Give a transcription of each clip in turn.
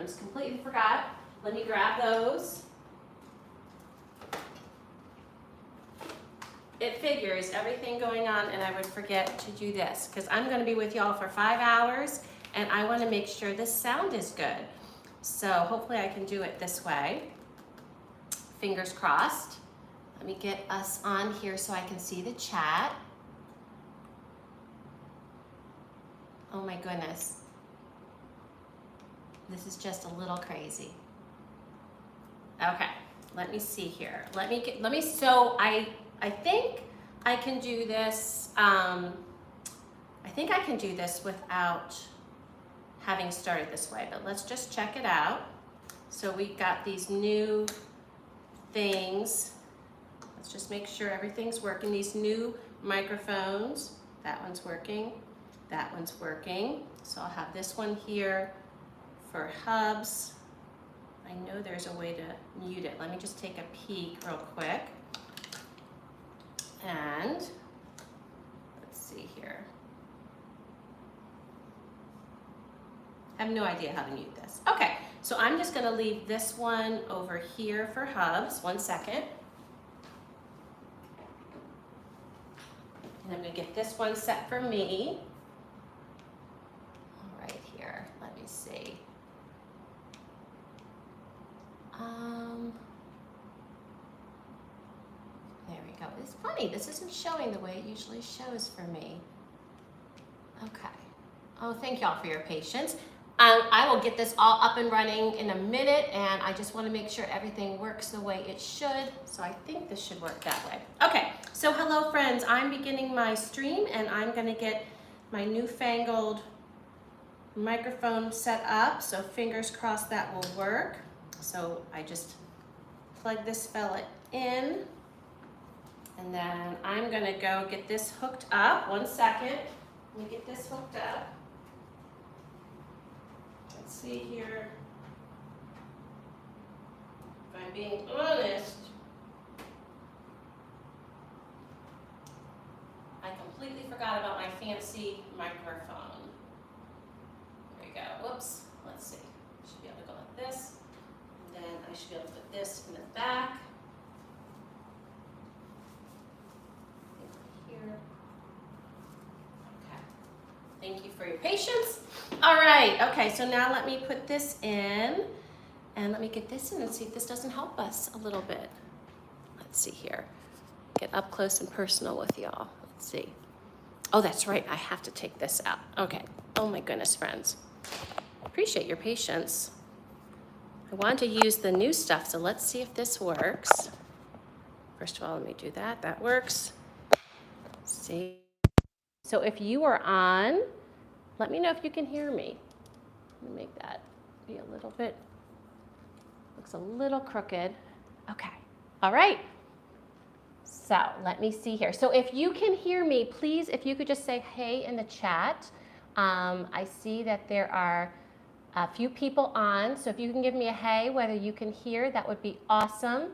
microphones. Completely forgot. Let me grab those. It figures everything going on and I would forget to do this because I'm going to be with y'all for 5 hours and I want to make sure the sound is good. So hopefully I can do it this way. Fingers crossed. Let me get us on here so I can see the chat. Oh my goodness. This is just a little crazy. Okay, let me see here. So I think I can do this, I think I can do this without having started this way, but let's just check it out. So we got these new things. Let's just make sure everything's working. These new microphones, that one's working, that one's working. So I'll have this one here for hubs. I know there's a way to mute it. Let me just take a peek real quick. And let's see here. I have no idea how to mute this. Okay, so I'm just gonna leave this one over here for hubs. 1 second. And I'm gonna get this one set for me. All right, here, let me see. There we go. It's funny, this isn't showing the way it usually shows for me. Okay. Oh, thank y'all for your patience. I will get this all up and running in a minute, and I just want to make sure everything works the way it should. So I think this should work that way. Okay, so hello friends. I'm beginning my stream, and I'm going to get my newfangled microphone set up. So fingers crossed that will work. So I just plug this fella in, and then I'm going to go get this hooked up. 1 second. Let me get this hooked up. Let's see here. If I'm being honest, I completely forgot about my fancy microphone. There we go. Whoops. Let's see. I should be able to go like this. And then I should be able to put this in the back. Here. Okay. Thank you for your patience. All right, okay, so now let me put this in, and let me get this in and see if this doesn't help us a little bit. Let's see here. Get up close and personal with y'all. Let's see. Oh, that's right, I have to take this out. Okay, oh my goodness, friends. Appreciate your patience. I want to use the new stuff, so let's see if this works. First of all, let me do that. That works. Let's see. So if you are on, let me know if you can hear me. Let me make that be a little bit, looks a little crooked. Okay, all right. So let me see here. So if you can hear me, please, if you could just say hey in the chat. I see that there are a few people on, so if you can give me a hey, whether you can hear, that would be awesome.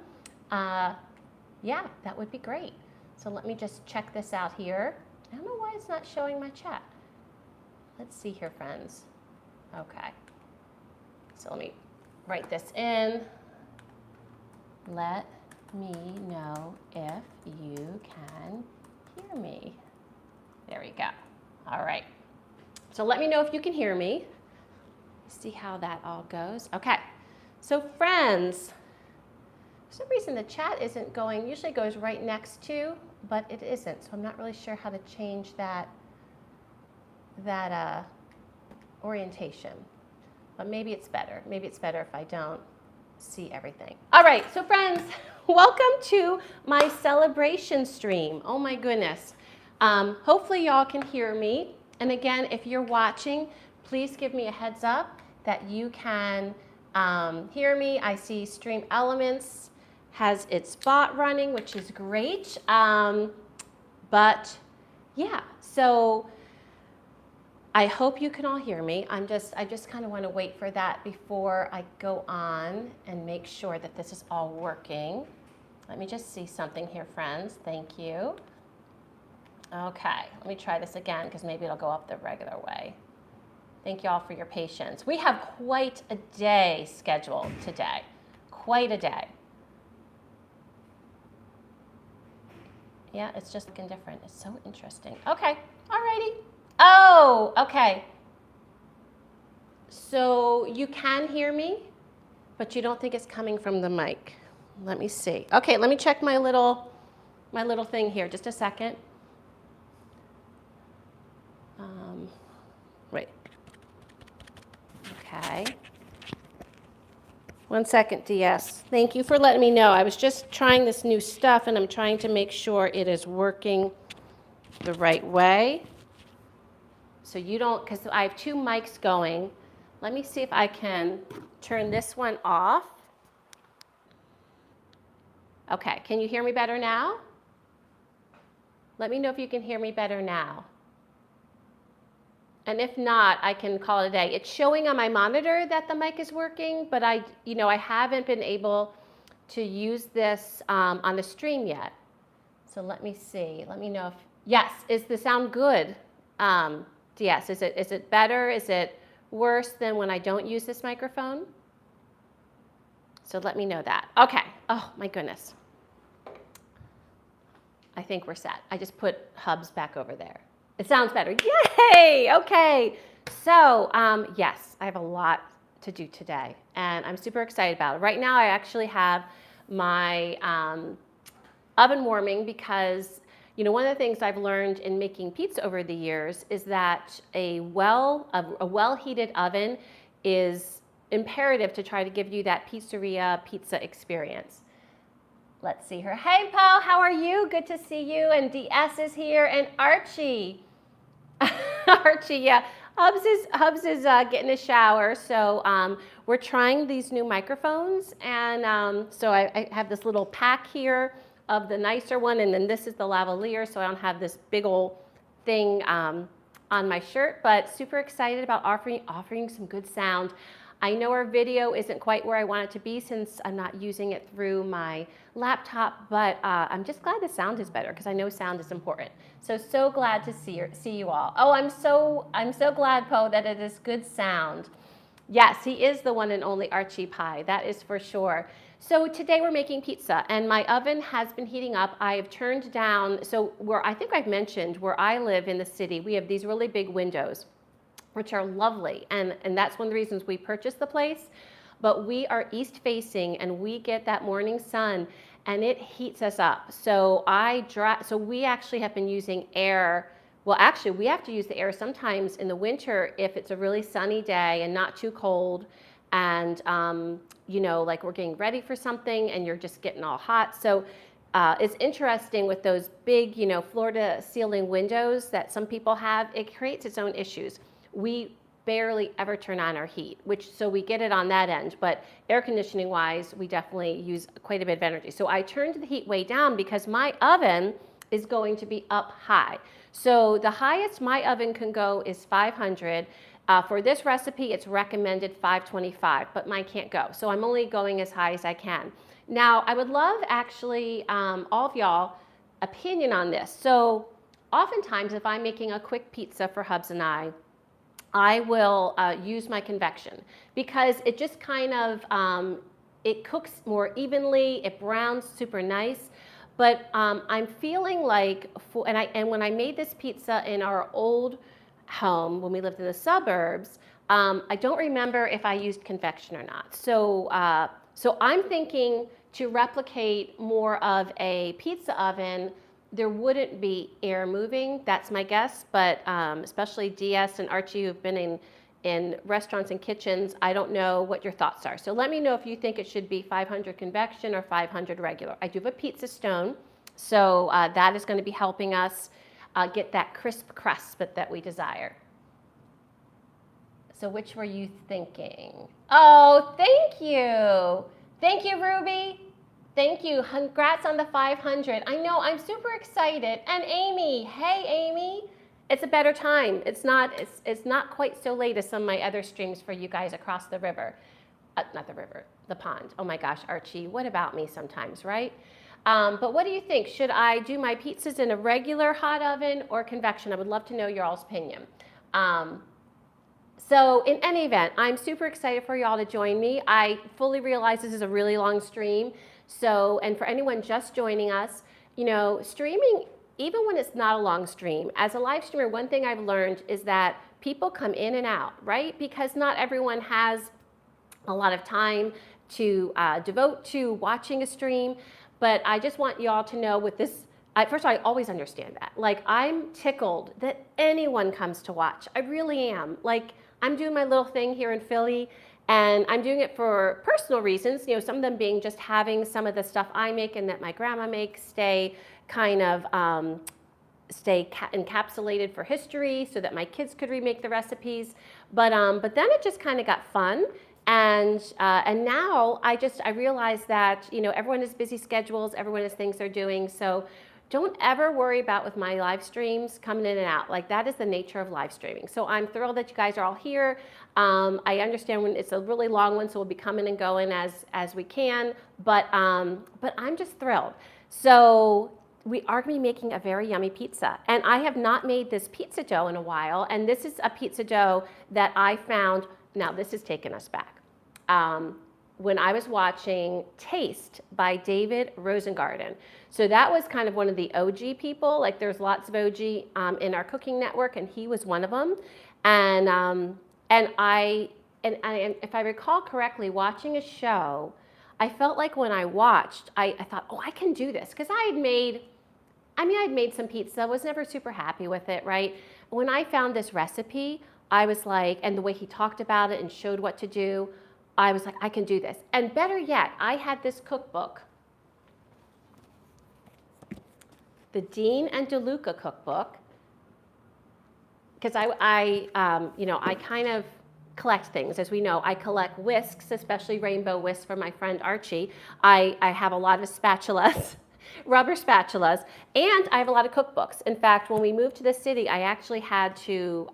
Yeah, that would be great. So let me just check this out here. I don't know why it's not showing my chat. Let's see here, friends. Okay. So let me write this in. Let me know if you can hear me. There we go. All right. So let me know if you can hear me. See how that all goes. Okay. So friends, for some reason the chat isn't going, usually goes right next to, but it isn't. So I'm not really sure how to change that orientation. But maybe it's better. Maybe it's better if I don't see everything. All right, so friends, welcome to my celebration stream. Oh my goodness. Hopefully y'all can hear me. And again, if you're watching, please give me a heads up that you can hear me. I see Stream Elements has its bot running, which is great. But yeah, so I hope you can all hear me. I just kind of want to wait for that before I go on and make sure that this is all working. Let me just see something here, friends. Thank you. Okay, let me try this again because maybe it'll go up the regular way. Thank you all for your patience. We have quite a day scheduled today. Quite a day. Yeah, it's just looking different. It's so interesting. Okay, alrighty. Oh, okay. So you can hear me, but you don't think it's coming from the mic. Let me see. Okay, let me check my little thing here. Just a second. Wait. Okay. 1 second, DS. Thank you for letting me know. I was just trying this new stuff, and I'm trying to make sure it is working the right way. So you don't, because I have 2 mics going. Let me see if I can turn this one off. Okay, can you hear me better now? Let me know if you can hear me better now. And if not, I can call it a day. It's showing on my monitor that the mic is working, but I haven't been able to use this on the stream yet. So let me see. Let me know if, yes, is the sound good? Yes, is it better? Is it worse than when I don't use this microphone? So let me know that. Okay. Oh my goodness. I think we're set. I just put hubs back over there. It sounds better. Yay! Okay. So yes, I have a lot to do today, and I'm super excited about it. Right now, I actually have my oven warming because one of the things I've learned in making pizza over the years is that a well-heated oven is imperative to try to give you that pizzeria pizza experience. Let's see her. Hey, Paul, how are you? Good to see you. And DS is here, and Archie. Archie, yeah. Hubs is getting a shower, so we're trying these new microphones, and so I have this little pack here of the nicer one, and then this is the lavalier, so I don't have this big old thing on my shirt, but super excited about offering some good sound. I know our video isn't quite where I want it to be since I'm not using it through my laptop, but I'm just glad the sound is better because I know sound is important. So glad to see you all. Oh, I'm so glad, Poe, that it is good sound. Yes, he is the one and only Archie Pie, that is for sure. So today we're making pizza, and my oven has been heating up. I've turned down, so I think I've mentioned where I live in the city, we have these really big windows, which are lovely, and that's one of the reasons we purchased the place. But we are east facing, and we get that morning sun, and it heats us up. So we actually have been using air. Well, actually, we have to use the air sometimes in the winter if it's a really sunny day and not too cold, and like we're getting ready for something, and you're just getting all hot. So it's interesting with those big, floor to ceiling windows that some people have. It creates its own issues. We barely ever turn on our heat, so we get it on that end, but air conditioning wise, we definitely use quite a bit of energy. So I turned the heat way down because my oven is going to be up high. So the highest my oven can go is 500. For this recipe, it's recommended 525, but mine can't go. So I'm only going as high as I can. Now, I would love actually all of y'all opinion on this. So oftentimes, if I'm making a quick pizza for Hubs and I will use my convection because it just kind of, it cooks more evenly, it browns super nice, but I'm feeling like, and when I made this pizza in our old home, when we lived in the suburbs, I don't remember if I used convection or not. So I'm thinking to replicate more of a pizza oven, there wouldn't be air moving, that's my guess, but especially DS and Archie who've been in restaurants and kitchens, I don't know what your thoughts are. So let me know if you think it should be 500 convection or 500 regular. I do have a pizza stone, so that is going to be helping us get that crisp crust that we desire. So which were you thinking? Oh, thank you. Thank you, Ruby. Thank you. Congrats on the 500. I know, I'm super excited. And Amy, hey Amy, it's a better time. It's not quite so late as some of my other streams for you guys across the river. Not the river, the pond. Oh my gosh, Archie, what about me sometimes, right? But what do you think? Should I do my pizzas in a regular hot oven or convection? I would love to know your all's opinion. So in any event, I'm super excited for y'all to join me. I fully realize this is a really long stream. So, and for anyone just joining us, you know, streaming, even when it's not a long stream, as a live streamer, one thing I've learned is that people come in and out, right? Because not everyone has a lot of time to devote to watching a stream. But I just want y'all to know with this, first of all, I always understand that. Like, I'm tickled that anyone comes to watch. I really am. Like, I'm doing my little thing here in Philly, and I'm doing it for personal reasons, you know, some of them being just having some of the stuff I make and that my grandma makes stay kind of encapsulated for history so that my kids could remake the recipes. But then it just kind of got fun. And now I realize that, you know, everyone has busy schedules, everyone has things they're doing. So don't ever worry about with my live streams coming in and out. Like, that is the nature of live streaming. So I'm thrilled that you guys are all here. I understand when it's a really long one, so we'll be coming and going as we can. But I'm just thrilled. So we are going to be making a very yummy pizza. And I have not made this pizza dough in a while. And this is a pizza dough that I found. Now, this has taken us back. When I was watching Taste by David Rosengarten. So that was kind of one of the OG people. Like, there's lots of OG in our cooking network, and he was one of them. And if I recall correctly, watching a show, I felt like when I watched, I thought, oh, I can do this. Because I'd made some pizza, was never super happy with it, right? When I found this recipe, I was like, and the way he talked about it and showed what to do, I was like, I can do this. And better yet, I had this cookbook, the Dean and DeLuca cookbook, because I kind of collect things. As we know, I collect whisks, especially rainbow whisks from my friend Archie. I have a lot of spatulas, rubber spatulas, and I have a lot of cookbooks. In fact, when we moved to the city, I actually had to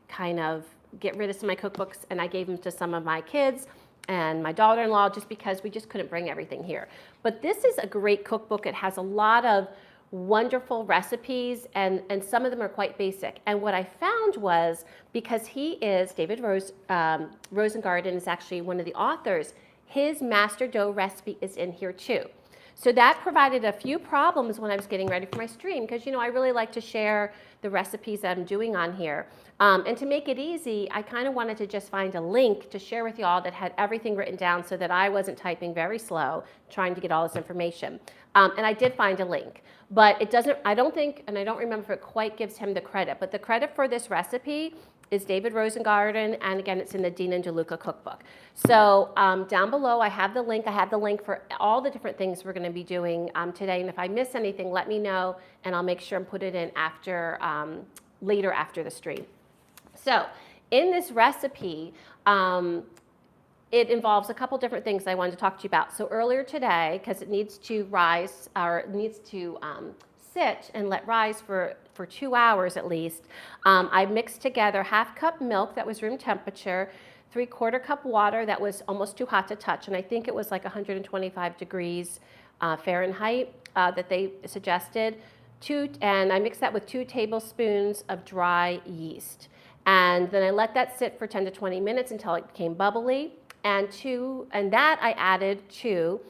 kind of get rid of some of my cookbooks, and I gave them to some of my kids and my daughter-in-law just because we just couldn't bring everything here. But this is a great cookbook. It has a lot of wonderful recipes, and some of them are quite basic. And what I found was, because David Rosengarten is actually one of the authors, his master dough recipe is in here too. So that provided a few problems when I was getting ready for my stream, because, you know, I really like to share the recipes that I'm doing on here. And to make it easy, I kind of wanted to just find a link to share with y'all that had everything written down so that I wasn't typing very slow trying to get all this information. And I did find a link, but it doesn't, I don't think, and I don't remember if it quite gives him the credit, but the credit for this recipe is David Rosengarten, and again, it's in the Dean and DeLuca cookbook. So down below, I have the link. I have the link for all the different things we're going to be doing today. And if I miss anything, let me know, and I'll make sure and put it in after, later after the stream. So in this recipe, it involves a couple different things I wanted to talk to you about. So earlier today, because it needs to rise, or it needs to sit and let rise for 2 hours at least, I mixed together 1/2 cup milk that was room temperature, 3/4 cup water that was almost too hot to touch, and I think it was like 125 degrees Fahrenheit that they suggested. And I mixed that with 2 tablespoons of dry yeast. And then I let that sit for 10 to 20 minutes until it became bubbly. And that I added to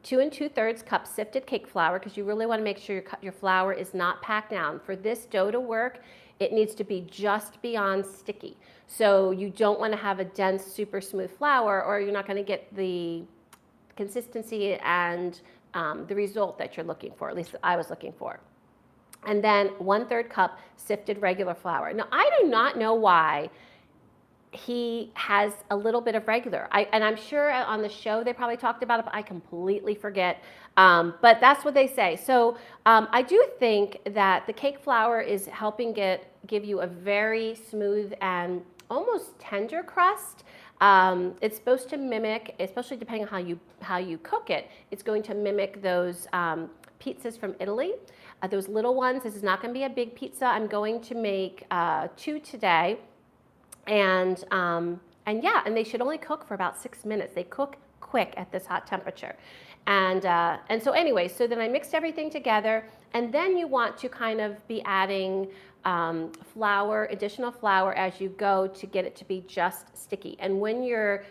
2 2/3 cups sifted cake flour, because you really want to make sure your flour is not packed down. For this dough to work, it needs to be just beyond sticky. So you don't want to have a dense, super smooth flour, or you're not going to get the consistency and the result that you're looking for, at least that I was looking for. And then 1/3 cup sifted regular flour. Now, I do not know why he has a little bit of regular. And I'm sure on the show they probably talked about it, but I completely forget. But that's what they say. So I do think that the cake flour is helping give you a very smooth and almost tender crust. It's supposed to mimic, especially depending on how you cook it, it's going to mimic those pizzas from Italy. Those little ones. This is not going to be a big pizza. I'm going to make 2 today. And they should only cook for about 6 minutes. They cook quick at this hot temperature. And so anyway, so then I mixed everything together, and then you want to kind of be adding flour, additional flour as you go to get it to be just sticky. And when you're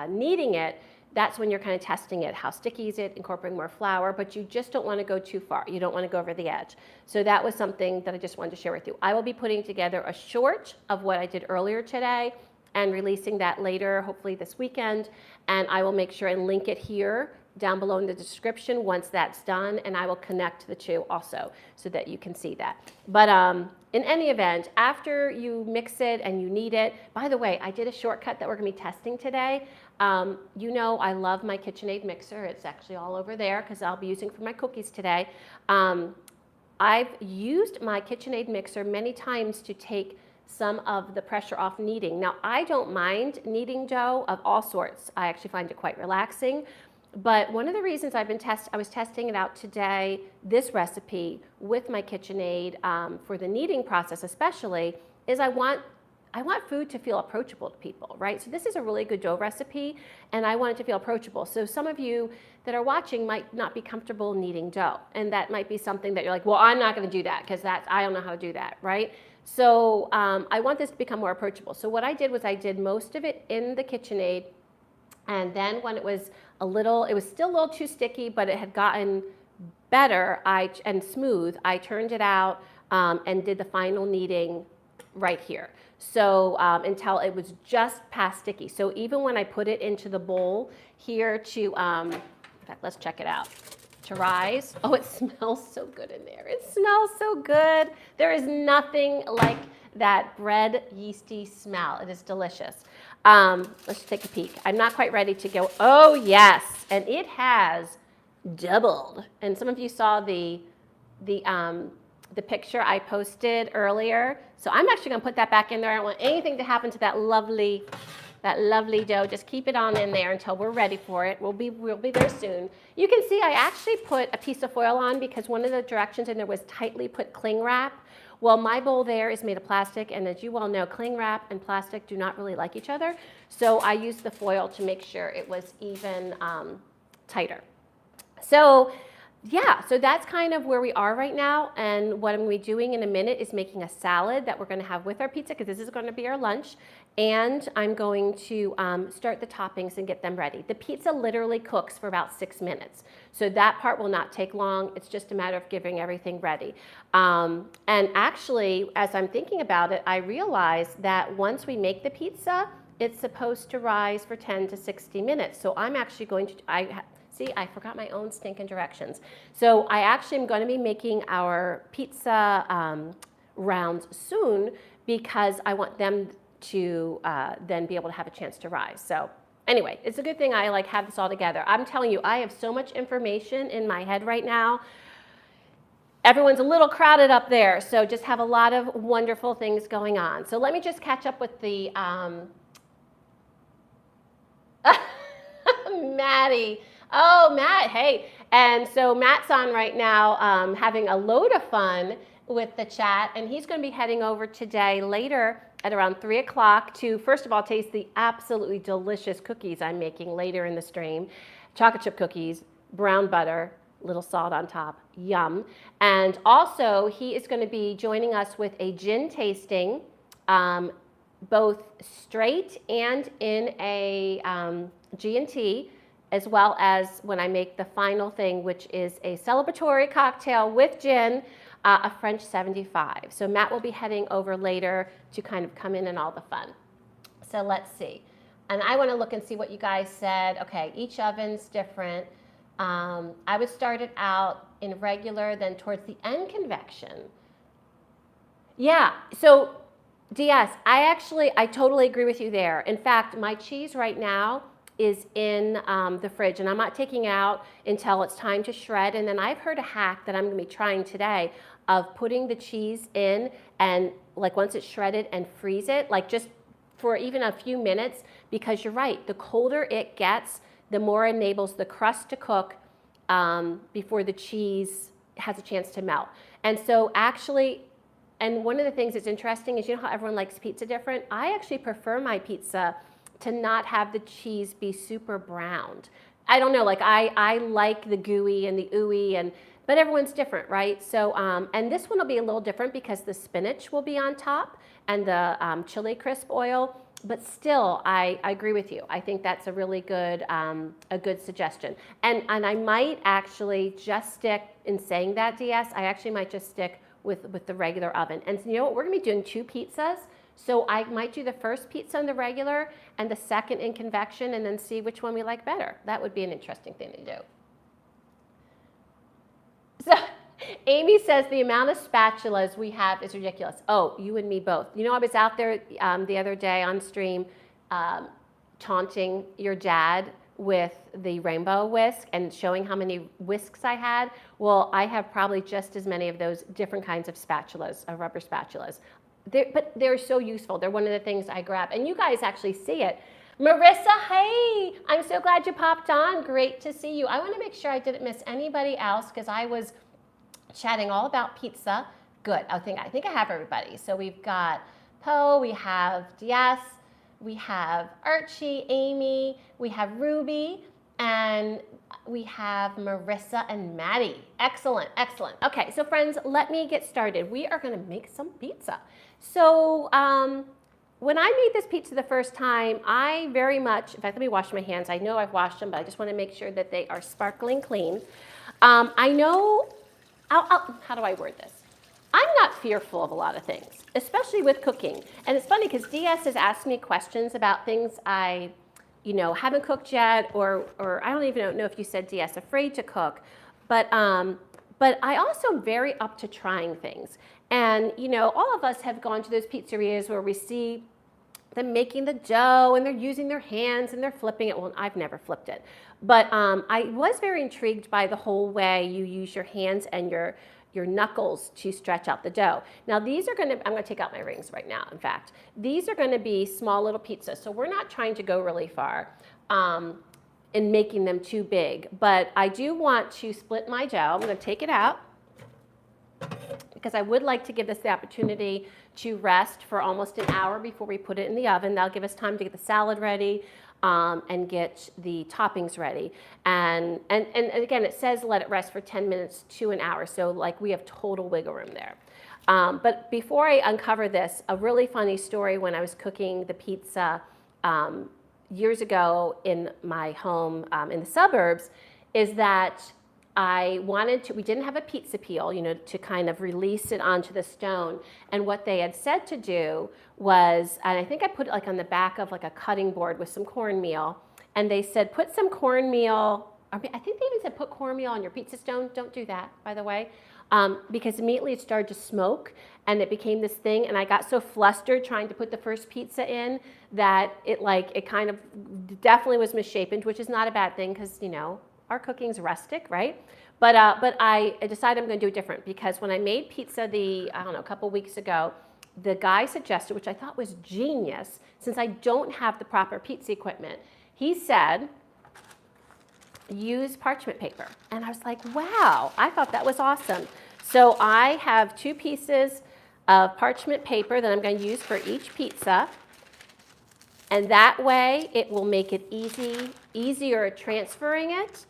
kneading it, that's when you're kind of testing it. How sticky is it? Incorporating more flour, but you just don't want to go too far. You don't want to go over the edge. So that was something that I just wanted to share with you. I will be putting together a short of what I did earlier today and releasing that later, hopefully this weekend. And I will make sure and link it here down below in the description once that's done, and I will connect the two also so that you can see that. But in any event, after you mix it and you knead it, by the way, I did a shortcut that we're gonna be testing today. You know I love my KitchenAid mixer. It's actually all over there because I'll be using for my cookies today. I've used my KitchenAid mixer many times to take some of the pressure off kneading. Now, I don't mind kneading dough of all sorts. I actually find it quite relaxing. But one of the reasons I was testing it out today, this recipe with my KitchenAid for the kneading process especially, is I want food to feel approachable to people, right? So this is a really good dough recipe, and I want it to feel approachable. So some of you that are watching might not be comfortable kneading dough, and that might be something that you're like, well, I'm not gonna do that because I don't know how to do that, right? So I want this to become more approachable. So what I did was I did most of it in the KitchenAid, and then when it was still a little too sticky, but it had gotten better and smooth, I turned it out and did the final kneading right here. So until it was just past sticky. So even when I put it into the bowl here to, in fact, let's check it out, to rise. Oh, it smells so good in there. It smells so good. There is nothing like that bread yeasty smell. It is delicious. Let's take a peek. I'm not quite ready to go. Oh, yes. And it has doubled. And some of you saw the picture I posted earlier. So I'm actually going to put that back in there. I don't want anything to happen to that lovely dough. Just keep it on in there until we're ready for it. We'll be there soon. You can see I actually put a piece of foil on because one of the directions in there was tightly put cling wrap. Well, my bowl there is made of plastic, and as you all know, cling wrap and plastic do not really like each other. So I used the foil to make sure it was even tighter. So yeah, so that's kind of where we are right now. And what I'm going to be doing in a minute is making a salad that we're going to have with our pizza, because this is going to be our lunch. And I'm going to start the toppings and get them ready. The pizza literally cooks for about 6 minutes. So that part will not take long. It's just a matter of getting everything ready. And actually, as I'm thinking about it, I realized that once we make the pizza, it's supposed to rise for 10 to 60 minutes. So I'm actually going to, see, I forgot my own stinking directions. So I actually am going to be making our pizza rounds soon because I want them to then be able to have a chance to rise. So anyway, it's a good thing I have this all together. I'm telling you, I have so much information in my head right now. Everyone's a little crowded up there, so just have a lot of wonderful things going on. So let me just catch up with the Maddie. Oh, Matt, hey. And so Matt's on right now having a load of fun with the chat, and he's going to be heading over today later at around 3 o'clock to, first of all, taste the absolutely delicious cookies I'm making later in the stream. Chocolate chip cookies, brown butter, little salt on top, yum. And also, he is going to be joining us with a gin tasting, both straight and in a G&T, as well as when I make the final thing, which is a celebratory cocktail with gin, a French 75. So Matt will be heading over later to kind of come in and all the fun. So let's see. And I want to look and see what you guys said. Okay, each oven's different. I would start it out in regular, then towards the end convection. Yeah, so DS, I totally agree with you there. In fact, my cheese right now is in the fridge, and I'm not taking it out until it's time to shred. And then I've heard a hack that I'm going to be trying today of putting the cheese in and once it's shredded and freeze it, just for even a few minutes, because you're right, the colder it gets, the more it enables the crust to cook before the cheese has a chance to melt. And so actually, and one of the things that's interesting is, you know how everyone likes pizza different? I actually prefer my pizza to not have the cheese be super browned. I don't know, I like the gooey and the ooey, but everyone's different, right? So, and this one will be a little different because the spinach will be on top and the chili crisp oil. But still, I agree with you. I think that's a really good, a good suggestion. And I might actually just stick, in saying that, DS, I actually might just stick with the regular oven. And you know what, we're gonna be doing 2 pizzas. So I might do the first pizza in the regular and the second in convection and then see which one we like better. That would be an interesting thing to do. So Amy says the amount of spatulas we have is ridiculous. Oh, you and me both. You know, I was out there the other day on stream taunting your dad with the rainbow whisk and showing how many whisks I had. Well, I have probably just as many of those different kinds of spatulas, rubber spatulas. But they're so useful. They're one of the things I grab. And you guys actually see it. Marissa, hey, I'm so glad you popped on. Great to see you. I want to make sure I didn't miss anybody else because I was chatting all about pizza. Good. I think I have everybody. So we've got Poe, we have Diaz, we have Archie, Amy, we have Ruby, and we have Marissa and Maddie. Excellent, excellent. Okay, so friends, let me get started. We are going to make some pizza. So when I made this pizza the first time, I very much, in fact, let me wash my hands. I know I've washed them, but I just want to make sure that they are sparkling clean. I know, how do I word this? I'm not fearful of a lot of things, especially with cooking. And it's funny because DS has asked me questions about things I, haven't cooked yet, or I don't even know if you said DS, afraid to cook. But I also am very up to trying things. And, all of us have gone to those pizzerias where we see them making the dough and they're using their hands and they're flipping it. Well, I've never flipped it. But I was very intrigued by the whole way you use your hands and your knuckles to stretch out the dough. Now these are I'm gonna take out my rings right now, in fact. These are gonna be small little pizzas, so we're not trying to go really far in making them too big. But I do want to split my dough. I'm gonna take it out because I would like to give this the opportunity to rest for almost an hour before we put it in the oven. That'll give us time to get the salad ready and get the toppings ready. And again, it says let it rest for 10 minutes to an hour, so like we have total wiggle room there. But before I uncover this, a really funny story when I was cooking the pizza years ago in my home in the suburbs is that we didn't have a pizza peel, to kind of release it onto the stone. And what they had said to do was, and I think I put it like on the back of like a cutting board with some cornmeal. And they said, put some cornmeal, I think they even said put cornmeal on your pizza stone. Don't do that, by the way, because immediately it started to smoke and it became this thing. And I got so flustered trying to put the first pizza in that it kind of definitely was misshapen, which is not a bad thing because, our cooking's rustic, right? But I decided I'm going to do it different because when I made pizza a couple weeks ago, the guy suggested, which I thought was genius, since I don't have the proper pizza equipment, he said, use parchment paper. And I was like, wow, I thought that was awesome. So I have 2 pieces of parchment paper that I'm going to use for each pizza. And that way it will make it easier transferring it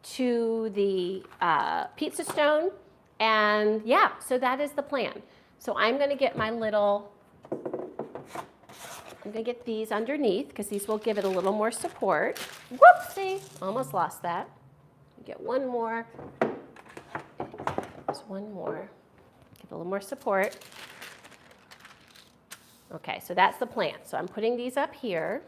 to the pizza stone. And yeah, so that is the plan. So I'm going to get get these underneath because these will give it a little more support. Whoopsie, almost lost that. Get one more. Just one more. Give it a little more support. Okay, so that's the plan. So I'm putting these up here.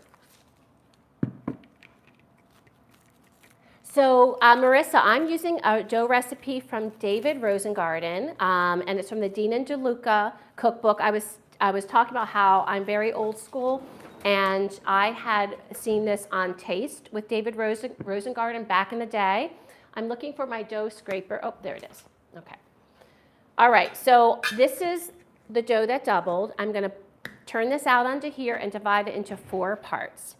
So Marissa, I'm using a dough recipe from David Rosengarten, and it's from the Dean and DeLuca cookbook. I was talking about how I'm very old school, and I had seen this on Taste with David Rosengarten back in the day. I'm looking for my dough scraper. Oh, there it is. Okay. All right, so this is the dough that doubled. I'm going to turn this out onto here and divide it into 4 parts.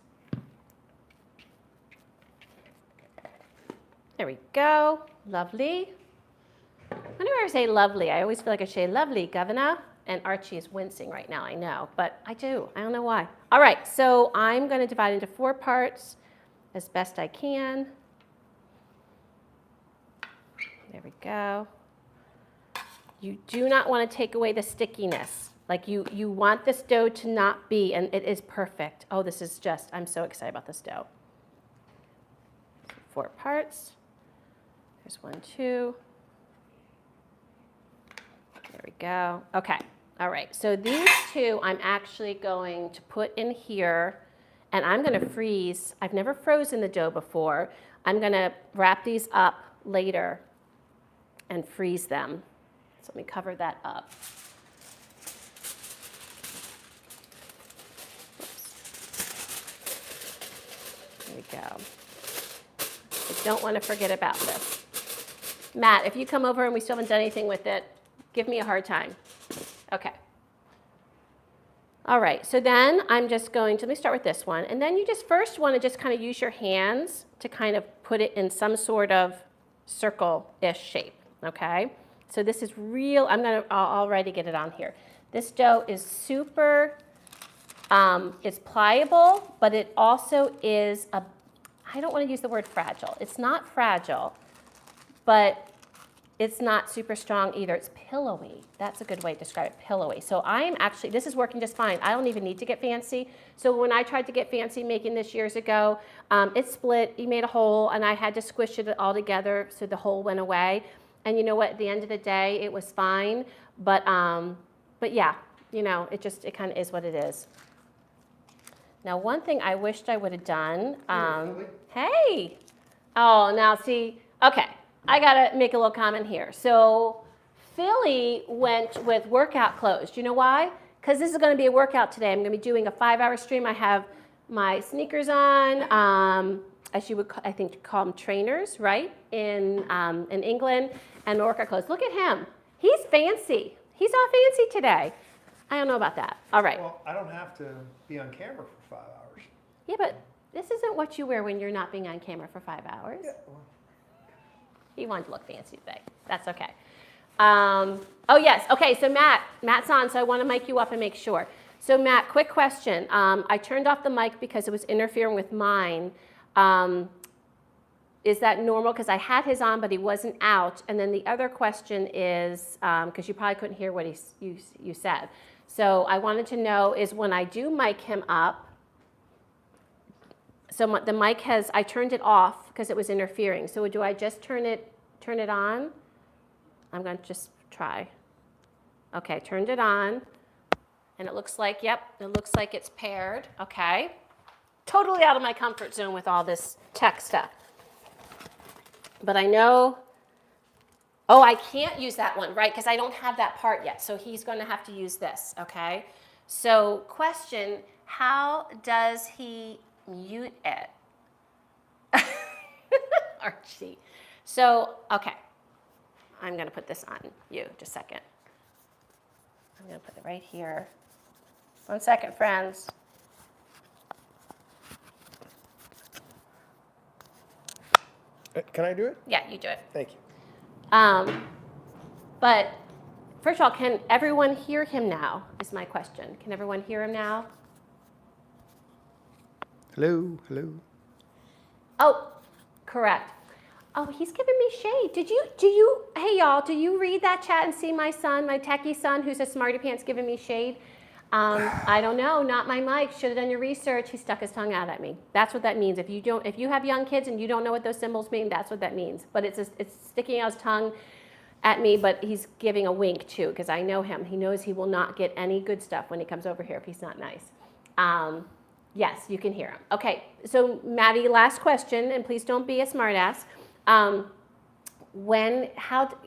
There we go. Lovely. Whenever I say lovely, I always feel like I say lovely, governor. And Archie is wincing right now, I know, but I do. I don't know why. All right, so I'm going to divide into 4 parts as best I can. There we go. You do not want to take away the stickiness. Like you want this dough to not be, and it is perfect. Oh, this is just, I'm so excited about this dough. 4 parts. There's 1, 2. There we go. Okay. All right. So these 2 I'm actually going to put in here, and I'm going to freeze. I've never frozen the dough before. I'm going to wrap these up later and freeze them. So let me cover that up. There we go. I don't want to forget about this. Matt, if you come over and we still haven't done anything with it, give me a hard time. Okay. All right, so then I'm just going to, let me start with this one. And then you just first want to just kind of use your hands to kind of put it in some sort of circle-ish shape, okay? So this is real, I'll already get it on here. This dough is super, it's pliable, but it also is I don't want to use the word fragile. It's not fragile, but it's not super strong either. It's pillowy. That's a good way to describe it, pillowy. So this is working just fine. I don't even need to get fancy. So when I tried to get fancy making this years ago, it split, you made a hole, and I had to squish it all together so the hole went away. And you know what, at the end of the day, it was fine. But yeah, you know, it kind of is what it is. Now, one thing I wished I would have done, hey, oh, now see, okay, I gotta make a little comment here. So Philly went with workout clothes. Do you know why? Because this is gonna be a workout today. I'm gonna be doing a 5-hour stream. I have my sneakers on, as you would, I think, call them trainers, right, in England, and workout clothes. Look at him. He's fancy. He's all fancy today. I don't know about that. All right. Well, I don't have to be on camera for 5 hours. Yeah, but this isn't what you wear when you're not being on camera for 5 hours. Yeah, well. He wanted to look fancy today. That's okay. Oh, yes. Okay, so Matt's on, so I want to mic you up and make sure. So, Matt, quick question. I turned off the mic because it was interfering with mine. Is that normal? Because I had his on, but he wasn't out. And then the other question is, because you probably couldn't hear what you said. So I wanted to know is when I do mic him up, so the mic I turned it off because it was interfering. So do I just turn it on? I'm going to just try. Okay, turned it on. And it looks like, yep, it looks like it's paired. Okay. Totally out of my comfort zone with all this tech stuff. But I know, oh, I can't use that one, right? Because I don't have that part yet. So he's going to have to use this, okay? So question, how does he mute it? Archie. So, okay. I'm going to put this on you, just a second. I'm going to put it right here. 1 second, friends. Can I do it? Yeah, you do it. Thank you. But first of all, can everyone hear him now, is my question. Can everyone hear him now? Hello, hello. Oh, correct. Oh, he's giving me shade. Hey y'all, do you read that chat and see my son, my techie son, who's a smarty pants giving me shade? I don't know, not my mic. Should have done your research. He stuck his tongue out at me. That's what that means. If you have young kids and you don't know what those symbols mean, that's what that means. But it's sticking out his tongue at me, but he's giving a wink too, because I know him. He knows he will not get any good stuff when he comes over here if he's not nice. Yes, you can hear him. Okay, so Maddie, last question, and please don't be a smartass. How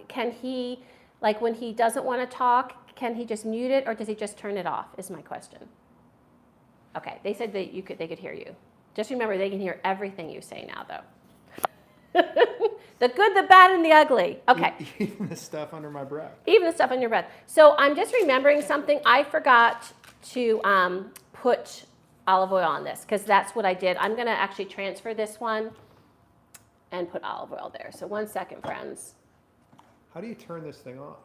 can he, like when he doesn't want to talk, can he just mute it or does he just turn it off, is my question. Okay, they said that they could hear you. Just remember, they can hear everything you say now, though. The good, the bad, and the ugly. Okay. Even the stuff under my breath. Even the stuff on your breath. So I'm just remembering something. I forgot to put olive oil on this because that's what I did. I'm going to actually transfer this one and put olive oil there. So 1 second, friends. How do you turn this thing off?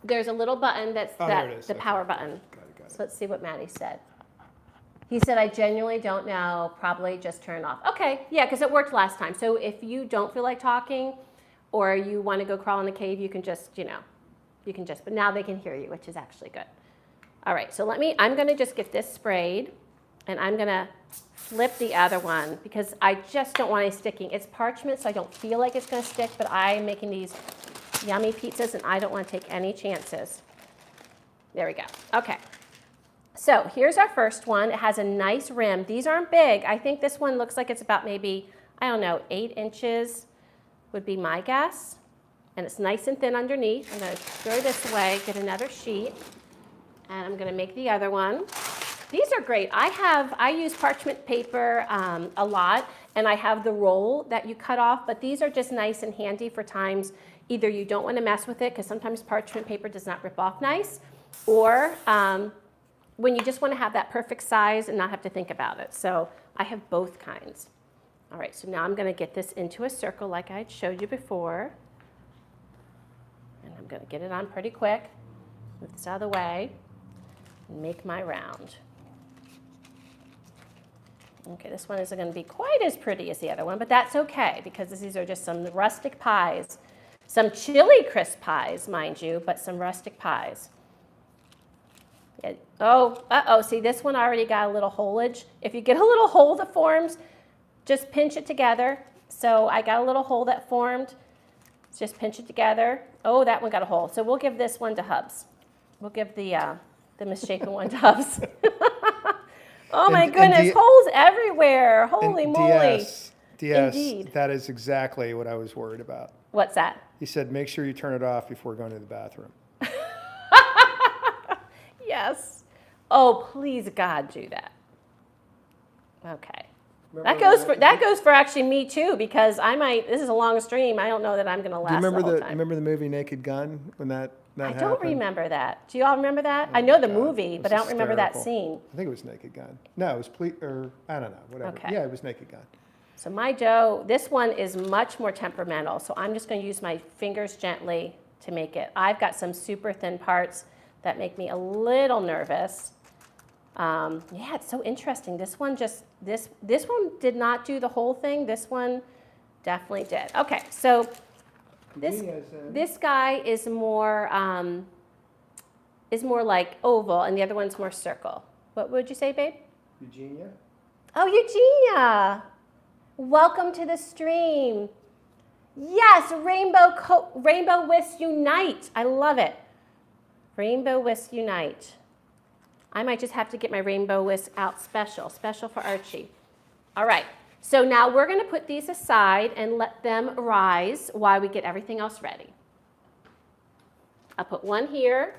There's a little button that's there it is. the Okay. power button. Got it. So let's see what Maddie said. He said, I genuinely don't know, probably just turn it off. Okay, yeah, because it worked last time. So if you don't feel like talking or you want to go crawl in a cave, you can just, but now they can hear you, which is actually good. All right, so I'm going to just get this sprayed, and I'm going to flip the other one because I just don't want any sticking. It's parchment, so I don't feel like it's going to stick, but I'm making these yummy pizzas, and I don't want to take any chances. There we go. Okay. So here's our first one. It has a nice rim. These aren't big. I think this one looks like it's about maybe, 8 inches would be my guess. And it's nice and thin underneath. I'm going to throw this away, get another sheet, and I'm going to make the other one. These are great. I use parchment paper a lot, and I have the roll that you cut off, but these are just nice and handy for times either you don't want to mess with it because sometimes parchment paper does not rip off nice, or when you just want to have that perfect size and not have to think about it. So I have both kinds. All right, so now I'm going to get this into a circle like I had showed you before. And I'm going to get it on pretty quick. Move this out of the way and make my round. Okay, this one isn't going to be quite as pretty as the other one, but that's okay because these are just some rustic pies. Some chili crisp pies, mind you, but some rustic pies. Yeah. Oh, see, this one already got a little holage. If you get a little hole that forms, just pinch it together. So I got a little hole that formed. Just pinch it together. Oh, that one got a hole. So we'll give this one to Hubs. We'll give the misshapen one to Hubs. Oh my goodness, holes everywhere. Holy moly. DS, Indeed. that is exactly what I was worried about. What's that? He said, make sure you turn it off before going to the bathroom. Yes. Oh, please, God, do that. Okay. That goes for actually me too, because this is a long stream. I don't know that I'm going to last the whole time. Remember the movie Naked Gun when that happened? I don't remember that. Do you all remember that? I know the movie, but I don't remember that scene. I think it was Naked Gun. No, it was I don't know, whatever. Okay. Yeah, it was Naked Gun. So my dough, this one is much more temperamental, so I'm just going to use my fingers gently to make it. I've got some super thin parts that make me a little nervous. Yeah, it's so interesting. This one this one did not do the whole thing. This one definitely did. Okay, so this guy is more like oval, and the other one's more circle. What would you say, babe? Eugenia? Oh, Eugenia! Welcome to the stream. Yes, Rainbow Whisk Unite. I love it. Rainbow Whisk Unite. I might just have to get my Rainbow Whisk out special for Archie. All right, so now we're going to put these aside and let them rise while we get everything else ready. I'll put one here.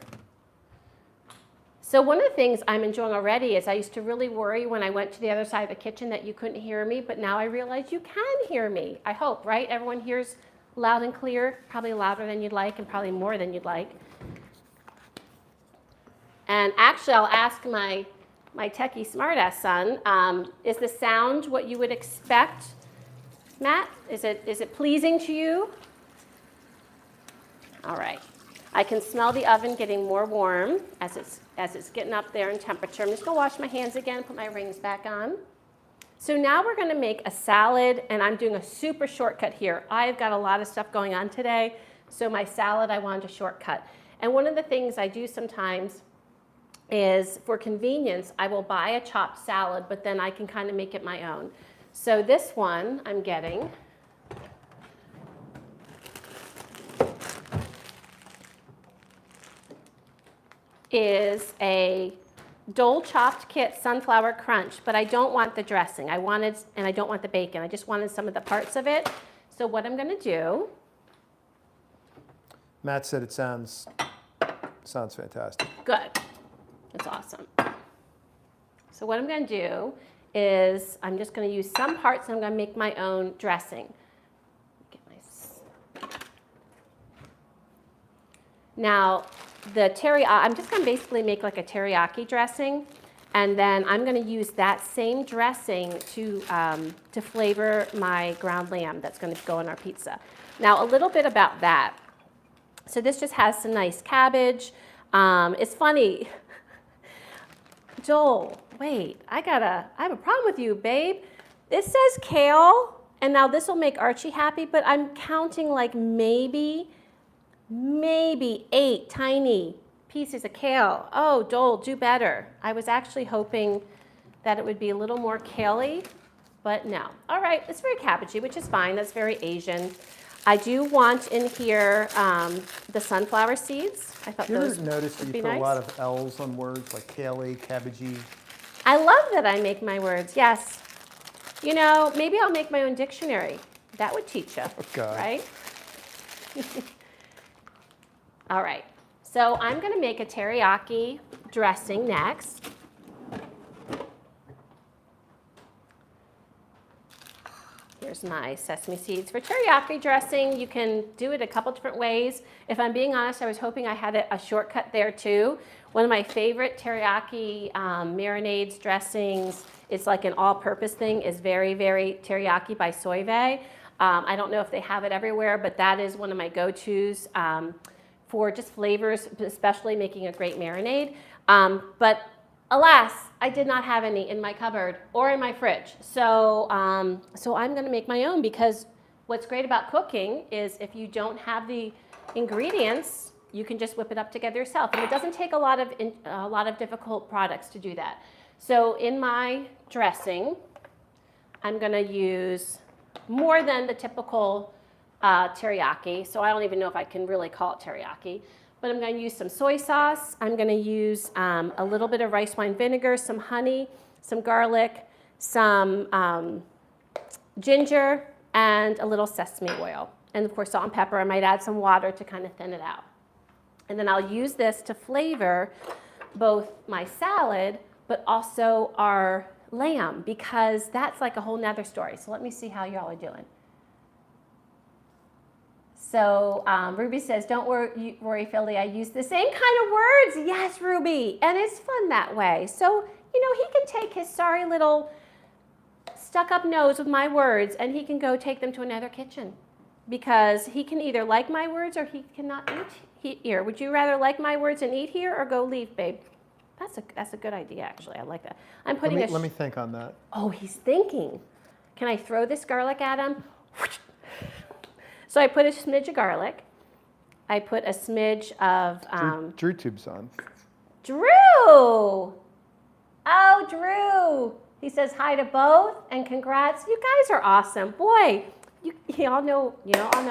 So one of the things I'm enjoying already is I used to really worry when I went to the other side of the kitchen that you couldn't hear me, but now I realize you can hear me. I hope, right? Everyone hears loud and clear, probably louder than you'd like and probably more than you'd like. And actually, I'll ask my techie smartass son, is the sound what you would expect, Matt? Is it pleasing to you? All right. I can smell the oven getting more warm as it's getting up there in temperature. I'm just going to wash my hands again, put my rings back on. So now we're going to make a salad, and I'm doing a super shortcut here. I've got a lot of stuff going on today, so my salad I wanted to shortcut. And one of the things I do sometimes is, for convenience, I will buy a chopped salad, but then I can kind of make it my own. So this one I'm getting is a Dole Chopped Kit Sunflower Crunch, but I don't want the dressing. I don't want the bacon. I just wanted some of the parts of it. So what I'm going to do. Matt said it sounds fantastic. Good. That's awesome. So what I'm going to do is I'm just going to use some parts and I'm going to make my own dressing. Now, the teriyaki, I'm just going to basically make like a teriyaki dressing, and then I'm going to use that same dressing to flavor my ground lamb that's going to go on our pizza. Now, a little bit about that. So this just has some nice cabbage. It's funny. Joel, wait, I have a problem with you, babe. It says kale And now this will make Archie happy, but I'm counting like maybe 8 tiny pieces of kale. Oh, Dole, do better. I was actually hoping that it would be a little more kale-y, but no. All right, it's very cabbagey, which is fine. That's very Asian. I do want in here the sunflower seeds. I thought You ever those notice that would you be put nice. a lot of L's on words like kale-y, cabbagey? I love that I make my words, yes. You know, maybe I'll make my own dictionary. That would teach you, right? All right, so I'm gonna make a teriyaki dressing next. Here's my sesame seeds. For teriyaki dressing, you can do it a couple different ways. If I'm being honest, I was hoping I had a shortcut there too. One of my favorite teriyaki marinades, dressings, it's like an all-purpose thing, is Very, Very Teriyaki by Soyve. I don't know if they have it everywhere, but that is one of my go-tos for just flavors, especially making a great marinade. But alas, I did not have any in my cupboard or in my fridge. So I'm gonna make my own, because what's great about cooking is if you don't have the ingredients, you can just whip it up together yourself. And it doesn't take a lot of difficult products to do that. So in my dressing, I'm gonna use more than the typical teriyaki. So I don't even know if I can really call it teriyaki. But I'm going to use some soy sauce. I'm going to use a little bit of rice wine vinegar, some honey, some garlic, some ginger, and a little sesame oil. And of course, salt and pepper. I might add some water to kind of thin it out. And then I'll use this to flavor both my salad, but also our lamb, because that's like a whole nother story. So let me see how y'all are doing. So Ruby says, don't worry, Philly, I use the same kind of words. Yes, Ruby, and it's fun that way. So, you know, he can take his sorry little stuck-up nose with my words, and he can go take them to another kitchen, because he can either like my words or he cannot eat here. Would you rather like my words and eat here, or go leave, babe? That's a good idea, actually. I like that. I'm putting Let me think on that. Oh, he's thinking. Can I throw this garlic at him? So I put a smidge of garlic. I put a smidge of... Drew tube's on. Drew! Oh, Drew! He says hi to both and congrats. You guys are awesome. Boy, you all know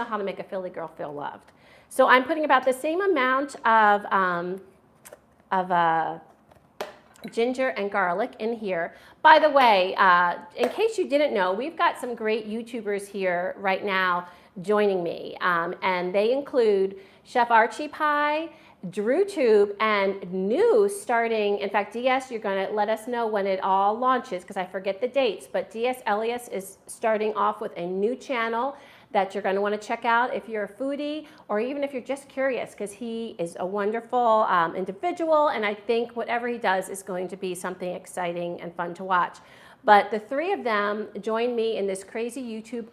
how to make a Philly girl feel loved. So I'm putting about the same amount of ginger and garlic in here. By the way, in case you didn't know, we've got some great YouTubers here right now joining me, and they include Chef Archie Pie, Drew Tube, and new starting, in fact, DS, you're gonna let us know when it all launches, because I forget the dates, but DS Elias is starting off with a new channel that you're gonna wanna check out if you're a foodie, or even if you're just curious, because he is a wonderful individual, and I think whatever he does is going to be something exciting and fun to watch. But the three of them join me in this crazy YouTube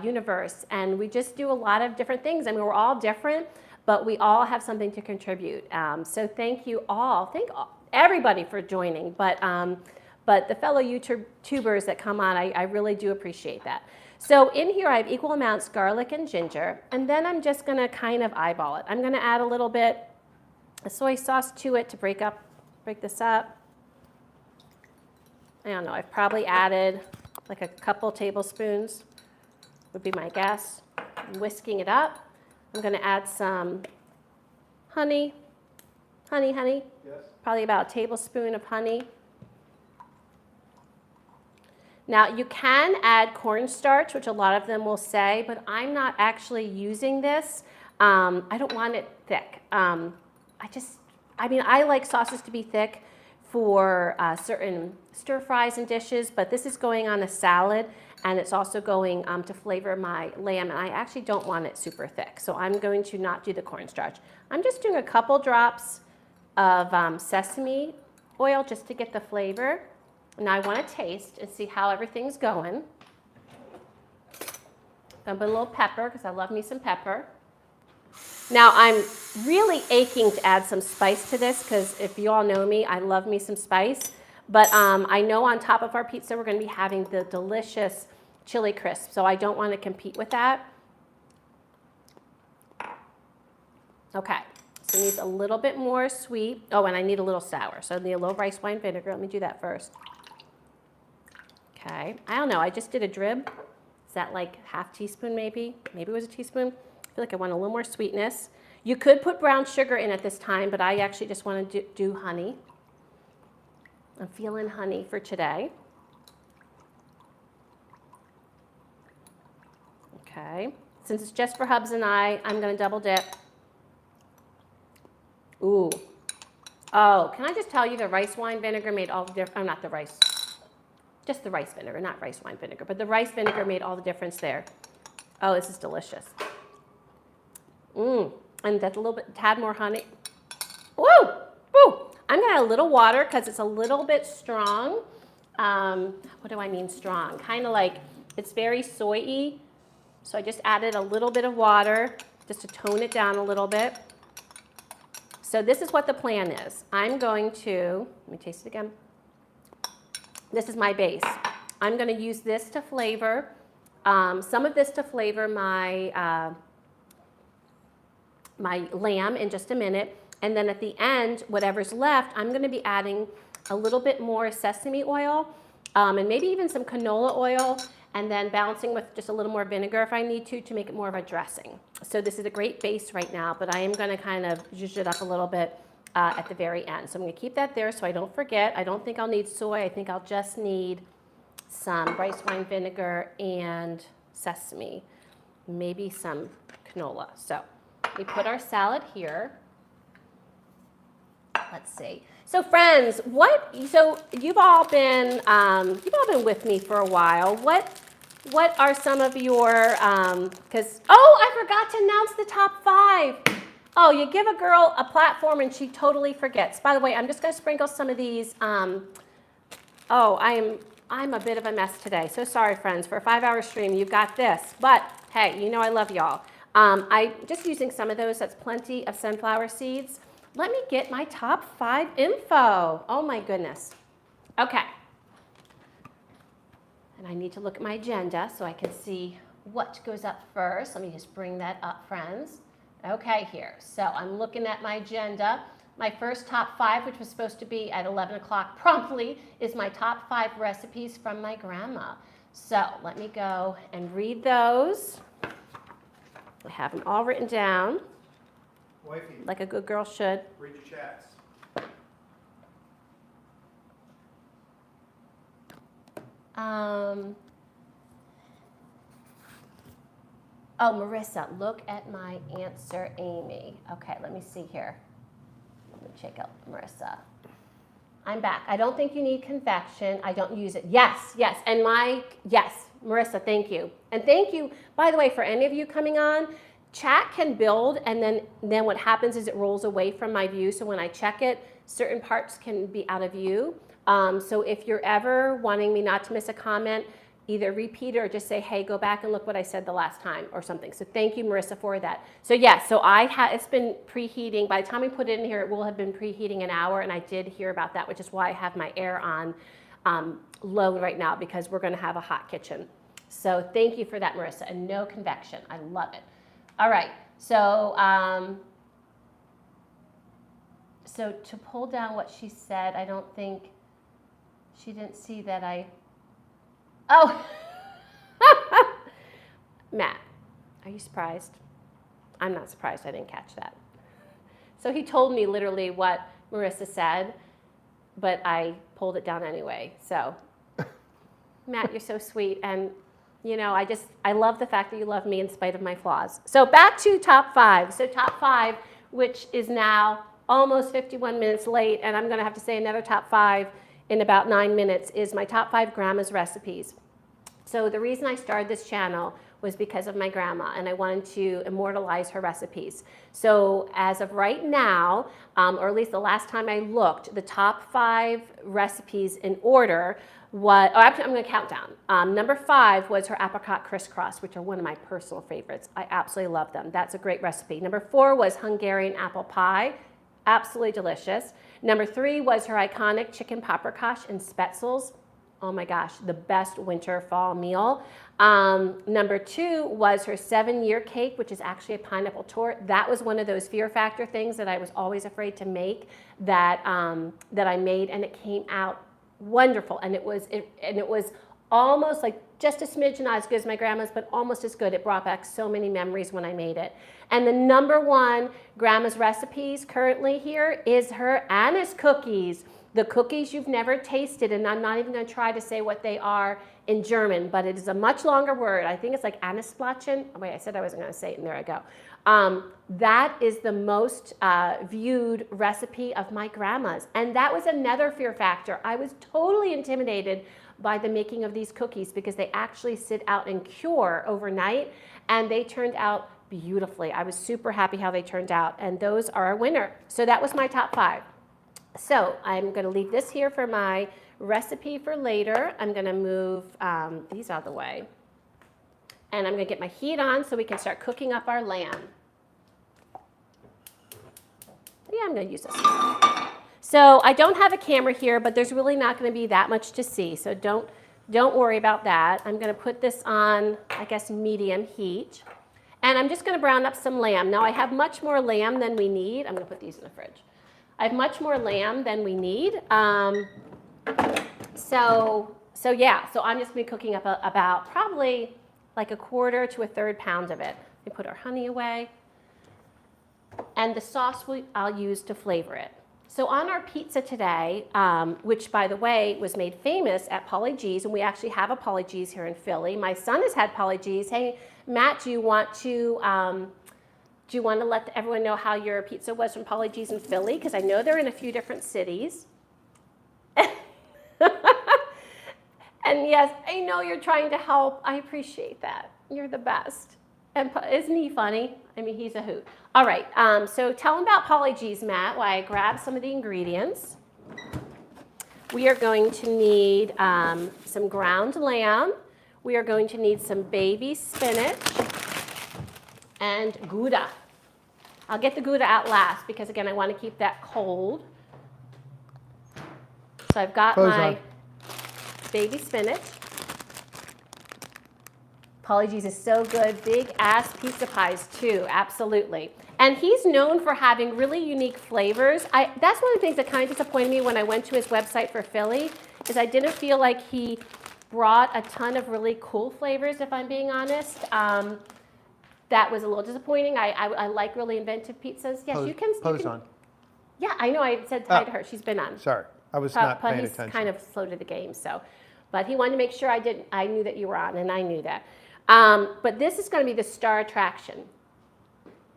universe, and we just do a lot of different things. I mean, we're all different, but we all have something to contribute. So thank you all. Thank everybody for joining, but the fellow YouTubers that come on, I really do appreciate that. So in here I have equal amounts garlic and ginger, and then I'm just gonna kind of eyeball it. I'm gonna add a little bit of soy sauce to it to break this up. I don't know, I've probably added like a couple tablespoons would be my guess. I'm whisking it up. I'm gonna add some honey. Honey. Yes. Probably about a tablespoon of honey. Now you can add cornstarch, which a lot of them will say, but I'm not actually using this. I don't want it thick. I like sauces to be thick for certain stir fries and dishes, but this is going on a salad, and it's also going to flavor my lamb, and I actually don't want it super thick, so I'm going to not do the cornstarch. I'm just doing a couple drops of sesame oil just to get the flavor. Now I want to taste and see how everything's going. I'm going to put a little pepper, because I love me some pepper. Now I'm really aching to add some spice to this, because if you all know me, I love me some spice. But I know on top of our pizza we're going to be having the delicious chili crisp, so I don't want to compete with that. Okay, so it needs a little bit more sweet. Oh, and I need a little sour, so I need a little rice wine vinegar. Let me do that first. Okay, I don't know, I just did a drib. Is that like half teaspoon maybe? Maybe it was a teaspoon. I feel like I want a little more sweetness. You could put brown sugar in at this time, but I actually just want to do honey. I'm feeling honey for today. Okay, since it's just for Hubs and I'm going to double dip. Ooh. Oh, can I just tell you the rice wine vinegar made all the difference? Oh, not the rice. Just the rice vinegar, not rice wine vinegar. But the rice vinegar made all the difference there. Oh, this is delicious. And that's a little bit, tad more honey. Woo! Woo! I'm going to add a little water because it's a little bit strong. What do I mean strong? Kind of like it's very soy-y. So I just added a little bit of water just to tone it down a little bit. So this is what the plan is. I'm going to, let me taste it again. This is my base. I'm going to use this to flavor, some of this to flavor my, my lamb in just a minute. And then at the end, whatever's left, I'm going to be adding a little bit more sesame oil and maybe even some canola oil, and then balancing with just a little more vinegar if I need to make it more of a dressing. So this is a great base right now, but I am going to kind of zhuzh it up a little bit at the very end. So I'm going to keep that there so I don't forget. I don't think I'll need soy. I think I'll just need some rice wine vinegar and sesame, maybe some canola. So we put our salad here. Let's see. So friends, you've all been with me for a while. What are some of your, I forgot to announce the top 5. Oh, you give a girl a platform and she totally forgets. By the way, I'm just going to sprinkle some of these. I'm a bit of a mess today. So sorry, friends. For a 5-hour stream, you've got this. But hey, you know I love y'all. I'm just using some of those. That's plenty of sunflower seeds. Let me get my top 5 info. Oh my goodness. Okay. And I need to look at my agenda so I can see what goes up first. Let me just bring that up, friends. Okay, here. So I'm looking at my agenda. My first top 5, which was supposed to be at 11 o'clock promptly, is my top 5 recipes from my grandma. So let me go and read those. I have them all written down. Wifey, like a good girl should. read your chats. Oh, Marissa, look at my answer, Amy. Okay, let me see here. Let me check out Marissa. I'm back. I don't think you need convection. I don't use it. Yes, and yes, Marissa, thank you. And thank you, by the way, for any of you coming on. Chat can build, and then what happens is it rolls away from my view. So when I check it, certain parts can be out of view. So if you're ever wanting me not to miss a comment, either repeat it or just say, hey, go back and look what I said the last time or something. So thank you, Marissa, for that. So yes, so it's been preheating. By the time we put it in here, it will have been preheating an hour, and I did hear about that, which is why I have my air on low right now, because we're going to have a hot kitchen. So thank you for that, Marissa, and no convection. I love it. All right, so so to pull down what she said, I don't think she didn't see that oh, Matt, are you surprised? I'm not surprised, I didn't catch that. So he told me literally what Marissa said, but I pulled it down anyway. So Matt, you're so sweet, and you know, I love the fact that you love me in spite of my flaws. So back to top 5. So top 5, which is now almost 51 minutes late, and I'm going to have to say another top 5 in about 9 minutes, is my top 5 grandma's recipes. So the reason I started this channel was because of my grandma, and I wanted to immortalize her recipes. So as of right now, or at least the last time I looked, the top 5 recipes in order actually, I'm going to count down. Number 5 was her apricot crisscross, which are one of my personal favorites. I absolutely love them. That's a great recipe. Number 4 was Hungarian apple pie. Absolutely delicious. Number 3 was her iconic chicken paprikash and spetzels. Oh my gosh, the best winter fall meal. Number 2 was her 7-year cake, which is actually a pineapple torte. That was one of those fear factor things that I was always afraid to make that I made, and it came out wonderful. And it was almost like just a smidge not as good as my grandma's, but almost as good. It brought back so many memories when I made it. And the number 1 grandma's recipes currently here is her anise cookies. The cookies you've never tasted, and I'm not even going to try to say what they are in German, but it is a much longer word. I think it's like Anisblattchen. Oh, wait, I said I wasn't going to say it, and there I go. That is the most viewed recipe of my grandma's. And that was another fear factor. I was totally intimidated by the making of these cookies because they actually sit out and cure overnight, and they turned out beautifully. I was super happy how they turned out, and those are a winner. So that was my top 5. So I'm going to leave this here for my recipe for later. I'm going to move these out of the way. And I'm going to get my heat on so we can start cooking up our lamb. Yeah, I'm going to use this. So I don't have a camera here, but there's really not going to be that much to see. So don't worry about that. I'm going to put this on, I guess, medium heat. And I'm just going to brown up some lamb. Now I have much more lamb than we need. I'm going to put these in the fridge. I have much more lamb than we need. So I'm just going to be cooking up about probably like 1/4 to 1/3 pound of it. We put our honey away. And the sauce I'll use to flavor it. So on our pizza today, which by the way was made famous at Paulie G's, and we actually have a Paulie G's here in Philly. My son has had Paulie G's. Hey, Matt, do you want to let everyone know how your pizza was from Paulie G's in Philly? Because I know they're in a few different cities. And yes, I know you're trying to help. I appreciate that. You're the best. And isn't he funny? I mean, he's a hoot. All right, so tell him about Paulie G's, Matt, while I grab some of the ingredients. We are going to need some ground lamb. We are going to need some baby spinach and gouda. I'll get the gouda out last because, again, I want to keep that cold. So I've got my baby spinach. Paulie G's is so good. Big ass pizza pies too, absolutely. And he's known for having really unique flavors. That's one of the things that kind of disappointed me when I went to his website for Philly, is I didn't feel like he brought a ton of really cool flavors, if I'm being honest. That was a little disappointing. I like really inventive pizzas. Yes, you can. On. Yeah, I know. I said hi to her. She's been on. Sorry, I was not paying attention. But he's kind of slow to the game, so. But he wanted to make sure I knew that you were on, and I knew that. But this is going to be the star attraction,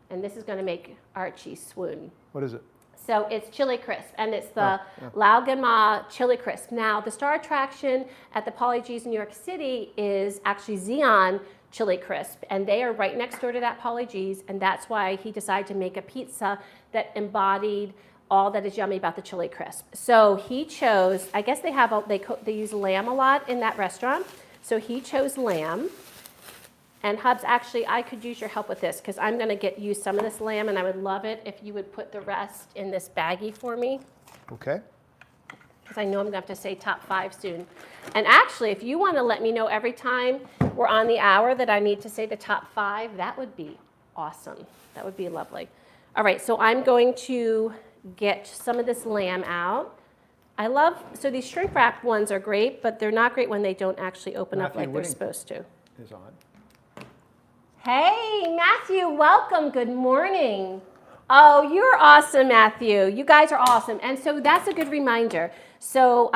and this is going to make Archie swoon. What is it? So it's chili crisp, and it's the Laugenma chili crisp. Now, the star attraction at the Paulie G's in New York City is actually Xi'an chili crisp, and they are right next door to that Paulie G's, and that's why he decided to make a pizza that embodied all that is yummy about the chili crisp. So he chose, I guess they use lamb a lot in that restaurant, so he chose lamb. And Hubs, actually, I could use your help with this because I'm going to get you some of this lamb, and I would love it if you would put the rest in this baggie for me. Okay. Because I know I'm going to have to say top 5 soon. And actually, if you want to let me know every time we're on the hour that I need to say the top 5, that would be awesome. That would be lovely. All right, so I'm going to get some of this lamb out. So these shrink wrap ones are great, but they're not great when they don't actually open up like they're supposed to. Is on. Hey, Matthew, welcome. Good morning. Oh, you're awesome, Matthew. You guys are awesome. And so that's a good reminder. So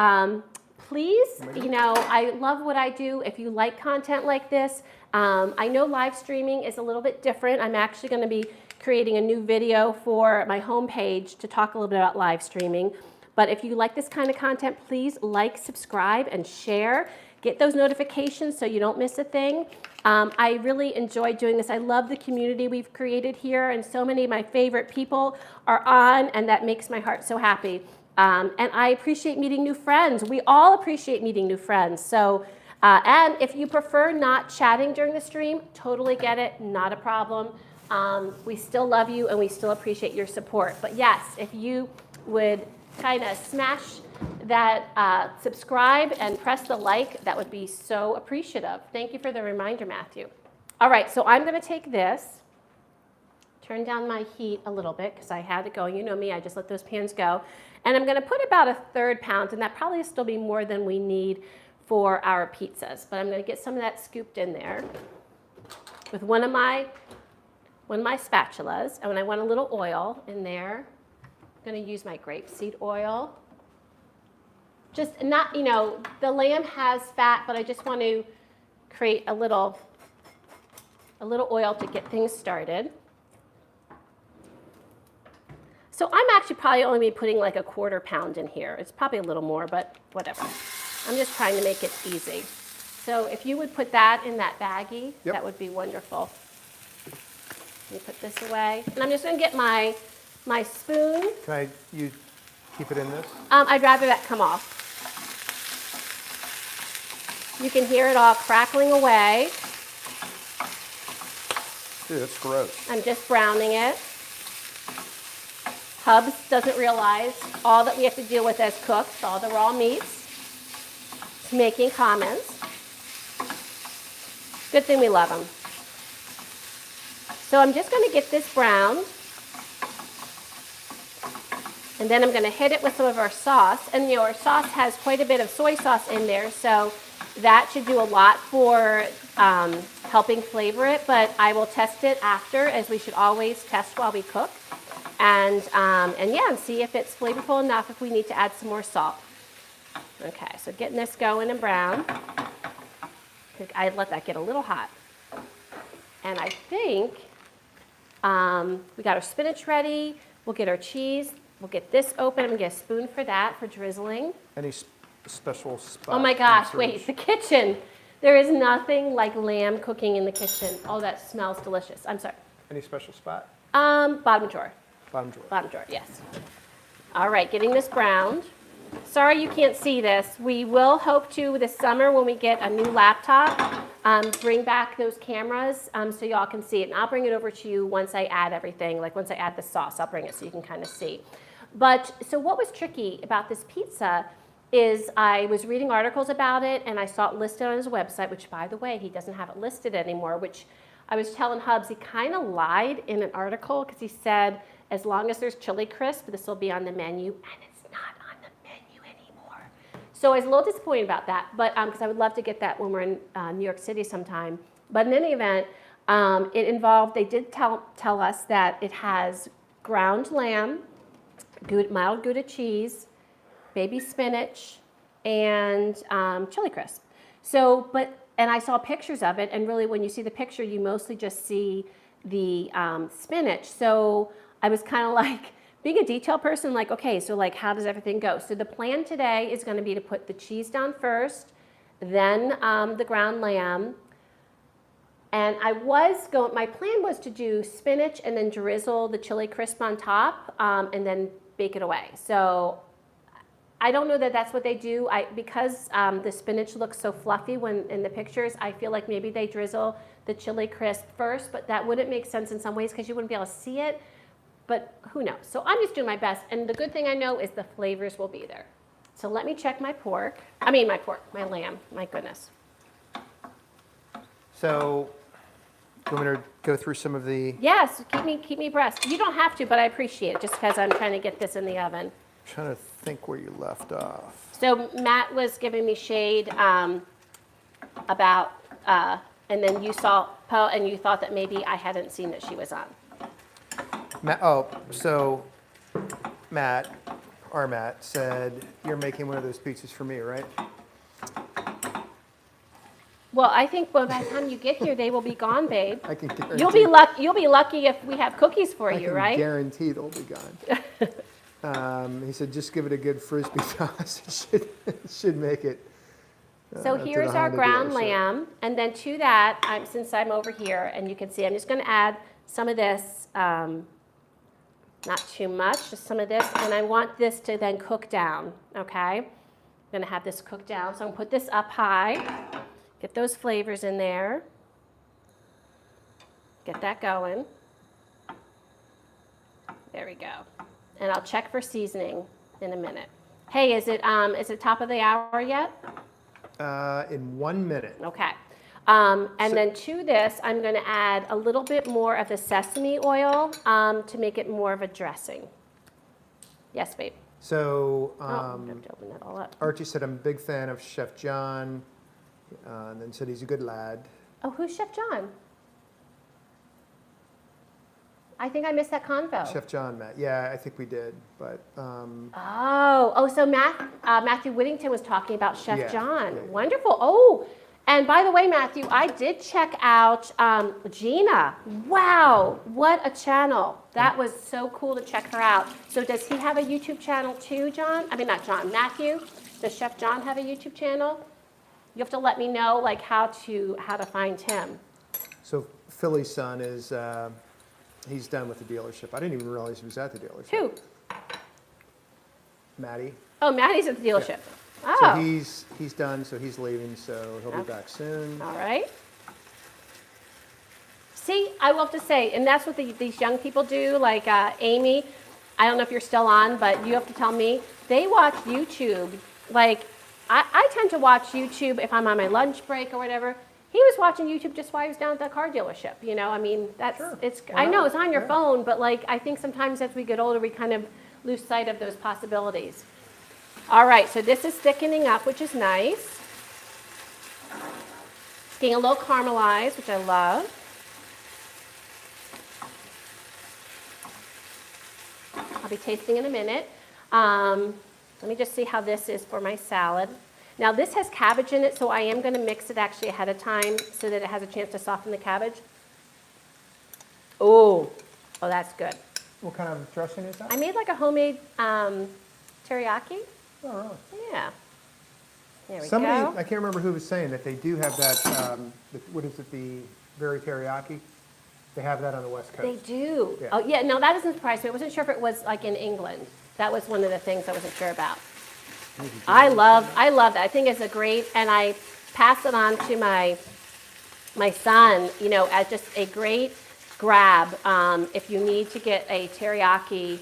please, I love what I do. If you like content like this, I know live streaming is a little bit different. I'm actually going to be creating a new video for my homepage to talk a little bit about live streaming. But if you like this kind of content, please like, subscribe, and share. Get those notifications so you don't miss a thing. I really enjoy doing this. I love the community we've created here, and so many of my favorite people are on, and that makes my heart so happy. And I appreciate meeting new friends. We all appreciate meeting new friends. So, and if you prefer not chatting during the stream, totally get it, not a problem. We still love you, and we still appreciate your support. But yes, if you would kind of smash that subscribe and press the like. That would be so appreciative. Thank you for the reminder, Matthew. All right, so I'm going to take this, turn down my heat a little bit because I had it going. You know me, I just let those pans go. And I'm going to put about 1/3 pound, and that probably will still be more than we need for our pizzas. But I'm going to get some of that scooped in there with one of my spatulas. And when I want a little oil in there, I'm going to use my grapeseed oil. Just not, you know, the lamb has fat, but I just want to create a little oil to get things started. So I'm actually probably only be putting like 1/4 pound in here. It's probably a little more, but whatever. I'm just trying to make it easy. So if you would put that in that baggie, Yep. that would be wonderful. Let me put this away. And I'm just going to get my spoon. Can you keep it in this? I'd rather that come off. You can hear it all crackling away. Dude, that's gross. I'm just browning it. Hubs doesn't realize all that we have to deal with as cooks, all the raw meats. He's making comments. Good thing we love them. So I'm just going to get this browned. And then I'm going to hit it with some of our sauce. And you know, our sauce has quite a bit of soy sauce in there, so that should do a lot for helping flavor it. But I will test it after, as we should always test while we cook. And yeah, and see if it's flavorful enough, if we need to add some more salt. Okay, so getting this going and brown. I let that get a little hot. And I think we got our spinach ready. We'll get our cheese. We'll get this open. I'm going to get a spoon for that, for drizzling. Any special spot? Oh my gosh, wait, the kitchen. There is nothing like lamb cooking in the kitchen. Oh, that smells delicious. I'm sorry. Any special spot? Bottom drawer. Bottom drawer. Bottom drawer, yes. All right, getting this browned. Sorry you can't see this. We will hope to, this summer when we get a new laptop, bring back those cameras so y'all can see it. And I'll bring it over to you once I add everything, like once I add the sauce, I'll bring it so you can kind of see. But, so what was tricky about this pizza is I was reading articles about it and I saw it listed on his website, which by the way, he doesn't have it listed anymore, which I was telling Hubs, he kind of lied in an article because he said, as long as there's chili crisp, this will be on the menu, and it's not on the menu anymore. So I was a little disappointed about that, but because I would love to get that when we're in New York City sometime. But in any event, it involved, they did tell us that it has ground lamb, mild Gouda cheese, baby spinach, and chili crisp. So, and I saw pictures of it, and really when you see the picture, you mostly just see the spinach. So I was kind of like, being a detail person, like, okay, so like how does everything go? So the plan today is going to be to put the cheese down first, then the ground lamb. And my plan was to do spinach and then drizzle the chili crisp on top and then bake it away. So I don't know that that's what they do. Because the spinach looks so fluffy when in the pictures, I feel like maybe they drizzle the chili crisp first, but that wouldn't make sense in some ways because you wouldn't be able to see it. But who knows? So I'm just doing my best. And the good thing I know is the flavors will be there. So let me check my lamb. My goodness. So, do you want me to go through some of the... Yes, keep me abreast. You don't have to, but I appreciate it just because I'm trying to get this in the oven. I'm trying to think where you left off. So Matt was giving me shade about, and then you saw Poe, and you thought that maybe I hadn't seen that she was on. Matt, our Matt, said you're making one of those pizzas for me, right? Well, I think by the time you get here, they will be gone, babe. I can guarantee. You'll be lucky if we have cookies for you, right? I can guarantee they'll be gone. He said, just give it a good frisbee toss. It should make it. So here's our ground lamb, and then to that, since I'm over here, and you can see, I'm just going to add some of this, not too much, just some of this, and I want this to then cook down, okay? I'm going to have this cook down, so I'm going to put this up high, get those flavors in there, get that going. There we go. And I'll check for seasoning in a minute. Hey, is it top of the hour yet? In 1 minute. Okay. And then to this, I'm going to add a little bit more of the sesame oil to make it more of a dressing. Yes, babe. So I'm going to open that all up. Archie said, I'm a big fan of Chef John, and then said he's a good lad. Oh, who's Chef John? I think I missed that convo. Chef John, Matt. Yeah, I think we did, but So Matthew Whittington was talking about Chef John. Yeah. Wonderful. Oh, and by the way, Matthew, I did check out Gina. Wow, what a channel. That was so cool to check her out. So does he have a YouTube channel too, John? I mean, not John, Matthew. Does Chef John have a YouTube channel? You have to let me know like how to find him. So Philly's son is, he's done with the dealership. I didn't even realize he was at the dealership. Who? Maddie. Oh, Maddie's at the dealership. Yeah. Oh. So he's done, so he's leaving, so he'll be back soon. All right. See, I will have to say, and that's what these young people do, like Amy, I don't know if you're still on, but you have to tell me, they watch YouTube. Like, I tend to watch YouTube if I'm on my lunch break or whatever. He was watching YouTube just while he was down at the car dealership, you know? I mean, that's, Sure. I know it's on your phone, but like, I think sometimes as we get older, we kind of lose sight of those possibilities. All right, so this is thickening up, which is nice. It's getting a little caramelized, which I love. I'll be tasting in a minute. Let me just see how this is for my salad. Now this has cabbage in it, so I am going to mix it actually ahead of time so that it has a chance to soften the cabbage. Oh, that's good. What kind of dressing is that? I made like a homemade teriyaki. Oh, really? Yeah. There we Somebody, go. I can't remember who was saying that they do have that, what is it, the very teriyaki? They have that on the West Coast. They do. Yeah. Oh, yeah, no, that doesn't surprise me. I wasn't sure if it was like in England. That was one of the things I wasn't sure about. I love that. I think it's a great, and I pass it on to my son, you know, as just a great grab if you need to get a teriyaki,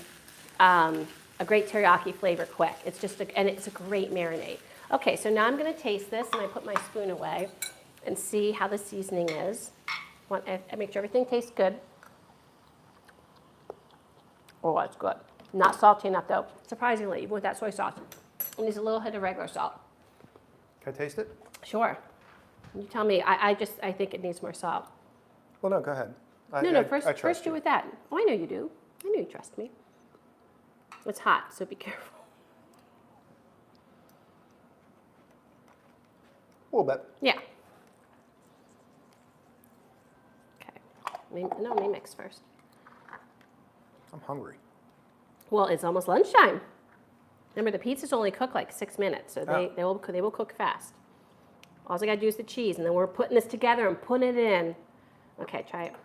a great teriyaki flavor quick. It's just, and it's a great marinade. Okay, so now I'm going to taste this, and I put my spoon away and see how the seasoning is. I make sure everything tastes good. Oh, that's good. Not salty enough, though, surprisingly, even with that soy sauce. It needs a little hit of regular salt. Can I taste it? Sure. You tell me. I think it needs more salt. Well, no, go ahead. First do with that. Oh, I know you do. I know you trust me. It's hot, so be careful. A little bit. Yeah. Okay. Let me mix first. I'm hungry. Well, it's almost lunchtime. Remember, the pizzas only cook like 6 minutes, so they will cook fast. All I gotta do is the cheese, and then we're putting this together and putting it in. Okay, try it.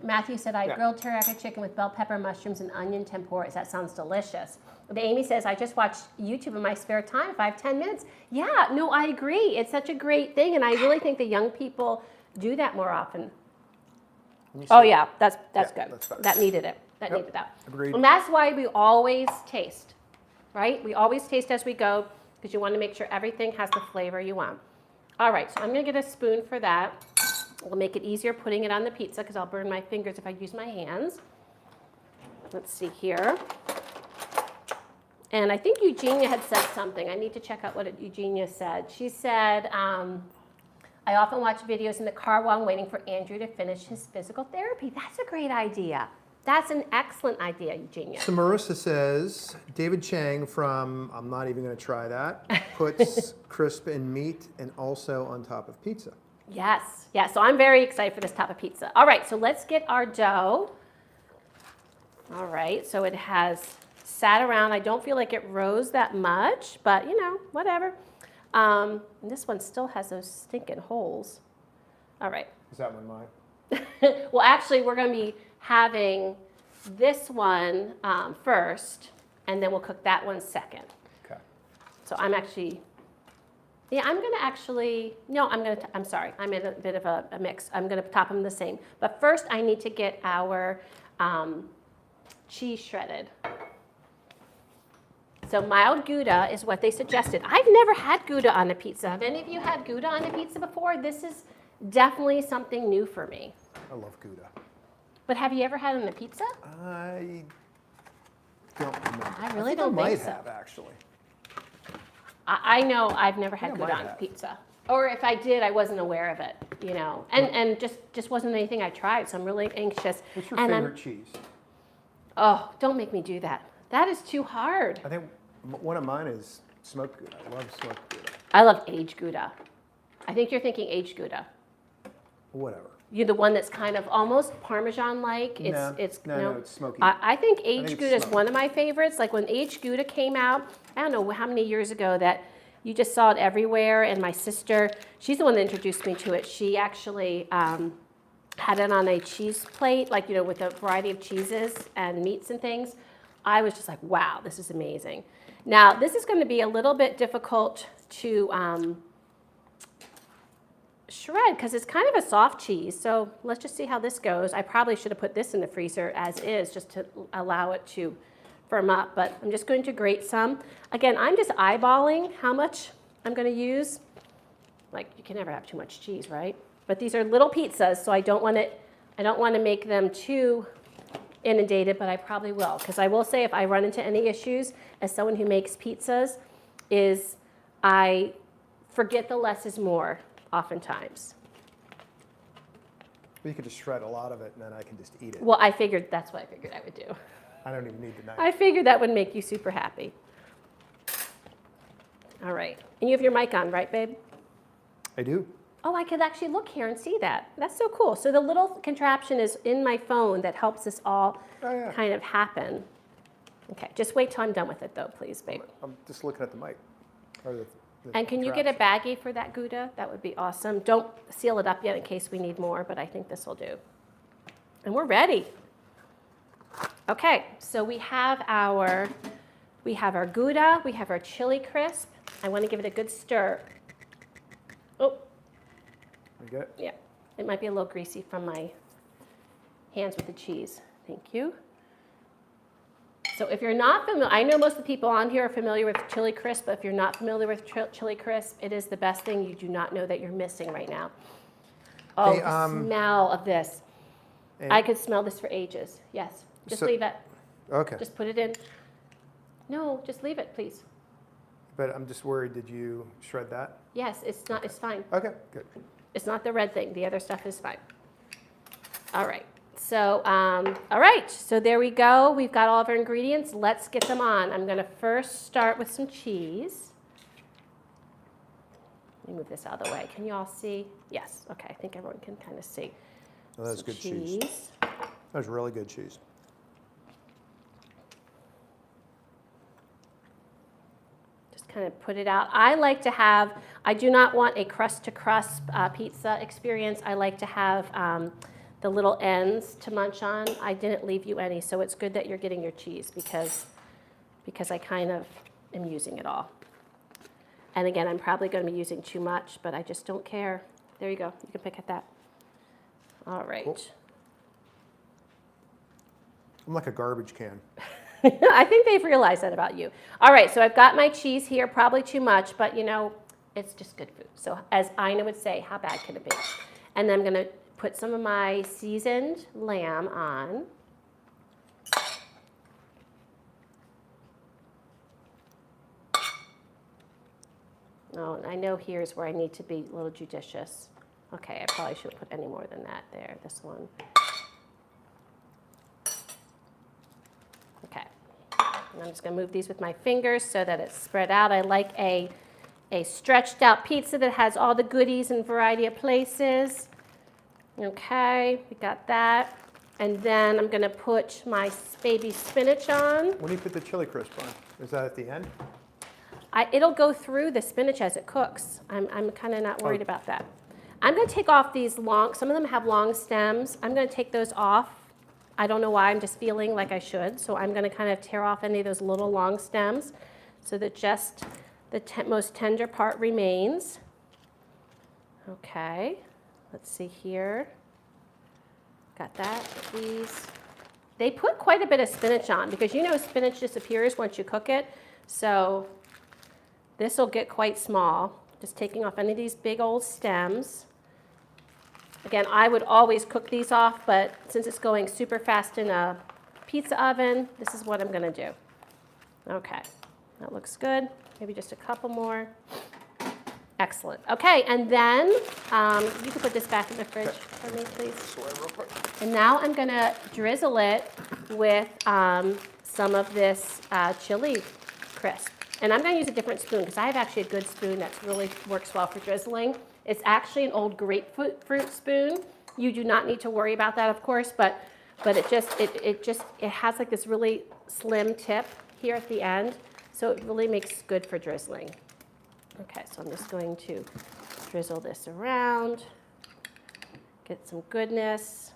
Matthew said, I grilled teriyaki chicken with bell pepper, mushrooms, and onion tempura. That sounds delicious. But Amy says, I just watch YouTube in my spare time, 5-10 minutes. Yeah, no, I agree. It's such a great thing, and I really think the young people do that more often. Oh yeah, that's good. That needed it. That needed that. Agreed. And that's why we always taste, right? We always taste as we go because you want to make sure everything has the flavor you want. All right, so I'm going to get a spoon for that. It'll make it easier putting it on the pizza because I'll burn my fingers if I use my hands. Let's see here. And I think Eugenia had said something. I need to check out what Eugenia said. She said, I often watch videos in the car while I'm waiting for Andrew to finish his physical therapy. That's a great idea. That's an excellent idea, Eugenia. So Marissa says, David Chang from, I'm not even going to try that, puts crisp in meat and also on top of pizza. Yes, yeah, so I'm very excited for this type of pizza. All right, so let's get our dough. All right, so it has sat around. I don't feel like it rose that much, but you know, whatever. And this one still has those stinking holes. All right. Is that one mine? Well, actually, we're going to be having this one first, and then we'll cook that one second. Okay. So I'm actually, I'm sorry, I'm in a bit of a mix. I'm going to top them the same. But first, I need to get our cheese shredded. So mild Gouda is what they suggested. I've never had Gouda on a pizza. Have any of you had Gouda on a pizza before? This is definitely something new for me. I love Gouda. But have you ever had it on a pizza? I don't remember. I really don't think so. I might have, actually. I know I've never had I Gouda might on have. pizza. Or if I did, I wasn't aware of it, you know. And just wasn't anything I tried, so I'm really anxious. What's your And favorite cheese? Oh, don't make me do that. That is too hard. I think one of mine is smoked Gouda. I love smoked Gouda. I love aged Gouda. I think you're thinking aged Gouda. Whatever. You're the one that's kind of almost Parmesan-like. No, it's smoky. I think aged it's Gouda is smoked. one of my favorites. Like when aged Gouda came out, I don't know how many years ago that you just saw it everywhere. And my sister, she's the one that introduced me to it. She actually had it on a cheese plate, like, you know, with a variety of cheeses and meats and things. I was just like, wow, this is amazing. Now, this is going to be a little bit difficult to shred because it's kind of a soft cheese. So let's just see how this goes. I probably should have put this in the freezer as is just to allow it to firm up, but I'm just going to grate some. Again, I'm just eyeballing how much I'm going to use. Like, you can never have too much cheese, right? But these are little pizzas, so I don't want to make them too inundated, but I probably will, because I will say if I run into any issues as someone who makes pizzas is I forget the less is more oftentimes. Well, you could just shred a lot of it, and then I can just eat it. Well, that's what I figured I would do. I don't even need the knife. I figured that would make you super happy. All right, and you have your mic on, right, babe? I do. Oh, I could actually look here and see that. That's so cool. So the little contraption is in my phone that helps this all kind of happen. Okay, just wait till I'm done with it though, please, babe. I'm just looking at the mic. Or the And can you get a baggie for that Gouda? That would be awesome. Don't seal it up yet in case we need more, but I think this will do. And we're ready. Okay, so we have our Gouda, we have our chili crisp. I want to give it a good stir. Oh. Okay. Yeah, it might be a little greasy from my hands with the cheese. Thank you. So if you're not familiar, I know most of the people on here are familiar with chili crisp, but if you're not familiar with chili crisp, it is the best thing you do not know that you're missing right now. Oh, Hey, the smell of this. I could smell this for ages. Yes, just leave it. Okay. Just put it in. No, just leave it, please. But I'm just worried, did you shred that? Yes, it's not. It's fine. Okay, good. It's not the red thing. The other stuff is fine. All right. So, all right. So there we go. We've got all of our ingredients. Let's get them on. I'm going to first start with some cheese. Let me move this out of the way. Can you all see? Yes. Okay. I think everyone can kind of see. Oh, that's good cheese. That was really good cheese. Kind of put it out. I like to have, I do not want a crust to crust pizza experience. I like to have the little ends to munch on. I didn't leave you any, so it's good that you're getting your cheese because I kind of am using it all. And again, I'm probably going to be using too much, but I just don't care. There you go. You can pick at that. All right. Cool. I'm like a garbage can. I think they've realized that about you. All right, so I've got my cheese here, probably too much, but you know, it's just good food. So as Ina would say, how bad can it be? And then I'm gonna put some of my seasoned lamb on. Oh, and I know here's where I need to be a little judicious. Okay, I probably shouldn't put any more than that there, this one. Okay, and I'm just gonna move these with my fingers so that it's spread out. I like a stretched out pizza that has all the goodies in a variety of places. Okay, we got that. And then I'm gonna put my baby spinach on. When do you put the chili crisp on? Is that at the end? It'll go through the spinach as it cooks. I'm kind of not worried about that. I'm gonna take off these long, some of them have long stems. I'm gonna take those off. I don't know why, I'm just feeling like I should. So I'm gonna kind of tear off any of those little long stems so that just the most tender part remains. Okay, let's see here. Got that, please. They put quite a bit of spinach on because you know spinach disappears once you cook it. So this will get quite small. Just taking off any of these big old stems. Again, I would always cook these off, but since it's going super fast in a pizza oven, this is what I'm going to do. Okay, that looks good. Maybe just a couple more. Excellent. Okay, and then you can put this back in the fridge for me, please. And now I'm going to drizzle it with some of this chili crisp. And I'm going to use a different spoon because I have actually a good spoon that really works well for drizzling. It's actually an old grapefruit spoon. You do not need to worry about that, of course, but it has like this really slim tip here at the end, so it really makes good for drizzling. Okay, so I'm just going to drizzle this around, get some goodness.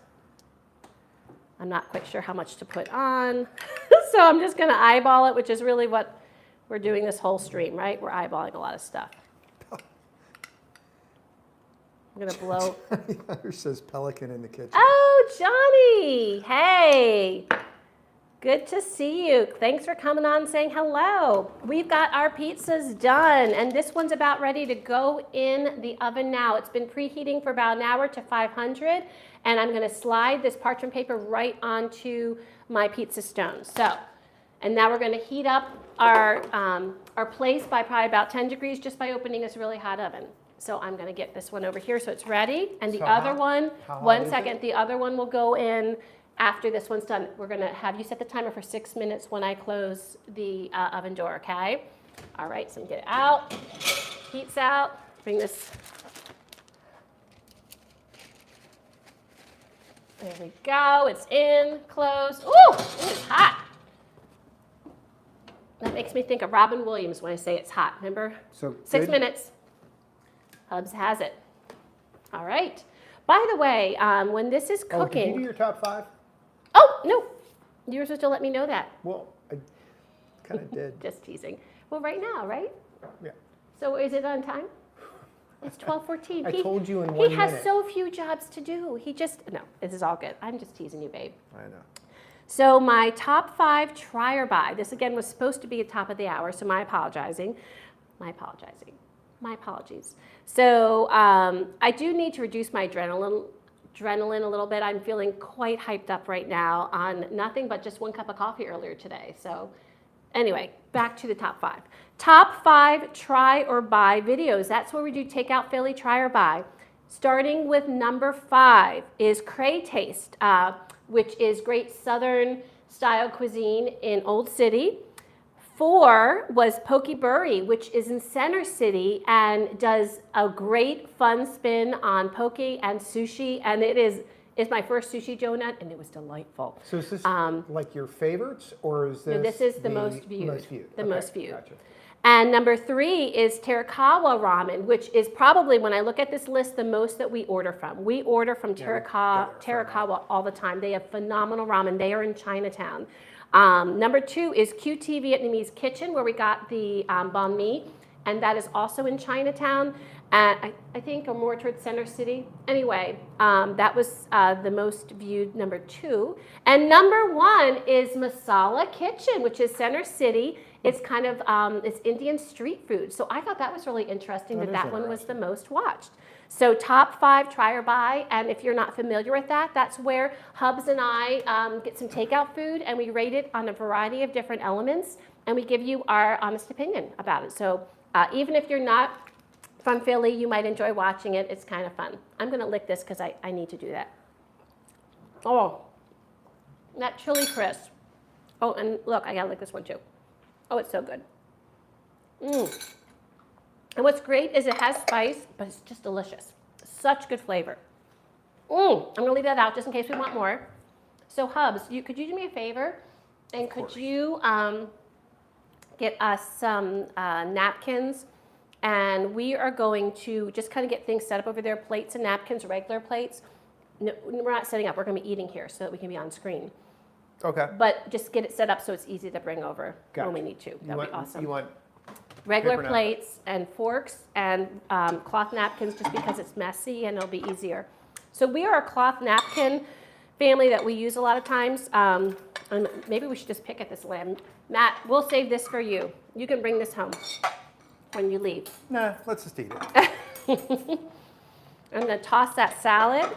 I'm not quite sure how much to put on, so I'm just going to eyeball it, which is really what we're doing this whole stream, right? We're eyeballing a lot of stuff. I'm going to blow. Johnny says pelican in the kitchen. Oh, Johnny. Hey. Good to see you. Thanks for coming on and saying hello. We've got our pizzas done, and this one's about ready to go in the oven now. It's been preheating for about an hour to 500, and I'm going to slide this parchment paper right onto my pizza stone. So, and now we're going to heat up our place by probably about 10 degrees just by opening this really hot oven. So I'm going to get this one over here so it's ready, and the other one, one second, the other one will go in after this one's done. We're going to have you set the timer for 6 minutes when I close the oven door, okay? All right, so get it out, heat's out, bring this. There we go, it's in, close. Ooh, it's hot. That makes me think of Robin Williams when I say it's hot, remember? So 6 minutes. Hubs has it. All right. By the way, when this is cooking. Did you do your top 5? Oh, no. You were supposed to let me know that. Well, I kind of did. Just teasing. Well, right now, right? Yeah. So is it on time? It's 12:14. I told you in 1 minute. He has so few jobs to do. No, this is all good. I'm just teasing you, babe. I know. So my top 5 try or buy. This again was supposed to be at top of the hour, so my apologies. So I do need to reduce my adrenaline a little bit. I'm feeling quite hyped up right now on nothing but just 1 cup of coffee earlier today. So anyway, back to the top 5. Top 5 try or buy videos. That's where we do Takeout Philly try or buy. Starting with number 5 is Cray Taste, which is great Southern style cuisine in Old City. 4 was Poke Burry, which is in Center City and does a great fun spin on poke and sushi. And it's my first sushi donut, and it was delightful. So is this like your favorites, or is this? No, this is the most viewed. The most viewed. Gotcha. And number 3 is Terakawa ramen, which is probably, when I look at this list, the most that we order from. We order from Terakawa all the time. They have phenomenal ramen. They are in Chinatown. Number 2 is QT Vietnamese Kitchen, where we got the banh mi, and that is also in Chinatown. I think, or more towards Center City. Anyway, that was the most viewed number 2. And number 1 is Masala Kitchen, which is Center City. It's kind of, it's Indian street food. So I thought that was really interesting that one was the most watched. So top 5 try or buy, and if you're not familiar with that, that's where Hubs and I get some takeout food, and we rate it on a variety of different elements, and we give you our honest opinion about it. So even if you're not from Philly, you might enjoy watching it. It's kind of fun. I'm going to lick this because I need to do that. Oh, that chili crisp. Oh, and look, I got to lick this one too. Oh, it's so good. And what's great is it has spice, but it's just delicious. Such good flavor. I'm going to leave that out just in case we want more. So Hubs, could you do me a favor? And could you get us some napkins? And we are going to just kind of get things set up over there, plates and napkins, regular plates. No, we're not setting up. We're going to be eating here so that we can be on screen. Okay. But just get it set up so it's easy to bring over when we need to. That would be awesome. You want regular plates and forks and cloth napkins just because it's messy and it'll be easier. So we are a cloth napkin family that we use a lot of times. And maybe we should just pick at this lamb. Matt, we'll save this for you. You can bring this home when you leave. Nah, let's just eat it. I'm going to toss that salad.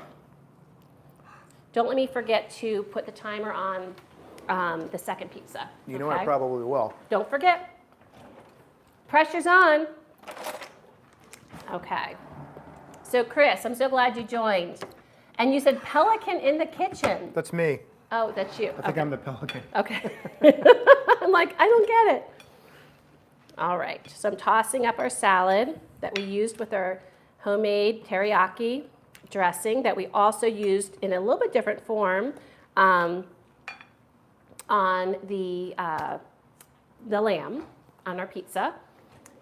Don't let me forget to put the timer on the second pizza. You know I probably will. Don't forget. Pressure's on. Okay. So Chris, I'm so glad you joined. And you said pelican in the kitchen. That's me. Oh, that's you. I think I'm the pelican. Okay. I'm like, I don't get it. All right. So I'm tossing up our salad that we used with our homemade teriyaki dressing that we also used in a little bit different form on the lamb on our pizza.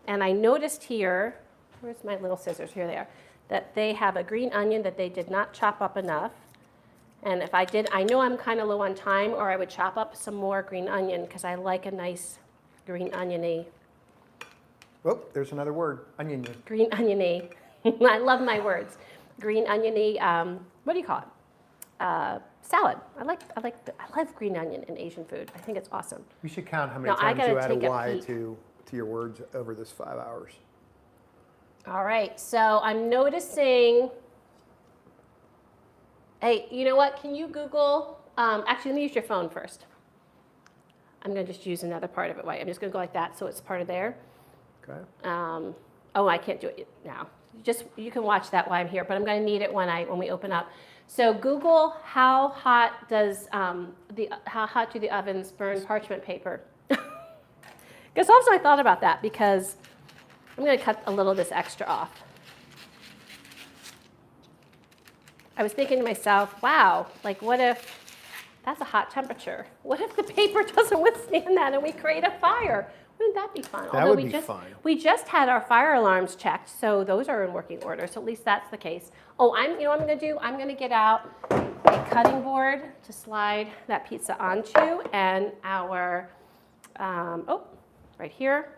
And I noticed here, where's my little scissors? Here they are, that they have a green onion that they did not chop up enough. And if I did, I know I'm kind of low on time, or I would chop up some more green onion because I like a nice green oniony. Oh, there's another word, onion. Green oniony. I love my words. Green oniony, what do you call it? Salad. I love green onion in Asian food. I think it's awesome. You should count how many Now, I times gotta you add a take a Y peek. to your words over this 5 hours. All right, so I'm noticing, hey, you know what? Can you Google, actually, let me use your phone first. I'm going to just use another part of it. I'm just going to go like that so it's part of there. Okay. Oh, I can't do it now. You can watch that while I'm here, but I'm going to need it when we open up. So Google how hot do the ovens burn parchment paper? Because also I thought about that because I'm going to cut a little of this extra off. I was thinking to myself, wow, like what if that's a hot temperature? What if the paper doesn't withstand that and we create a fire? Wouldn't that be fun? That would be fun. We just had our fire alarms checked, so those are in working order. So at least that's the case. Oh, you know what I'm going to do? I'm going to get out a cutting board to slide that pizza onto, and our right here.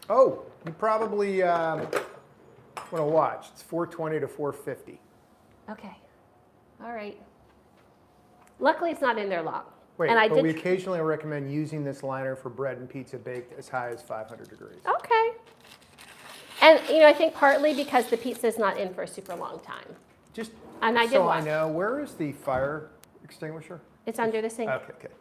Oh, you probably want to watch. It's 420 to 450. Okay. All right. Luckily, it's not in there long. Wait, and but we occasionally recommend using this liner for bread and pizza baked as high as 500 degrees. Okay. And I think partly because the pizza is not in for a super long time. Just and I did so watch. I know, where is the fire extinguisher? It's under the sink. Okay.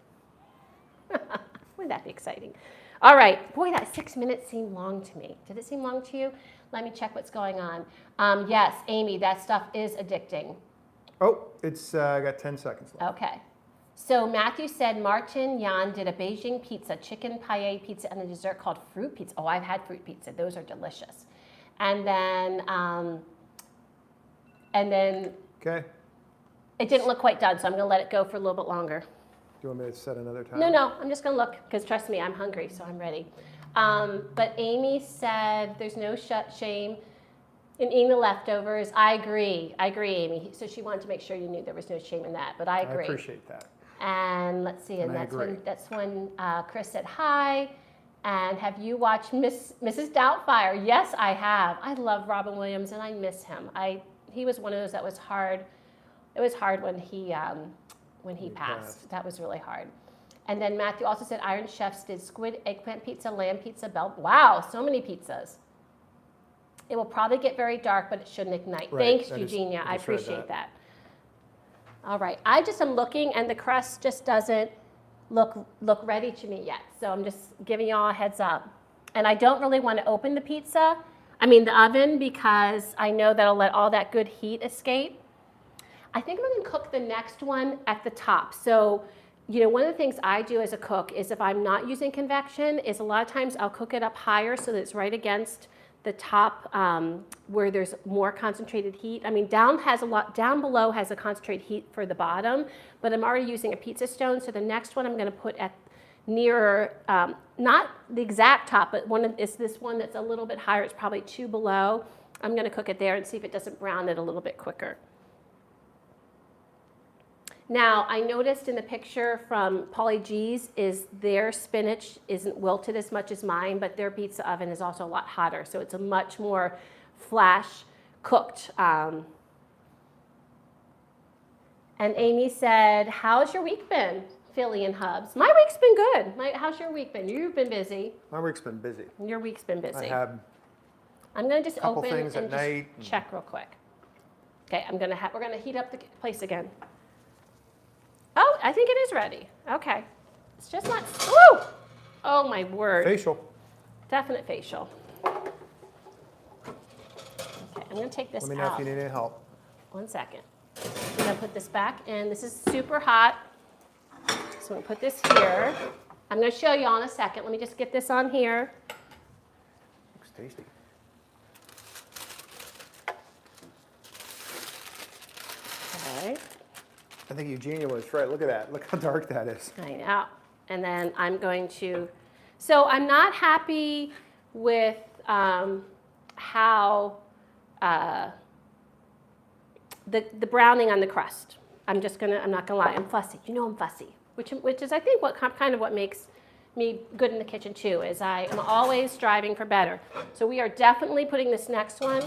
Wouldn't that be exciting? All right. Boy, that 6 minutes seemed long to me. Did it seem long to you? Let me check what's going on. Yes, Amy, that stuff is addicting. Oh, it's got 10 seconds left. Okay. So Matthew said Martin Yan did a Beijing pizza, chicken paella pizza, and a dessert called fruit pizza. Oh, I've had fruit pizza. Those are delicious. And then Okay. It didn't look quite done, so I'm going to let it go for a little bit longer. Do you want me to set another time? No, I'm just going to look, because trust me, I'm hungry, so I'm ready. But Amy said there's no shame in eating the leftovers. I agree, Amy. So she wanted to make sure you knew there was no shame in that, but I agree. I appreciate that. And let's see, and that's when Chris said hi. And have you watched Mrs. Doubtfire? Yes, I have. I love Robin Williams, and I miss him. He was one of those that was hard. It was hard when he passed. That was really hard. And then Matthew also said Iron Chefs did squid, eggplant pizza, lamb pizza, bell. Wow, so many pizzas. It will probably get very dark, but it shouldn't ignite. Right. Thanks, Eugenia. I appreciate that. All right, I just am looking, and the crust just doesn't look ready to me yet. So I'm just giving you all a heads up. And I don't really want to open the the oven, because I know that'll let all that good heat escape. I think I'm going to cook the next one at the top. So, one of the things I do as a cook is if I'm not using convection, is a lot of times I'll cook it up higher so that it's right against the top where there's more concentrated heat. Down below has a concentrated heat for the bottom, but I'm already using a pizza stone. So the next one I'm going to put at nearer, not the exact top, but it's this one that's a little bit higher. It's probably 2 below. I'm going to cook it there and see if it doesn't brown it a little bit quicker. Now, I noticed in the picture from Paulie G's is their spinach isn't wilted as much as mine, but their pizza oven is also a lot hotter, so it's a much more flash cooked. And And Amy said, how's your week been, Philly and Hubs? My week's been good. How's your week been? You've been busy. My week's been busy. Your week's been busy. I had I'm going to just couple open things and at just night. check real quick. Okay, we're going to heat up the place again. Oh, I think it is ready. Okay. It's just not, woo! Oh my word. facial. Definite facial. Okay, I'm going to take this out. Let me know if you need any help. 1 second. I'm going to put this back in. This is super hot. So I'm going to put this here. I'm going to show you all in a second. Let me just get this on here. Looks tasty. Okay. I think Eugenia was right. Look at that. Look how dark that is. I know. And then I'm going to, so I'm not happy with how the browning on the crust. I'm not gonna lie, I'm fussy. You know I'm fussy, which is I think kind of what makes me good in the kitchen too, is I am always striving for better. So we are definitely putting this next one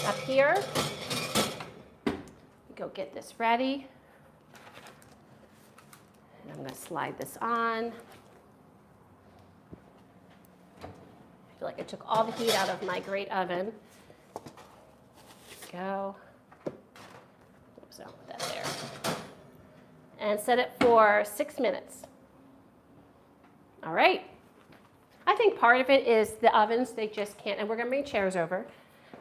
up here. Go get this ready. And I'm gonna slide this on. I feel like I took all the heat out of my great oven. Go. Oops, I'll put that there. And set it for 6 minutes. All right. I think part of it is the ovens, they just can't, and we're gonna bring chairs over.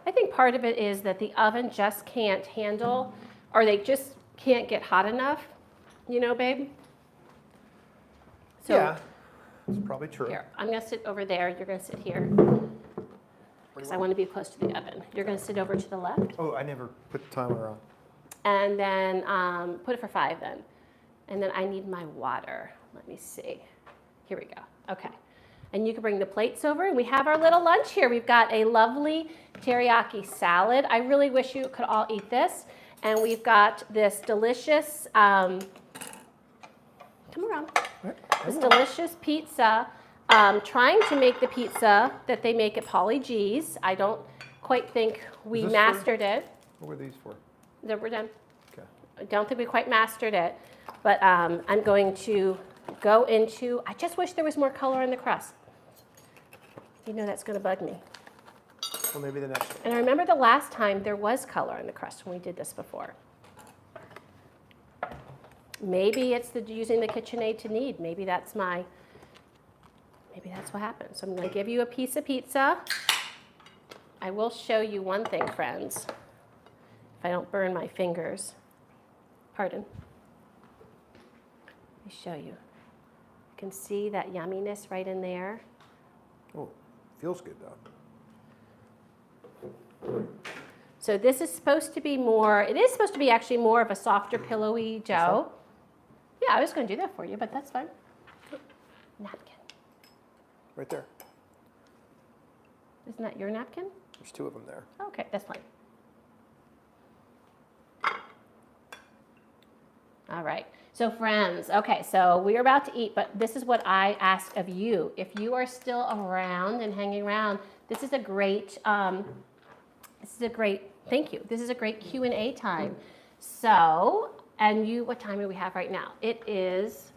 I think part of it is that the oven just can't handle, or they just can't get hot enough, you know, babe? So, yeah, it's probably true. Here, I'm gonna sit over there, you're gonna sit here, because I wanna be close to the oven. You're gonna sit over to the left. Oh, I never put the timer on. And then put it for 5 then. And then I need my water. Let me see. Here we go. Okay. And you can bring the plates over. And we have our little lunch here. We've got a lovely teriyaki salad. I really wish you could all eat this. And we've got this delicious, come around, this delicious pizza. Trying to make the pizza that they make at Paulie G's. I don't quite think we mastered it. What were these for? We're done. Okay. I don't think we quite mastered it, but I'm going to go into, I just wish there was more color in the crust. You know that's going to bug me. Well, maybe the next one. And I remember the last time there was color in the crust when we did this before. Maybe it's using the KitchenAid to knead. Maybe that's what happens. So I'm going to give you a piece of pizza. I will show you one thing, friends. If I don't burn my fingers. Pardon. Let me show you. You can see that yumminess right in there. Oh, feels good though. So this is supposed to be more, it is supposed to be actually more of a softer, pillowy dough. Yeah, I was going to do that for you, but that's fine. Napkin. Right there. Isn't that your napkin? There's 2 of them there. Okay, that's fine. All right, so friends, okay, so we're about to eat, but this is what I ask of you. If you are still around and hanging around, this is a great, thank you. This is a great Q&A time. So, and what time do we have right now? It is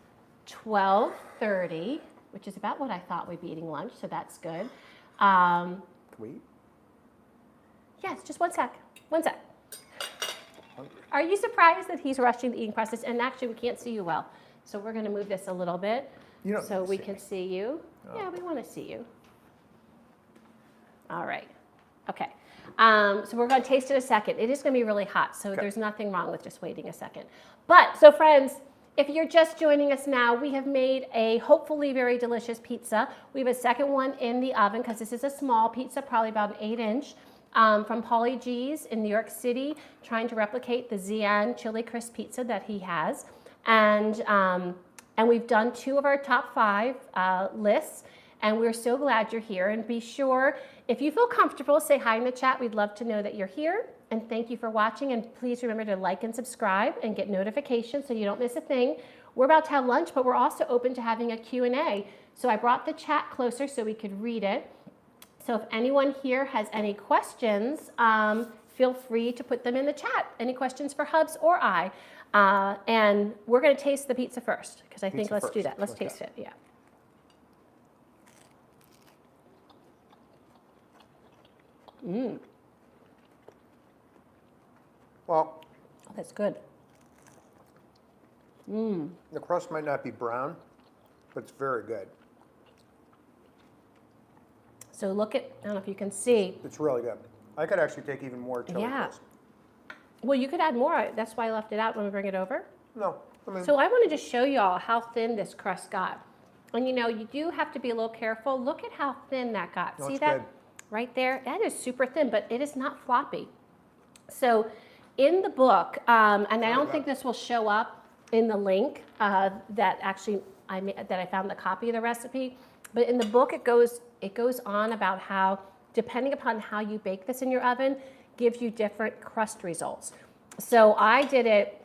12:30, which is about what I thought we'd be eating lunch, so that's good. Can we eat? Yes, just 1 sec, 1 sec. Hungry. Are you surprised that he's rushing the eating process? And actually, we can't see you well. So we're going to move this a little bit so we can see you. Oh. Yeah, we want to see you. All right. Okay. So we're going to taste it a second. It is going to be really hot, so there's nothing wrong with just waiting a second. But, so friends, if you're just joining us now, we have made a hopefully very delicious pizza. We have a second one in the oven because this is a small pizza, probably about an 8-inch. From Paulie G's in New York City, trying to replicate the Xi'an chili crisp pizza that he has. And we've done 2 of our top 5 lists, and we're so glad you're here. And be sure, if you feel comfortable, say hi in the chat. We'd love to know that you're here. And thank you for watching. And please remember to like and subscribe and get notifications so you don't miss a thing. We're about to have lunch, but we're also open to having a Q&A. So I brought the chat closer so we could read it. So if anyone here has any questions, feel free to put them in the chat. Any questions for Hubs or I? And we're going to taste the pizza first, because I think Pizza let's do first. that. Let's Okay. taste it, yeah. Well, Oh, that's good. the crust might not be brown, but it's very good. So look at, I don't know if you can see. It's really good. I could actually take even more chili Yeah. crisp. Well, you could add more. That's why I left it out when we bring it over. No, I mean, So I wanted to show y'all how thin this crust got. And you know, you do have to be a little careful. Look at how thin that got. No, See it's that good. right there? That is super thin, but it is not floppy. So in the book, and I don't think this will show up in the link that actually that I found the copy of the recipe, but in the book it goes on about how, depending upon how you bake this in your oven, gives you different crust results. So I did it,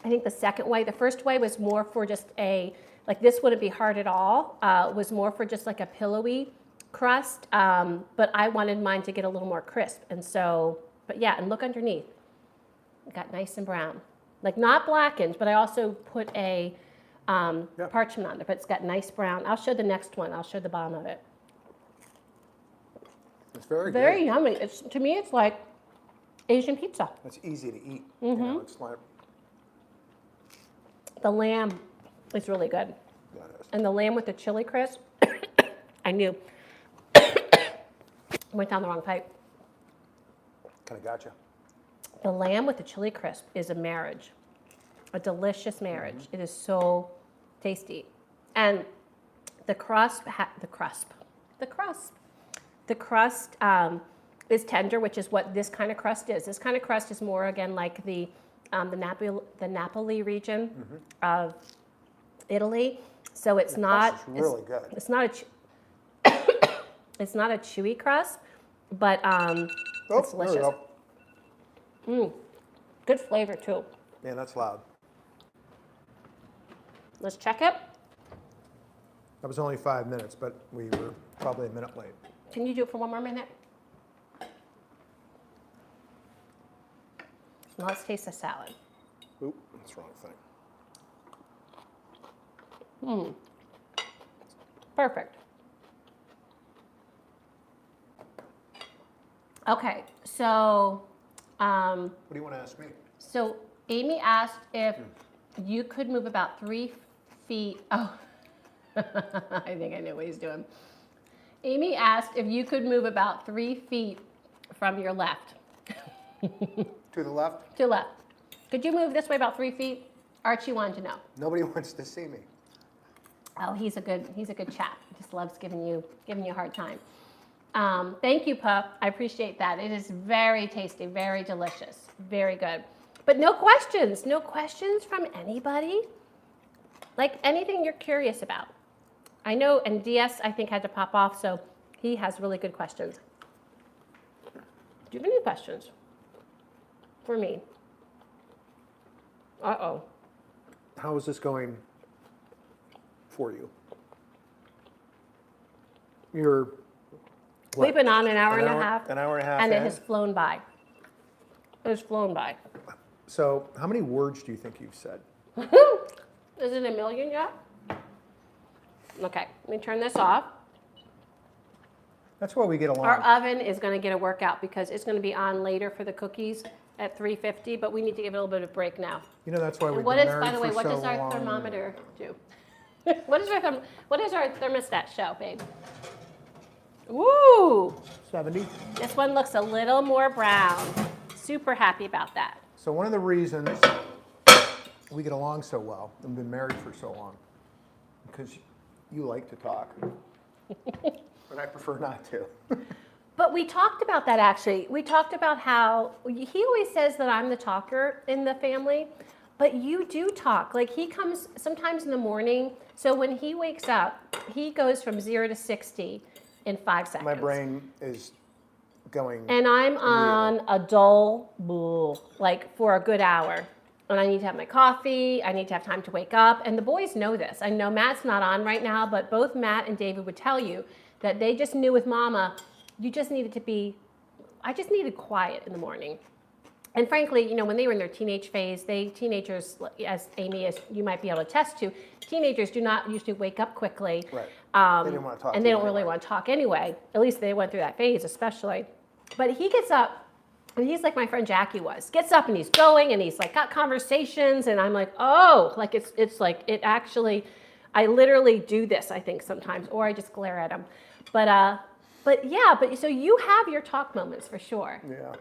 I think the second way. The first way was more for just like this wouldn't be hard at all. It was more for just like a pillowy crust, but I wanted mine to get a little more crisp. And so, but yeah, and look underneath. It got nice and brown. Like not blackened, but I also put a parchment on there, but it's got nice brown. I'll show the next one. I'll show the bottom of it. it's very good. Very yummy. To me, it's like Asian pizza. It's easy to eat. You know, it's like, The lamb is really good. yeah, it is. And the lamb with the chili crisp, I knew. Went down the wrong pipe. Kind of gotcha. The lamb with the chili crisp is a marriage, a delicious marriage. It is so tasty. And the crust is tender, which is what this kind of crust is. This kind of crust is more, again, like the Napoli region of Italy. So it's not. Crust is really good. It's not it's not a chewy crust, but it's There we delicious. go. Good flavor too. Man, that's loud. Let's check it. That was only 5 minutes, but we were probably a minute late. Can you do it for one more minute? Now let's taste the salad. Oop, that's the wrong thing. Perfect. Okay, so What do you want to ask me? so Amy asked if you could move about 3 feet. Oh, I think I know what he's doing. Amy asked if you could move about 3 feet from your left. To the left? To left. Could you move this way about 3 feet? Archie wanted to know. Nobody wants to see me. Oh, he's a good chap. He just loves giving you a hard time. Thank you, Pup. I appreciate that. It is very tasty, very delicious, very good. But no questions from anybody? Like anything you're curious about. I know, and DS, I think, had to pop off, so he has really good questions. Do you have any questions for me? Uh-oh. How is this going for you? You're what? We've been on an hour and a half. An hour and a half And in? it has flown by. It has flown by. So how many words do you think you've said? Is it a million yet? Okay, let me turn this off. That's why we get along. Our oven is going to get a workout because it's going to be on later for the cookies at 350, but we need to give it a little bit of a break now. You know, that's why we've And what been is, married by the way, for what so does our long. thermometer do? what is our thermostat show, babe? Woo! 70. This one looks a little more brown. Super happy about that. So one of the reasons we get along so well and been married for so long, because you like to talk, but I prefer not to. But we talked about that actually. We talked about how he always says that I'm the talker in the family, but you do talk. Like he comes sometimes in the morning. So when he wakes up, he goes from 0 to 60 in 5 seconds. My brain is going. And I'm on a dull bull, like for a good hour. And I need to have my coffee. I need to have time to wake up. And the boys know this. I know Matt's not on right now, but both Matt and David would tell you that they just knew with Mama, you just needed to be, I just needed quiet in the morning. And frankly, you know, when they were in their teenage phase, teenagers, as Amy, as you might be able to attest to, teenagers do not usually wake up quickly. Right. They didn't want to talk And to they you don't really anyway. want to talk anyway. At least they went through that phase, especially. But he gets up, and he's like my friend Jackie was. Gets up and he's going, and he's like got conversations, and I'm like, oh, like it's like it actually. I literally do this, I think, sometimes, or I just glare at him. But yeah, but so you have your talk moments for sure. Yeah.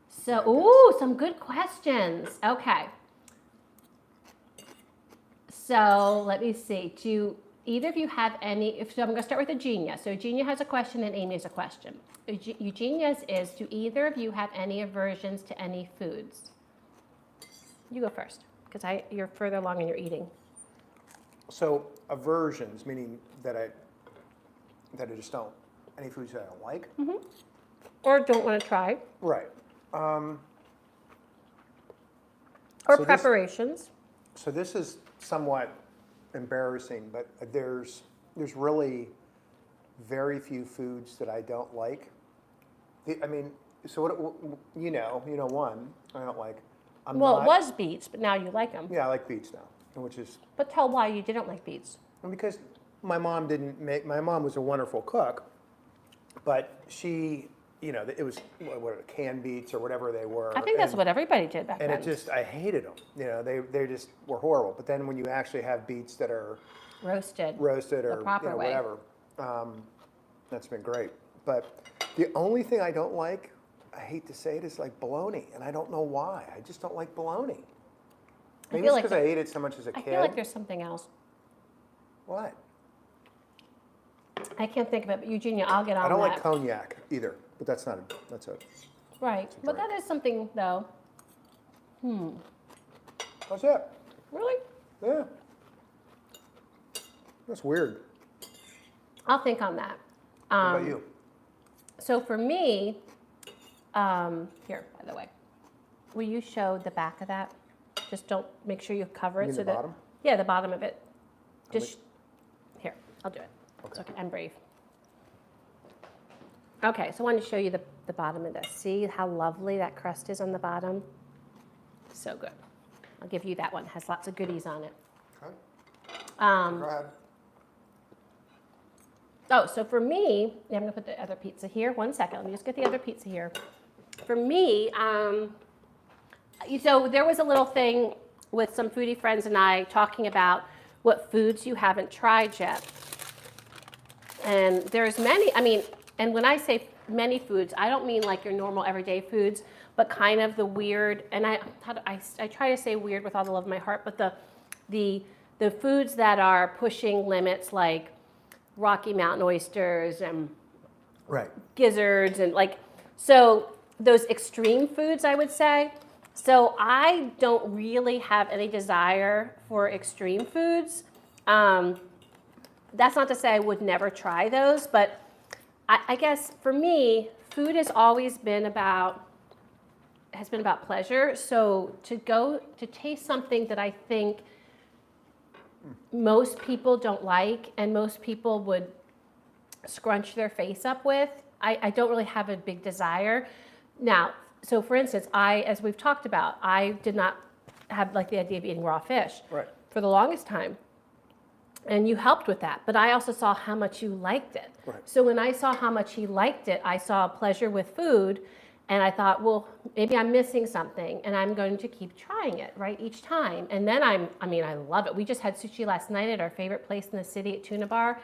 So, ooh, some good questions. Okay. So let me see. Do either of you have any? So I'm going to start with Eugenia. So Eugenia has a question and Amy has a question. Eugenia's is: do either of you have any aversions to any foods? You go first, because you're further along in your eating. So aversions, meaning that I just don't, any foods that I don't like. Mm-hmm. Or don't want to try. Right. Or So preparations. So this is somewhat embarrassing, but there's really very few foods that I don't like. I mean, so what you know one I don't like. It was beets, but now you like them. Yeah, I like beets now, which is. But tell why you didn't like beets. Because my mom was a wonderful cook, but she, you know, it was what canned beets or whatever they were. I think that's what everybody did back And then. I hated them. You know, they just were horrible. But then when you actually have beets that are roasted or proper way. whatever, that's been great. But the only thing I don't like, I hate to say it, is like bologna, and I don't know why. I just don't like bologna. Maybe it's because I ate it so much as a kid. I feel like there's something else. What? I can't think of it, but Eugenia, I'll get on that. I don't like cognac either, but that's a Right, but that is something though. That's it. Really? Yeah. That's weird. I'll think on that. What about you? So for me, here, by the way, will you show the back of that? Just don't, make sure you cover it. You mean so the that, bottom? Yeah, the bottom of it. Just, here, I'll do it. Okay. It's okay, I'm brave. Okay, so I wanted to show you the bottom of this. See how lovely that crust is on the bottom? So good. I'll give you that one. It has lots of goodies on it. Okay. Go ahead. Oh, so for me, I'm going to put the other pizza here. 1 second. Let me just get the other pizza here. For me, so there was a little thing with some foodie friends and I talking about what foods you haven't tried yet. And there's many, and when I say many foods, I don't mean like your normal everyday foods, but kind of the weird, and I try to say weird with all the love of my heart, but the foods that are pushing limits like Rocky Mountain oysters and Right. gizzards and so those extreme foods, I would say. So I don't really have any desire for extreme foods. That's not to say I would never try those, but I guess for me, food has always been about pleasure. So to taste something that I think most people don't like and most people would scrunch their face up with, I don't really have a big desire. Now, so for instance, as we've talked about, I did not have like the idea of eating raw fish for the longest time. And you helped with that. But I also saw how much you liked it. Right. So when I saw how much he liked it, I saw pleasure with food. And I thought, well, maybe I'm missing something. And I'm going to keep trying it, right, each time. And then I love it. We just had sushi last night at our favorite place in the city at Tuna Bar.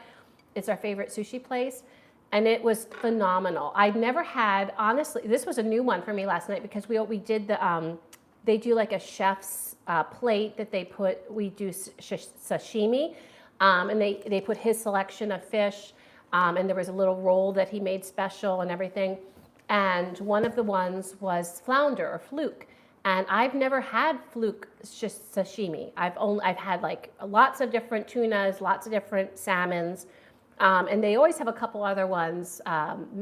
It's our favorite sushi place. And it was phenomenal. I'd never had, honestly, this was a new one for me last night because we did they do like a chef's plate that we do sashimi. And they put his selection of fish, and there was a little roll that he made special and everything. And one of the ones was flounder or fluke. And I've never had fluke sashimi. I've had like lots of different tunas, lots of different salmons, and they always have a couple other ones,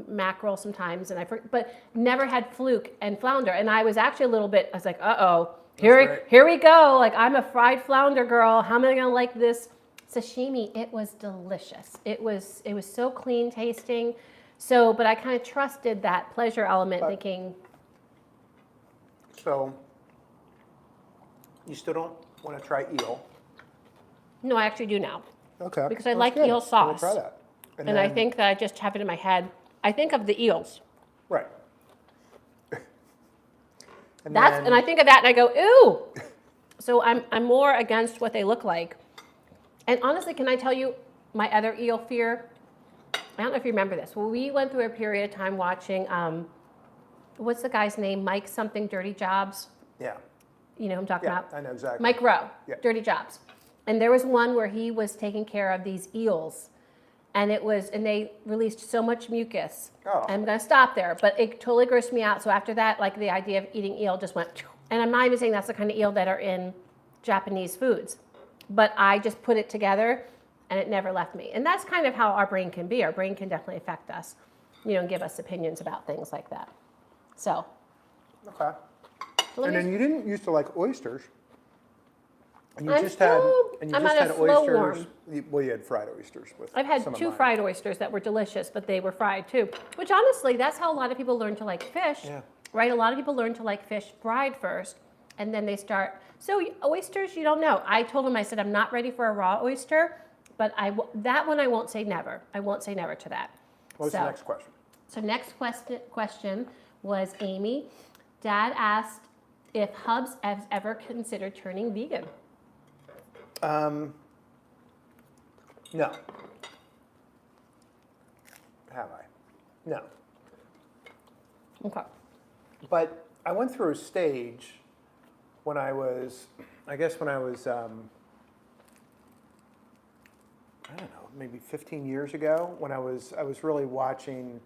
mackerel sometimes, but never had fluke and flounder. And I was actually a little bit, I was like, uh-oh, here we go. Like I'm a fried flounder girl. How am I gonna like this sashimi? It was delicious. It was so clean tasting. So, but I kind of trusted that pleasure element, thinking. So you still don't want to try eel? No, I actually do now. Okay. Because I That's like good. eel We'll sauce. try that. And I think that I just have it in my head. I think of the eels. Right. And I think of that and I go, ooh. So I'm more against what they look like. And honestly, can I tell you my other eel fear? I don't know if you remember this. Well, we went through a period of time watching, what's the guy's name? Mike something, Dirty Jobs. Yeah. You know who I'm talking about? I know exactly. Mike Rowe, Yeah. Dirty Jobs. And there was one where he was taking care of these eels. And they released so much mucus. Oh. I'm going to stop there, but it totally grossed me out. So after that, like the idea of eating eel just went, and I'm not even saying that's the kind of eel that are in Japanese foods, but I just put it together and it never left me. And that's kind of how our brain can be. Our brain can definitely affect us, and give us opinions about things like that. So. Okay. And then you didn't used to like oysters. And you just I'm at a slow oysters. Well, you had fried oysters with. I've had some of 2 mine. fried oysters that were delicious, but they were fried too. Which honestly, that's how a lot of people learn to like fish, right? A lot of people learn to like fish fried first, and then they start. So oysters, you don't know. I told him, I said, I'm not ready for a raw oyster, but that one I won't say never. I won't say never to that. What's the next question? So next question was Amy. Dad asked if Hubs has ever considered turning vegan. No. Have I? No. Okay. But I went through a stage when I was, I don't know, maybe 15 years ago, when I was really watching,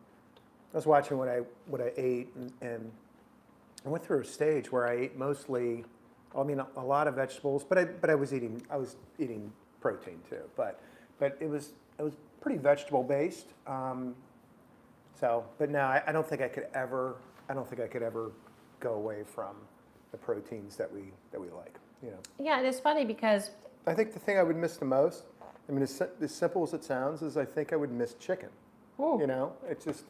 what I ate, and I went through a stage where I ate mostly, a lot of vegetables, but I was eating protein too, but it was pretty vegetable based. But now I don't think I could ever go away from the proteins that we like. Yeah, it is funny because I think the thing I would miss the most, as simple as it sounds, is I think I would miss chicken. Ooh. It's just,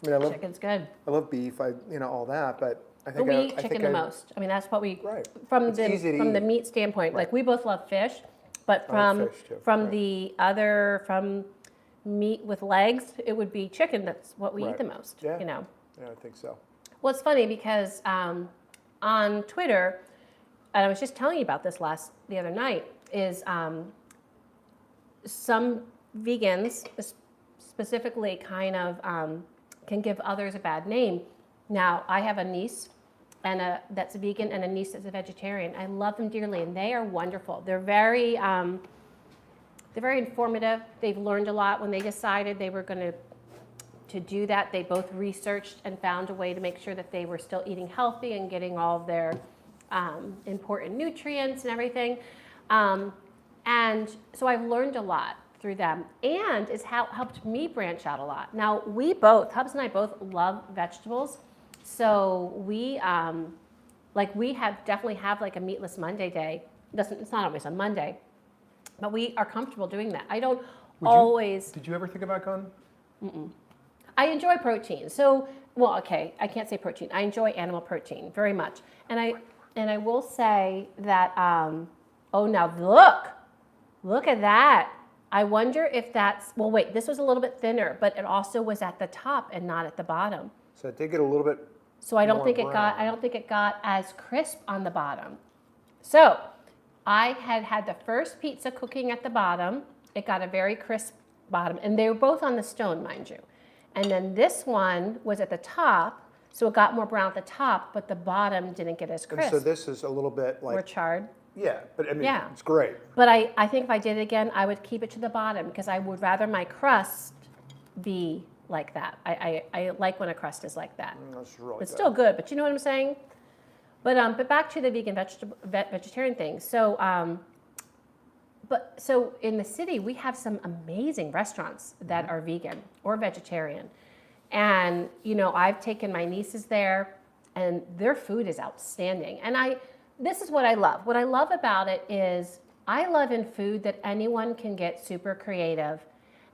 I love chicken's good. I love beef, all that, but I think But we eat chicken the most. That's what we from the meat standpoint. Like we both love fish, but from meat with legs, it would be chicken. That's what we eat the most. Yeah. Yeah, I think so. Well, it's funny because on Twitter, and I was just telling you about this the other night, is some vegans specifically kind of can give others a bad name. Now, I have a niece that's a vegan and a niece that's a vegetarian. I love them dearly, and they are wonderful. They're very informative. They've learned a lot. When they decided they were going to do that, they both researched and found a way to make sure that they were still eating healthy and getting all of their important nutrients and everything. And so I've learned a lot through them, and it's helped me branch out a lot. Now, Hubs and I both love vegetables, so we definitely have like a meatless Monday day. It's not always on Monday, but we are comfortable doing that. I don't always. Did you ever think about going? Mm-mm. I enjoy protein. So, I can't say protein. I enjoy animal protein very much, and I will say that. Now look at that. I wonder if that's. Well, wait. This was a little bit thinner, but it also was at the top and not at the bottom. So it did get a little bit. So I don't think it got as crisp on the bottom. So I had the first pizza cooking at the bottom. It got a very crisp bottom, and they were both on the stone, mind you. And then this one was at the top, so it got more brown at the top, but the bottom didn't get as crisp. And so this is a little bit like more charred. Yeah, but it's great. But I think if I did it again, I would keep it to the bottom because I would rather my crust be like that. I like when a crust is like that. That's really it's still good, but you know what I'm saying? But back to the vegan vegetarian thing. So in the city we have some amazing restaurants that are vegan or vegetarian, and I've taken my nieces there, and their food is outstanding. And this is what I love. What I love about it is I love in food that anyone can get super creative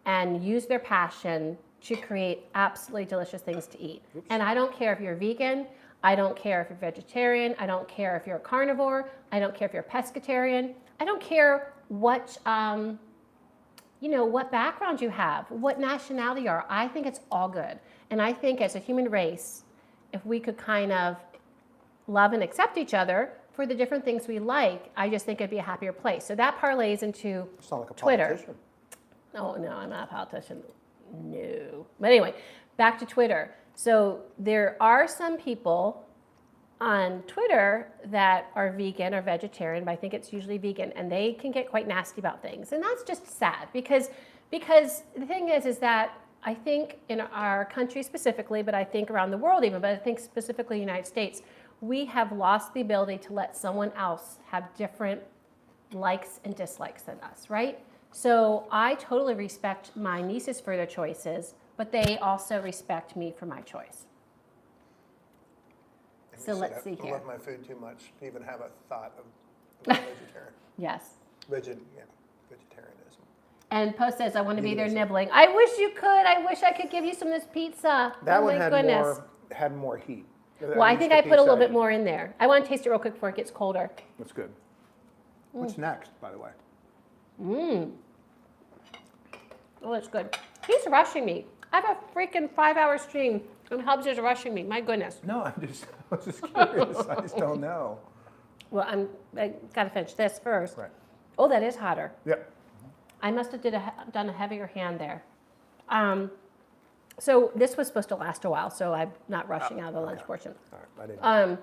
and use their passion to create absolutely delicious things to eat. And I don't care if you're vegan, I don't care if you're vegetarian. I don't care if you're a carnivore. I don't care if you're a pescatarian. I don't care what, what background you have, what nationality you are. I think it's all good. And I think as a human race, if we could kind of love and accept each other for the different things we like, I just think it'd be a happier place. So that parlays into It's not like a Twitter. politician. Oh, no, I'm not a politician. No. But anyway, back to Twitter. So there are some people on Twitter that are vegan or vegetarian, but I think it's usually vegan, and they can get quite nasty about things. And that's just sad because the thing is that I think in our country specifically, but I think around the world even, but I think specifically the United States, we have lost the ability to let someone else have different likes and dislikes than us, right? So I totally respect my nieces for their choices, but they also respect me for my choice. So let's see I here. love my food too much to even have a thought of vegetarian. Yes. Vegetarianism. And Post says, I want to be there nibbling. I wish you could. I wish I could give you some of this pizza. That oh one my had goodness. more heat. Well, I think I put a little bit more in there. I want to taste it real quick before it gets colder. That's good. What's next, by the way? Oh, that's good. He's rushing me. I have a freaking 5-hour stream, and Hubs is rushing me. My goodness. No, I was just curious. I just don't know. Well, I got to finish this first. Right. Oh, that is hotter. Yep. I must have done a heavier hand there. So this was supposed to last a while, so I'm not rushing out of the lunch portion. All right. I didn't.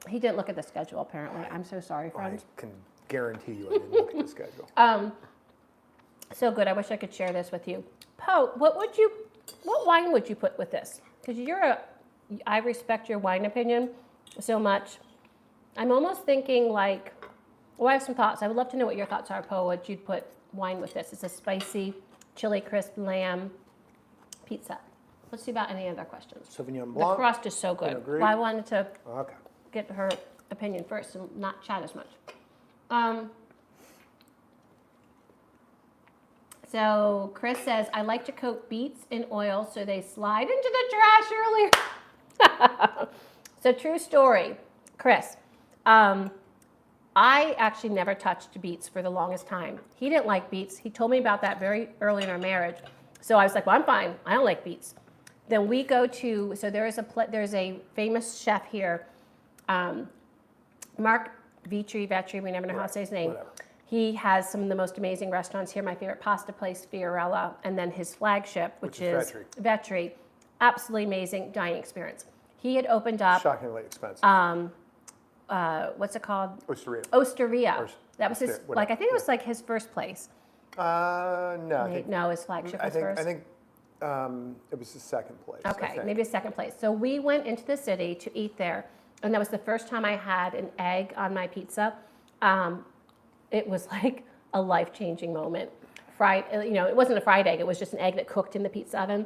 He didn't look at the schedule, apparently. I'm so sorry, friend. I can guarantee you I didn't look at the schedule. So good. I wish I could share this with you. Poe, what wine would you put with this? Because I respect your wine opinion so much. I'm almost thinking I have some thoughts. I would love to know what your thoughts are, Poe, what you'd put wine with this. It's a spicy chili crisp lamb pizza. Let's see about any other questions. Sauvignon The Blanc. crust is so good. Pinot Gris. Well, I wanted to Okay. get her opinion first and not chat as much. So Chris says, I like to coat beets in oil so they slide into the trash earlier. So true story, Chris. I actually never touched beets for the longest time. He didn't like beets. He told me about that very early in our marriage. So I was like, well, I'm fine. I don't like beets. Then we go to, so there's a famous chef here, Mark Vetri, we never know how to say his name. Whatever. He has some of the most amazing restaurants here. My favorite pasta place, Fiorella, and then his flagship, which is Vetri. Absolutely amazing dining experience. He had opened up. Shockingly expensive. What's it called? Osteria. That was his. I think it was like his first place. No. His flagship was first. I think it was his second place. Okay, maybe his second place. So we went into the city to eat there, and that was the first time I had an egg on my pizza. It was like a life-changing moment. It wasn't a fried egg. It was just an egg that cooked in the pizza oven,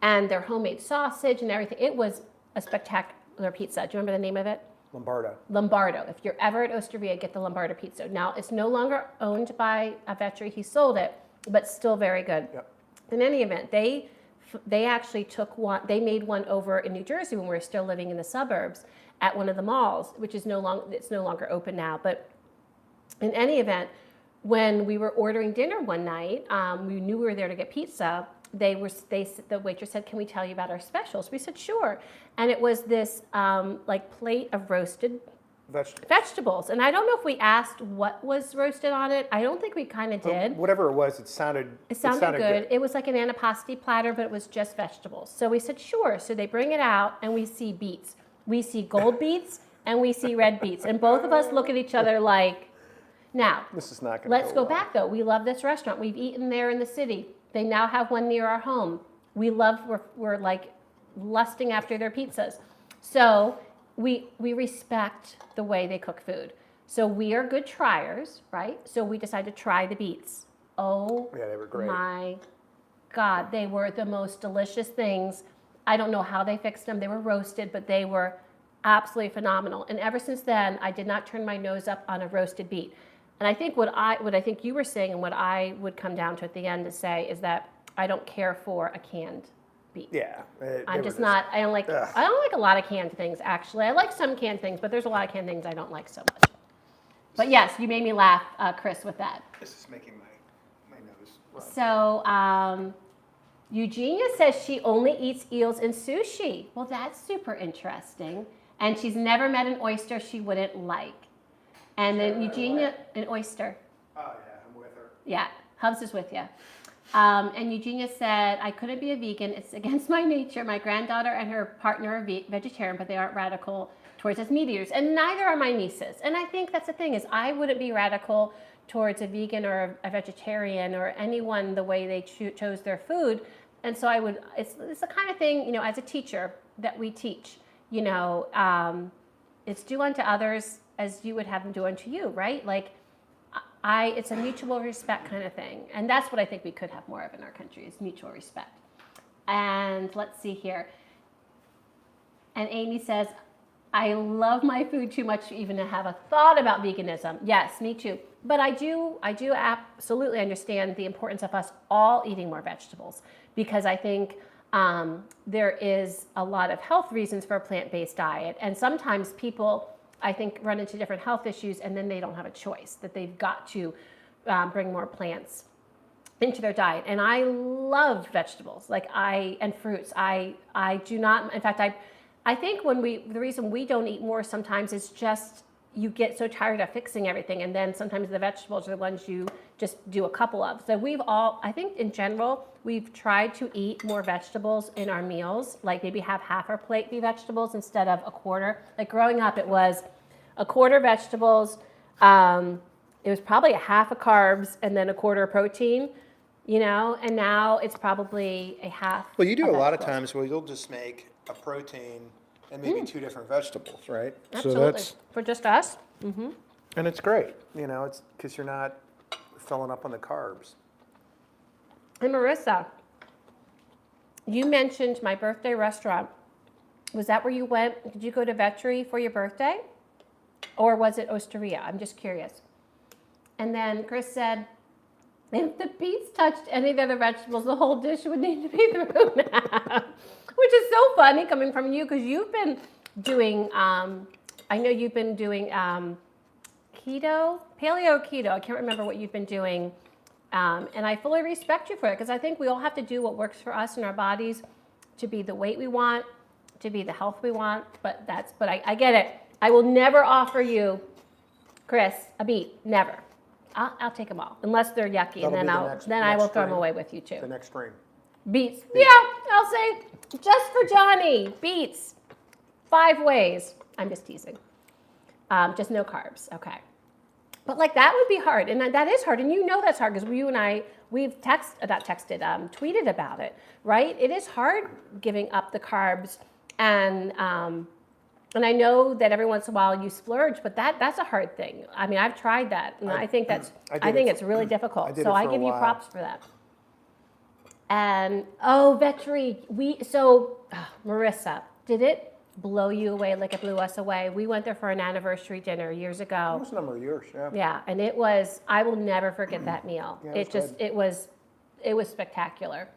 and their homemade sausage and everything. It was a spectacular pizza. Do you remember the name of it? Lombardo. If you're ever at Osteria, get the Lombardo pizza. Now, it's no longer owned by Vetri. He sold it, but still very good. Yep. In any event, they actually took one. They made one over in New Jersey when we were still living in the suburbs at one of the malls, which is no longer open now. But in any event, when we were ordering dinner one night, we knew we were there to get pizza. The waitress said, "Can we tell you about our specials?" We said, "Sure." And it was this plate of roasted vegetables. And I don't know if we asked what was roasted on it. I don't think we kind of did. Whatever it was, it sounded good. It was like an antipasti platter, but it was just vegetables. So we said, "Sure." So they bring it out, and we see beets. We see gold beets, and we see red beets. And both of us look at each other like, now, this is not going to let's go back, though. We love this restaurant. We've eaten there in the city. They now have one near our home. We're like lusting after their pizzas. So we respect the way they cook food. So we are good triers, right? So we decided to try the beets. Oh, yeah, they were great. My God, they were the most delicious things. I don't know how they fixed them. They were roasted, but they were absolutely phenomenal. And ever since then, I did not turn my nose up on a roasted beet. And I think what I think you were saying, and what I would come down to at the end to say, is that I don't care for a canned beet. Yeah. I don't like a lot of canned things, actually. I like some canned things, but there's a lot of canned things I don't like so much. But yes, you made me laugh, Chris, with that. This is making my nose run. So Eugenia says she only eats eels and sushi. Well, that's super interesting. And she's never met an oyster she wouldn't like. And then Eugenia, an oyster. Oh, yeah, I'm with her. Yeah, Hubs is with you. And Eugenia said, I couldn't be a vegan. It's against my nature. My granddaughter and her partner are vegetarian, but they aren't radical towards us meat eaters. And neither are my nieces. And I think that's the thing is I wouldn't be radical towards a vegan or a vegetarian or anyone the way they chose their food. And so it's the kind of thing, as a teacher that we teach, it's do unto others as you would have them do unto you, right? Like, it's a mutual respect kind of thing. And that's what I think we could have more of in our country is mutual respect. And let's see here. And Amy says, I love my food too much to even have a thought about veganism. Yes, me too. But I do absolutely understand the importance of us all eating more vegetables because I think there is a lot of health reasons for a plant-based diet. And sometimes people, I think, run into different health issues and then they don't have a choice, that they've got to bring more plants into their diet. And I love vegetables and fruits. I do not, in fact, I think the reason we don't eat more sometimes is just you get so tired of fixing everything. And then sometimes the vegetables are the ones you just do a couple of. So I think in general, we've tried to eat more vegetables in our meals, like maybe have half our plate be vegetables instead of a quarter. Like growing up, it was a quarter vegetables. It was probably a half of carbs and then a quarter of protein, and now it's probably a half. Well, you do of a lot of vegetables. times where you'll just make a protein and maybe two different vegetables, right? Absolutely. So for just us. Mm-hmm. and it's great, it's because you're not filling up on the carbs. And Marissa, you mentioned my birthday restaurant. Was that where you went? Did you go to Vetri for your birthday? Or was it Osteria? I'm just curious. And then Chris said, if the beets touched any of the other vegetables, the whole dish would need to be thrown out. Which is so funny coming from you because you've been doing, I know you've been doing keto, paleo keto. I can't remember what you've been doing. And I fully respect you for it because I think we all have to do what works for us in our bodies to be the weight we want, to be the health we want. But I get it. I will never offer you, Chris, a beet. Never. I'll take them all unless they're yucky, That'll and then I will throw them away with you too. The next stream. Beets. Yeah, I'll say just for Johnny. Beets. 5 ways. I'm just teasing. Just no carbs. Okay. But that would be hard, and that is hard, and that's hard because you and I we've tweeted about it, right? It is hard giving up the carbs, and I know that every once in a while you splurge, but that's a hard thing. I mean, I've tried that, and I think it's really difficult. So I give you props for that. And Vetri, Marissa, did it blow you away like it blew us away? We went there for an anniversary dinner years ago. It was a number of years, yeah. Yeah, and I will never forget that meal. Yeah, it was spectacular.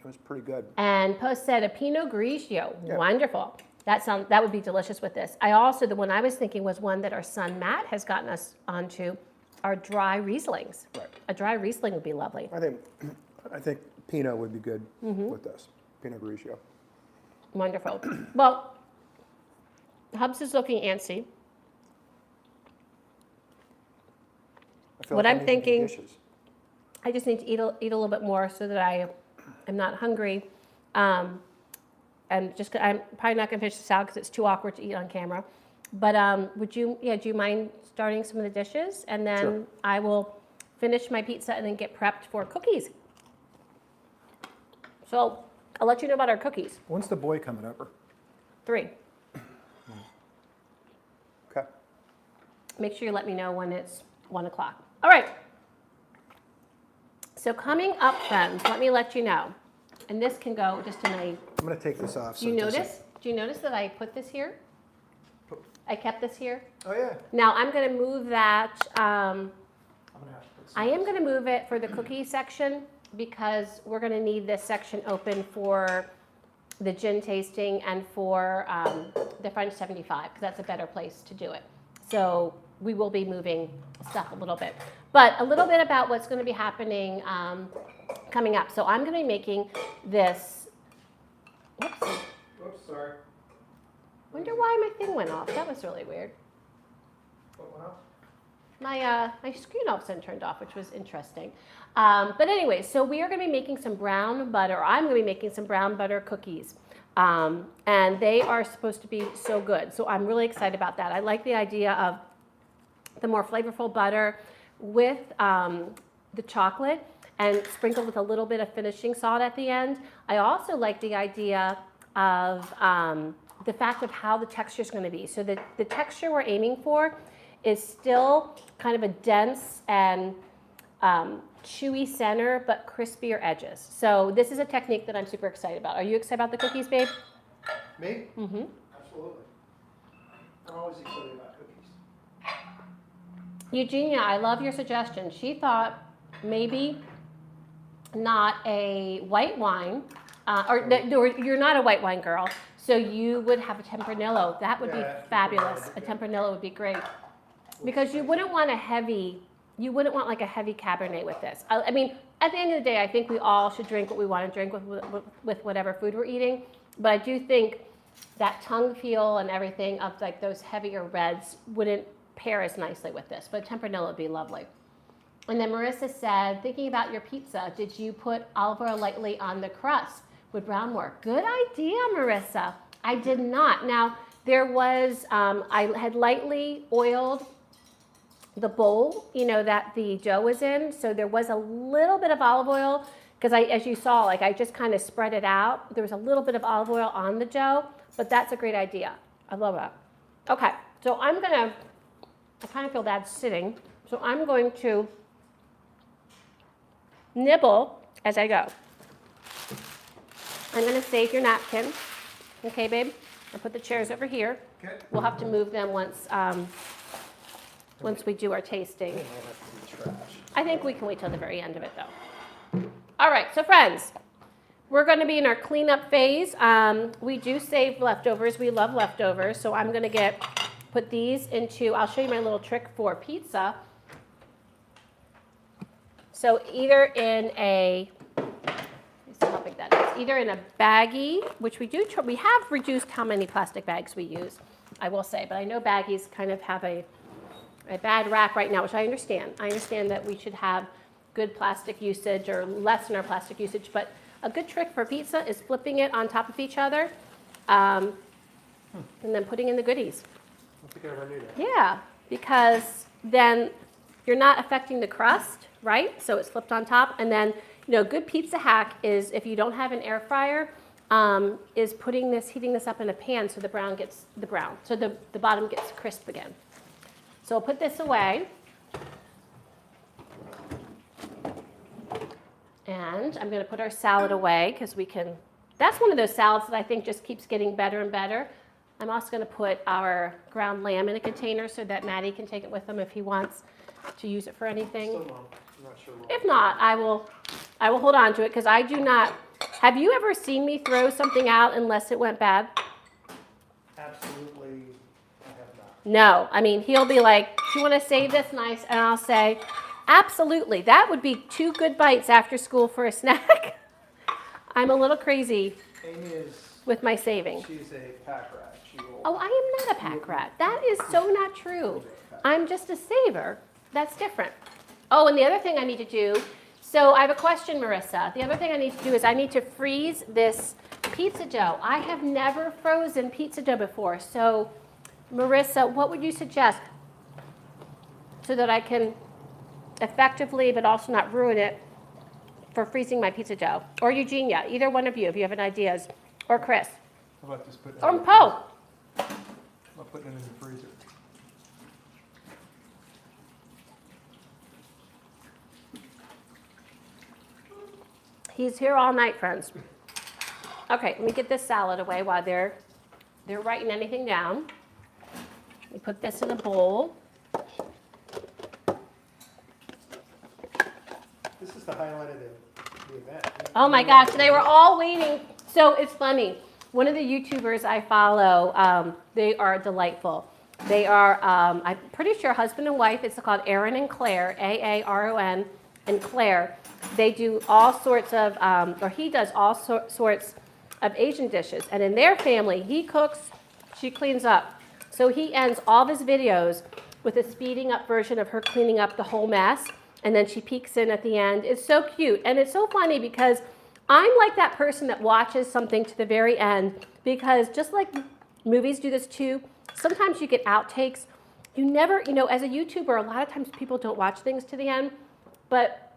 It was pretty good. And Post said a Pinot Grigio, Yeah. wonderful. That would be delicious with this. The one I was thinking was one that our son Matt has gotten us onto, are dry Rieslings. Right. A dry Riesling would be lovely. I think Pinot would be good with this. Pinot Grigio. Wonderful. Well, Hubs is looking antsy. What I'm thinking, I just need to eat a little bit more so that I am not hungry. And I'm probably not going to finish the salad because it's too awkward to eat on camera. But do you mind starting some of the dishes? And then Sure. I will finish my pizza and then get prepped for cookies. So I'll let you know about our cookies. When's the boy coming over? 3. Okay. Make sure you let me know when it's 1 o'clock. All right. So coming up, friends, let me let you know. And this can go just in a... I'm going to take this off. Do you notice that I put this here? I kept this here. Oh, yeah. Now I'm going to move that. I'm going to have to put some... I am going to move it for the cookie section because we're going to need this section open for the gin tasting and for the French 75, because that's a better place to do it. So we will be moving stuff a little bit. But a little bit about what's going to be happening coming up. So I'm going to be making this. Whoops. Oops, sorry. Wonder why my thing went off. That was really weird. What went off? My screen all of a sudden turned off, which was interesting. But anyway, so we are going to be making some brown butter, or I'm going to be making some brown butter cookies. And they are supposed to be so good. So I'm really excited about that. I like the idea of the more flavorful butter with the chocolate and sprinkled with a little bit of finishing salt at the end. I also like the idea of the fact of how the texture is going to be. So the texture we're aiming for is still kind of a dense and chewy center, but crispier edges. So this is a technique that I'm super excited about. Are you excited about the cookies, babe? Me? Mm-hmm. Absolutely. I'm always excited about cookies. Eugenia, I love your suggestion. She thought maybe not a white wine, or you're not a white wine girl, so you would have a Tempranillo. That would be fabulous. A Tempranillo would be great. Because you wouldn't want like a heavy Cabernet with this. I mean, at the end of the day, I think we all should drink what we want to drink with whatever food we're eating. But I do think that tongue feel and everything of like those heavier reds wouldn't pair as nicely with this. But Tempranillo would be lovely. And then Marissa said, thinking about your pizza, did you put olive oil lightly on the crust? Would brown work? Good idea, Marissa. I did not. Now, there was, I had lightly oiled the bowl, that the dough was in. So there was a little bit of olive oil because as you saw, like I just kind of spread it out. There was a little bit of olive oil on the dough, but that's a great idea. I love that. Okay, so I kind of feel bad sitting. So I'm going to nibble as I go. I'm going to save your napkin. Okay, babe? I'll put the chairs over here. Okay. We'll have to move them once we do our tasting. I think we can wait till the very end of it, though. All right, so friends, we're going to be in our cleanup phase. We do save leftovers. We love leftovers, so I'm going to put these into, I'll show you my little trick for pizza. So either in a, let's see how big that is, either in a baggie, which we have reduced how many plastic bags we use, I will say, but I know baggies kind of have a bad rap right now, which I understand. I understand that we should have good plastic usage or lessen our plastic usage, but a good trick for pizza is flipping it on top of each other and then putting in the goodies. I think I ever knew that. Yeah, because then you're not affecting the crust, right? So it's flipped on top. And then, good pizza hack is if you don't have an air fryer, is heating this up in a pan so the brown gets so the bottom gets crisp again. So we'll put this away. And I'm going to put our salad away because that's one of those salads that I think just keeps getting better and better. I'm also going to put our ground lamb in a container so that Maddie can take it with him if he wants to use it for anything. Still no, I'm not sure. If not, I will hold on to it because I do not. Have you ever seen me throw something out unless it went bad? Absolutely, I have not. No. I mean, he'll be like, do you want to save this nice? And I'll say, absolutely. That would be 2 good bites after school for a snack. I'm a little crazy with my saving. She's a pack rat. Oh, I am not a pack rat. That is so not true. I'm just a saver. That's different. Oh, and the other thing I need to do, so I have a question, Marissa. The other thing I need to do is I need to freeze this pizza dough. I have never frozen pizza dough before. So, Marissa, what would you suggest so that I can effectively but also not ruin it for freezing my pizza dough? Or Eugenia, either one of you, if you have any ideas. Or Chris. How about just putting it Or Poe. I'm putting it in the freezer. He's here all night, friends. Okay, let me get this salad away while they're writing anything down. We put this in a bowl. This is the highlight of the event. Oh my gosh, they were all waiting. So it's funny. one of the YouTubers I follow, they are delightful. They are, I'm pretty sure, husband and wife. It's called Aaron and Claire, Aaron and Claire. They do all sorts of, or he does all sorts of Asian dishes. And in their family, he cooks, she cleans up. So he ends all of his videos with a speeding up version of her cleaning up the whole mess. And then she peeks in at the end. It's so cute. And it's so funny because I'm like that person that watches something to the very end, because just like movies do this too, sometimes you get outtakes. You never, as a YouTuber, a lot of times people don't watch things to the end, but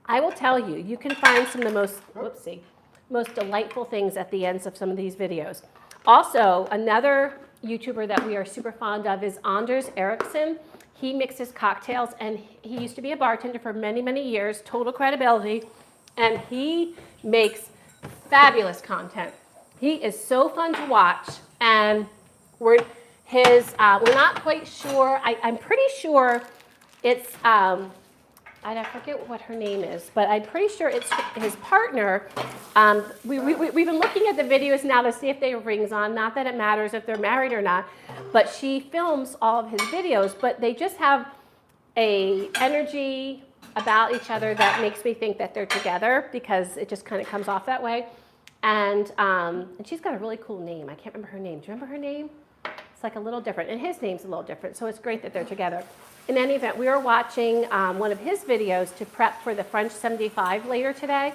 I will tell you, you can find some of the most delightful things at the ends of some of these videos. Also, another YouTuber that we are super fond of is Anders Ericsson. He mixes cocktails, and he used to be a bartender for many, many years, total credibility, and he makes fabulous content. He is so fun to watch, and we're not quite sure. I'm pretty sure it's, I forget what her name is, but I'm pretty sure it's his partner. We've been looking at the videos now to see if they have rings on. Not that it matters if they're married or not, but she films all of his videos, but they just have a energy about each other that makes me think that they're together, because it just kind of comes off that way. And she's got a really cool name. I can't remember her name. Do you remember her name? It's like a little different, and his name's a little different, so it's great that they're together. In any event, we are watching one of his videos to prep for the French 75 later today.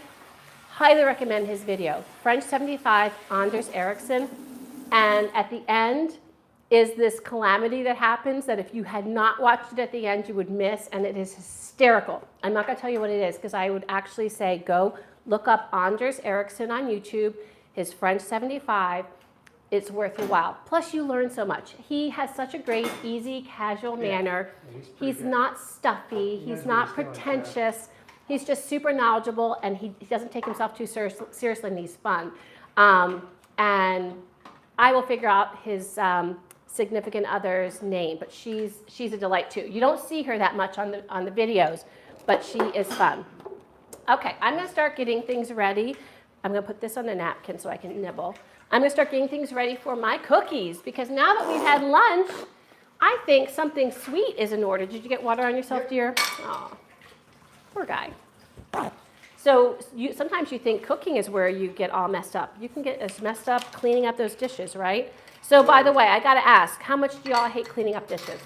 Highly recommend his video, French 75, Anders Ericsson. And at the end is this calamity that happens that if you had not watched it at the end, you would miss, and it is hysterical. I'm not going to tell you what it is, because I would actually say go look up Anders Ericsson on YouTube, his French 75. It's worth your while. Plus, you learn so much. He has such a great, easy, casual manner. He's not stuffy. He's not pretentious. He's just super knowledgeable, and he doesn't take himself too seriously, and he's fun. And I will figure out his significant other's name, but she's a delight too. You don't see her that much on the videos, but she is fun. Okay, I'm going to start getting things ready. I'm going to put this on a napkin so I can nibble. I'm going to start getting things ready for my cookies, because now that we've had lunch, I think something sweet is in order. Did you get water on yourself, dear? Oh, poor guy. So sometimes you think cooking is where you get all messed up. You can get as messed up cleaning up those dishes, right? So by the way, I got to ask, how much do y'all hate cleaning up dishes?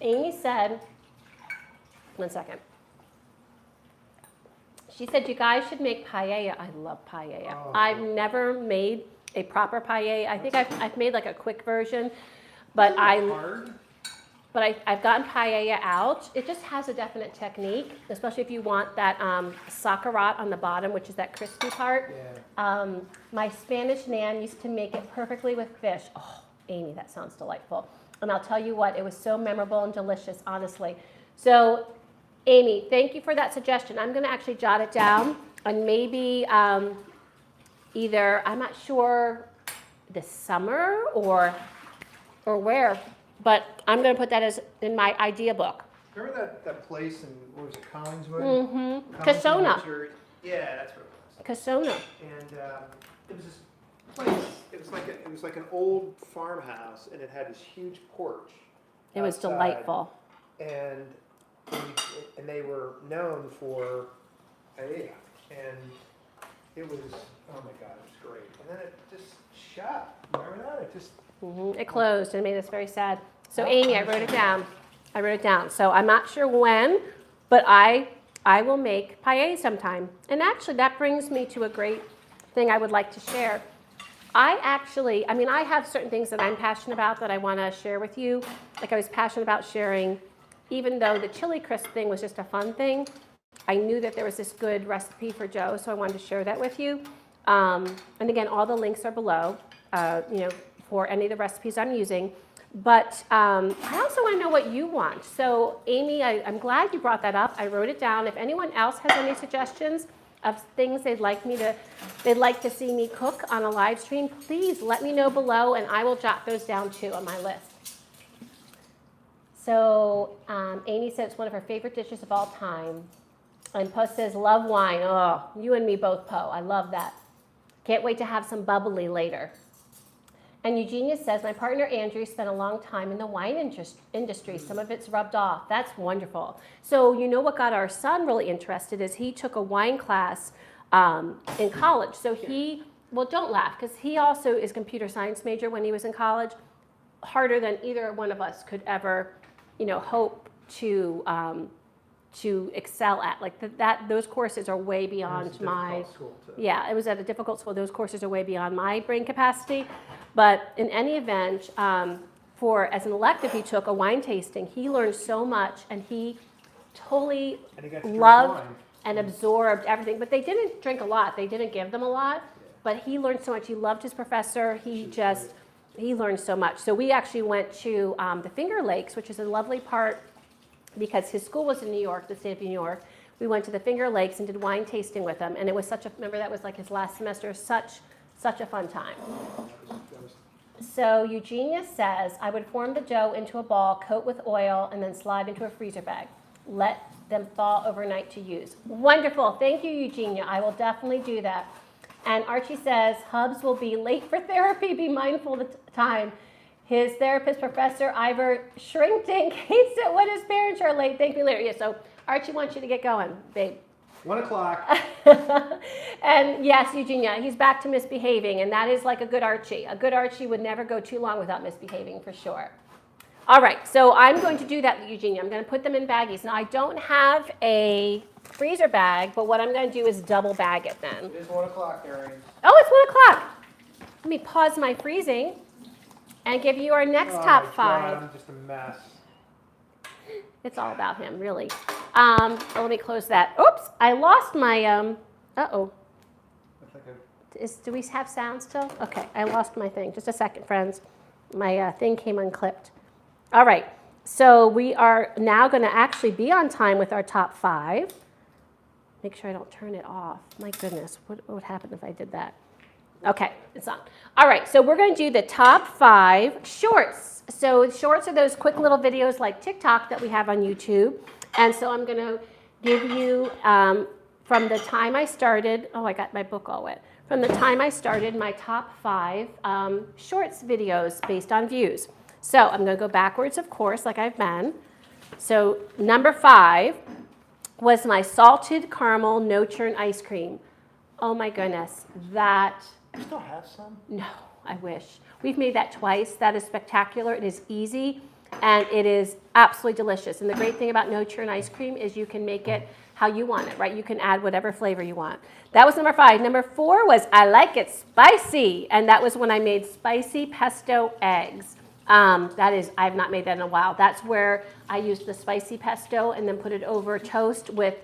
Amy said, one second. She said you guys should make paella. I love paella. Oh. I've never made a proper paella. I think I've made like a quick version, but I've gotten paella out. It just has a definite technique, especially if you want that sauerkraut on the bottom, which is that crispy part. Yeah. My Spanish nan used to make it perfectly with fish. Oh, Amy, that sounds delightful. And I'll tell you what, it was so memorable and delicious, honestly. So, Amy, thank you for that suggestion. I'm going to actually jot it down, and maybe either, I'm not sure, this summer or where, but I'm going to put that as in my idea book. Remember that place in, what was it, Collingswood? Mm-hmm. Casona. Yeah, that's what it was. Casona. And it was this place. It was like an old farmhouse, and it had this huge porch. It was delightful. And they were known for paella, and it was, oh my God, it was great. And then it just shut. Remember that? It just it closed and made us very sad. So Amy, I wrote it down. So I'm not sure when, but I will make paella sometime. And actually, that brings me to a great thing I would like to share. I have certain things that I'm passionate about that I want to share with you. Like I was passionate about sharing, even though the chili crisp thing was just a fun thing, I knew that there was this good recipe for Joe, so I wanted to share that with you. And again, all the links are below, for any of the recipes I'm using. But I also want to know what you want. So Amy, I'm glad you brought that up. I wrote it down. If anyone else has any suggestions of things they'd like to see me cook on a live stream, please let me know below, and I will jot those down too on my list. So Amy said it's one of her favorite dishes of all time. And Poe says, love wine. Oh, you and me both, Poe. I love that. Can't wait to have some bubbly later. And Eugenia says, my partner Andrew spent a long time in the wine industry. Some of it's rubbed off. That's wonderful. So you know what got our son really interested is he took a wine class in college. So he, well, don't laugh, because he also is a computer science major when he was in college. Harder than either one of us could ever, hope to excel at. Like those courses are way beyond my. Yeah, it was at a difficult school. Those courses are way beyond my brain capacity. But in any event, as an elective, he took a wine tasting. He learned so much, and he totally loved and absorbed everything. But they didn't drink a lot. They didn't give them a lot. But he learned so much. He loved his professor. He learned so much. So we actually went to the Finger Lakes, which is a lovely part because his school was in New York, the state of New York. We went to the Finger Lakes and did wine tasting with him. And it was remember that was like his last semester, such a fun time. So Eugenia says, I would form the dough into a ball, coat with oil, and then slide into a freezer bag. Let them thaw overnight to use. Wonderful. Thank you, Eugenia. I will definitely do that. And Archie says, Hubs will be late for therapy. Be mindful of the time. His therapist, Professor Ivor Shrinkdink, hates it when his parents are late. Thank you, Larry. So Archie wants you to get going, babe. 1 o'clock. And yes, Eugenia, he's back to misbehaving, and that is like a good Archie. A good Archie would never go too long without misbehaving, for sure. All right, so I'm going to do that, Eugenia. I'm going to put them in baggies. Now, I don't have a freezer bag, but what I'm going to do is double bag it then. It is 1 o'clock, Erin. Oh, it's 1 o'clock. Let me pause my freezing and give you our next top 5. God, I'm just a mess. It's all about him, really. Let me close that. Oops, I lost my, uh-oh. Do we have sound still? Okay, I lost my thing. Just a second, friends. My thing came unclipped. All right, so we are now going to actually be on time with our top 5. Make sure I don't turn it off. My goodness, what would happen if I did that? Okay, it's on. All right, so we're going to do the top 5 shorts. So shorts are those quick little videos like TikTok that we have on YouTube. And so I'm going to give you, from the time I started, oh, I got my book all wet. From the time I started, my top 5 shorts videos based on views. So I'm going to go backwards, of course, like I've been. So number 5 was my salted caramel no churn ice cream. Oh my goodness, that. You still have some? No, I wish. We've made that twice. That is spectacular. It is easy, and it is absolutely delicious. And the great thing about no churn ice cream is you can make it how you want it, right? You can add whatever flavor you want. That was number 5. Number 4 was I like it spicy, and that was when I made spicy pesto eggs. I've not made that in a while. That's where I used the spicy pesto and then put it over toast with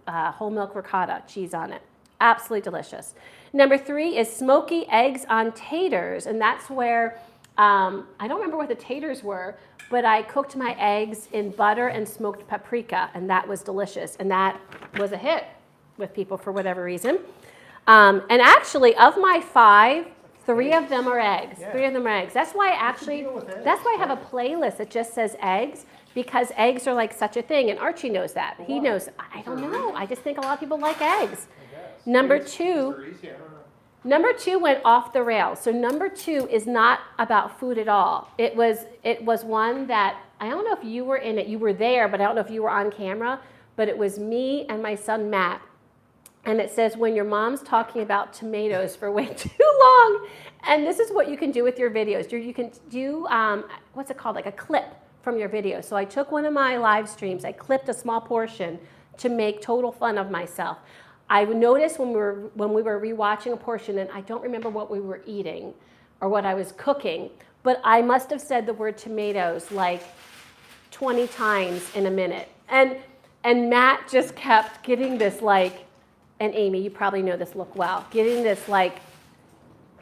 whole milk ricotta cheese on it. Absolutely delicious. Number 3 is smoky eggs on taters, and that's where, I don't remember what the taters were, but I cooked my eggs in butter and smoked paprika, and that was delicious, and that was a hit with people for whatever reason. And actually, of my 5, 3 of them are eggs. Yeah. 3 of them are eggs. That's why that's why I have a playlist that just says eggs, because eggs are like such a thing, and Archie knows that. He knows, I don't know, I just think a lot of people like eggs. Number 2 went off the rails. So number 2 is not about food at all. It was one that, I don't know if you were in it, you were there, but I don't know if you were on camera, but it was me and my son Matt. And it says, when your mom's talking about tomatoes for way too long. And this is what you can do with your videos. You can do, what's it called, like a clip from your video. So I took one of my live streams, I clipped a small portion to make total fun of myself. I noticed when we were rewatching a portion, and I don't remember what we were eating or what I was cooking, but I must have said the word tomatoes like 20 times in a minute. And Matt just kept getting this like, and Amy, you probably know this look well, getting this like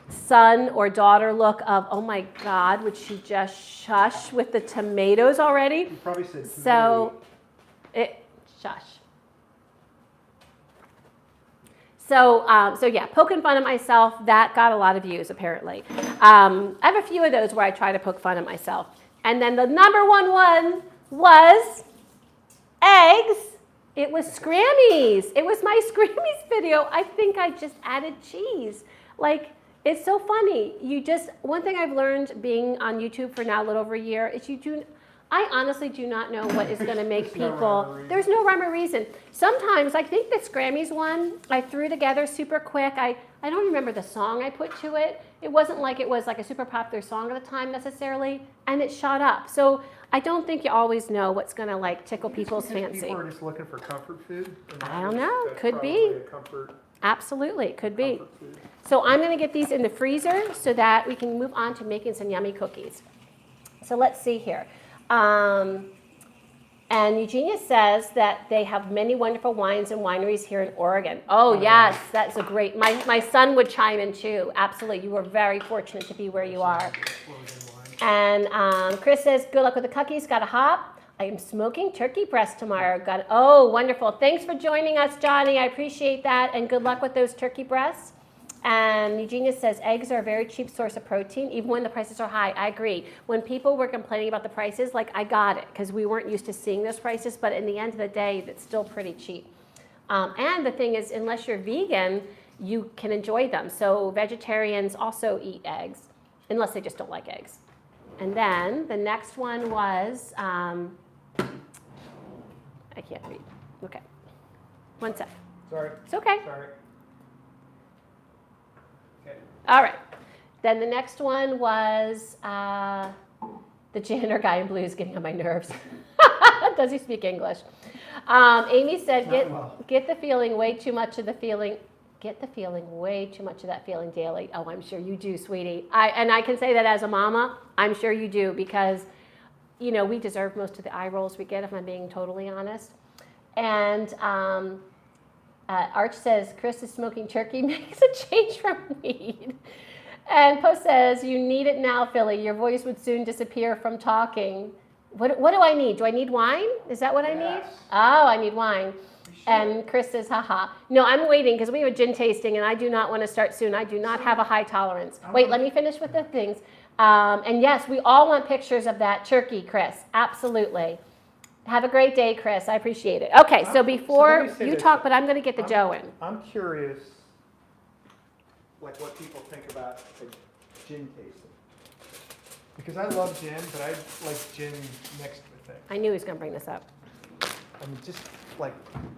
son or daughter look of, oh my God, would she just shush with the tomatoes already? You probably said tomato. So, shush. So yeah, poking fun at myself, that got a lot of views apparently. I have a few of those where I try to poke fun at myself. And then the number one was eggs. It was Scrammies. It was my Scrammies video. I think I just added cheese. Like, it's so funny. One thing I've learned being on YouTube for now a little over a year is I honestly do not know what is going to make people. There's no rhyme or reason. Sometimes, I think the Scrammies one, I threw together super quick. I don't remember the song I put to it. It wasn't like it was like a super popular song at the time necessarily, and it shot up. So I don't think you always know what's going to like tickle people's fancy. People are just looking for comfort food. I don't know. That's Could be. a comfort Absolutely, it could be. food. So I'm going to get these in the freezer so that we can move on to making some yummy cookies. So let's see here. And Eugenia says that they have many wonderful wines and wineries here in Oregon. Oh, yes, that's a great, my son would chime in too. Absolutely, you were very fortunate to be where you are. And Chris says, good luck with the cookies, gotta hop. I am smoking turkey breast tomorrow. Oh, wonderful. Thanks for joining us, Johnny. I appreciate that. And good luck with those turkey breasts. And Eugenia says, eggs are a very cheap source of protein, even when the prices are high. I agree. When people were complaining about the prices, like, I got it, because we weren't used to seeing those prices. But in the end of the day, it's still pretty cheap. And the thing is, unless you're vegan, you can enjoy them. So vegetarians also eat eggs, unless they just don't like eggs. And then the next one was, I can't read. Okay. One sec. Sorry. It's okay. Sorry. Okay. All right. Then the next one was the janitor guy in blue is getting on my nerves. Does he speak English? Amy said, get the feeling way too much of the feeling. Get the feeling way too much of that feeling daily. Oh, I'm sure you do, sweetie. And I can say that as a mama. I'm sure you do, because you know, we deserve most of the eye rolls we get, if I'm being totally honest. And Arch says, Chris is smoking turkey makes a change from weed. And Post says, you need it now, Philly. Your voice would soon disappear from talking. What do I need? Do I need wine? Is that what I need? Oh, I need wine. And Chris says, haha. No, I'm waiting because we have a gin tasting and I do not want to start soon. I do not have a high tolerance. Wait, let me finish with the things. And yes, we all want pictures of that turkey, Chris. Absolutely. Have a great day, Chris. I appreciate it. Okay, so before you talk, but I'm going to get the dough in. I'm curious, like, what people think about a gin tasting. Because I love gin, but I like gin mixed with things. I knew he was going to bring this up. I mean, just like,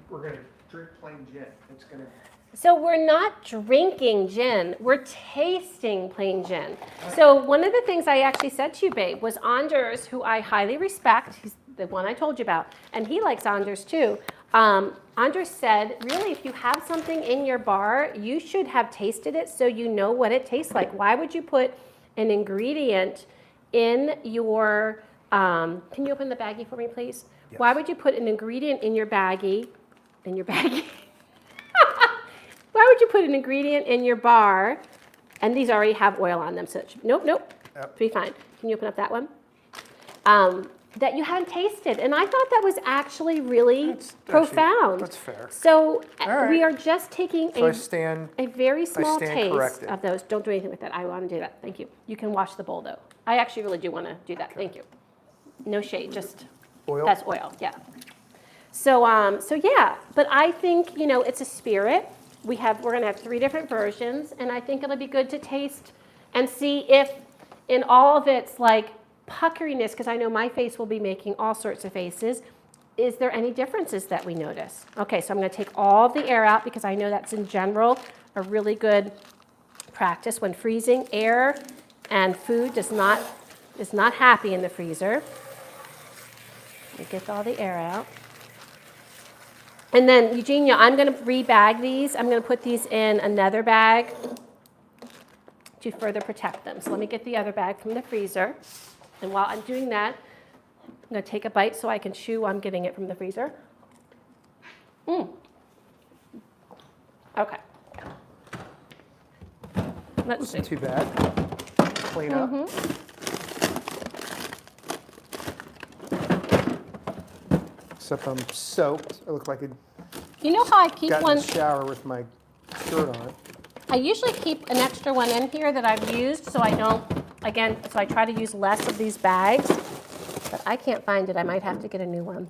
we're going to drink plain gin. It's going to... So we're not drinking gin, we're tasting plain gin. So one of the things I actually said to you, babe, was Anders, who I highly respect, he's the one I told you about, and he likes Anders too. Anders said, really, if you have something in your bar, you should have tasted it so you know what it tastes like. Why would you put an ingredient in your, can you open the baggie for me, please? Yes. Why would you put an ingredient in your baggie, Why would you put an ingredient in your bar, and these already have oil on them, so it should, nope, yep. Be fine. Can you open up that one? That you haven't tasted, and I thought that was actually really profound. That's fair. So right. We are just taking a very small taste corrected. of those. Don't do anything with that. I want to do that. Thank you. You can wash the bowl, though. I actually really do want to do that. Okay. Thank you. No shade, just oil. That's oil, yeah. So yeah, but I think, you know, it's a spirit. We're going to have 3 different versions, and I think it'll be good to taste and see if in all of its like puckeriness, because I know my face will be making all sorts of faces, is there any differences that we notice? Okay, so I'm going to take all the air out because I know that's in general a really good practice when freezing. Air and food is not happy in the freezer. We get all the air out. And then, Eugenia, I'm going to rebag these. I'm going to put these in another bag to further protect them. So let me get the other bag from the freezer. And while I'm doing that, I'm going to take a bite so I can chew while I'm getting it from the freezer. Okay. Let's see. Wasn't too bad. Clean up. Except I'm soaked. I look like I You know how I keep got one? in the shower with my shirt on. I usually keep an extra one in here that I've used so I don't, again, so I try to use less of these bags. but I can't find it. I might have to get a new one.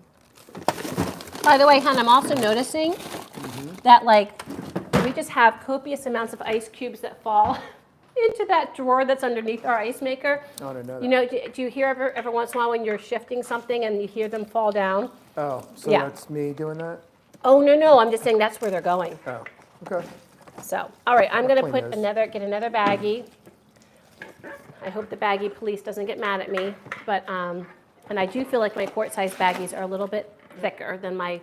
By the way, hon, I'm also noticing that like we just have copious amounts of ice cubes that fall into that drawer that's underneath our ice maker. Oh, I didn't know that. You know, do you hear every once in a while when you're shifting something and you hear them fall down? Oh, so Yeah. that's me doing that? Oh, no, I'm just saying that's where they're going. Oh, okay. So, all right, I'm gonna clean put those. get another baggie. I hope the baggie police doesn't get mad at me, but, and I do feel like my quart-size baggies are a little bit thicker than my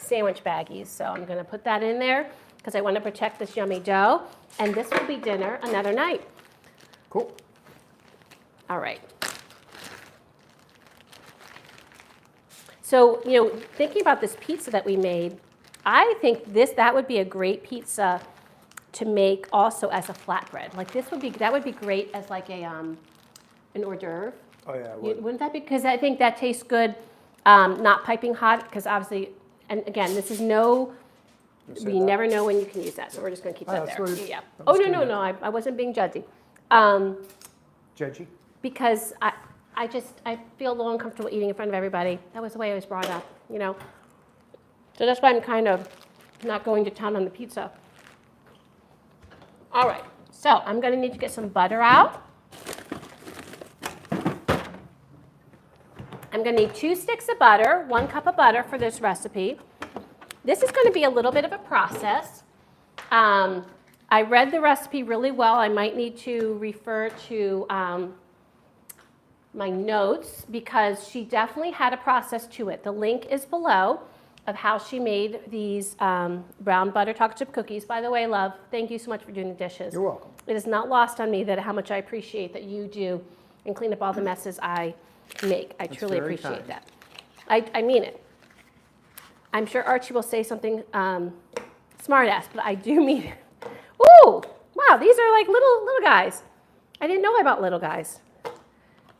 sandwich baggies. So I'm gonna put that in there because I want to protect this yummy dough. And this will be dinner another night. Cool. All right. So, you know, thinking about this pizza that we made, I think that would be a great pizza to make also as a flatbread. Like that would be great as like a an hors d'oeuvre. Oh, yeah, it would. Wouldn't that be? Because I think that tastes good, not piping hot, because obviously, and again, this is no, say we that? never know when you can use that, so we're just gonna keep Oh, that that's there. what it- Yeah. that Oh, was no, good. I wasn't being judgy. Judgy? Because I feel a little uncomfortable eating in front of everybody. That was the way I was brought up, you know. So that's why I'm kind of not going to town on the pizza. All right, so I'm gonna need to get some butter out. I'm gonna need 2 sticks of butter, 1 cup of butter for this recipe. This is gonna be a little bit of a process. I read the recipe really well. I might need to refer to my notes because she definitely had a process to it. The link is below of how she made these brown butter chocolate chip cookies. By the way, love, thank you so much for doing the dishes. You're welcome. It is not lost on me that how much I appreciate that you do and clean up all the messes I make. I truly very appreciate kind. that. I mean it. I'm sure Archie will say something smart ass, but I do mean it. Ooh, wow, these are like little guys. I didn't know about little guys.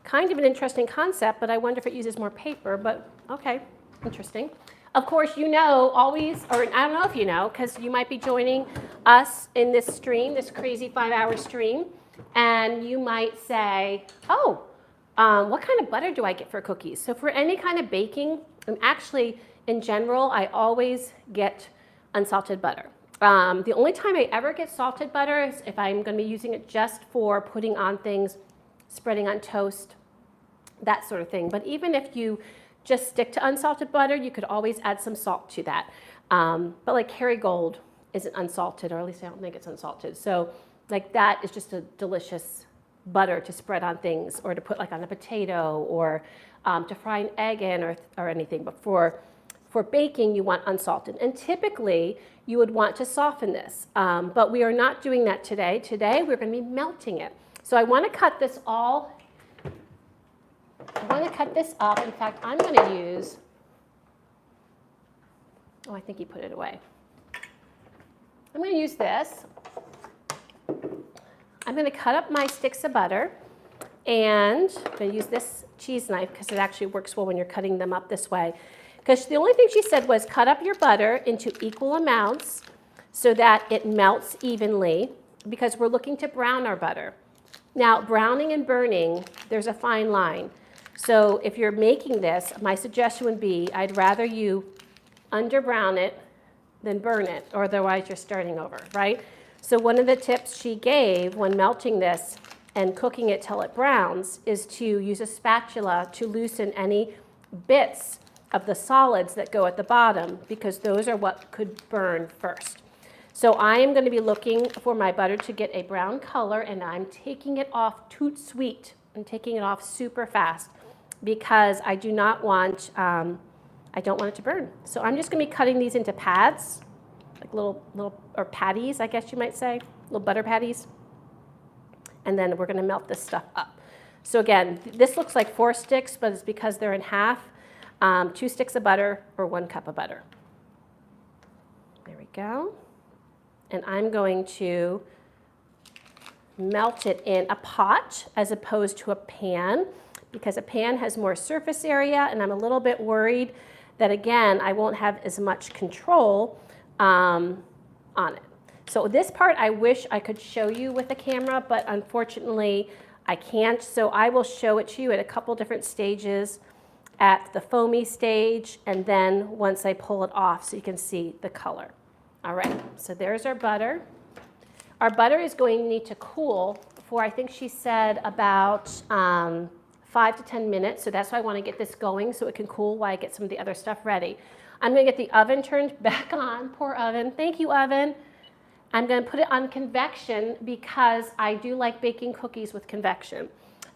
Kind of an interesting concept, but I wonder if it uses more paper, but okay, interesting. Of course, you know always, or I don't know if you know, because you might be joining us in this stream, this crazy 5-hour stream, and you might say, oh, what kind of butter do I get for cookies? So for any kind of baking, and actually, in general, I always get unsalted butter. The only time I ever get salted butter is if I'm going to be using it just for putting on things, spreading on toast, that sort of thing. But even if you just stick to unsalted butter, you could always add some salt to that. But like Kerrygold isn't unsalted, or at least I don't think it's unsalted. So like that is just a delicious butter to spread on things, or to put like on a potato, or to fry an egg in, or anything. But for baking, you want unsalted. And typically, you would want to soften this. But we are not doing that today. Today, we're going to be melting it. So I want to cut this up. In fact, I'm going to use, oh, I think he put it away. I'm going to use this. I'm going to cut up my sticks of butter, and I'm going to use this cheese knife because it actually works well when you're cutting them up this way. Because the only thing she said was cut up your butter into equal amounts so that it melts evenly, because we're looking to brown our butter. Now, browning and burning, there's a fine line. So if you're making this, my suggestion would be I'd rather you under-brown it than burn it, or otherwise you're starting over, right? So one of the tips she gave when melting this and cooking it till it browns is to use a spatula to loosen any bits of the solids that go at the bottom, because those are what could burn first. So I am going to be looking for my butter to get a brown color, and I'm taking it off toot sweet. I'm taking it off super fast because I do not want, I don't want it to burn. So I'm just going to be cutting these into pads, like little, or patties, I guess you might say, little butter patties. And then we're going to melt this stuff up. So again, this looks like 4 sticks, but it's because they're in half. 2 sticks of butter or 1 cup of butter. There we go. And I'm going to melt it in a pot as opposed to a pan, because a pan has more surface area, and I'm a little bit worried that, again, I won't have as much control on it. So this part I wish I could show you with the camera, but unfortunately I can't. So I will show it to you at a couple different stages at the foamy stage, and then once I pull it off so you can see the color. All right, so there's our butter. Our butter is going to need to cool for, I think she said, about 5 to 10 minutes. So that's why I want to get this going so it can cool while I get some of the other stuff ready. I'm going to get the oven turned back on. Poor oven. Thank you, oven. I'm going to put it on convection because I do like baking cookies with convection.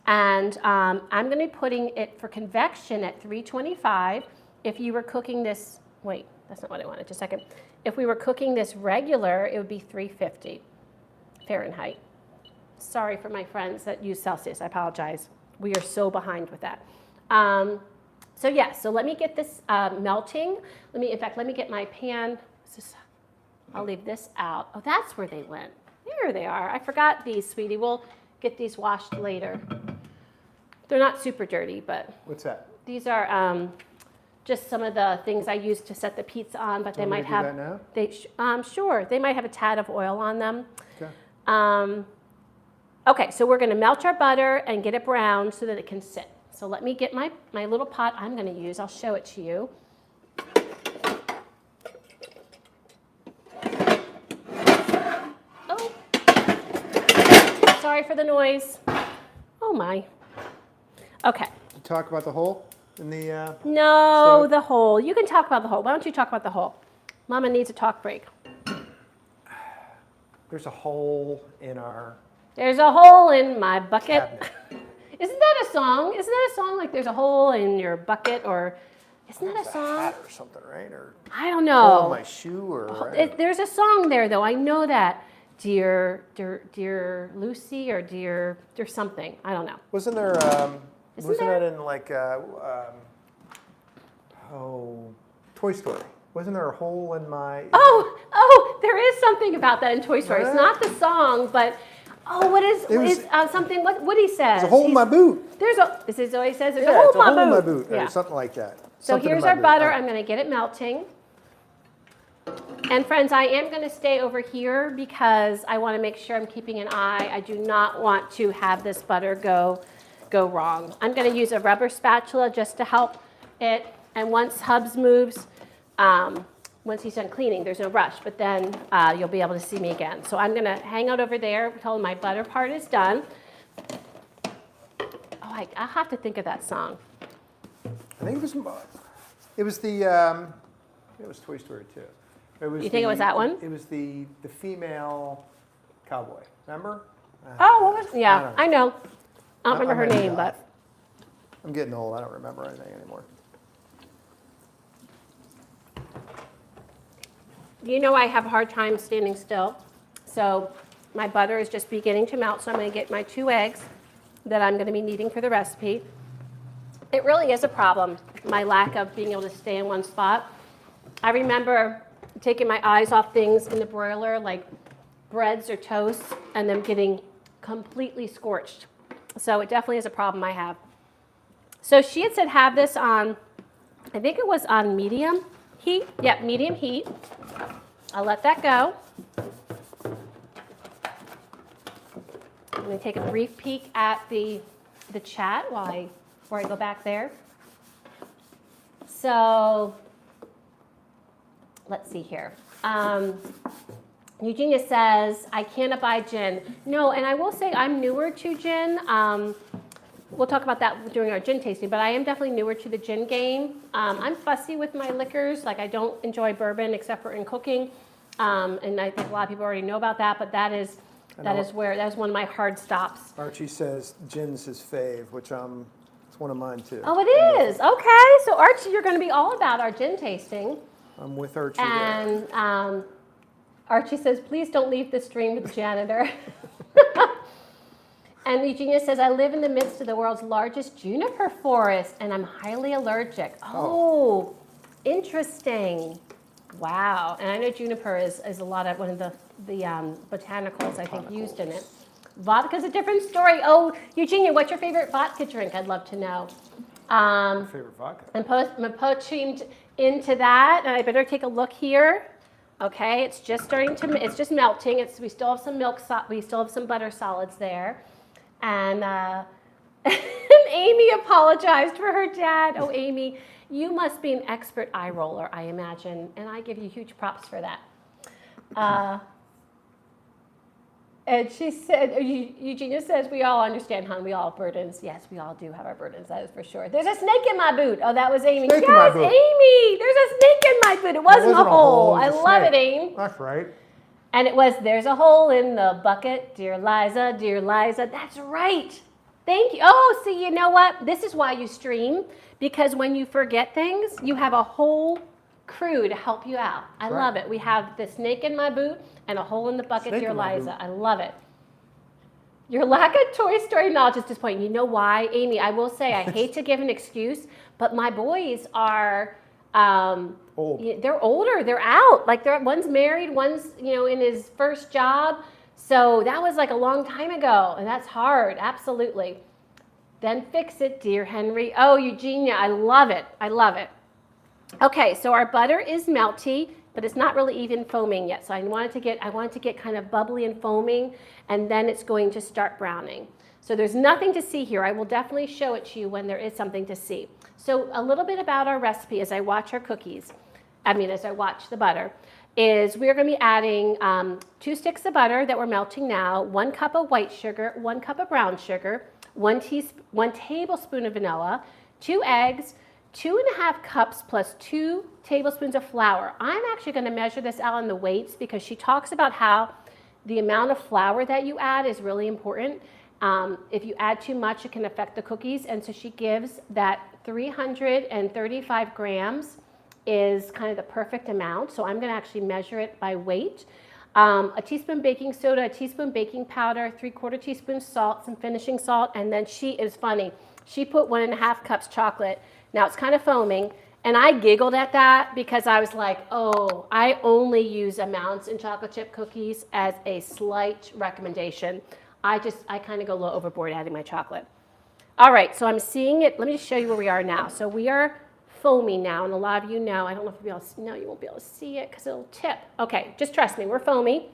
And I'm going to be putting it for convection at 325. If you were cooking this, wait, that's not what I wanted, just a second. If we were cooking this regular, it would be 350 Fahrenheit. Sorry for my friends that use Celsius, I apologize. We are so behind with that. So let me get this melting. Let me get my pan. I'll leave this out. Oh, that's where they went. There they are. I forgot these, sweetie. We'll get these washed later. They're not super dirty, but. What's that? These are just some of the things I use to set the pizza on, but they might have. Do that now? Sure. They might have a tad of oil on them. Okay. Okay, so we're going to melt our butter and get it brown so that it can sit. So let me get my little pot I'm going to use. I'll show it to you. Oh, sorry for the noise. Oh my. Okay. You talk about the hole in the. No, stove? the hole. You can talk about the hole. Why don't you talk about the hole? Mama needs a talk break. There's a hole in our. There's a hole in my bucket. Cabinet. Isn't that a song? Isn't that a song like there's a hole in your bucket, or isn't that a It's song? hat or something, right? Or I don't hole in know. my shoe or. There's a song there though. I know that. Dear Lucy or dear something. I don't know. Wasn't there? Isn't Wasn't there? that in like Toy Story? Wasn't there a hole in my? Oh, there is something about that in Toy Story. It's not the song, but what is something? What Woody says? There's a hole in my boot. This is what he says. There's Yeah, a hole it's a hole in in my my boot. boot, Yeah. or something like that. So Something in here's my our boot. butter. All right. I'm going to get it melting. And friends, I am going to stay over here because I want to make sure I'm keeping an eye. I do not want to have this butter go wrong. I'm going to use a rubber spatula just to help it. And once Hubs moves, once he's done cleaning, there's no rush, but then you'll be able to see me again. So I'm going to hang out over there until my butter part is done. Oh, I'll have to think of that song. I think it was the. It was Toy Story 2. It was You think it was that one? It was the female cowboy. Remember? Oh, what was? I Yeah, don't I know. I don't remember her I'm name, but. I'm getting old. I don't remember anything anymore. You know I have a hard time standing still. So my butter is just beginning to melt, so I'm going to get my 2 eggs that I'm going to be needing for the recipe. It really is a problem, my lack of being able to stay in one spot. I remember taking my eyes off things in the broiler, like breads or toast, and them getting completely scorched. So it definitely is a problem I have. So she had said have this on, I think it was on medium heat. Yep, medium heat. I'll let that go. I'm going to take a brief peek at the chat before I go back there. So let's see here. Eugenia says, I can't abide gin. No, and I will say I'm newer to gin. We'll talk about that during our gin tasting, but I am definitely newer to the gin game. I'm fussy with my liquors. Like I don't enjoy bourbon except for in cooking. And I think a lot of people already know about that, but that is one of my hard stops. Archie says gin's his fave, which it's one of mine too. Oh, it is. Okay. So Archie, you're going to be all about our gin tasting. I'm with Archie And there. Archie says, please don't leave the stream with the janitor. And Eugenia says, I live in the midst of the world's largest juniper forest, and I'm highly allergic. Oh, interesting. Wow. And I know juniper is a lot of one of the botanicals, I think, used in it. Vodka's a different story. Oh, Eugenia, what's your favorite vodka drink? I'd love to know. Favorite vodka? I'm poaching into that, and I better take a look here. Okay, it's just melting. We still have some milk, we still have some butter solids there. And And Amy apologized for her dad. Oh, Amy, you must be an expert eye roller, I imagine, and I give you huge props for that. And she said, Eugenia says, we all understand, hon, we all have burdens. Yes, we all do have our burdens, that is for sure. There's a snake in my boot. Oh, that was Amy. Snake yes, in my boot. Amy, there's a snake in my boot. It wasn't a hole. I it was a love it, snake. Amy. That's right. And it was, there's a hole in the bucket, dear Liza, dear Liza. That's right. Thank you. Oh, see, you know what? This is why you stream, because when you forget things, you have a whole crew to help you out. I love it. We have the snake in my boot and a hole in the bucket, dear Liza. I love it. Your lack of Toy Story knowledge is disappointing. You know why, Amy? I will say, I hate to give an excuse, but my boys are Old. They're older. They're out. Like one's married, one's in his first job. So that was like a long time ago, and that's hard. Absolutely. Then fix it, dear Henry. Oh, Eugenia, I love it. I love it. Okay, so our butter is melty, but it's not really even foaming yet. So I wanted to get kind of bubbly and foaming, and then it's going to start browning. So there's nothing to see here. I will definitely show it to you when there is something to see. So a little bit about our recipe as I watch our cookies, as I watch the butter, is we're going to be adding 2 sticks of butter that we're melting now, 1 cup of white sugar, 1 cup of brown sugar, 1 tablespoon of vanilla, 2 eggs, 2.5 cups plus 2 tablespoons of flour. I'm actually going to measure this out on the weights because she talks about how the amount of flour that you add is really important. If you add too much, it can affect the cookies. And so she gives that 335 grams is kind of the perfect amount. So I'm going to actually measure it by weight. A teaspoon baking soda, a teaspoon baking powder, 3/4 teaspoon salt, some finishing salt. And then she is funny. She put 1.5 cups chocolate. Now it's kind of foaming. And I giggled at that because I was like, oh, I only use amounts in chocolate chip cookies as a slight recommendation. I kind of go a little overboard adding my chocolate. All right, so I'm seeing it. Let me just show you where we are now. So we are foaming now, and a lot of you know. I don't know if you'll be able to see. No, you won't be able to see it because it'll tip. Okay, just trust me, we're foamy.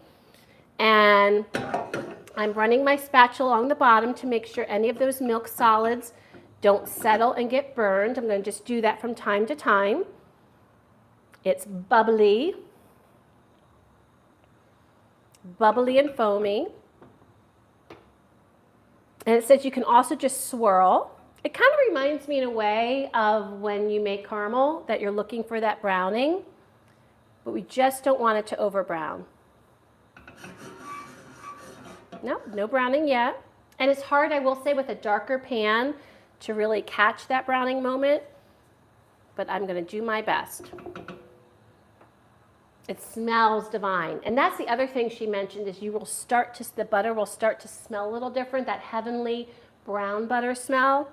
And I'm running my spatula along the bottom to make sure any of those milk solids don't settle and get burned. I'm going to just do that from time to time. It's bubbly and foamy. And it says you can also just swirl. It kind of reminds me in a way of when you make caramel, that you're looking for that browning, but we just don't want it to over brown. No browning yet. And it's hard, I will say, with a darker pan to really catch that browning moment, but I'm going to do my best. It smells divine. And that's the other thing she mentioned is the butter will start to smell a little different, that heavenly brown butter smell.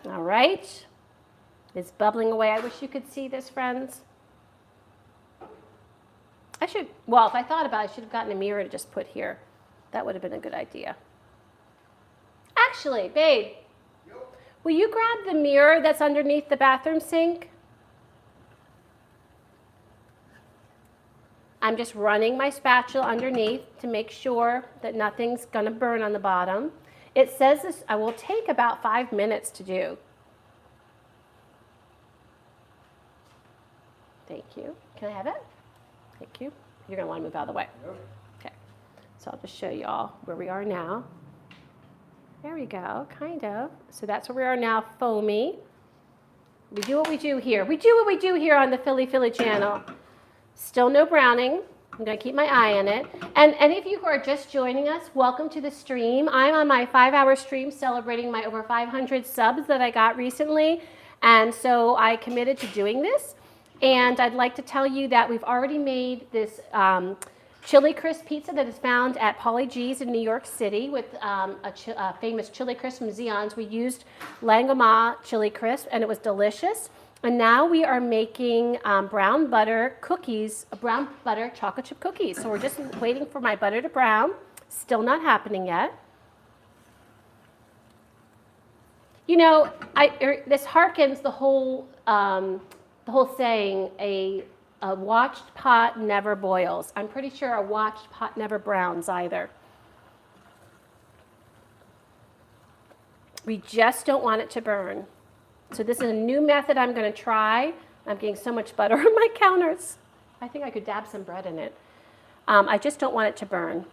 All right. It's bubbling away. I wish you could see this, friends. If I thought about it, I should have gotten a mirror to just put here. That would have been a good idea. Actually, babe, will you grab the mirror that's underneath the bathroom sink? I'm just running my spatula underneath to make sure that nothing's going to burn on the bottom. It says this will take about 5 minutes to do. Thank you. Can I have it? Thank you. You're going to want to move out of the way. Okay. So I'll just show you all where we are now. There we go, kind of. So that's where we are now, foamy. We do what we do here. We do what we do here on the Philly channel. Still no browning. I'm going to keep my eye on it. And any of you who are just joining us, welcome to the stream. I'm on my 5-hour stream celebrating my over 500 subs that I got recently. And so I committed to doing this. And I'd like to tell you that we've already made this chili crisp pizza that is found at Paulie G's in New York City with a famous chili crisp from Xi'an's. We used Langoma chili crisp, and it was delicious. And now we are making brown butter cookies, brown butter chocolate chip cookies. So we're just waiting for my butter to brown. Still not happening yet. You know, this harkens the whole saying, a A watched pot never boils. I'm pretty sure a watched pot never browns either. We just don't want it to burn. So this is a new method I'm going to try. I'm getting so much butter on my counters. I think I could dab some bread in it. I just don't want it to burn.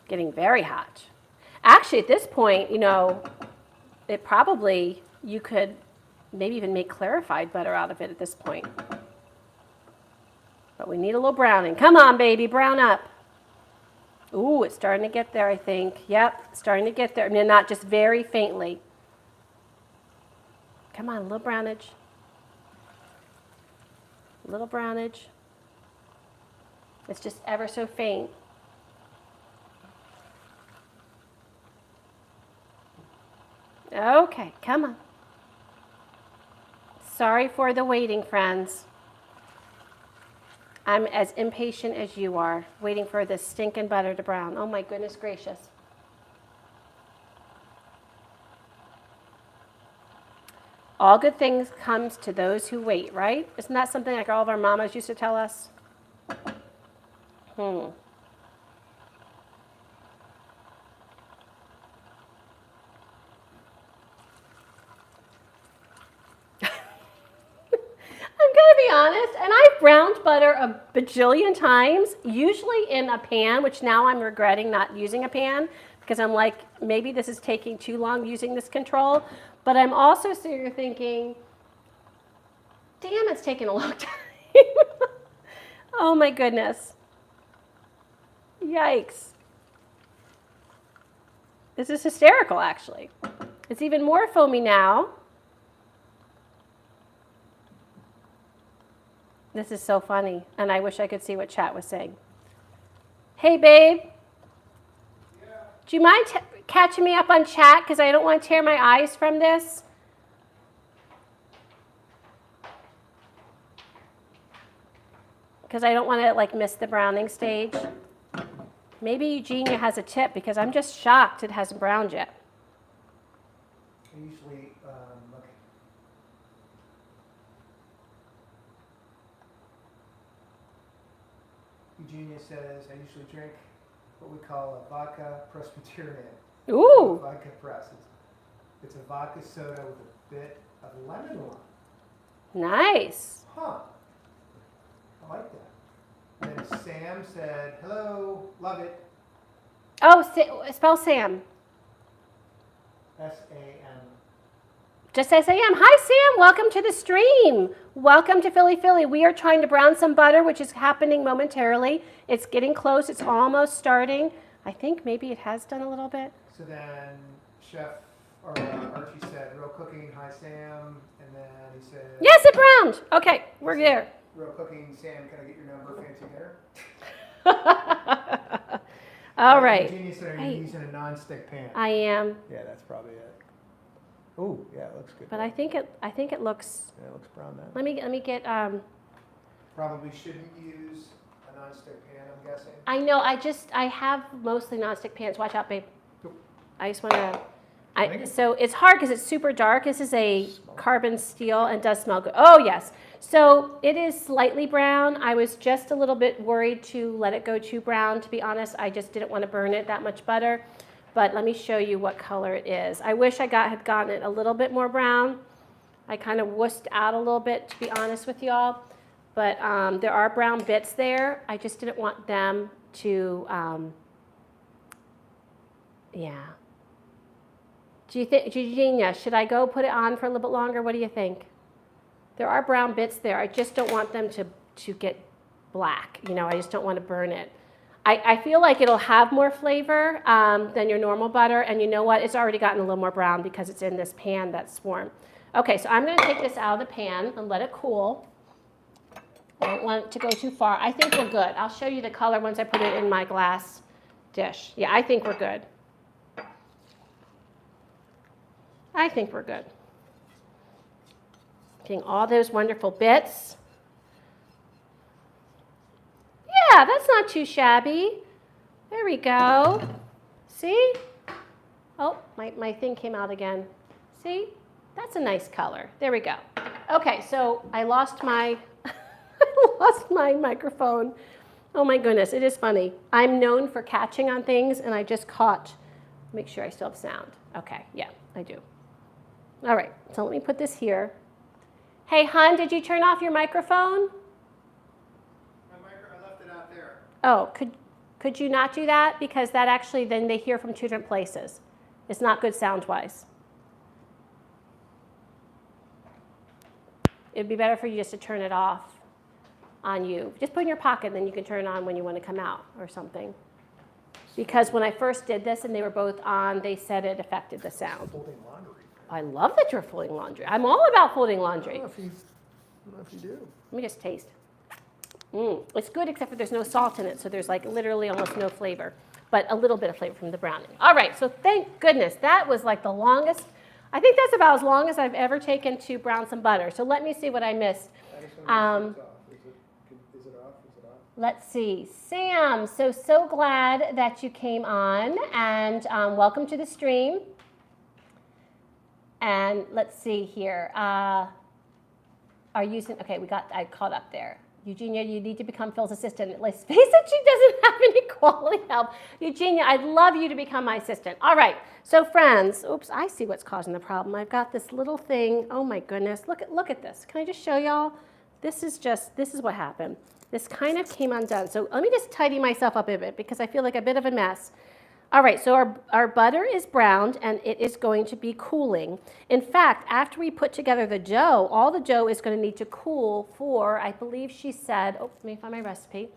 Getting very hot. Actually, at this point, you know, you could maybe even make clarified butter out of it at this point. But we need a little browning. Come on, baby, brown up. Ooh, it's starting to get there, I think. Yep, starting to get there. I mean, not just very faintly. Come on, a little brownage. A little brownage. It's just ever so faint. Okay, come on. Sorry for the waiting, friends. I'm as impatient as you are, waiting for this stinking butter to brown. Oh my goodness gracious. All good things comes to those who wait, right? Isn't that something like all of our mamas used to tell us? Be honest, and I've browned butter a bajillion times, usually in a pan, which now I'm regretting not using a pan because I'm like, maybe this is taking too long using this control. But I'm also sitting here thinking, damn, it's taking a long time. Oh my goodness. Yikes. This is hysterical, actually. It's even more foamy now. This is so funny, and I wish I could see what chat was saying. Hey, babe. Yeah. Do you mind catching me up on chat? Because I don't want to tear my eyes from this. Because I don't want to like miss the browning stage. Maybe Eugenia has a tip, because I'm just shocked it hasn't browned yet. I usually look. Eugenia says, I usually drink what we call a vodka Presbyterian. Ooh. Vodka press. It's a vodka soda with a bit of lemon lime. Nice. Huh. I like that. And then Sam said, hello, love it. Oh, spell Sam. S-A-M. Just S-A-M. Hi, Sam. Welcome to the stream. Welcome to Philly. We are trying to brown some butter, which is happening momentarily. It's getting close. It's almost starting. I think maybe it has done a little bit. So then Chef Archie said, real cooking, hi, Sam. And then he said, Yes, it browned. Okay, we're there. Real cooking, Sam, can I get your number? Fancy dinner? All right. Eugenia said, are you using a non-stick pan? I am. Yeah, that's probably it. Ooh, yeah, it looks good. But I think it looks. Yeah, it looks brown now. Let me get. Probably shouldn't use a non-stick pan, I'm guessing. I know. I have mostly nonstick pans. Watch out, babe. Oop. I just want to. So it's hard because it's super dark. This is a carbon steel and does smell good. Oh yes. So it is slightly brown. I was just a little bit worried to let it go too brown. To be honest, I just didn't want to burn it that much butter. But let me show you what color it is. I wish I had gotten it a little bit more brown. I kind of wussed out a little bit, to be honest with y'all. But there are brown bits there. I just didn't want them to, yeah. Do you think, Eugenia, should I go put it on for a little bit longer? What do you think? There are brown bits there. I just don't want them to get black. You know, I just don't want to burn it. I feel like it'll have more flavor than your normal butter. And you know what? It's already gotten a little more brown because it's in this pan that's warm. Okay, so I'm going to take this out of the pan and let it cool. I don't want it to go too far. I think we're good. I'll show you the color once I put it in my glass dish. Yeah, I think we're good. I think we're good. Getting all those wonderful bits. Yeah, that's not too shabby. There we go. See? Oh, my thing came out again. See? That's a nice color. There we go. Okay, so I lost my, I lost my microphone. Oh my goodness, it is funny. I'm known for catching on things, and I just caught. Make sure I still have sound. Okay, yeah, I do. All right, so let me put this here. Hey, hon, did you turn off your microphone? I left it out there. Oh, could you not do that? Because that actually, then they hear from two different places. It's not good sound-wise. It'd be better for you just to turn it off on you. Just put it in your pocket, and then you can turn it on when you want to come out or something. Because when I first did this and they were both on, they said it affected the sound. Folding laundry. I love that you're folding laundry. I'm all about folding laundry. I don't know if you do. Let me just taste. It's good except for there's no salt in it, so there's like literally almost no flavor, but a little bit of flavor from the browning. All right, so thank goodness. That was like the longest. I think that's about as long as I've ever taken to brown some butter. So let me see what I missed. Is it off? Let's see. Sam, so glad that you came on, and welcome to the stream. And let's see here. I caught up there. Eugenia, you need to become Phil's assistant. Let's face it, she doesn't have any quality help. Eugenia, I'd love you to become my assistant. All right, so friends, oops, I see what's causing the problem. I've got this little thing. Oh my goodness, look at this. Can I just show y'all? This is what happened. This kind of came undone. So let me just tidy myself up a bit because I feel like a bit of a mess. All right, so our butter is browned and it is going to be cooling. In fact, after we put together the dough, all the dough is going to need to cool for, I believe she said, oh, let me find my recipe.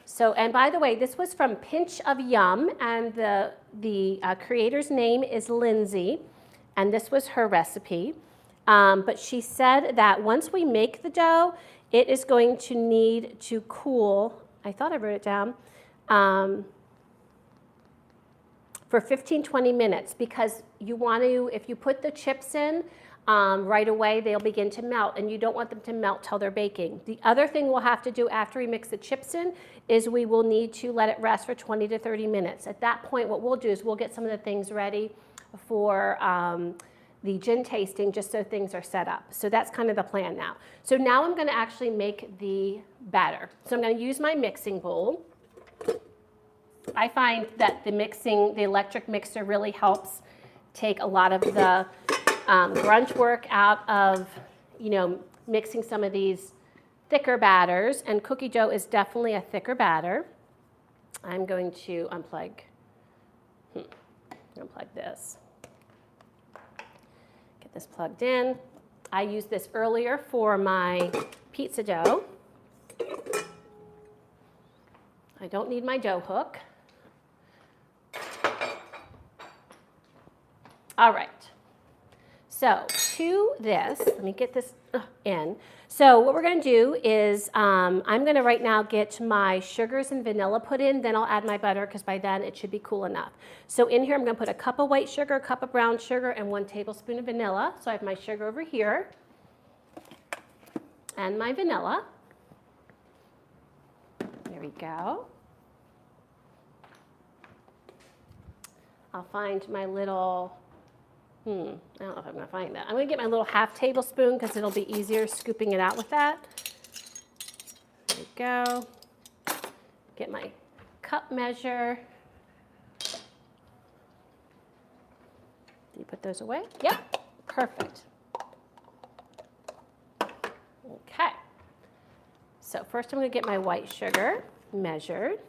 So, and by the way, this was from Pinch of Yum, and the creator's name is Lindsay, and this was her recipe. But she said that once we make the dough, it is going to need to cool, I thought I wrote it down, for 15-20 minutes, because you want to, if you put the chips in right away, they'll begin to melt, and you don't want them to melt till they're baking. The other thing we'll have to do after we mix the chips in is we will need to let it rest for 20 to 30 minutes. At that point, what we'll do is we'll get some of the things ready for the gin tasting, just so things are set up. So that's kind of the plan now. So now I'm going to actually make the batter. So I'm going to use my mixing bowl. I find that the electric mixer really helps take a lot of the grunt work out of, mixing some of these thicker batters. And cookie dough is definitely a thicker batter. I'm going to unplug this. Get this plugged in. I used this earlier for my pizza dough. I don't need my dough hook. All right, so to this, let me get this in. So what we're going to do is I'm going to right now get my sugars and vanilla put in, then I'll add my butter because by then it should be cool enough. So in here I'm going to put a cup of white sugar, a cup of brown sugar, and 1 tablespoon of vanilla. So I have my sugar over here and my vanilla. There we go. I'll find my little... I don't know if I'm going to find that. I'm going to get my little ½ tablespoon because it'll be easier scooping it out with that. There we go. Get my cup measure. Do you put those away? Yep, perfect. Okay. So first I'm going to get my white sugar measured.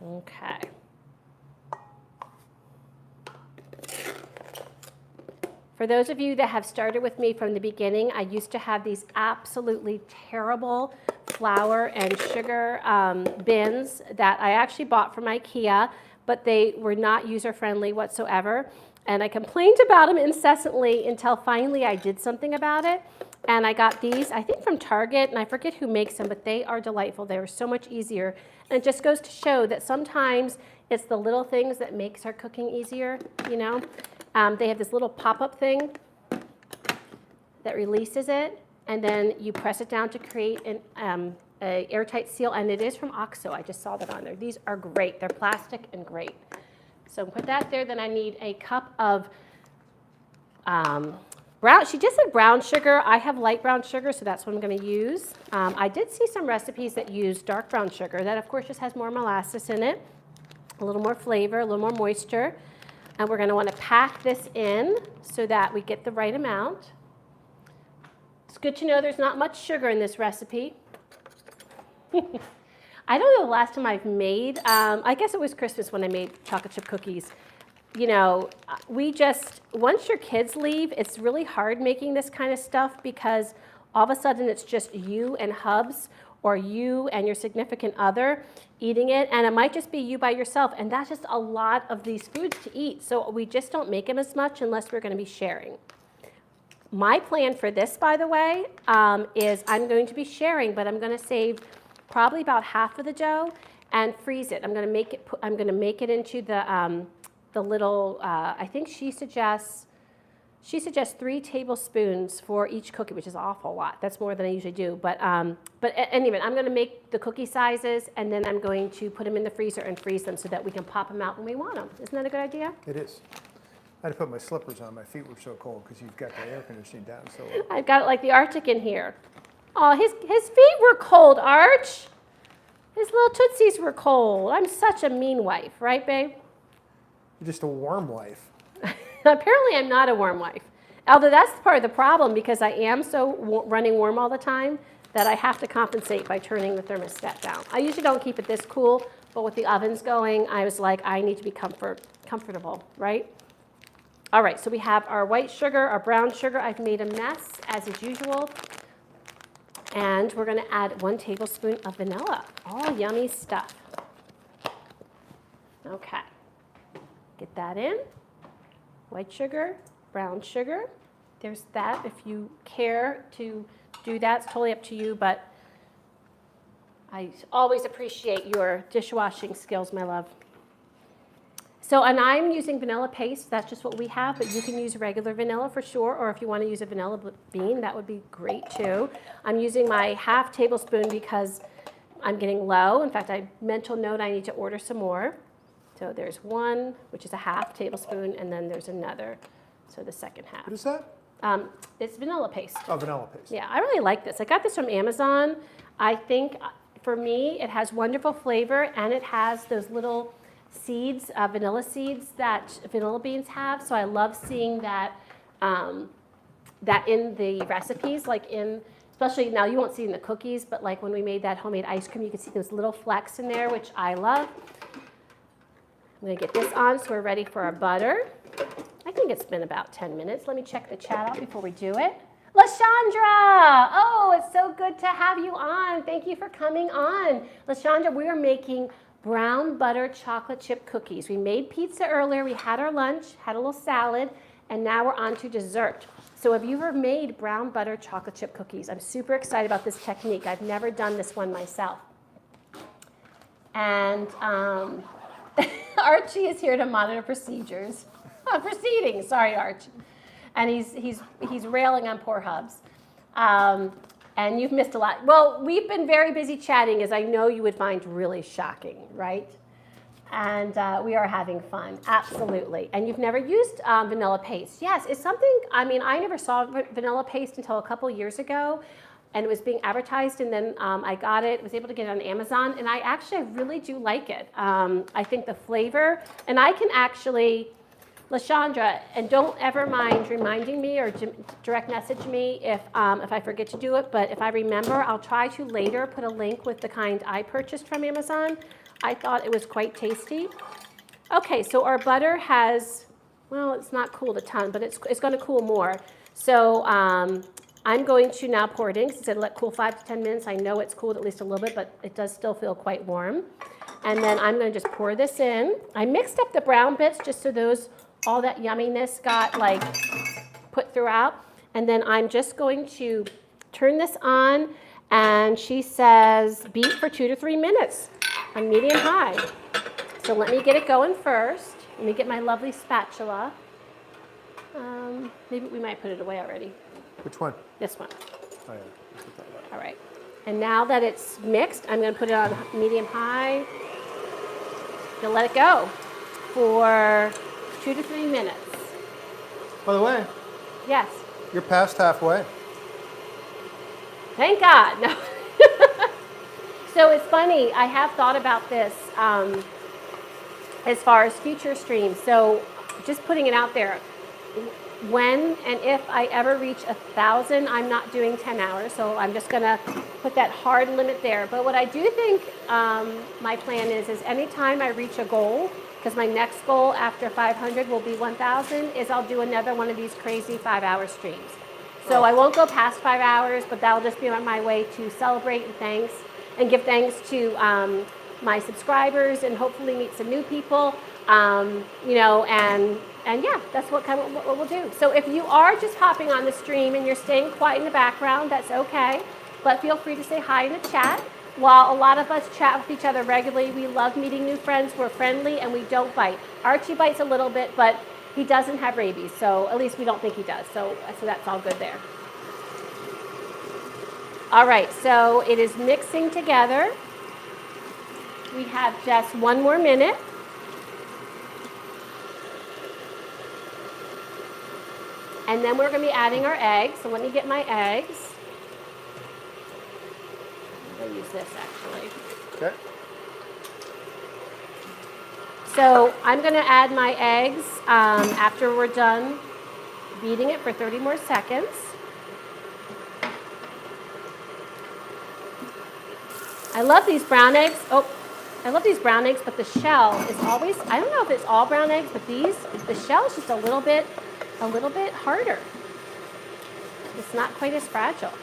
Okay. For those of you that have started with me from the beginning, I used to have these absolutely terrible flour and sugar bins that I actually bought from IKEA, but they were not user-friendly whatsoever. And I complained about them incessantly until finally I did something about it. And I got these, I think from Target, and I forget who makes them, but they are delightful. They were so much easier. And it just goes to show that sometimes it's the little things that makes our cooking easier, They have this little pop-up thing that releases it, and then you press it down to create an airtight seal, and it is from OXO. I just saw that on there. These are great. They're plastic and great. So put that there. Then I need a cup of She just said brown sugar. I have light brown sugar, so that's what I'm going to use. I did see some recipes that use dark brown sugar. That, of course, just has more molasses in it, a little more flavor, a little more moisture. And we're going to want to pack this in so that we get the right amount. It's good to know there's not much sugar in this recipe. I don't know the last time I've made, I guess it was Christmas when I made chocolate chip cookies. You know, once your kids leave, it's really hard making this kind of stuff because all of a sudden it's just you and Hubs or you and your significant other eating it, and it might just be you by yourself, and that's just a lot of these foods to eat, so we just don't make them as much unless we're going to be sharing. My plan for this, by the way, is I'm going to be sharing, but I'm going to save probably about half of the dough and freeze it. I'm going to make it into the little. I think she suggests 3 tablespoons for each cookie, which is an awful lot. That's more than I usually do. But anyway, I'm going to make the cookie sizes, and then I'm going to put them in the freezer and freeze them so that we can pop them out when we want them. Isn't that a good idea? It is. I had to put my slippers on. My feet were so cold because you've got the air conditioning down so low. I've got it like the Arctic in here. Oh, his feet were cold, Arch. His little tootsies were cold. I'm such a mean wife, right, babe? You're just a warm wife. Apparently, I'm not a warm wife. Although that's part of the problem because I am so running warm all the time that I have to compensate by turning the thermostat down. I usually don't keep it this cool, but with the ovens going, I was like, I need to be comfortable, right? All right, so we have our white sugar, our brown sugar. I've made a mess, as is usual. And we're going to add 1 tablespoon of vanilla. All yummy stuff. Okay. Get that in. White sugar, brown sugar. There's that. If you care to do that, it's totally up to you, but I always appreciate your dishwashing skills, my love. So, and I'm using vanilla paste. That's just what we have, but you can use regular vanilla for sure, or if you want to use a vanilla bean, that would be great too. I'm using my ½ tablespoon because I'm getting low. In fact, mental note I need to order some more. So there's 1, which is a ½ tablespoon, and then there's another, so the second half. What is that? It's vanilla paste. Oh, vanilla paste. Yeah, I really like this. I got this from Amazon. I think for me, it has wonderful flavor, and it has those little seeds, vanilla seeds that vanilla beans have. So I love seeing that that in the recipes, especially now you won't see it in the cookies, but like when we made that homemade ice cream, you can see those little flecks in there, which I love. I'm going to get this on so we're ready for our butter. I think it's been about 10 minutes. Let me check the chat out before we do it. LaShondra! Oh, it's so good to have you on. Thank you for coming on. LaShondra, we are making brown butter chocolate chip cookies. We made pizza earlier. We had our lunch, had a little salad, and now we're on to dessert. So have you ever made brown butter chocolate chip cookies? I'm super excited about this technique. I've never done this one myself. And Archie is here to monitor proceedings. Sorry, Arch. And he's railing on poor Hubs. And you've missed a lot. Well, we've been very busy chatting, as I know you would find really shocking, right? And we are having fun, absolutely. And you've never used vanilla paste. Yes, it's something, I never saw vanilla paste until a couple years ago. And it was being advertised, and then I got it, was able to get it on Amazon, and I really do like it. I think the flavor, and I can actually, LaShondra, and don't ever mind reminding me or direct message me if I forget to do it, but if I remember, I'll try to later put a link with the kind I purchased from Amazon. I thought it was quite tasty. Okay, so our butter has, well, it's not cooled a ton, but it's going to cool more. So I'm going to now pour it in, because I said let cool 5 to 10 minutes. I know it's cooled at least a little bit, but it does still feel quite warm. And then I'm going to just pour this in. I mixed up the brown bits just so all that yumminess got put throughout. And then I'm just going to turn this on, and she says beat for 2 to 3 minutes on medium high. So let me get it going first. Let me get my lovely spatula. Maybe we might put it away already. Which one? This one. Oh, yeah. All right. And now that it's mixed, I'm going to put it on medium high. Gonna let it go for 2 to 3 minutes. By the way, Yes. You're past halfway. Thank God. No. So it's funny. I have thought about this as far as future streams. So just putting it out there. When and if I ever reach 1,000, I'm not doing 10 hours. So I'm just going to put that hard limit there. But what I do think my plan is anytime I reach a goal, because my next goal after 500 will be 1,000, is I'll do another one of these crazy 5-hour streams. So I won't go past 5 hours, but that'll just be on my way to celebrate and give thanks to my subscribers and hopefully meet some new people, you know, and yeah, that's what we'll do. So if you are just hopping on the stream and you're staying quiet in the background, that's okay. But feel free to say hi in the chat. While a lot of us chat with each other regularly, we love meeting new friends. We're friendly and we don't bite. Archie bites a little bit, but he doesn't have rabies, so at least we don't think he does. So that's all good there. All right, so it is mixing together. We have just 1 more minute. And then we're going to be adding our eggs. So let me get my eggs. I'm going to use this actually. Okay. So I'm going to add my eggs after we're done beating it for 30 more seconds. I love these brown eggs. Oh, I love these brown eggs, but the shell is always, I don't know if it's all brown eggs, but the shell is just a little bit harder. It's not quite as fragile.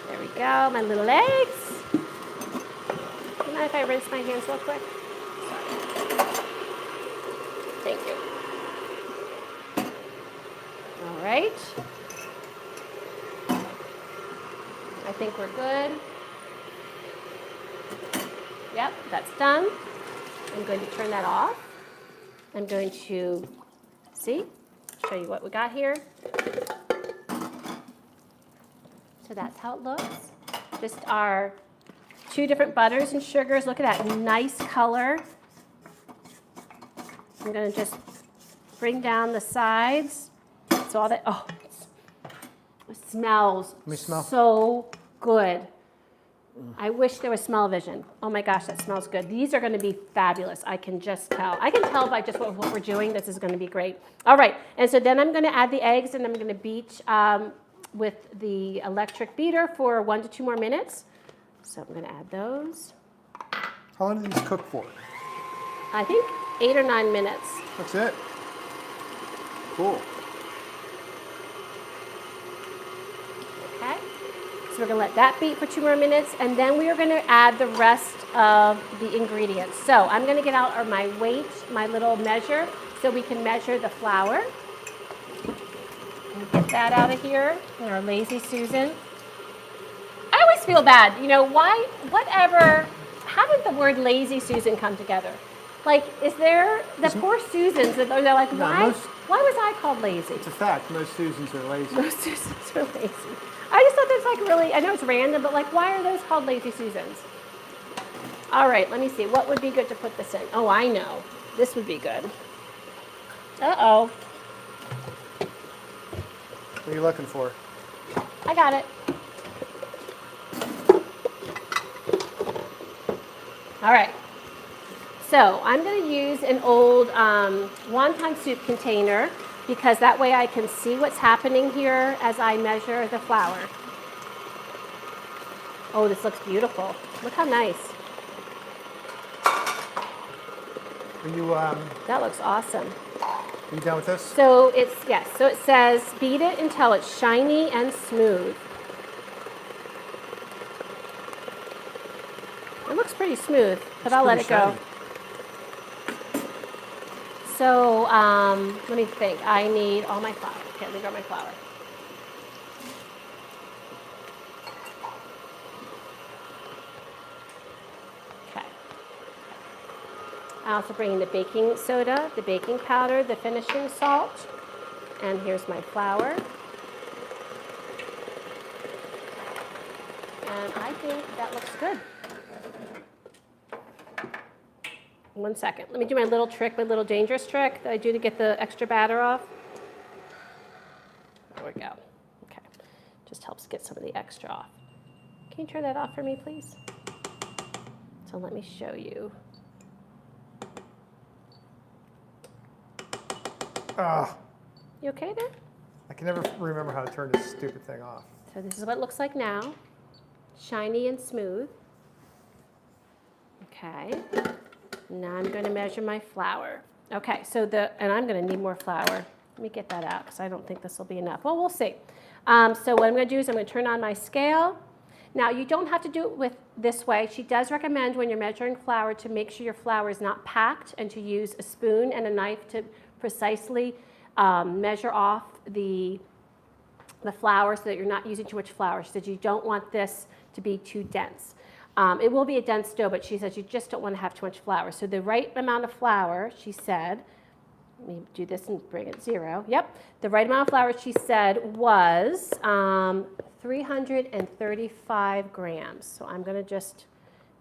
There we go, my little eggs. Do you mind if I rinse my hands real quick? Sorry. Thank you. All right. I think we're good. Yep, that's done. I'm going to turn that off. I'm going to, show you what we got here. So that's how it looks. Just our 2 different butters and sugars. Look at that nice color. I'm going to just bring down the sides. So all that, oh, it smells so good. I wish there was smell-o-vision. Oh my gosh, that smells good. These are going to be fabulous. I can just tell. I can tell by just what we're doing. This is going to be great. All right, and so then I'm going to add the eggs, and I'm going to beat with the electric beater for 1 to 2 more minutes. So I'm going to add those. How long do these cook for? I think 8 or 9 minutes. That's it. Cool. Okay. So we're going to let that beat for 2 more minutes, and then we are going to add the rest of the ingredients. So I'm going to get out my weight, my little measure, so we can measure the flour. And get that out of here, and our Lazy Susan. I always feel bad, you know, how did the word Lazy Susan come together? Like, is there, the poor Susans, they're like, why was I called lazy? It's a fact, most Susans are lazy. Most Susans are lazy. I just thought that's like really, I know it's random, but like, why are those called Lazy Susans? All right, let me see. What would be good to put this in? Oh, I know. This would be good. Uh-oh. What are you looking for? I got it. All right. So I'm going to use an old wonton soup container because that way I can see what's happening here as I measure the flour. Oh, this looks beautiful. Look how nice. Are you That looks awesome. Are you done with this? So so it says beat it until it's shiny and smooth. It looks pretty smooth, but I'll let it go. So let me think. I need all my flour. Okay, let me grab my flour. Okay. I also bring in the baking soda, the baking powder, the finishing salt, and here's my flour. And I think that looks good. 1 second. Let me do my little trick, my little dangerous trick that I do to get the extra batter off. There we go. Okay. Just helps get some of the extra off. Can you turn that off for me, please? So let me show you. You okay there? I can never remember how to turn this stupid thing off. So this is what it looks like now. Shiny and smooth. Okay. Now I'm going to measure my flour. Okay, so and I'm going to need more flour. Let me get that out because I don't think this will be enough. Well, we'll see. So what I'm going to do is I'm going to turn on my scale. Now, you don't have to do it with this way. She does recommend when you're measuring flour to make sure your flour is not packed and to use a spoon and a knife to precisely measure off the flour so that you're not using too much flour. She said you don't want this to be too dense. It will be a dense dough, but she says you just don't want to have too much flour. So the right amount of flour, she said, let me do this and bring it 0. Yep, the right amount of flour, she said, was 335 grams. So I'm going to just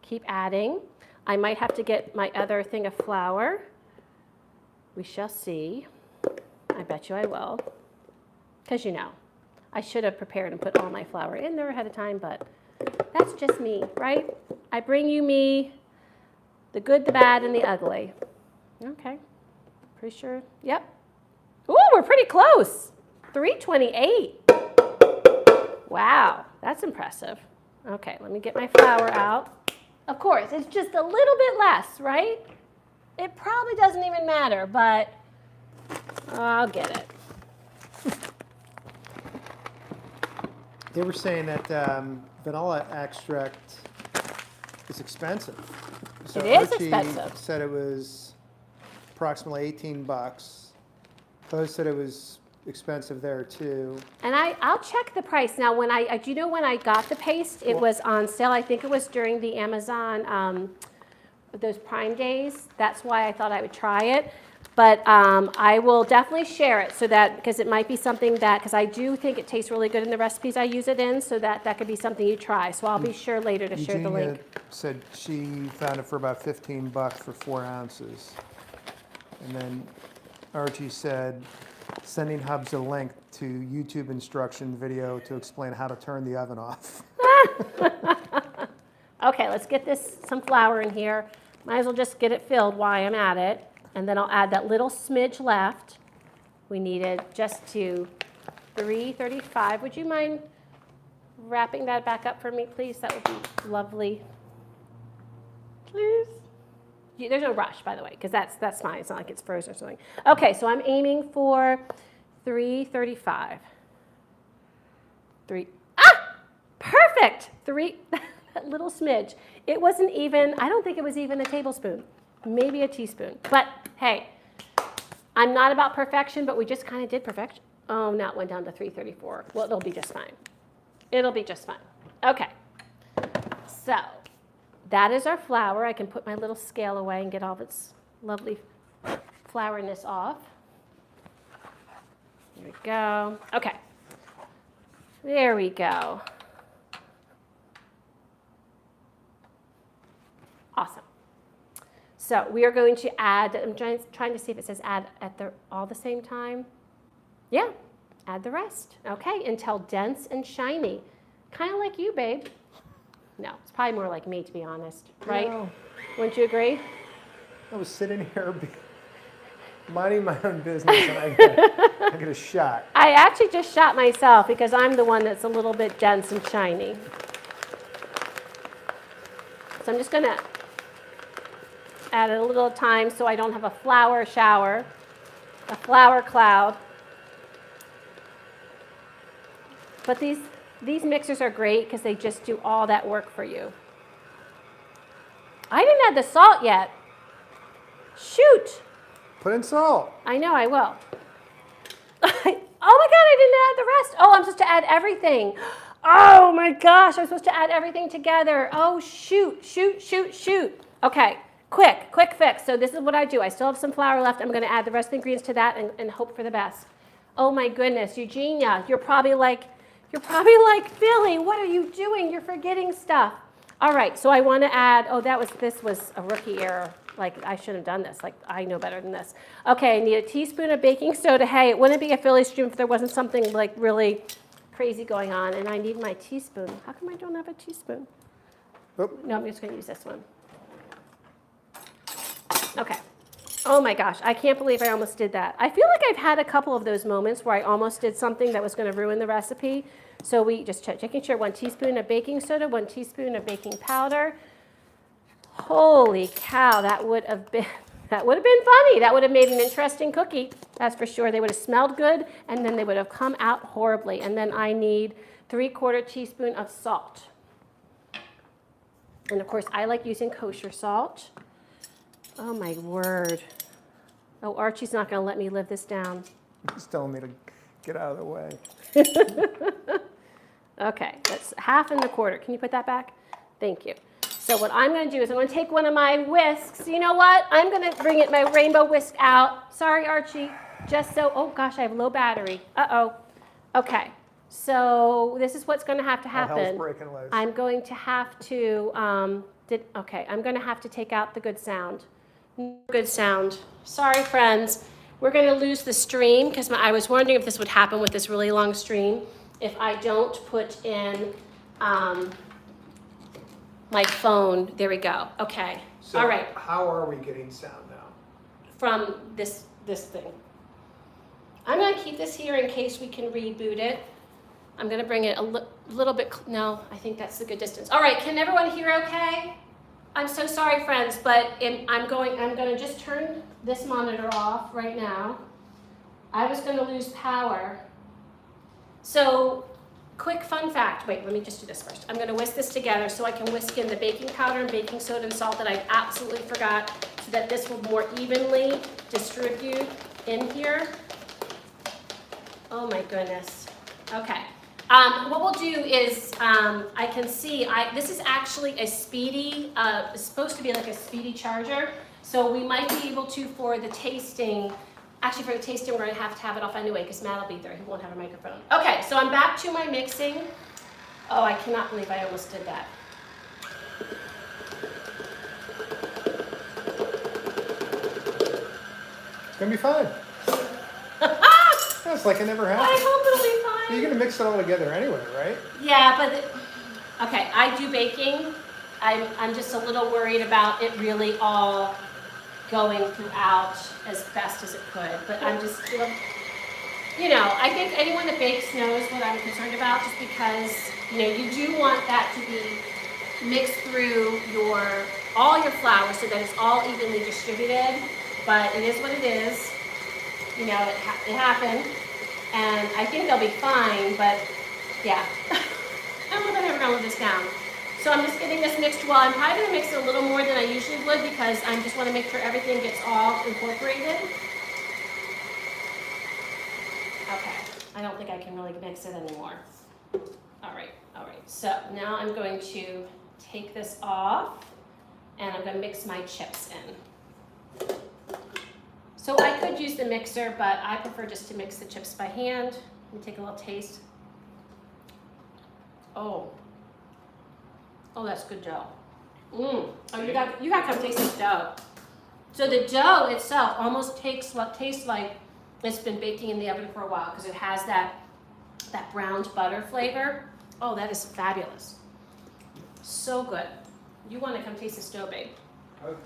keep adding. I might have to get my other thing of flour. We shall see. I bet you I will. Because you know, I should have prepared and put all my flour in there ahead of time, but that's just me, right? I bring you me, the good, the bad, and the ugly. Okay, pretty sure, yep. Ooh, we're pretty close. 328. Wow, that's impressive. Okay, let me get my flour out. Of course, it's just a little bit less, right? It probably doesn't even matter, but I'll get it. They were saying that vanilla extract is expensive. So It is Archie expensive. said it was approximately $18. Those said it was expensive there too. And I'll check the price. Now, when do you know when I got the paste? It was on sale. I think it was during the Amazon, those Prime days. That's why I thought I would try it. But I will definitely share it so that, because it might be something that, because I do think it tastes really good in the recipes I use it in, so that could be something you try. So I'll be sure later to share the link. Said she found it for about $15 for 4 ounces. And then Archie said, sending Hubs a link to YouTube instruction video to explain how to turn the oven off. Okay, let's get some flour in here. Might as well just get it filled while I'm at it. And then I'll add that little smidge left. We needed just to 335. Would you mind wrapping that back up for me, please? That would be lovely. Please. There's no rush, by the way, because that's fine. It's not like it's frozen or something. Okay, so I'm aiming for 335. Perfect. That little smidge. It wasn't even, I don't think it was even a tablespoon. Maybe a teaspoon. But hey, I'm not about perfection, but we just kind of did perfection. Oh, now it went down to 334. Well, it'll be just fine. It'll be just fine. Okay. So that is our flour. I can put my little scale away and get all of its lovely flouriness off. There we go. Okay. There we go. Awesome. So we are going to add, I'm trying to see if it says add all the same time. Yeah, add the rest. Okay, until dense and shiny. Kind of like you, babe. No, it's probably more like me, to be honest, right? No. Wouldn't you agree? I was sitting here minding my own business and I get a shot. I actually just shot myself because I'm the one that's a little bit dense and shiny. So I'm just going to add a little time so I don't have a flour shower, a flour cloud. But these mixers are great because they just do all that work for you. I didn't add the salt yet. Shoot. Put in salt. I know, I will. Oh my God, I didn't add the rest. Oh, I'm supposed to add everything. Oh my gosh, I'm supposed to add everything together. Oh, shoot. Okay. Quick fix. So this is what I do. I still have some flour left. I'm going to add the rest of the ingredients to that and hope for the best. Oh my goodness, Eugenia, you're probably like, Philly, what are you doing? You're forgetting stuff. All right, so I want to add, this was a rookie error. Like, I shouldn't have done this. Like, I know better than this. Okay, I need a teaspoon of baking soda. Hey, it wouldn't be a Philly stream if there wasn't something like really crazy going on. And I need my teaspoon. How come I don't have a teaspoon? Oop. No, I'm just going to use this one. Okay. Oh my gosh, I can't believe I almost did that. I feel like I've had a couple of those moments where I almost did something that was going to ruin the recipe. So we just checking sure 1 teaspoon of baking soda, 1 teaspoon of baking powder. Holy cow, that would have been funny. That would have made an interesting cookie. That's for sure. They would have smelled good and then they would have come out horribly. And then I need 3/4 teaspoon of salt. And of course, I like using kosher salt. Oh my word. Oh, Archie's not going to let me live this down. He's telling me to get out of the way. Okay, that's 1/2 and 1/4. Can you put that back? Thank you. So what I'm going to do is I'm going to take one of my whisks. You know what? I'm going to bring my rainbow whisk out. Sorry, Archie. Just so, oh gosh, I have low battery. Uh-oh. Okay, so this is what's going to have to happen. Hell's breaking loose. I'm going to have to, I'm going to have to take out the good sound. Good sound. Sorry, friends. We're going to lose the stream because I was wondering if this would happen with this really long stream if I don't put in my phone. There we go. Okay. So all right. how are we getting sound now? From this thing. I'm going to keep this here in case we can reboot it. I'm going to bring it a little bit. No, I think that's the good distance. All right. Can everyone hear okay? I'm so sorry, friends, but I'm going to just turn this monitor off right now. I was going to lose power. So, quick fun fact. Wait, let me just do this first. I'm going to whisk this together so I can whisk in the baking powder and baking soda and salt that I absolutely forgot so that this will more evenly distribute in here. Oh my goodness. Okay. What we'll do is, I can see, this is actually a speedy, it's supposed to be like a speedy charger. So we might be able to, for the tasting, actually for the tasting, we're going to have it off anyway because Matt will be there. He won't have a microphone. Okay, so I'm back to my mixing. Oh, I cannot believe I almost did that. It's going to be fine. It's like it never I happened. hope it'll be fine. You're going to mix it all together anyway, right? Yeah, but, okay, I do baking. I'm just a little worried about it really all going throughout as best as it could. But I'm just, you know, I think anyone that bakes knows what I'm concerned about just because, you know, you do want that to be mixed through all your flour so that it's all evenly distributed. But it is what it is. You know, it happened. And I think they'll be fine, but yeah. I don't know if I'm ever going to live this down. So I'm just getting this mixed well. I'm probably going to mix it a little more than I usually would because I just want to make sure everything gets all incorporated. Okay. I don't think I can really mix it anymore. All right. So now I'm going to take this off and I'm going to mix my chips in. So I could use the mixer, but I prefer just to mix the chips by hand. Let me take a little taste. Oh, that's good dough. Oh, you got to come taste this dough. So the dough itself almost tastes like it's been baking in the oven for a while because it has that browned butter flavor. Oh, that is fabulous. So good. You want to come taste this dough, babe? Okay.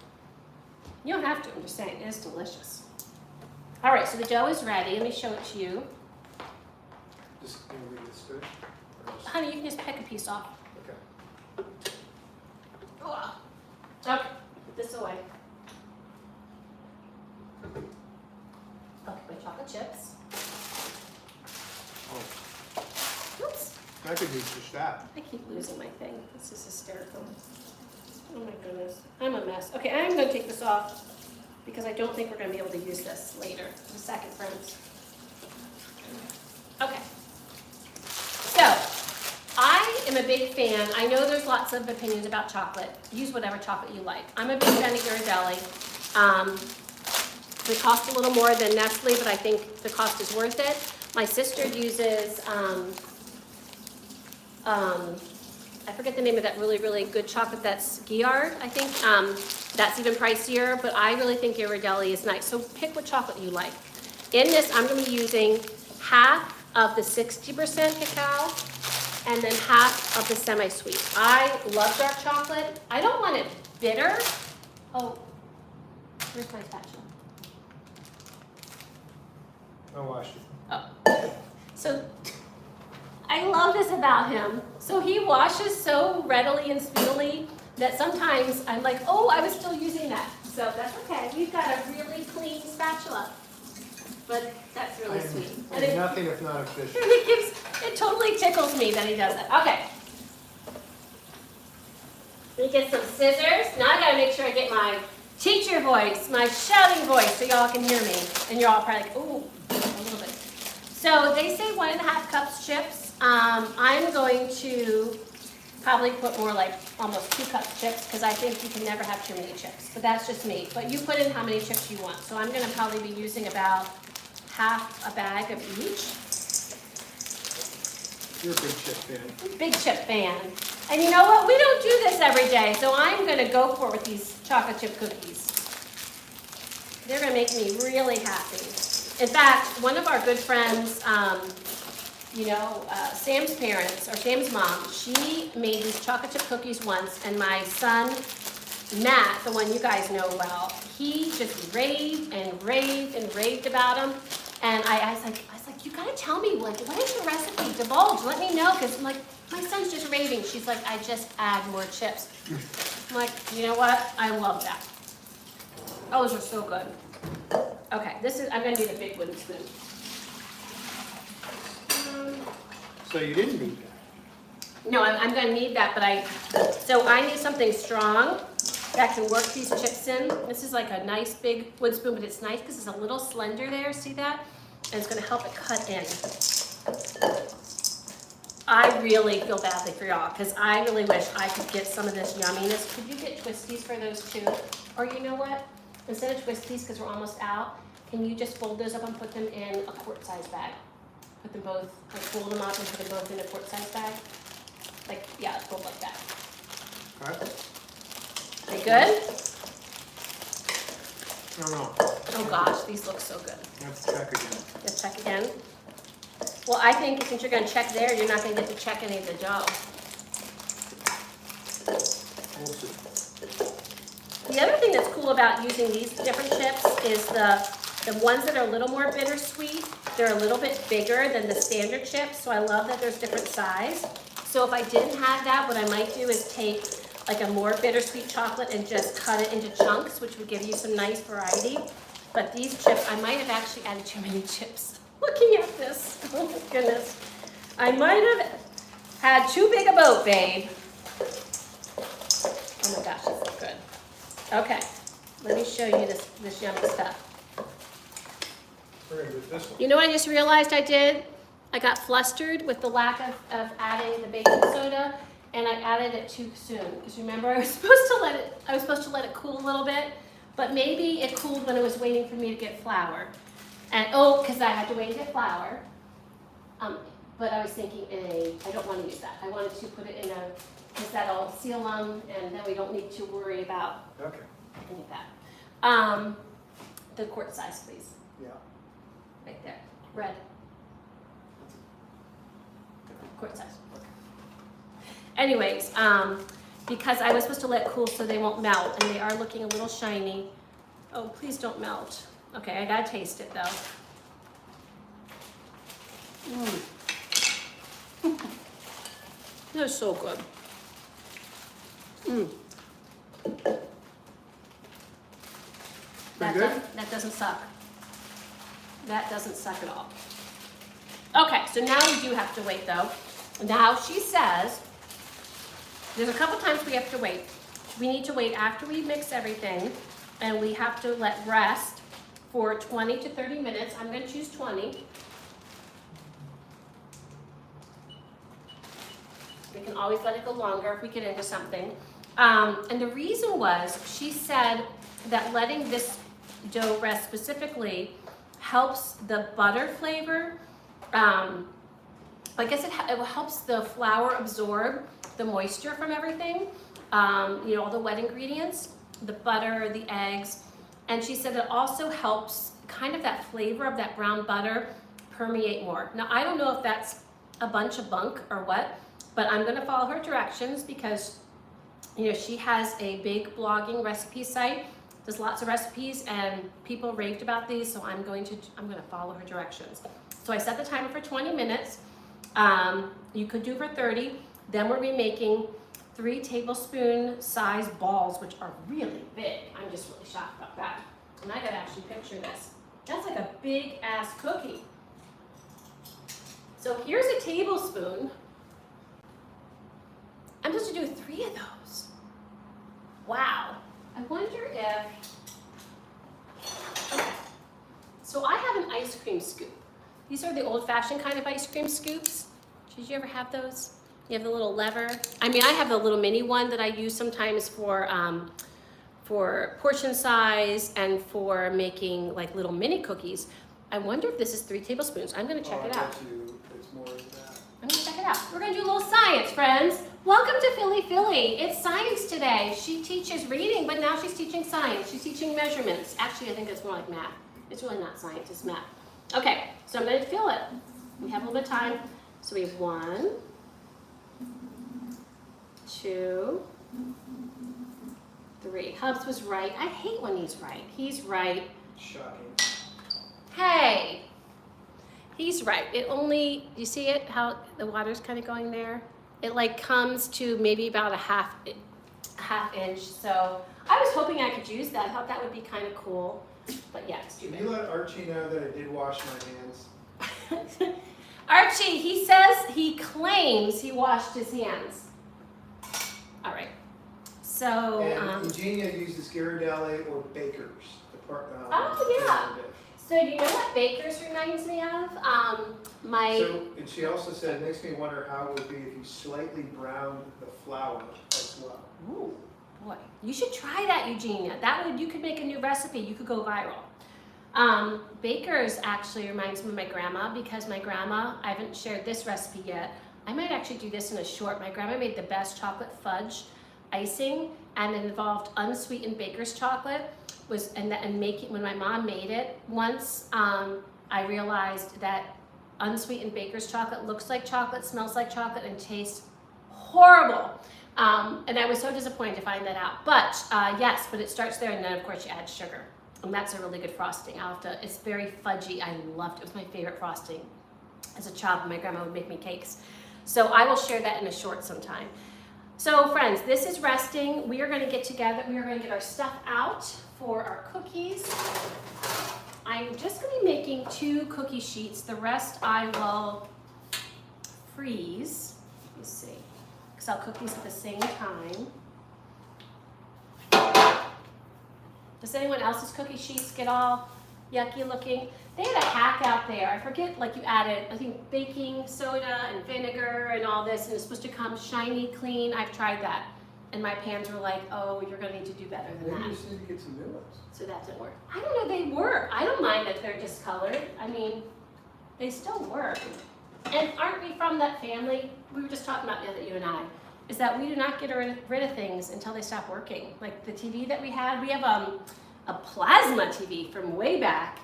You don't have to. I'm just saying it is delicious. All right, so the dough is ready. Let me show it to you. Just can we get spoon? Honey, you can just pick a piece off. Okay. Oh. Okay, put this away. Okay, my chocolate chips. Oh, Oops, I could use just that. I keep losing my thing. This is hysterical. Oh my goodness, I'm a mess. Okay, I'm gonna take this off because I don't think we're gonna be able to use this later. In a second, friends. Okay. So, I am a big fan. I know there's lots of opinions about chocolate. Use whatever chocolate you like. I'm a big fan of Ghirardelli. They cost a little more than Nestle, but I think the cost is worth it. My sister uses I forget the name of that really, really good chocolate that's Xi'an, I think. That's even pricier, but I really think Ghirardelli is nice. So pick what chocolate you like. In this, I'm gonna be using half of the 60% cacao and then half of the semi-sweet. I love dark chocolate. I don't want it bitter. Oh, where's my spatula? I washed it. Oh. So I love this about him. So he washes so readily and speedily that sometimes I'm like, oh, I was still using that. So that's okay. We've got a really clean spatula. But that's really sweet. And it, Nothing if not efficient. it totally tickles me that he does it. Okay. Let me get some scissors. Now I gotta make sure I get my teacher voice, my shouting voice, so y'all can hear me. And you're all probably like, ooh, a little bit. So they say 1.5 cups chips. I'm going to probably put more like almost 2 cups chips because I think you can never have too many chips. But that's just me. But you put in how many chips you want. So I'm gonna probably be using about half a bag of each. You're a big chip fan. Big chip fan. And you know what? We don't do this every day, so I'm going to go for it with these chocolate chip cookies. They're going to make me really happy. In fact, one of our good friends, Sam's parents, or Sam's mom, she made these chocolate chip cookies once, and my son, Matt, the one you guys know well, he just raved and raved and raved about them. And I was like, you gotta tell me, like, what is the recipe? Divulge, let me know, because I'm like, my son's just raving. She's like, I just add more chips. I'm like, you know what? I love that. Oh, those are so good. Okay, I'm gonna need a big wooden spoon. So you didn't need that? No, I'm gonna need that, so I need something strong that can work these chips in. This is like a nice big wood spoon, but it's nice because it's a little slender there, see that? And it's gonna help it cut in. I really feel badly for y'all because I really wish I could get some of this yumminess. Could you get twisties for those too? Or you know what? Instead of twisties, because we're almost out, can you just fold those up and put them in a quart-size bag? Put them both, like fold them up and put them both in a quart-size bag? Like, yeah, fold like that. All right. They good? I don't know. Oh gosh, these look so good. Let's check again. Let's check again. Well, I think since you're gonna check there, you're not gonna get to check any of the dough. We'll see. The other thing that's cool about using these different chips is the ones that are a little more bittersweet, they're a little bit bigger than the standard chips, so I love that there's different size. So if I didn't have that, what I might do is take like a more bittersweet chocolate and just cut it into chunks, which would give you some nice variety. But these chips, I might have actually added too many chips. Looking at this, oh my goodness. I might have had too big a boat, babe. Oh my gosh, this is good. Okay, let me show you this yummy stuff. We're gonna do this one. You know what I just realized I did? I got flustered with the lack of adding the baking soda, and I added it too soon. Because remember, I was supposed to let it cool a little bit, but maybe it cooled when it was waiting for me to get flour. And because I had to wait to get flour. But I was thinking I don't want to use that. I wanted to put it in because that'll seal them, and then we don't need to worry about Okay. any of that. The quart size, please. Yeah. Right there. Red. Quart size. Anyways, because I was supposed to let it cool so they won't melt, and they are looking a little shiny. Oh, please don't melt. Okay, I gotta taste it though. They're so good. Pretty good? That doesn't suck. That doesn't suck at all. Okay, so now we do have to wait though. Now she says, there's a couple times we have to wait. We need to wait after we mix everything, and we have to let rest for 20 to 30 minutes. I'm gonna choose 20. We can always let it go longer if we get into something. And the reason was, she said that letting this dough rest specifically helps the butter flavor. I guess it helps the flour absorb, the moisture from everything, you know, all the wet ingredients, the butter, the eggs. And she said it also helps kind of that flavor of that brown butter permeate more. Now, I don't know if that's a bunch of bunk or what, but I'm gonna follow her directions because, you know, she has a big blogging recipe site. There's lots of recipes and people raved about these, so I'm gonna follow her directions. So I set the timer for 20 minutes. You could do for 30. Then we're remaking 3 tablespoon size balls, which are really big. I'm just really shocked about that. And I gotta actually picture this. That's like a big ass cookie. So here's a tablespoon. I'm supposed to do 3 of those. Wow. I wonder if, okay. So I have an ice cream scoop. These are the old-fashioned kind of ice cream scoops. Did you ever have those? You have the little lever. I mean, I have the little mini one that I use sometimes for portion size and for making like little mini cookies. I wonder if this is 3 tablespoons. I'm gonna check it out. It's more than that. I'm gonna check it out. We're gonna do a little science, friends. Welcome to Philly. It's science today. She teaches reading, but now she's teaching science. She's teaching measurements. Actually, I think it's more like math. It's really not science, it's math. Okay, so I'm gonna fill it. We have a little bit of time. So we have 1, 2, 3. Hubs was right. I hate when he's right. He's right. Shocking. Hey, he's right. It only, you see it, how the water's kind of going there? It like comes to maybe about a half inch. So I was hoping I could use that. I thought that would be kind of cool. But yeah, it's too Can big. you let Archie know that I did wash my hands? Archie, he says, he claims he washed his hands. All right. So, And Eugenia uses Ghirardelli or Baker's. Oh, yeah. So do you know what Baker's reminds me of? And she also said, it makes me wonder how it would be if you slightly browned the flour as well. Ooh, boy, you should try that, Eugenia. That would, you could make a new recipe. You could go viral. Baker's actually reminds me of my grandma because my grandma, I haven't shared this recipe yet. I might actually do this in a short. My grandma made the best chocolate fudge icing and it involved unsweetened Baker's chocolate. When my mom made it once, I realized that unsweetened Baker's chocolate looks like chocolate, smells like chocolate, and tastes horrible. And I was so disappointed to find that out. But yes, but it starts there, and then of course you add sugar. And that's a really good frosting. It's very fudgy. I loved it. It was my favorite frosting. As a child, my grandma would make me cakes. So I will share that in a short sometime. So friends, this is resting. We are going to get together. We are going to get our stuff out for our cookies. I'm just going to be making 2 cookie sheets. The rest I will freeze. Let me see. Because I'll cook these at the same time. Does anyone else's cookie sheets get all yucky looking? They had a hack out there. I forget, like you added, I think, baking soda and vinegar and all this, and it's supposed to come shiny, clean. I've tried that. And my pans were like, oh, you're going to need to do better than Maybe that. you just need to get some new ones. So that didn't work. I don't know, they work. I don't mind that they're discolored. I mean, they still work. And aren't we from that family? We were just talking about the other, you and I, is that we do not get rid of things until they stop working. Like the TV that we had, we have a plasma TV from way back.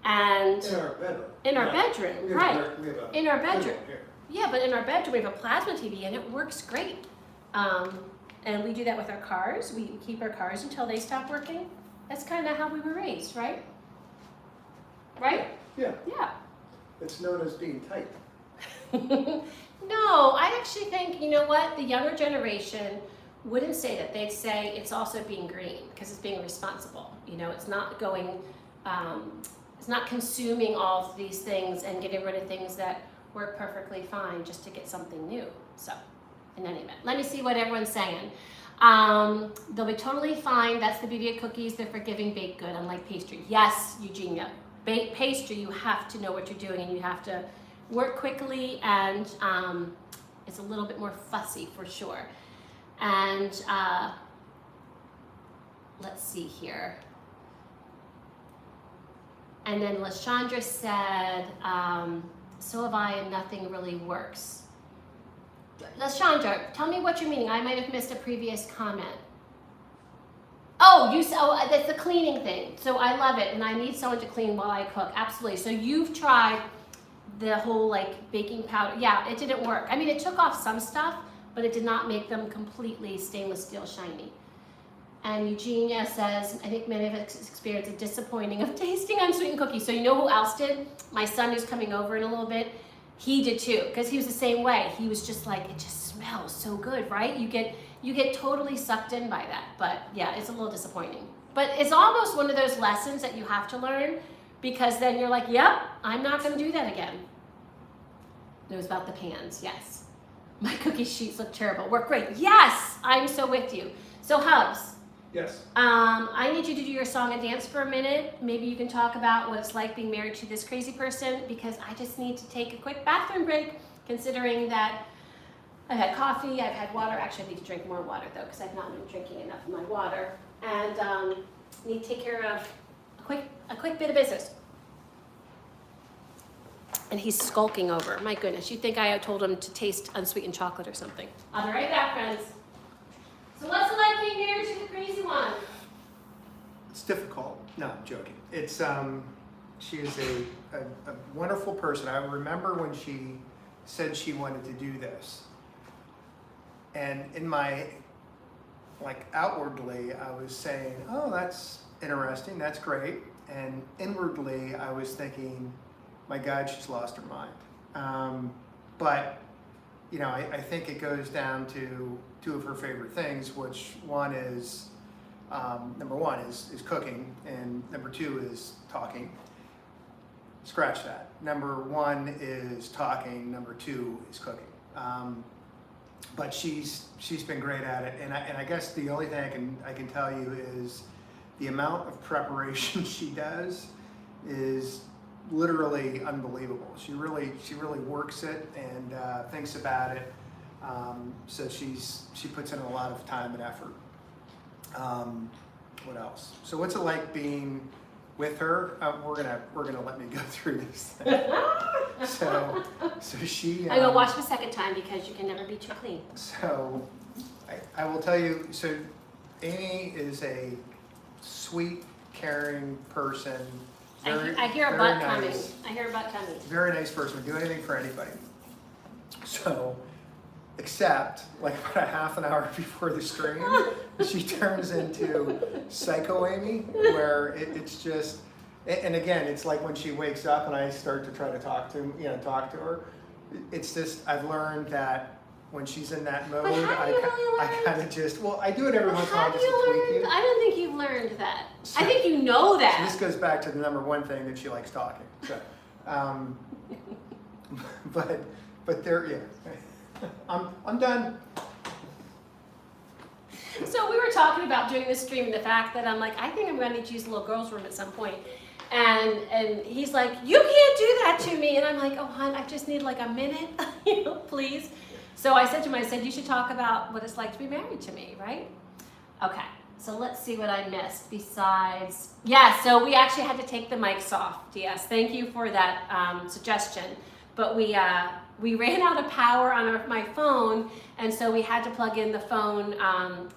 And In our bedroom. in our bedroom, right? In our bedroom. Here. Yeah, but in our bedroom we have a plasma TV and it works great. And we do that with our cars. We keep our cars until they stop working. That's kind of how we were raised, right? Right? Yeah, Yeah. it's known as being tight. No, I actually think, you know what, the younger generation wouldn't say that. They'd say it's also being green because it's being responsible. You know, it's not going, it's not consuming all of these things and getting rid of things that work perfectly fine just to get something new. So, in any event, let me see what everyone's saying. They'll be totally fine. That's the beauty of cookies. They're forgiving baked good, unlike pastry. Yes, Eugenia. Pastry, you have to know what you're doing and you have to work quickly, and it's a little bit more fussy for sure. And let's see here. And then LaShandra said, so have I, and nothing really works. Chandra, tell me what you're meaning. I might have missed a previous comment. Oh, that's the cleaning thing. So I love it, and I need someone to clean while I cook. Absolutely. So you've tried the whole like baking powder. Yeah, it didn't work. I mean, it took off some stuff, but it did not make them completely stainless steel shiny. And Eugenia says, I think many of us experienced a disappointing of tasting unsweetened cookies. So you know who else did? My son who's coming over in a little bit, he did too, because he was the same way. He was just like, it just smells so good, right? You get totally sucked in by that. But yeah, it's a little disappointing. But it's almost one of those lessons that you have to learn, because then you're like, yep, I'm not gonna do that again. It was about the pans, yes. My cookie sheets look terrible. Work great. Yes, I'm so with you. So Hubs. Yes. I need you to do your song and dance for a minute. Maybe you can talk about what it's like being married to this crazy person, because I just need to take a quick bathroom break, considering that I've had coffee, I've had water. Actually, I need to drink more water though, because I've not been drinking enough of my water. And need to take care of a quick bit of business. And he's skulking over. My goodness, you'd think I told him to taste unsweetened chocolate or something. I'll be right back, friends. So what's it like being married to the crazy one? It's difficult. No, I'm joking. It's she is a wonderful person. I remember when she said she wanted to do this, and in my outwardly I was saying, oh, that's interesting, that's great, and inwardly I was thinking, my God, she's lost her mind. But you know, I think it goes down to two of her favorite things, which one is, number one is cooking, and number two is talking. Scratch that. Number one is talking, number two is cooking. But she's been great at it, and I guess the only thing I can tell you is the amount of preparation she does is literally unbelievable. She really works it and thinks about it. So she puts in a lot of time and effort. What else? So what's it like being with her? We're gonna let me go through this thing. So she. I'm gonna watch the second time, because you can never be too clean. So I will tell you. So Amy is a sweet, caring person. I hear a butt coming. I hear a butt coming. Very nice person. Would do anything for anybody. So, except like about a half an hour before the stream, she turns into Psycho Amy, where it's just. And again, it's like when she wakes up and I start to try to talk to her. It's just I've learned that when she's in that mode, I kind of just I do it every once in a while just to tweak you. I don't think you've learned that. So, I think you know that. So this goes back to the number one thing that she likes talking. So, but there, yeah, I'm done. So we were talking about doing this stream, and the fact that I'm like, I think I'm going to need to use the little girl's room at some point. And he's like, you can't do that to me. And I'm like, oh, hon, I just need like a minute, please. So I said to him, you should talk about what it's like to be married to me, right? Okay, so let's see what I missed besides, yeah, so we actually had to take the mics off, DS. Thank you for that suggestion. But we ran out of power on my phone, and so we had to plug in the phone.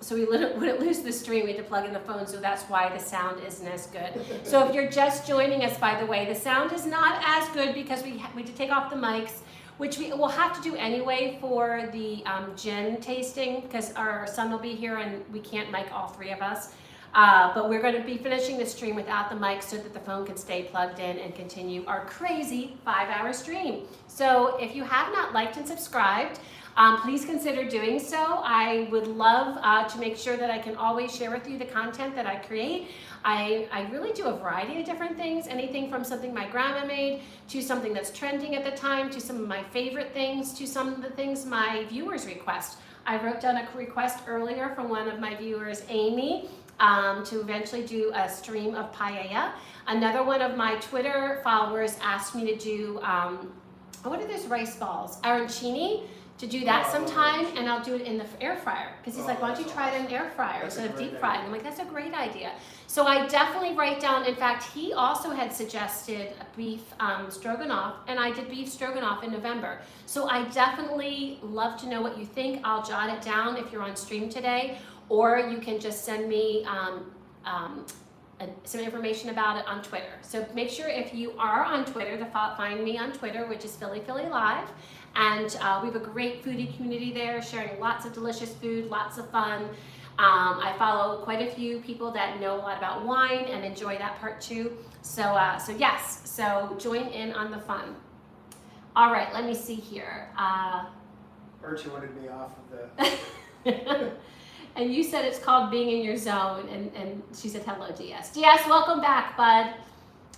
So we wouldn't lose the stream, we had to plug in the phone, so that's why the sound isn't as good. So if you're just joining us, by the way, the sound is not as good because we had to take off the mics, which we will have to do anyway for the gin tasting, because our son will be here and we can't mic all three of us. But we're going to be finishing the stream without the mic so that the phone can stay plugged in and continue our crazy 5-hour stream. So if you have not liked and subscribed, please consider doing so. I would love to make sure that I can always share with you the content that I create. I really do a variety of different things, anything from something my grandma made, to something that's trending at the time, to some of my favorite things, to some of the things my viewers request. I wrote down a request earlier from one of my viewers, Amy, to eventually do a stream of paella. Another one of my Twitter followers asked me to do, what are those rice balls? Arancini. to do that sometime, and I'll do it in the air fryer. Because he's like, why don't you try it in an air fryer instead of deep fried? I'm like, that's a great idea. So I definitely write down, in fact, he also had suggested a beef stroganoff, and I did beef stroganoff in November. So I definitely love to know what you think. I'll jot it down if you're on stream today, or you can just send me some information about it on Twitter. So make sure if you are on Twitter to find me on Twitter, which is Philly Live. And we have a great foodie community there, sharing lots of delicious food, lots of fun. I follow quite a few people that know a lot about wine and enjoy that part too. So yes, so join in on the fun. All right, let me see here. Archie wanted me off of the... And you said it's called being in your zone, and she said, hello, DS. DS, welcome back, bud.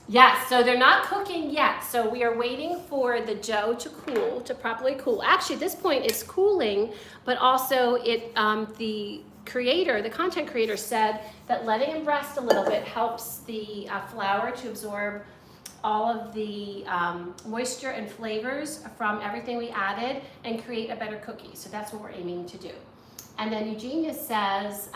Yes, so they're not cooking yet. So we are waiting for the dough to cool, to properly cool. Actually, at this point, it's cooling, but also the content creator said that letting it rest a little bit helps the flour to absorb all of the moisture and flavors from everything we added and create a better cookie. So that's what we're aiming to do. And then Eugenia says,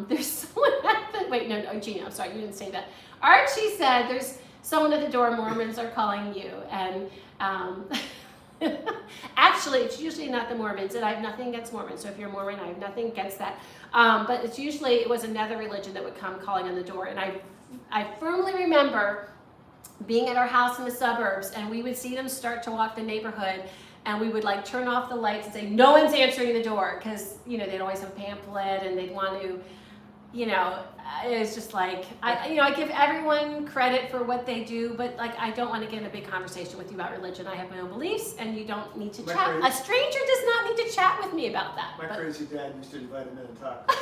there's someone at the, wait, no, Eugenia, I'm sorry, you didn't say that. Archie said there's someone at the door, Mormons are calling you. And actually, it's usually not the Mormons, and I have nothing against Mormons. So if you're Mormon, I have nothing against that. But it's usually, it was another religion that would come calling on the door. And I firmly remember being at our house in the suburbs, and we would see them start to walk the neighborhood, and we would like turn off the lights and say, no one's answering the door, because, you know, they'd always have a pamphlet and they'd want to, you know, it was just like, I give everyone credit for what they do, but like, I don't want to get in a big conversation with you about religion. I have my own beliefs, and you don't need to chat. A stranger does not need to chat with me about that. My crazy dad used to invite him in and talk.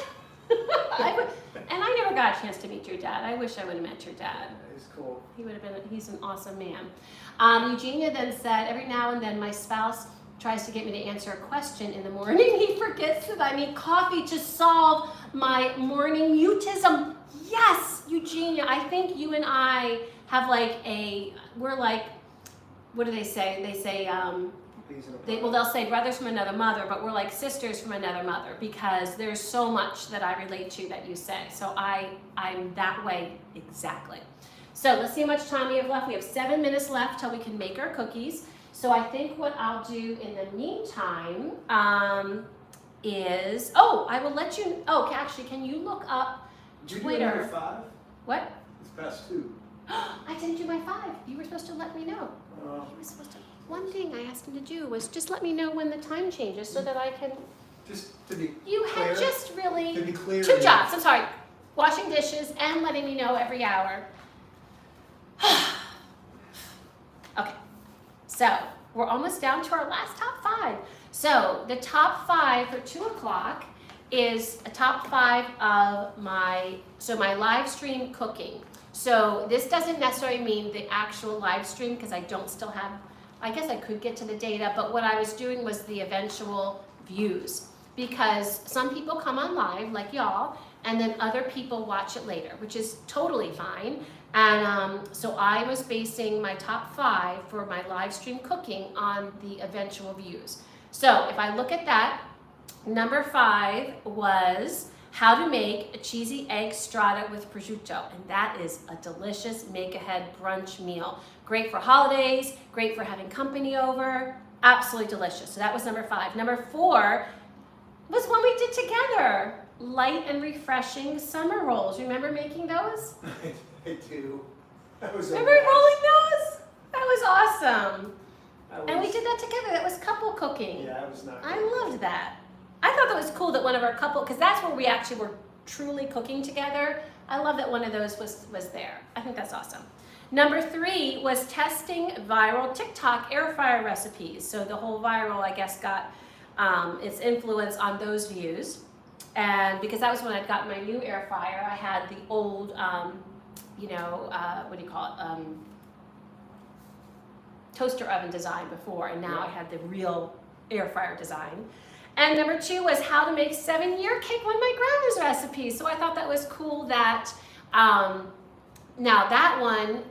And I never got a chance to meet your dad. I wish I would have met your dad. He's cool. He's an awesome man. Eugenia then said, every now and then my spouse tries to get me to answer a question in the morning. He forgets that I need coffee to solve my morning mutism. Yes, Eugenia, I think you and I have we're like, what do they say? They say, they'll say brothers from another mother, but we're like sisters from another mother, because there's so much that I relate to that you say. So I'm that way exactly. So let's see how much time we have left. We have 7 minutes left till we can make our cookies. So I think what I'll do in the meantime is, I will let you, actually, can you look up Twitter? Did you do number 5? What? It's past 2. I didn't do my 5. You were supposed to let me know. You were supposed to. One thing I asked him to do was just let me know when the time changes so that I can. Just to be You clear, had just really to be clear, 2 jobs. I'm sorry. Washing dishes and letting me know every hour. Okay. So we're almost down to our last top 5. So the top 5 for 2 o'clock is a top 5 of my live stream cooking. So this doesn't necessarily mean the actual live stream, because I don't still have, I guess I could get to the data, but what I was doing was the eventual views, because some people come on live like y'all, and then other people watch it later, which is totally fine. And so I was basing my top 5 for my live stream cooking on the eventual views. So if I look at that, number 5 was how to make a cheesy egg strata with prosciutto. And that is a delicious make-ahead brunch meal. Great for holidays, great for having company over, absolutely delicious. So that was number 5. Number 4 was one we did together. Light and refreshing summer rolls. Remember making those? I do. That was Remember rolling those? That was awesome. And we did that together. That was couple cooking. Yeah, I was not. I loved that. I thought that was cool that one of our couple, because that's where we actually were truly cooking together. I love that one of those was there. I think that's awesome. Number 3 was testing viral TikTok air fryer recipes. So the whole viral, I guess, got its influence on those views. And because that was when I'd gotten my new air fryer, I had the old, what do you call it? Toaster oven design before, and now I had the real air fryer design. And number 2 was how to make 7-year cake, one of my grandma's recipes. So I thought that was cool that, now that one,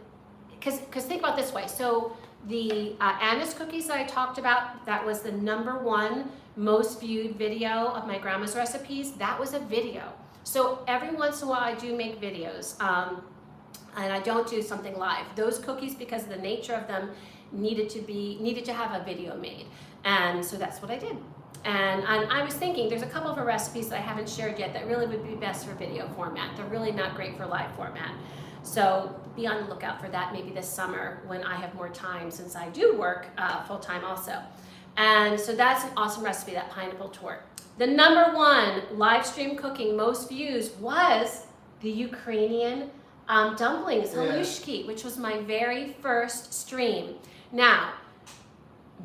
because think about it this way. So The anise cookies that I talked about, that was the #1 most viewed video of my grandma's recipes. That was a video. So every once in a while I do make videos, and I don't do something live. Those cookies, because of the nature of them, needed to have a video made, and so that's what I did. And I was thinking, there's a couple of recipes that I haven't shared yet that really would be best for video format. They're really not great for live format. So be on the lookout for that maybe this summer when I have more time, since I do work full-time also. And so that's an awesome recipe, that pineapple tort. The #1 live stream cooking most views was the Ukrainian dumplings, halushki, which was my very first stream. Now,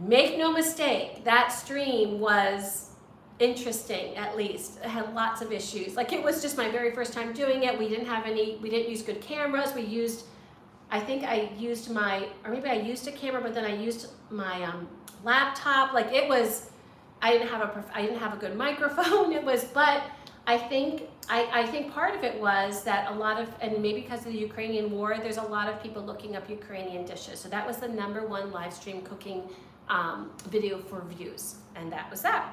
make no mistake, that stream was interesting, at least. It had lots of issues. Like, it was just my very first time doing it. We didn't use good cameras. I think I used or maybe I used a camera, but then I used my laptop. Like, it was, I didn't have a good microphone. But I think part of it was that and maybe because of the Ukrainian war, there's a lot of people looking up Ukrainian dishes. So that was the #1 live stream cooking video for views, and that was that.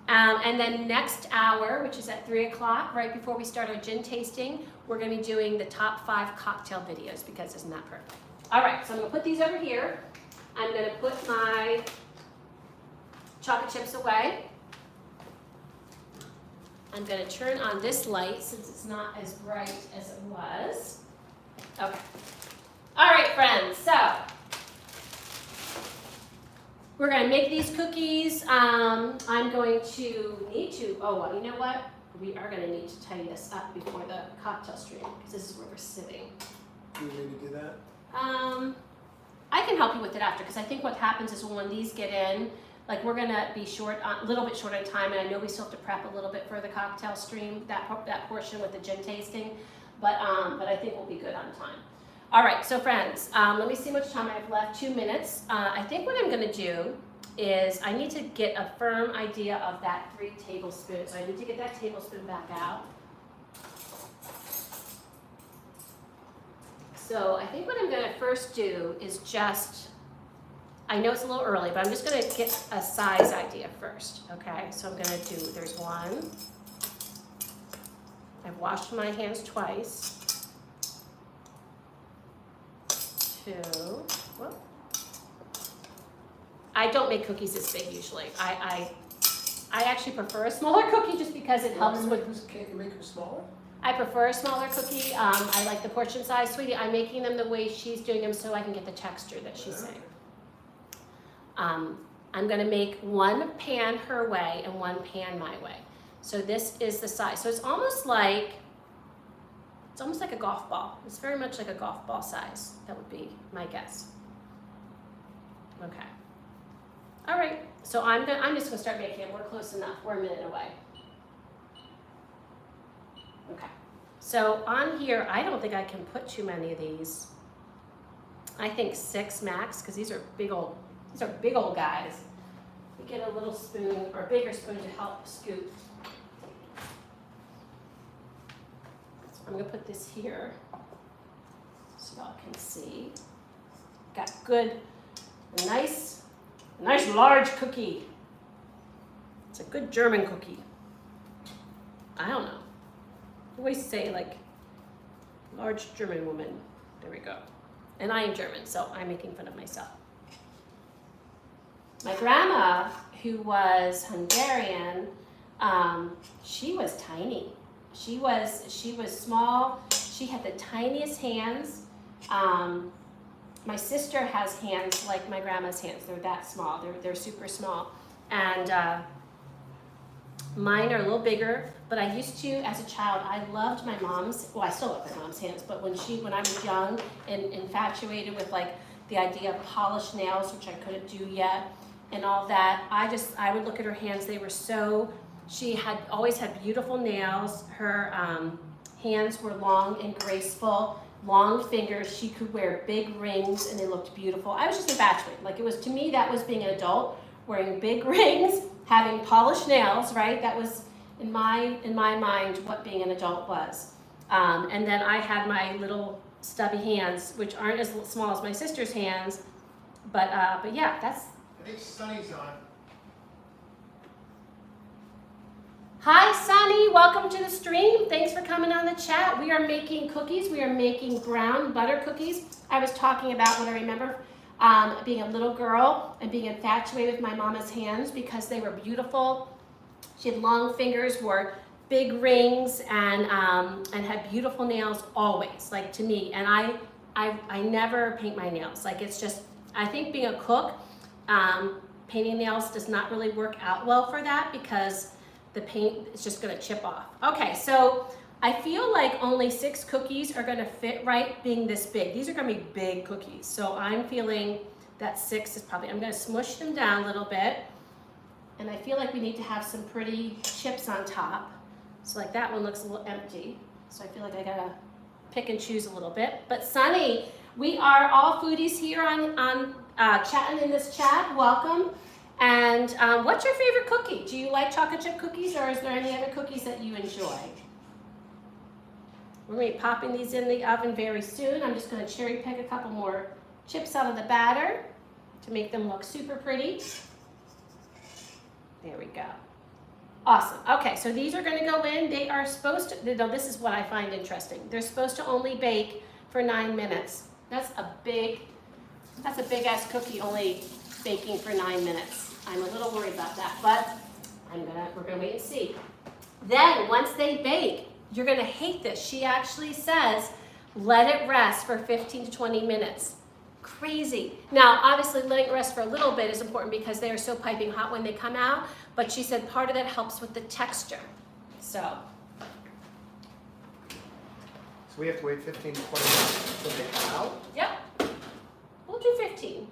And then next hour, which is at 3 o'clock, right before we start our gin tasting, we're going to be doing the top 5 cocktail videos, because isn't that perfect? All right, so I'm going to put these over here. I'm going to put my chocolate chips away. I'm going to turn on this light since it's not as bright as it was. Okay. All right, friends, so we're going to make these cookies. I'm going to need to, well, you know what? We are going to need to tidy this up before the cocktail stream, because this is where we're sitting. Do you need to do that? I can help you with it after, because I think what happens is when these get in, like, we're going to be a little bit short on time, and I know we still have to prep a little bit for the cocktail stream, that portion with the gin tasting, but I think we'll be good on time. All right, so friends, let me see how much time I have left. 2 minutes. I think what I'm going to do is I need to get a firm idea of that 3 tablespoons. So I need to get that tablespoon back out. So I think what I'm going to first do is I know it's a little early, but I'm just going to get a size idea first. Okay, so I'm going to do, there's 1. I've washed my hands twice. 2. Whoop. I don't make cookies this big usually. I actually prefer a smaller cookie just because it helps with. Can't you make them smaller? I prefer a smaller cookie. I like the portion size, sweetie. I'm making them the way she's doing them so I can get the texture that she's saying. I'm going to make 1 pan her way and 1 pan my way. So this is the size. So it's almost like a golf ball. It's very much like a golf ball size. That would be my guess. Okay. All right. So I'm just gonna start making it. We're close enough. We're a minute away. Okay. So on here, I don't think I can put too many of these. I think 6 max, because these are big old guys. We get a little spoon or a bigger spoon to help scoop. I'm going to put this here so y'all can see. Got a nice large cookie. It's a good German cookie. I don't know. I always say like large German woman. There we go. And I am German, so I'm making fun of myself. My grandma, who was Hungarian, she was tiny. She was small. She had the tiniest hands. My sister has hands like my grandma's hands. They're that small. They're super small. And mine are a little bigger, but I used to, as a child, I loved my mom's, well, I still love my mom's hands, but when I was young and infatuated with like the idea of polished nails, which I couldn't do yet, and all that, I would look at her hands. They were she had always had beautiful nails. Her hands were long and graceful, long fingers. She could wear big rings and they looked beautiful. I was just infatuated. Like, it was, to me, that was being an adult, wearing big rings, having polished nails, right? That was, in my mind, what being an adult was. And then I had my little stubby hands, which aren't as small as my sister's hands, But yeah, that's. I think Sunny's on. Hi, Sunny. Welcome to the stream. Thanks for coming on the chat. We are making cookies. We are making brown butter cookies. I was talking about what I remember being a little girl and being infatuated with my mama's hands because they were beautiful. She had long fingers, wore big rings, and had beautiful nails always, like to me. And I never paint my nails. Like it's just, I think being a cook, painting nails does not really work out well for that because the paint is just gonna chip off. Okay, so I feel like only 6 cookies are gonna fit right being this big. These are gonna be big cookies. So I'm feeling that 6 is probably, I'm gonna smush them down a little bit. And I feel like we need to have some pretty chips on top. So like that one looks a little empty. So I feel like I gotta pick and choose a little bit. But Sunny, we are all foodies here on chatting in this chat. Welcome. And what's your favorite cookie? Do you like chocolate chip cookies, or is there any other cookies that you enjoy? We're going to be popping these in the oven very soon. I'm just going to cherry pick a couple more chips out of the batter to make them look super pretty. There we go. Awesome. Okay, so these are going to go in. They are supposed to, no, this is what I find interesting. They're supposed to only bake for 9 minutes. That's a big ass cookie only baking for 9 minutes. I'm a little worried about that, but we're gonna wait and see. Then once they bake, you're gonna hate this. She actually says, let it rest for 15 to 20 minutes. Crazy. Now, obviously letting it rest for a little bit is important because they are so piping hot when they come out, but she said part of that helps with the texture. So we have to wait 15 to 20 minutes till they come out? Yep. We'll do 15.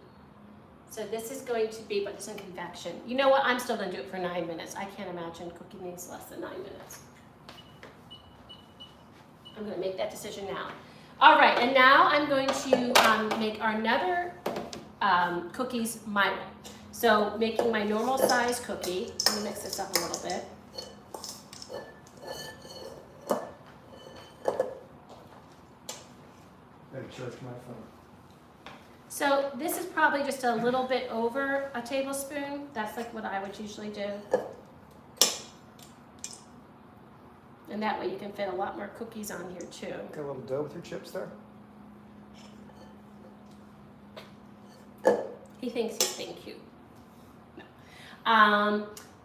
So this is going to be, but it's in convection. You know what? I'm still going to do it for 9 minutes. I can't imagine cooking these less than 9 minutes. I'm going to make that decision now. All right, and now I'm going to make our nether cookies my way. So making my normal size cookie. Let me mix this up a little bit. Better charge my phone. So this is probably just a little bit over a tablespoon. That's like what I would usually do. And that way you can fit a lot more cookies on here too. Got a little dough with your chips there? He thinks he's being cute. No.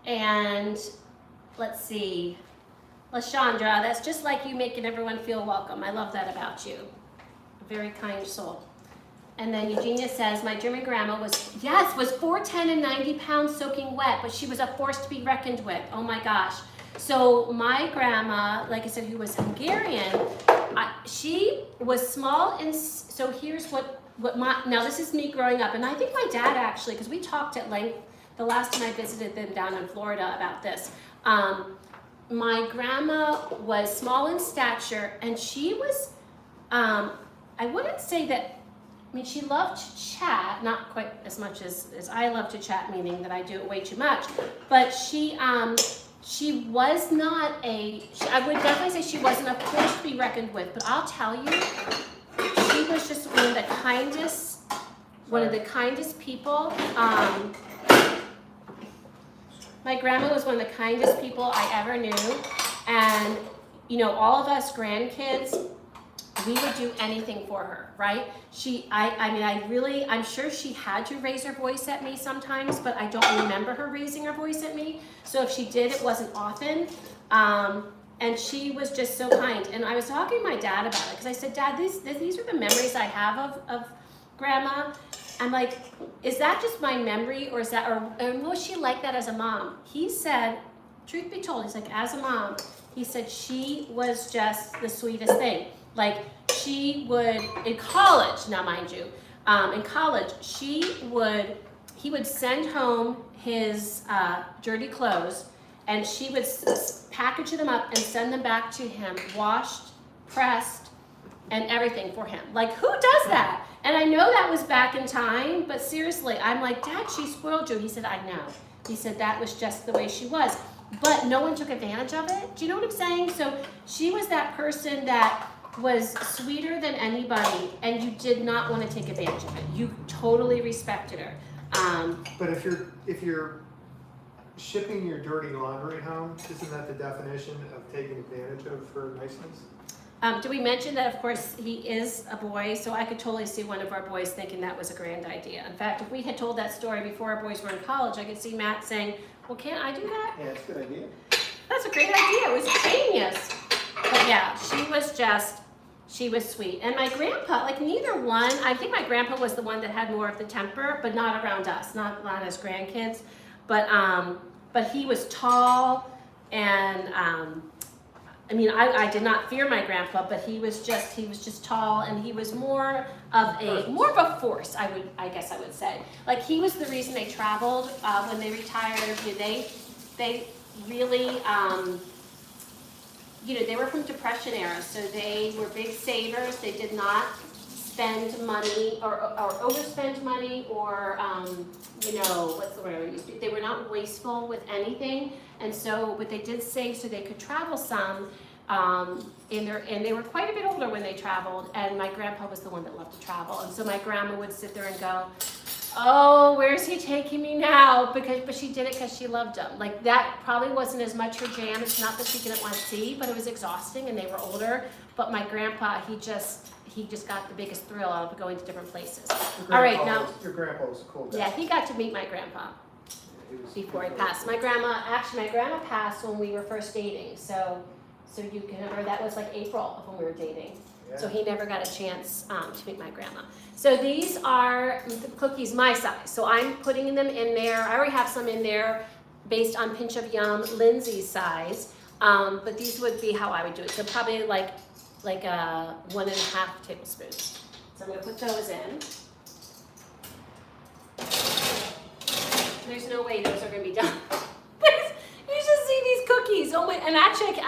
And let's see. LaShandra, that's just like you making everyone feel welcome. I love that about you. A very kind soul. And then Eugenia says, my German grandma was 4'10" and 90 pounds soaking wet, but she was a force to be reckoned with. Oh my gosh. So my grandma, like I said, who was Hungarian, she was small, and so here's what now this is me growing up, and I think my dad actually, because we talked at length the last time I visited them down in Florida about this. My grandma was small in stature, and she was, I wouldn't say that, I mean, she loved to chat, not quite as much as I love to chat, meaning that I do it way too much, but she was not I would definitely say she wasn't a force to be reckoned with, but I'll tell you, she was just one of the kindest people. My grandma was one of the kindest people I ever knew, and you know, all of us grandkids, we would do anything for her, right? I'm sure she had to raise her voice at me sometimes, but I don't remember her raising her voice at me. So if she did, it wasn't often. And she was just so kind. And I was talking to my dad about it, because I said, Dad, these are the memories I have of Grandma. I'm like, is that just my memory, or is that, or was she like that as a mom? He said, truth be told, he's like, as a mom, he said she was just the sweetest thing. Like, she would, in college, now mind you, in college, he would send home his dirty clothes, and she would package them up and send them back to him, washed, pressed, and everything for him. Like, who does that? And I know that was back in time, but seriously, I'm like, Dad, she spoiled you. He said, I know. He said that was just the way she was. But no one took advantage of it. Do you know what I'm saying? So she was that person that was sweeter than anybody, and you did not want to take advantage of it. You totally respected her. But if you're shipping your dirty laundry home, isn't that the definition of taking advantage of her niceness? Do we mention that, of course, he is a boy, so I could totally see one of our boys thinking that was a grand idea. In fact, if we had told that story before our boys were in college, I could see Matt saying, well, can't I do that? Yeah, it's a good idea. That's a great idea. It was genius. But yeah, she was sweet. And my grandpa, like neither one, I think my grandpa was the one that had more of the temper, but not around us, not as grandkids. But he was tall and, I mean, I did not fear my grandpa, but he was just tall, and he was more of a force. I guess I would say. Like he was the reason they traveled when they retired. You know, they really, you know, they were from Depression era, so they were big savers. They did not spend money or overspend money or, you know, what's the word? They were not wasteful with anything. And so, but they did save so they could travel some, and they were quite a bit older when they traveled, and my grandpa was the one that loved to travel. And so my grandma would sit there and go, oh, where's he taking me now? But she did it because she loved him. Like that probably wasn't as much her jam. It's not that she didn't want to see, but it was exhausting and they were older. But my grandpa, he just got the biggest thrill out of going to different places. All right, now. Your grandpa was a cool guy. Yeah, he got to meet my grandpa before he passed. My grandma passed when we were first dating. So you can remember that was like April of when we were dating. Yeah. So he never got a chance to meet my grandma. So these are the cookies my size. So I'm putting them in there. I already have some in there based on Pinch of Yum, Lindsay's size. But these would be how I would do it. So probably like 1.5 tablespoons. So I'm gonna put those in. There's no way those are gonna be done. You should see these cookies. Oh my! And actually,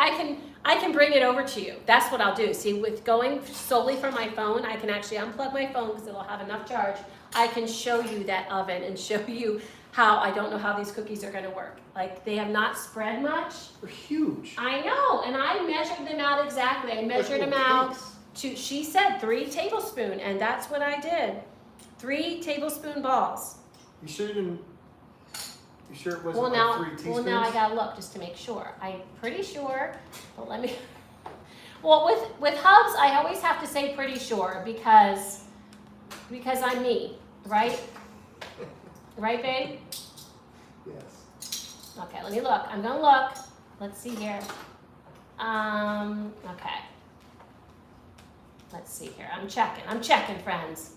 I can bring it over to you. That's what I'll do. See, with going solely from my phone, I can actually unplug my phone because it'll have enough charge. I can show you that oven and show you how I don't know how these cookies are going to work. Like they have not spread much. They're huge. I know, and I measured them out exactly. I measured them out to. She said 3 tablespoons, and that's what I did. 3 tablespoon balls. You sure you didn't? You sure it wasn't Well now, 3 teaspoons? well now I gotta look just to make sure. I'm pretty sure, but let me. Well, with Hubs, I always have to say pretty sure because I'm me, right? Right, babe? Yes. Okay, let me look. I'm gonna look. Let's see here. Okay. Let's see here. I'm checking, friends.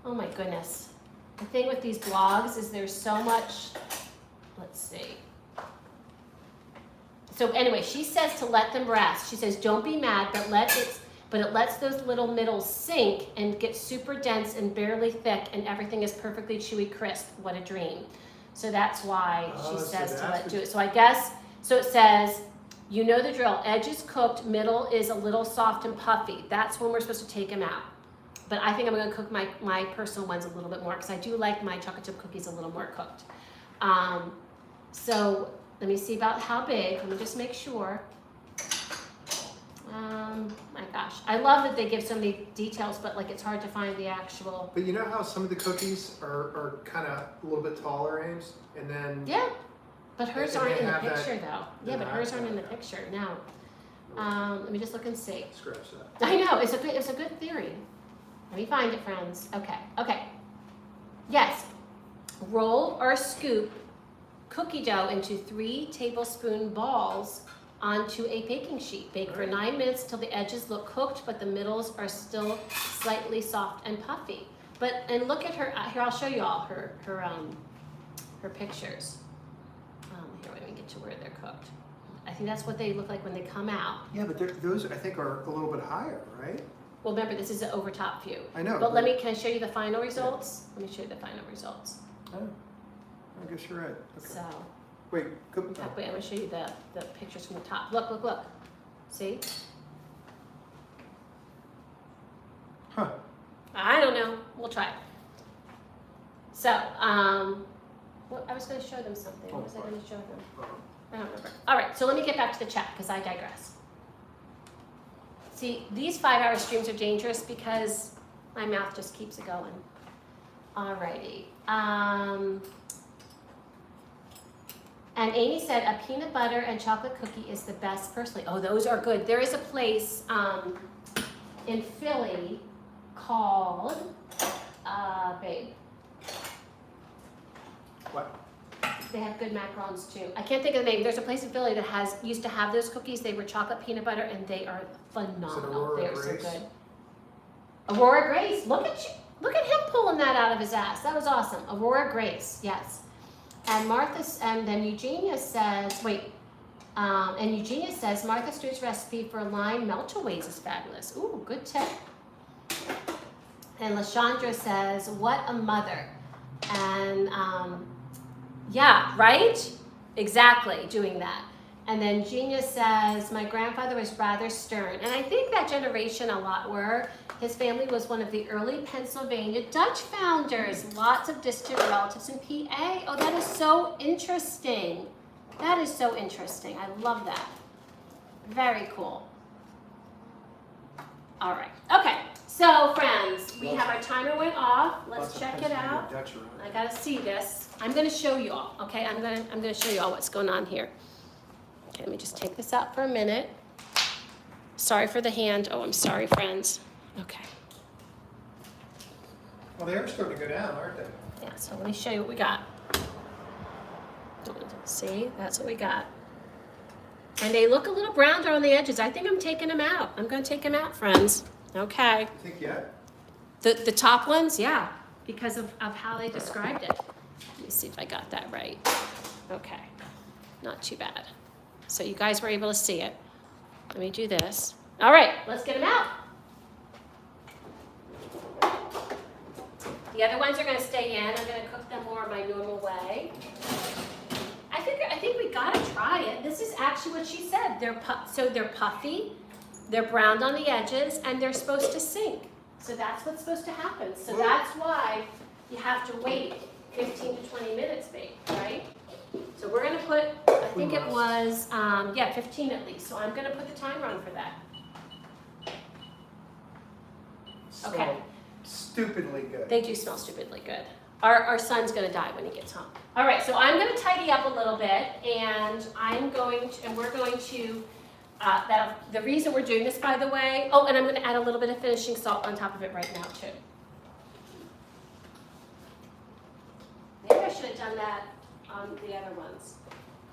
Oh my goodness. The thing with these blogs is there's so much, let's see. So anyway, she says to let them rest. She says, don't be mad, but it lets those little middles sink and get super dense and barely thick, and everything is perfectly chewy crisp. What a dream. So that's why she says to do it. So I guess, so it says, you know the drill. Edge is cooked, middle is a little soft and puffy. That's when we're supposed to take them out. But I think I'm going to cook my personal ones a little bit more because I do like my chocolate chip cookies a little more cooked. So let me see about how big. Let me just make sure. My gosh. I love that they give so many details, but like it's hard to find the actual. But you know how some of the cookies are kind of a little bit taller, Ames? And then... Yeah. But hers And aren't they in the have that- picture though. Yeah, but hers aren't in the picture. No. Let me just look and see. Scratch that. I know, it's a good theory. Let me find it, friends. Okay. Yes. Roll or scoop cookie dough into 3 tablespoon balls onto a baking sheet. Bake for 9 minutes till the edges look cooked, but the middles are still slightly soft and puffy. And look at her. Here, I'll show you all her pictures. Here, let me get to where they're cooked. I think that's what they look like when they come out. Yeah, but those I think are a little bit higher, right? Well, remember, this is an over top view. I know. But can I show you the final results? Let me show you the final results. Oh, I guess you're right. Okay. So, Wait, wait, I'm gonna show you the pictures from the top. Look. See? Huh. I don't know. We'll try. So, I was gonna show them something. What was I gonna show them? I don't remember. All right, so let me get back to the chat because I digress. See, these 5-hour streams are dangerous because my mouth just keeps it going. Alrighty. And Amy said a peanut butter and chocolate cookie is the best personally. Oh, those are good. There is a place in Philly called, babe. What? They have good macarons too. I can't think of the name. There's a place in Philly that used to have those cookies. They were chocolate peanut butter and they are phenomenal. They are so good. Aurora Grace, look at you. Look at him pulling that out of his ass. That was awesome. Aurora Grace, yes. And and then Eugenia says, and Eugenia says Martha Stewart's recipe for lime meltaways is fabulous. Ooh, good tip. And LaShandra says, what a mother. And yeah, right? Exactly, doing that. And then Genia says, my grandfather was rather stern. And I think that generation a lot were. His family was one of the early Pennsylvania Dutch founders. Lots of distant relatives in PA. Oh, that is so interesting. That is so interesting. I love that. Very cool. All right. Okay. So, friends, we have our timer went off. Let's check it out. I gotta see this. I'm gonna show you all. Okay. I'm gonna show you all what's going on here. Okay. Let me just take this out for a minute. Sorry for the hand. Oh, I'm sorry, friends. Okay. Well, they are starting to go down, aren't they? Yeah, so let me show you what we got. See, that's what we got. And they look a little browner on the edges. I think I'm taking them out. I'm going to take them out, friends. Okay. Think yet? The top ones, yeah, because of how they described it. Let me see if I got that right. Okay, not too bad. So you guys were able to see it. Let me do this. All right, let's get them out. The other ones are going to stay in. I'm going to cook them more my normal way. I think we got to try it. This is actually what she said. They're puffy, they're browned on the edges, and they're supposed to sink. So that's what's supposed to happen. So that's why you have to wait 15 to 20 minutes, babe, right? So we're going to put, I think it was, 15 at least. So I'm going to put the timer on for that. Okay. Stupidly good. They do smell stupidly good. Our son's gonna die when he gets home. All right, so I'm gonna tidy up a little bit, and we're going to, the reason we're doing this, by the way, oh, and I'm gonna add a little bit of finishing salt on top of it right now, too. Maybe I should have done that on the other ones.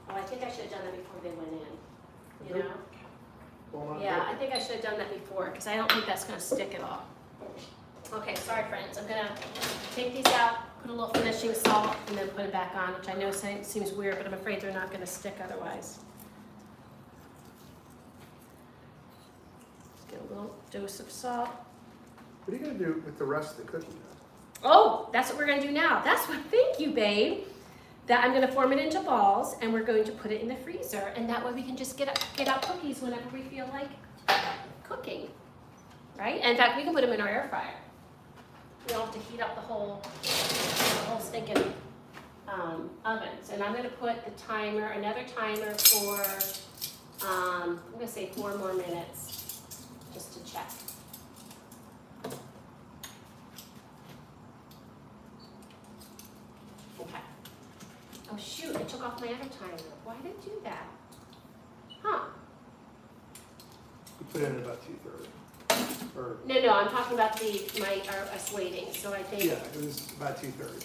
Oh, I think I should have done that before they went in, you know? Yeah, I think I should have done that before, because I don't think that's gonna stick at all. Okay, sorry friends, I'm gonna take these out, put a little finishing salt, and then put it back on, which I know seems weird, but I'm afraid they're not gonna stick otherwise. Just get a little dose of salt. What are you going to do with the rest of the cookie? Oh, that's what we're gonna do now. Thank you, babe. That I'm gonna form it into balls, and we're going to put it in the freezer, and that way we can just get out cookies whenever we feel like cooking, right? And in fact, we can put them in our air fryer. We don't have to heat up the whole stinking ovens. And I'm gonna put another timer for, I'm gonna say 4 more minutes, just to check. Okay. Oh shoot, I took off my other timer. Why did I do that? Huh. You put it in about 2:30. Or, No, I'm talking about us waiting, so I think. yeah, it was about 2:30.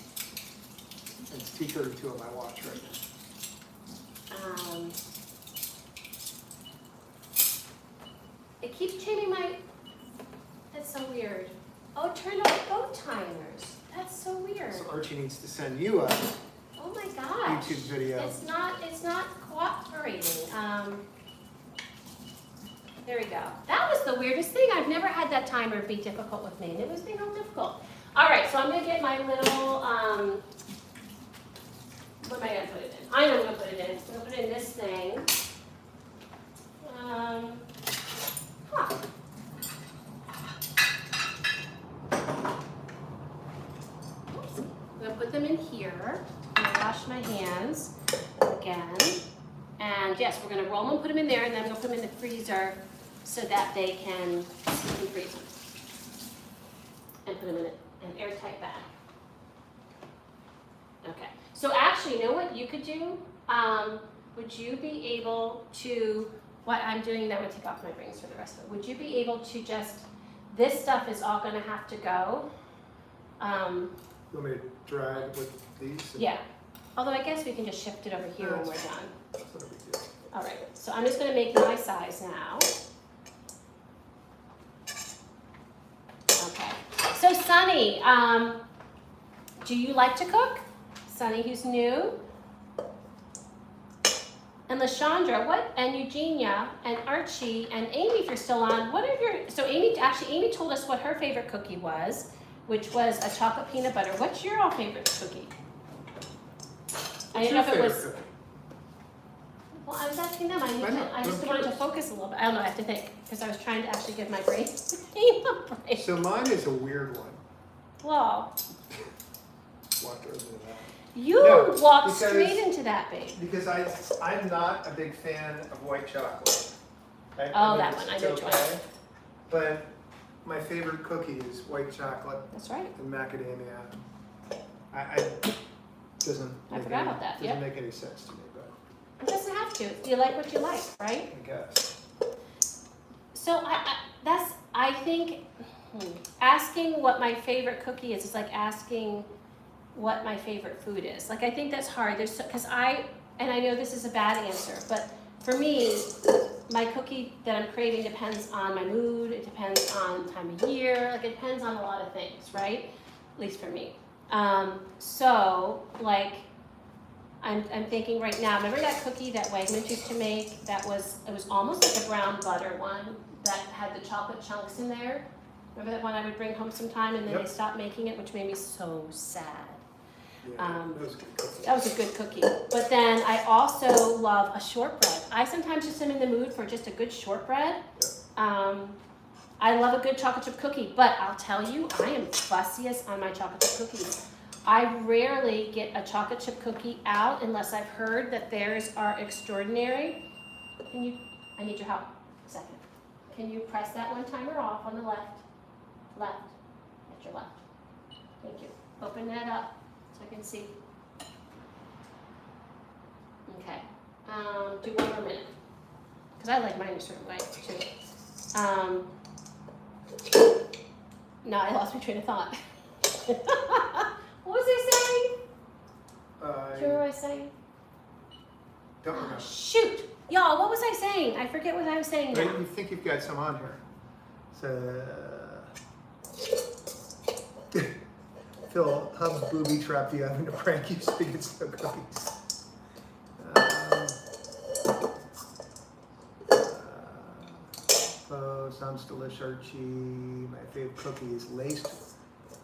It's 2:32 on my watch right now. It keeps changing my, that's so weird. Oh, turn off both timers. That's so weird. So Archie needs to send you a Oh my gosh. YouTube video. It's not cooperating. There we go. That was the weirdest thing. I've never had that timer be difficult with me. It was being all difficult. All right, so I'm gonna get my little, what am I gonna put it in? I know I'm gonna put it in. I'm gonna put it in this thing. Oops. I'm gonna put them in here. I'm gonna wash my hands again. And yes, we're gonna roll them and put them in there, and then I'm gonna put them in the freezer so that they can freeze them. And put them in an airtight bag. Okay, so actually, you know what you could do? Would you be able to, what I'm doing now, I'm gonna take off my rings for the rest of it. Would you be able to just, this stuff is all gonna have to go. You want me to dry it with these? Yeah, although I guess we can just shift it over here when we're done. That's not a big deal. All right, so I'm just gonna make my size now. Okay, so Sunny, do you like to cook? Sunny, who's new? And LaShondra, and Eugenia, and Archie, and Amy, if you're still on, what are your, so Amy told us what her favorite cookie was, which was a chocolate peanut butter. What's your all favorite cookie? I didn't know if it was, well, I was asking them, I just wanted to focus a little bit. I don't know, I have to think, because I was trying to actually give my brain a break. So mine is a weird one. Whoa, Walked over to that. you No, walked because- straight into that, babe. Because I'm not a big fan of white chocolate. Oh, that one, I know which one. But my favorite cookie is white chocolate That's right. and macadamia. I doesn't. I make forgot any- about that, Doesn't yep. make any sense to me, but It doesn't have to. You like what you like, right? I guess. So I think asking what my favorite cookie is like asking what my favorite food is. Like I think that's hard. Because I know this is a bad answer, but for me, my cookie that I'm craving depends on my mood. It depends on time of year. Like it depends on a lot of things, right? At least for me. So like I'm thinking right now. Remember that cookie that Wegmans used to make? It was almost like a brown butter one that had the chocolate chunks in there. Remember that one I would bring home sometime, and then Yep. they stopped making it, which made me so sad. Yeah, that was a good cookie. That was a good cookie. But then I also love a shortbread. I sometimes just am in the mood for just a good shortbread. I love a good chocolate chip cookie, but I'll tell you, I am fussiest on my chocolate chip cookies. I rarely get a chocolate chip cookie out unless I've heard that theirs are extraordinary. I need your help. A second. Can you press that one timer off on the left? Left. At your left. Thank you. Open that up so I can see. Okay. Do one more minute. Because I like mine a certain way too. No, I lost my train of thought. What was I saying? Do you remember what I was saying? Don't remember. Shoot! Y'all, what was I saying? I forget what I was saying now. You think you've got some on here. So, Phil, how booby trapped do you have in a prank you speaking snow cookies? Oh, sounds delicious, Archie. My favorite cookie is laced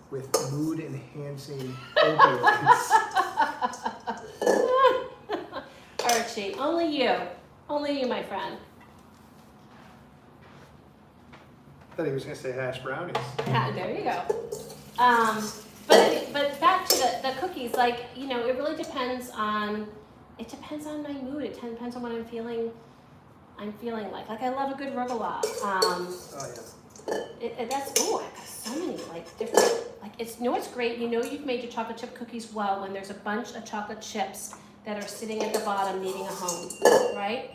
with mood-enhancing opioids. Archie, only you, my friend. I thought he was going to say hash brownies. Yeah, there you go. But back to the cookies, like, you know, it really depends on my mood. It depends on what I'm feeling like. Like I love a good rugelach. Oh, yeah. That's, ooh, I've got so many, like, different, like, you know what's great? You know you've made your chocolate chip cookies well when there's a bunch of chocolate chips that are sitting at the bottom needing a home, right?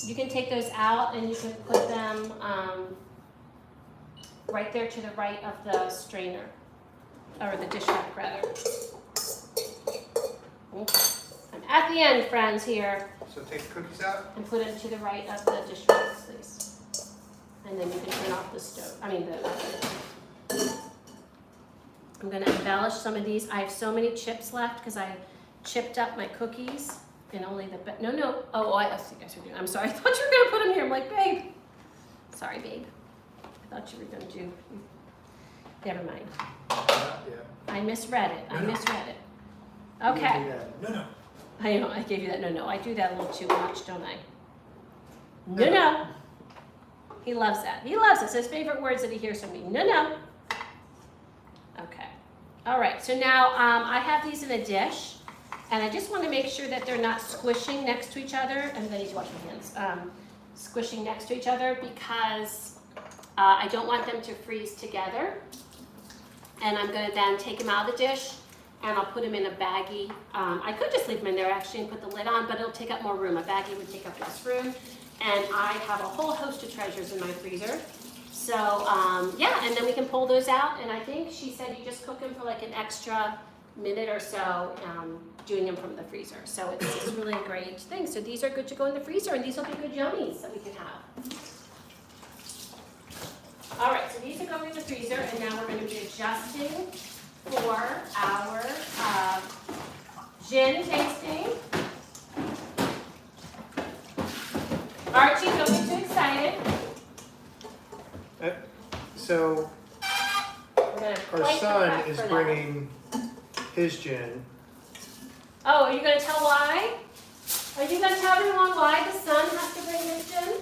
You can take those out and you can put them right there to the right of the strainer, or the dish rack rather. Okay. I'm at the end, friends, here. So take the cookies out? And put it to the right of the dish rack, please. And then you can turn off the stove, the oven. I'm gonna embellish some of these. I have so many chips left because I chipped up my cookies and only no. Oh, I see you guys are doing. I'm sorry. I thought you were gonna put them here. I'm like, babe. Sorry, babe. I thought you were gonna do. Never mind. Yeah. I misread it. No. Okay. No. I know. I gave you that. No. I do that a little too much, don't I? No. He loves that. He loves it. It's his favorite words that he hears from me. No. Okay. All right. So now I have these in a dish. And I just want to make sure that they're not squishing next to each other. And then I need to wash my hands. squishing next to each other because I don't want them to freeze together. And I'm gonna then take them out of the dish and I'll put them in a baggie. I could just leave them in there actually and put the lid on, but it'll take up more room. A baggie would take up less room. And I have a whole host of treasures in my freezer. So yeah, and then we can pull those out. And I think she said you just cook them for like an extra minute or so, doing them from the freezer. So it's really a great thing. So these are good to go in the freezer, and these will be good yummies that we can have. All right, so these are going in the freezer, and now we're going to be adjusting for our gin tasting. Archie, don't get too excited. So We're gonna our plate the son prep is for that. bringing his gin. Oh, are you going to tell why? Are you going to tell everyone why the son has to bring his gin?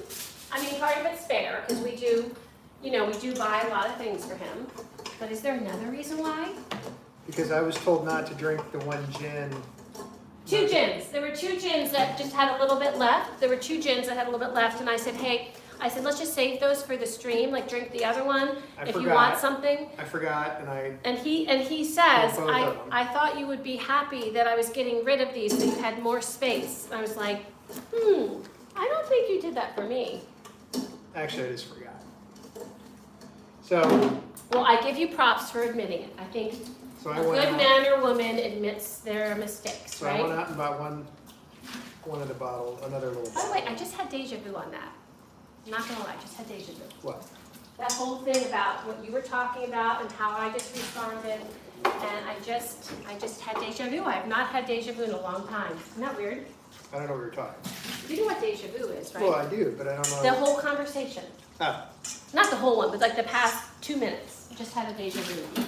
I mean, part of it's fair, because we do, you know, we do buy a lot of things for him. But is there another reason why? Because I was told not to drink the one gin. 2 gins. There were 2 gins that just had a little bit left. There were 2 gins that had a little bit left, and I said, hey, let's just save those for the stream, like drink the other one if you want something. I forgot, And he says, Both of them. I thought you would be happy that I was getting rid of these so you had more space. I was like, I don't think you did that for me. Actually, I just forgot. So, Well, I give you props for admitting it. I think so a I went good out. man or woman admits their mistakes, So I went right? out and bought one of the bottle, another little By the bottle. way, I just had deja vu on that. I'm not gonna lie, I just had deja vu. What? That whole thing about what you were talking about and how I just responded, and I just had deja vu. I have not had deja vu in a long time. Isn't that weird? I don't know what you're talking. You know what deja vu is, right? Well, I do, but I don't know. The whole conversation. Ah, Not the whole one, but like the past 2 minutes. I just had a deja vu.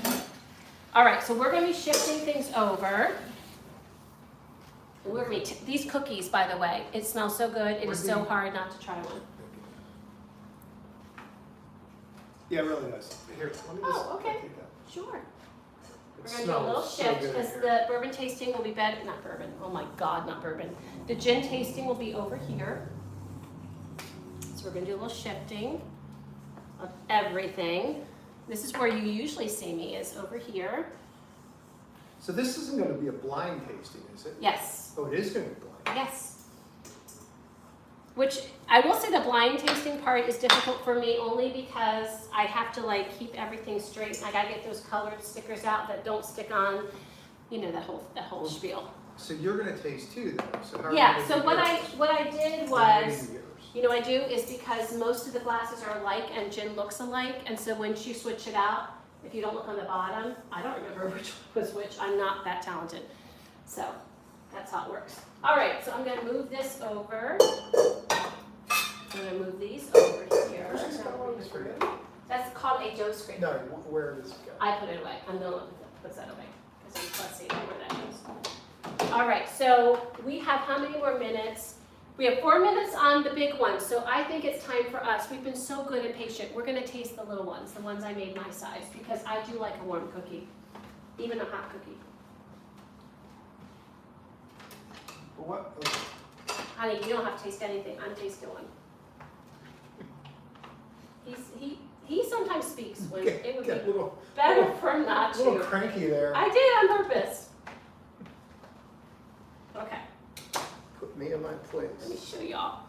All right, so we're gonna be shifting things over. We're gonna be these cookies, by the way, it smells so good. It is so hard not to try one. yeah, it really does. Here, let me just. Oh, okay. take that. Sure. It We're gonna do a little smells so shift good in because here. the bourbon tasting will be better, not bourbon, oh my God, not bourbon. The gin tasting will be over here. So we're gonna do a little shifting of everything. This is where you usually see me, is over here. So this isn't going to be a blind tasting, is it? Yes, Oh, it is going to be blind. yes. Which, I will say the blind tasting part is difficult for me only because I have to like keep everything straight. I gotta get those colored stickers out that don't stick on, you know, that whole spiel. So you're going to taste too, though. So how are Yeah, you so gonna do yours? what I did How are you was, gonna do yours? you know what I do is because most of the glasses are alike and gin looks alike, and so when you switch it out, if you don't look on the bottom, I don't remember which was which, I'm not that talented. So, that's how it works. All right, so I'm gonna move this over. I'm gonna move these over here. Where's this go on? I forget. That's called a dough scraper. No, where does it go? I put it away. I'm gonna put that away because let's see where that goes. All right, so we have how many more minutes? We have 4 minutes on the big one, so I think it's time for us. We've been so good and patient. We're gonna taste the little ones, the ones I made my size, because I do like a warm cookie, even a hot cookie. Well, what? Okay. Honey, you don't have to taste anything. I'm tasting one. He sometimes speaks when it would Get a be little, better for him not a little to. cranky there. I did on purpose. Okay. Put me in my place. Let me show y'all.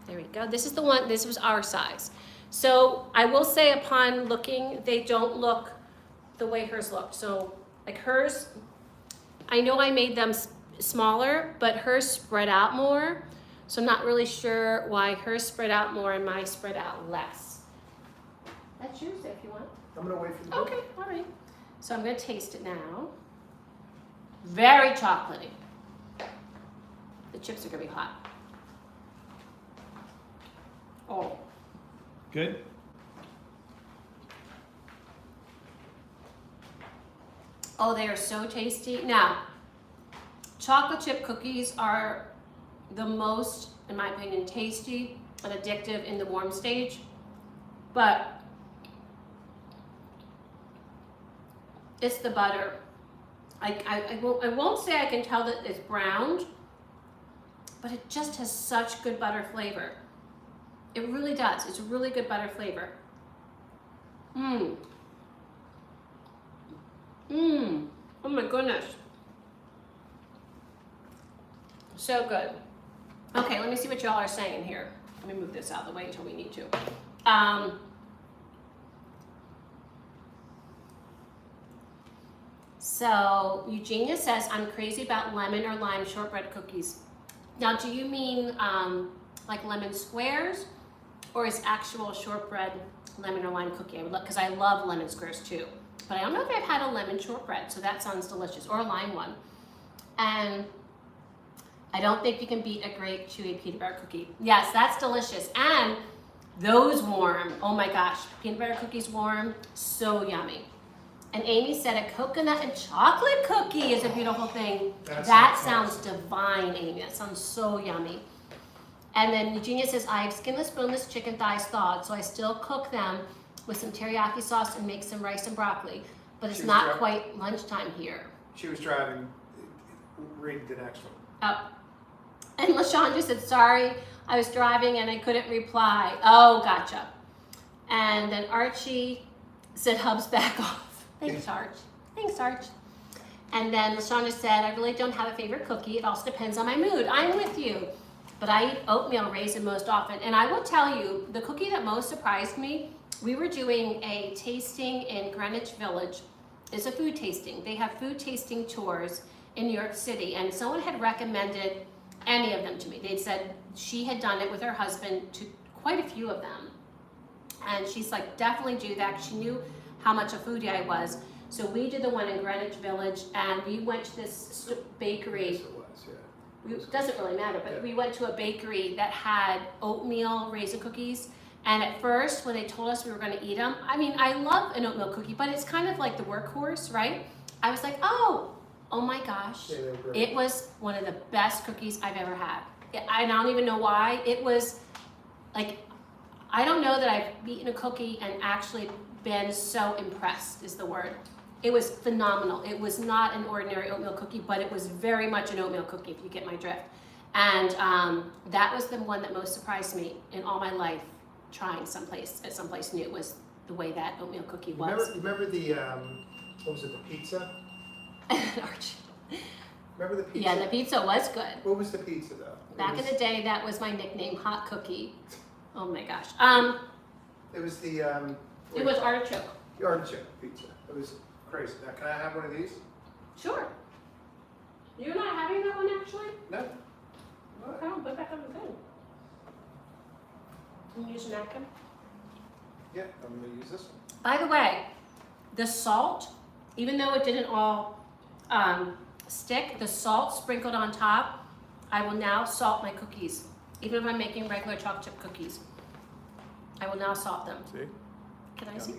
There we go. This is the one, this was our size. So I will say upon looking, they don't look the way hers looked. So like hers, I know I made them smaller, but hers spread out more. So I'm not really sure why hers spread out more and mine spread out less. That's yours if you want. I'm going to wait for the Okay, all right. So I'm gonna taste it now. Very chocolatey. The chips are gonna be hot. Oh, Good? oh, they are so tasty. Now, chocolate chip cookies are the most, in my opinion, tasty and addictive in the warm stage. But it's the butter. I won't say I can tell that it's browned, but it just has such good butter flavor. It really does. It's a really good butter flavor. Mmm. Mmm. Oh my goodness. So good. Okay, let me see what y'all are saying here. Let me move this out of the way until we need to. So Eugenia says, I'm crazy about lemon or lime shortbread cookies. Now, do you mean like lemon squares, or is actual shortbread lemon or lime cookie? I would love, because I love lemon squares too. But I don't know if I've had a lemon shortbread, so that sounds delicious, or a lime one. And I don't think you can beat a great chewy peanut butter cookie. Yes, that's delicious. And those warm, oh my gosh, peanut butter cookies warm, so yummy. And Amy said a coconut and chocolate cookie is a beautiful thing. That sounds divine, Amy. That sounds so yummy. And then Eugenia says, I have skinless, boneless chicken thighs thawed, so I still cook them with some teriyaki sauce and make some rice and broccoli. But it's not quite lunchtime here. She was driving. Read the next one. Oh. And LaShondra said, sorry, I was driving and I couldn't reply. Oh, gotcha. And then Archie said, Hub's back off. Thanks, Arch. Thanks, Arch. And then LaShondra said, I really don't have a favorite cookie. It also depends on my mood. I'm with you. But I eat oatmeal raisin most often. And I will tell you, the cookie that most surprised me, we were doing a tasting in Greenwich Village. It's a food tasting. They have food tasting tours in New York City. And someone had recommended any of them to me. They'd said she had done it with her husband to quite a few of them. And she's like, definitely do that. She knew how much a foodie I was. So we did the one in Greenwich Village, and we went to this bakery. Yes, it was, yeah. It doesn't really matter, but we went to a bakery that had oatmeal raisin cookies. And at first, when they told us we were going to eat them, I mean, I love an oatmeal cookie, but it's kind of like the workhorse, right? I was like, oh my gosh. Yeah, they were great. It was one of the best cookies I've ever had. I don't even know why. It was like, I don't know that I've eaten a cookie and actually been so impressed is the word. It was phenomenal. It was not an ordinary oatmeal cookie, but it was very much an oatmeal cookie, if you get my drift. And that was the one that most surprised me in all my life, trying someplace new, was the way that oatmeal cookie was. Remember the, what was it, the pizza? Archie. Remember the pizza? Yeah, the pizza was good. What was the pizza though? Back in the day, that was my nickname, Hot Cookie. Oh my gosh. It was the, It was artichoke. the artichoke pizza. It was crazy. Now, can I have one of these? Sure. You're not having that one actually? No. Okay, I'll put it back on the thing. Can you use a napkin? Yeah, I'm gonna use this one. By the way, the salt, even though it didn't all stick, the salt sprinkled on top, I will now salt my cookies. Even if I'm making regular chocolate chip cookies, I will now salt them. See? Can I see?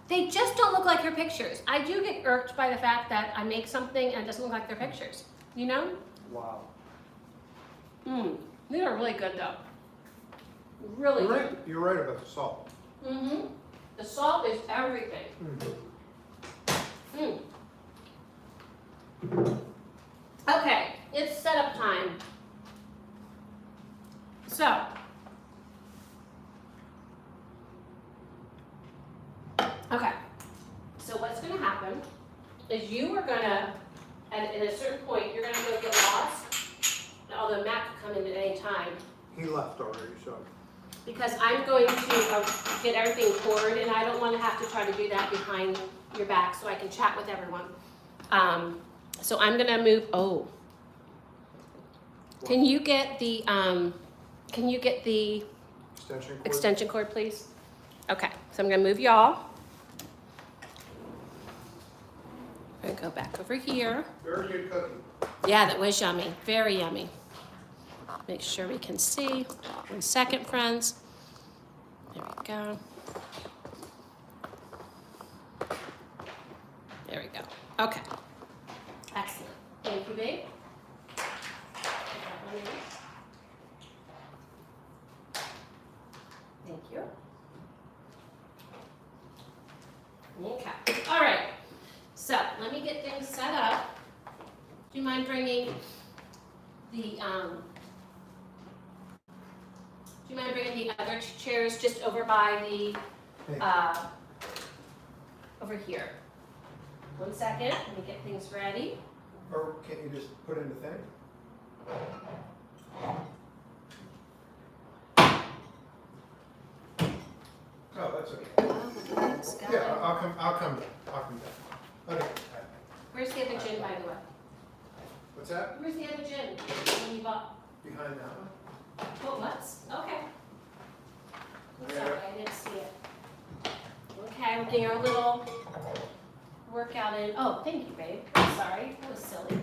They just don't look like your pictures. I do get irked by the fact that I make something and it doesn't look like their pictures. You know? Wow. These are really good though. Really You're good. right. You're right about the salt. The salt is everything. Okay, it's setup time. So, okay. So what's gonna happen is you are gonna, at a certain point, you're gonna go get lost. Although Matt could come in at any time. He left already, so. Because I'm going to get everything poured, and I don't want to have to try to do that behind your back, so I can chat with everyone. So I'm gonna move. Oh, can you get the Extension cord? extension cord, please? Okay, so I'm gonna move y'all. I'm gonna go back over here. Very good cookie. Yeah, that was yummy. Very yummy. Make sure we can see. 1 second, friends. There we go. There we go. Okay. Excellent. Thank you, babe. Thank you. Okay. All right. So let me get things set up. Do you mind bringing do you mind bringing the other chairs just over by the, over here? 1 second, let me get things ready. Or can't you just put in the thing? Oh, that's okay. Oh, thanks, got Yeah, it. I'll come down. Okay. Where's the other gin, by the way? What's that? Where's the other gin? When you bought, Behind that one? oh, what's? Okay. Yeah. Sorry, I didn't see it. Okay, we're getting our little workout in. Oh, thank you, babe. I'm sorry, that was silly.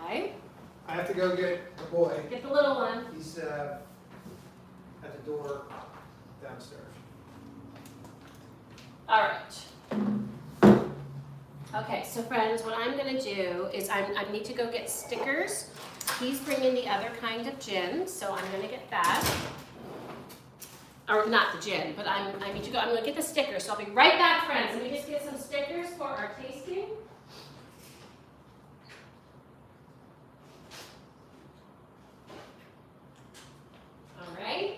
Okay, I have to go get the boy. get the little one. He's at the door downstairs. All right. Okay, so friends, what I'm gonna do is I need to go get stickers. He's bringing the other kind of gin, so I'm gonna get that. Or not the gin, but I need to go, I'm gonna get the stickers, so I'll be right back, friends. Let me just get some stickers for our tasting. All right,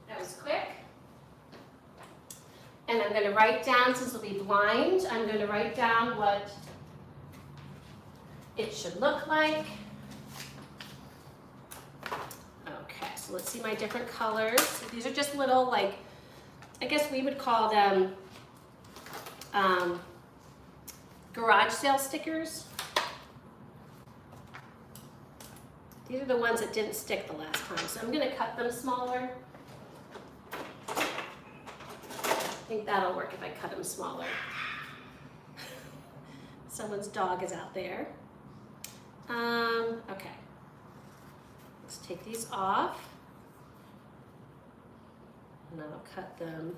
that was quick. And I'm gonna write down, since we'll be blind, I'm gonna write down what it should look like. Okay, so let's see my different colors. So these are just little, like, I guess we would call them garage sale stickers. These are the ones that didn't stick the last time, so I'm gonna cut them smaller. I think that'll work if I cut them smaller. Someone's dog is out there. Okay. Let's take these off. And I'll cut them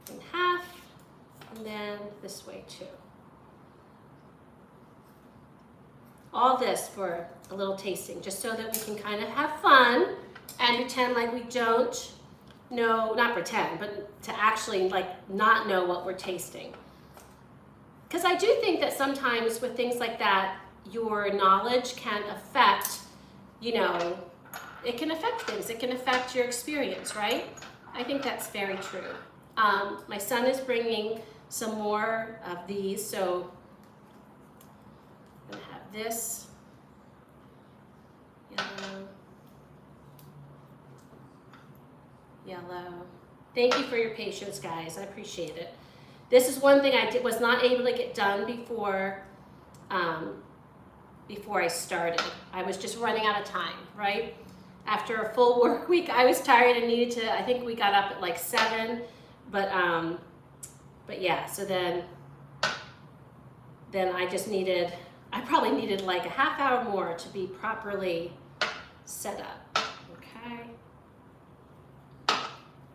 in half, and then this way too. All this for a little tasting, just so that we can kind of have fun and pretend like we don't know, not pretend, but to actually like not know what we're tasting. Because I do think that sometimes with things like that, your knowledge can affect, you know, it can affect things. It can affect your experience, right? I think that's very true. My son is bringing some more of these, so I'm gonna have this yellow. Thank you for your patience, guys. I appreciate it. This is one thing I was not able to get done before I started. I was just running out of time, right? After a full work week, I was tired and needed to, I think we got up at like 7, but yeah, so then I just needed, I probably needed like a half hour more to be properly set up, okay?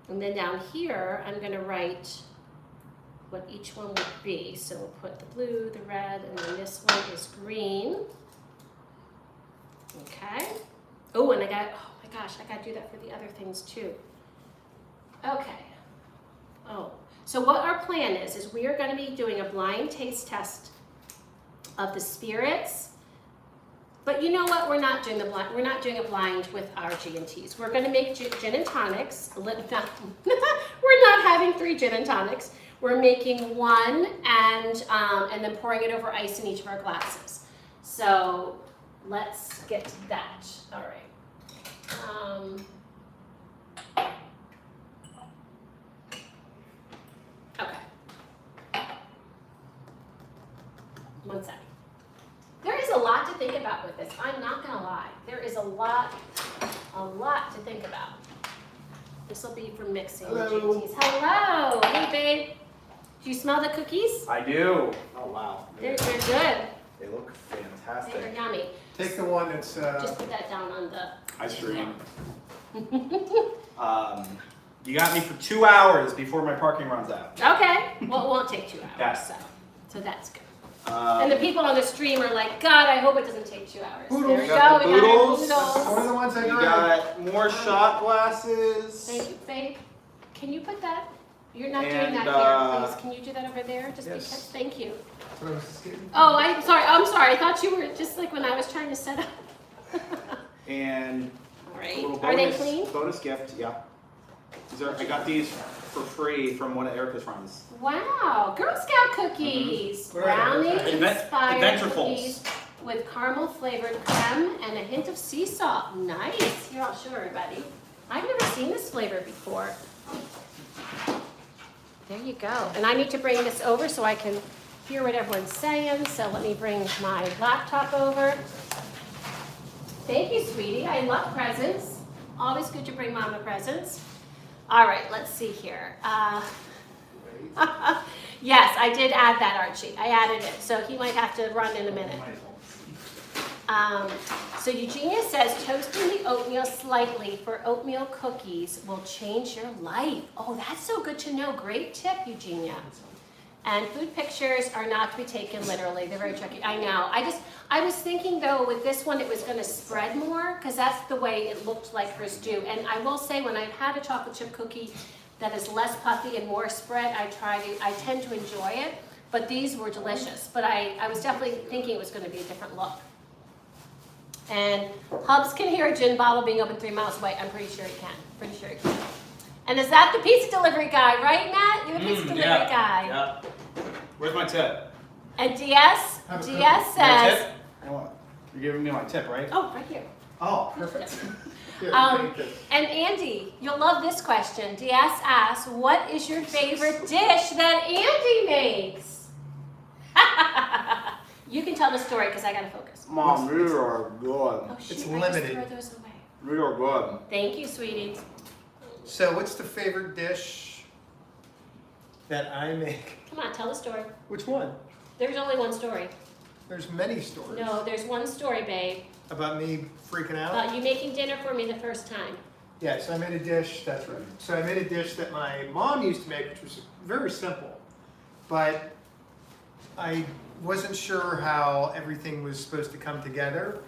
And then down here, I'm gonna write what each one would be. So we'll put the blue, the red, and then this one is green. Okay. Oh, and oh my gosh, I gotta do that for the other things too. Okay. Oh, so what our plan is we are gonna be doing a blind taste test of the spirits. But you know what? We're not doing a blind with our G&Ts. We're gonna make gin and tonics. We're not having 3 gin and tonics. We're making 1 and then pouring it over ice in each of our glasses. So let's get to that. All right. Okay. 1 second. There is a lot to think about with this. I'm not gonna lie. There is a lot to think about. This will be for mixing the G&Ts. Hello, hey babe. Do you smell the cookies? I do. Oh wow. They're good. They look fantastic. They're yummy. Take the one that's, Just put that down on the Ice cream. You got me for 2 hours before my parking runs out. Okay. Well, it won't take 2 hours. Yeah. So that's good. And the people on the stream are like, God, I hope it doesn't take 2 hours. Boodles. There we You go. got the We got our boodles. boodles. one of the ones I You grabbed. got more shot glasses. Thank you, babe. Can you put that You're not doing And, that here, please. Can you do that over there? Just Yes. because, thank you. That's what I was skipping. Oh, I'm sorry. I thought you were just like when I was trying to set up. And All a right. little Are they bonus, clean? bonus gift, yeah. I got these for free from one of Erica's friends. Wow, Girl Scout cookies. What are they? Brownie inspired Adventurefuls. cookies with caramel flavored creme and a hint of sea salt. Nice. Here, I'll show everybody. I've never seen this flavor before. There you go. And I need to bring this over so I can hear what everyone's saying. So let me bring my laptop over. Thank you, sweetie. I love presents. Always good to bring Mama presents. All right, let's see here. Yes, I did add that, Archie. I added it, so he might have to run in a minute. So Eugenia says toasting the oatmeal slightly for oatmeal cookies will change your life. Oh, that's so good to know. Great tip, Eugenia. And food pictures are not to be taken literally. They're very tricky. I know. I was thinking though with this one it was going to spread more because that's the way it looked like hers do. And I will say when I've had a chocolate chip cookie that is less puffy and more spread, I tend to enjoy it. But these were delicious. But I was definitely thinking it was going to be a different look. And Hubs can hear a gin bottle being opened 3 miles away. I'm pretty sure he can. Pretty sure he can. And is that the pizza delivery guy, right, Matt? You're the pizza delivery guy. Yeah. Where's my tip? And DS My says, tip? You're giving me my tip, right? oh, right here. Oh, perfect. And Andy, you'll love this question. DS asks, what is your favorite dish that Andy makes? You can tell the story because I got to focus. Mom, these are good. Oh, shoot, It's I limited. just threw those away. These are good. Thank you, sweetie. So what's the favorite dish that I make? Come on, tell the story. Which one? There's only one story. There's many stories. No, there's one story, babe. About me freaking out? About you making dinner for me the first time. Yeah, so I made a dish, that's right. So I made a dish that my mom used to make, which was very simple. But I wasn't sure how everything was supposed to come together.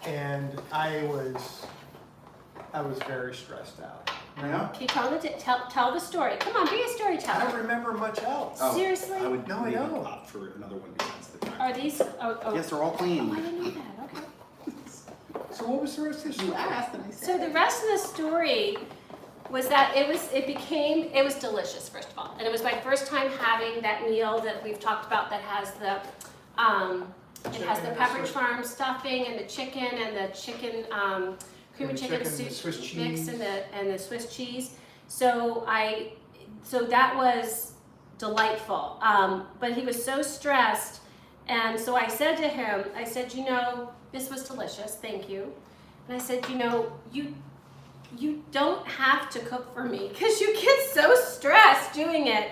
And I was very stressed out. Yeah? Okay, tell the story. Come on, be a I storyteller. don't remember much else. Seriously? I would No, I maybe don't. opt for another one besides the time. Are these? Oh, Yes, they're all oh, I clean. didn't know that. Okay. So what was the rest of the story? and I So the rest of the story was that it was delicious, first of all. And it was my first time having that meal that we've talked about that has the Pepperidge Farm stuffing and the chicken cream of chicken soup Swiss mix cheese. and the Swiss cheese. So that was delightful. But he was so stressed, and so I said to him, this was delicious, thank you. And I said, you don't have to cook for me because you get so stressed doing it.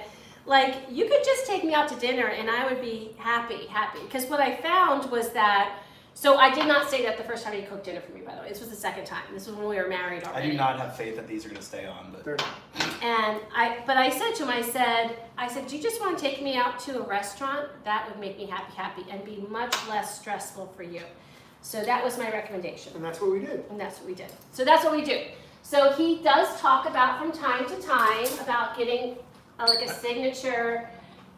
Like, you could just take me out to dinner and I would be happy. Because what I found was that, so I did not say that the first time he cooked dinner for me, by the way. This was the second time. This was when we were married I already. do not have faith that these are going to stay on, but And I said to him, I said, do you just want to take me out to a restaurant? That would make me happy and be much less stressful for you. So that was my recommendation. And that's what we did. And that's what we did. So that's what we do. So he does talk about from time to time about getting like a signature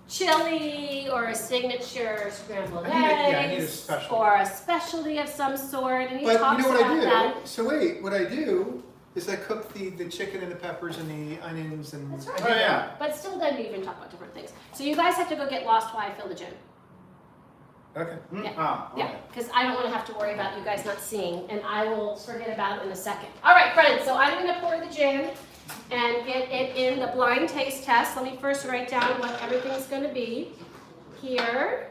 chili or a signature scrambled I need a eggs special. or a specialty of some sort. And he But talks you know what about I do? that. So wait, what I do is I cook the chicken and the peppers and the onions and. That's I right. do that. But still then we even talk about different things. So you guys have to go get lost while I fill the gym. Okay. Yeah. okay. Yeah, because I don't want to have to worry about you guys not seeing, and I will forget about it in a second. All right, friends, so I'm going to pour the gin and get it in the blind taste test. Let me first write down what everything's going to be here.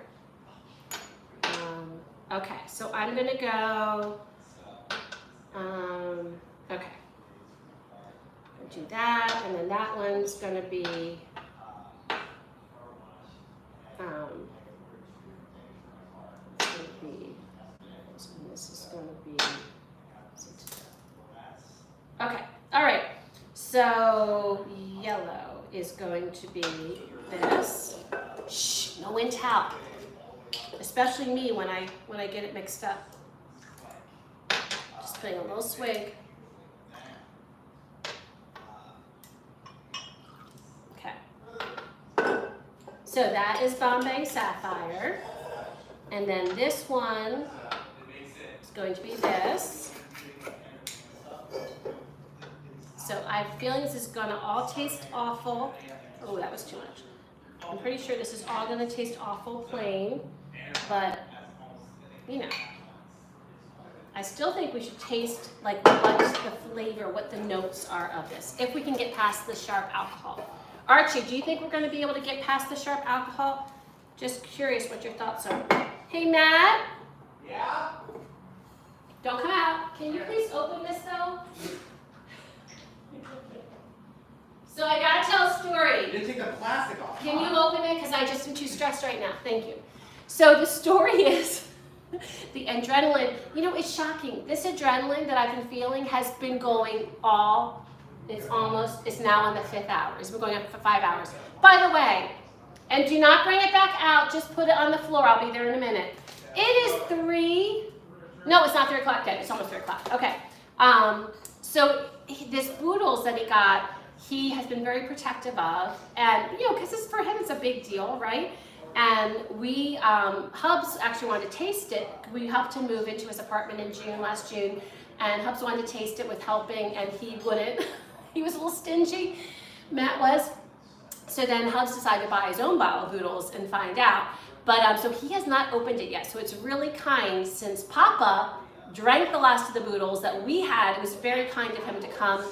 Okay, so I'm going to go, okay. Do that, and then that one's going to be, this is going to be, okay, all right, so yellow is going to be this. Shh, no intel, especially me when I get it mixed up. Just putting a little swig. Okay. So that is Bombay Sapphire. And then this one is going to be this. So I have a feeling this is gonna all taste awful. Oh, that was too much. I'm pretty sure this is all gonna taste awful plain, but you know, I still think we should taste like what the flavor, what the notes are of this, if we can get past the sharp alcohol. Archie, do you think we're gonna be able to get past the sharp alcohol? Just curious what your thoughts are. Hey, Matt? Yeah? Don't come out. Can you please open this though? So I gotta tell a story. You didn't take the plastic off. Can you open it? Because I just am too stressed right now. Thank you. So the story is the adrenaline. You know, it's shocking. This adrenaline that I've been feeling has been going it's now on the 5th hour. It's been going on for 5 hours. By the way, and do not bring it back out. Just put it on the floor. I'll be there in a minute. It is 3. No, it's not 3 o'clock yet. It's almost 3 o'clock. Okay. So this boodles that he got, he has been very protective of, and you know, because for him it's a big deal, right? And we, Hubs actually wanted to taste it. We helped him move into his apartment in last June, and Hubs wanted to taste it with helping, and he wouldn't. He was a little stingy, Matt was. So then Hubs decided to buy his own bottle of boodles and find out. But so he has not opened it yet. So it's really kind, since Papa drank the last of the boodles that we had. It was very kind of him to come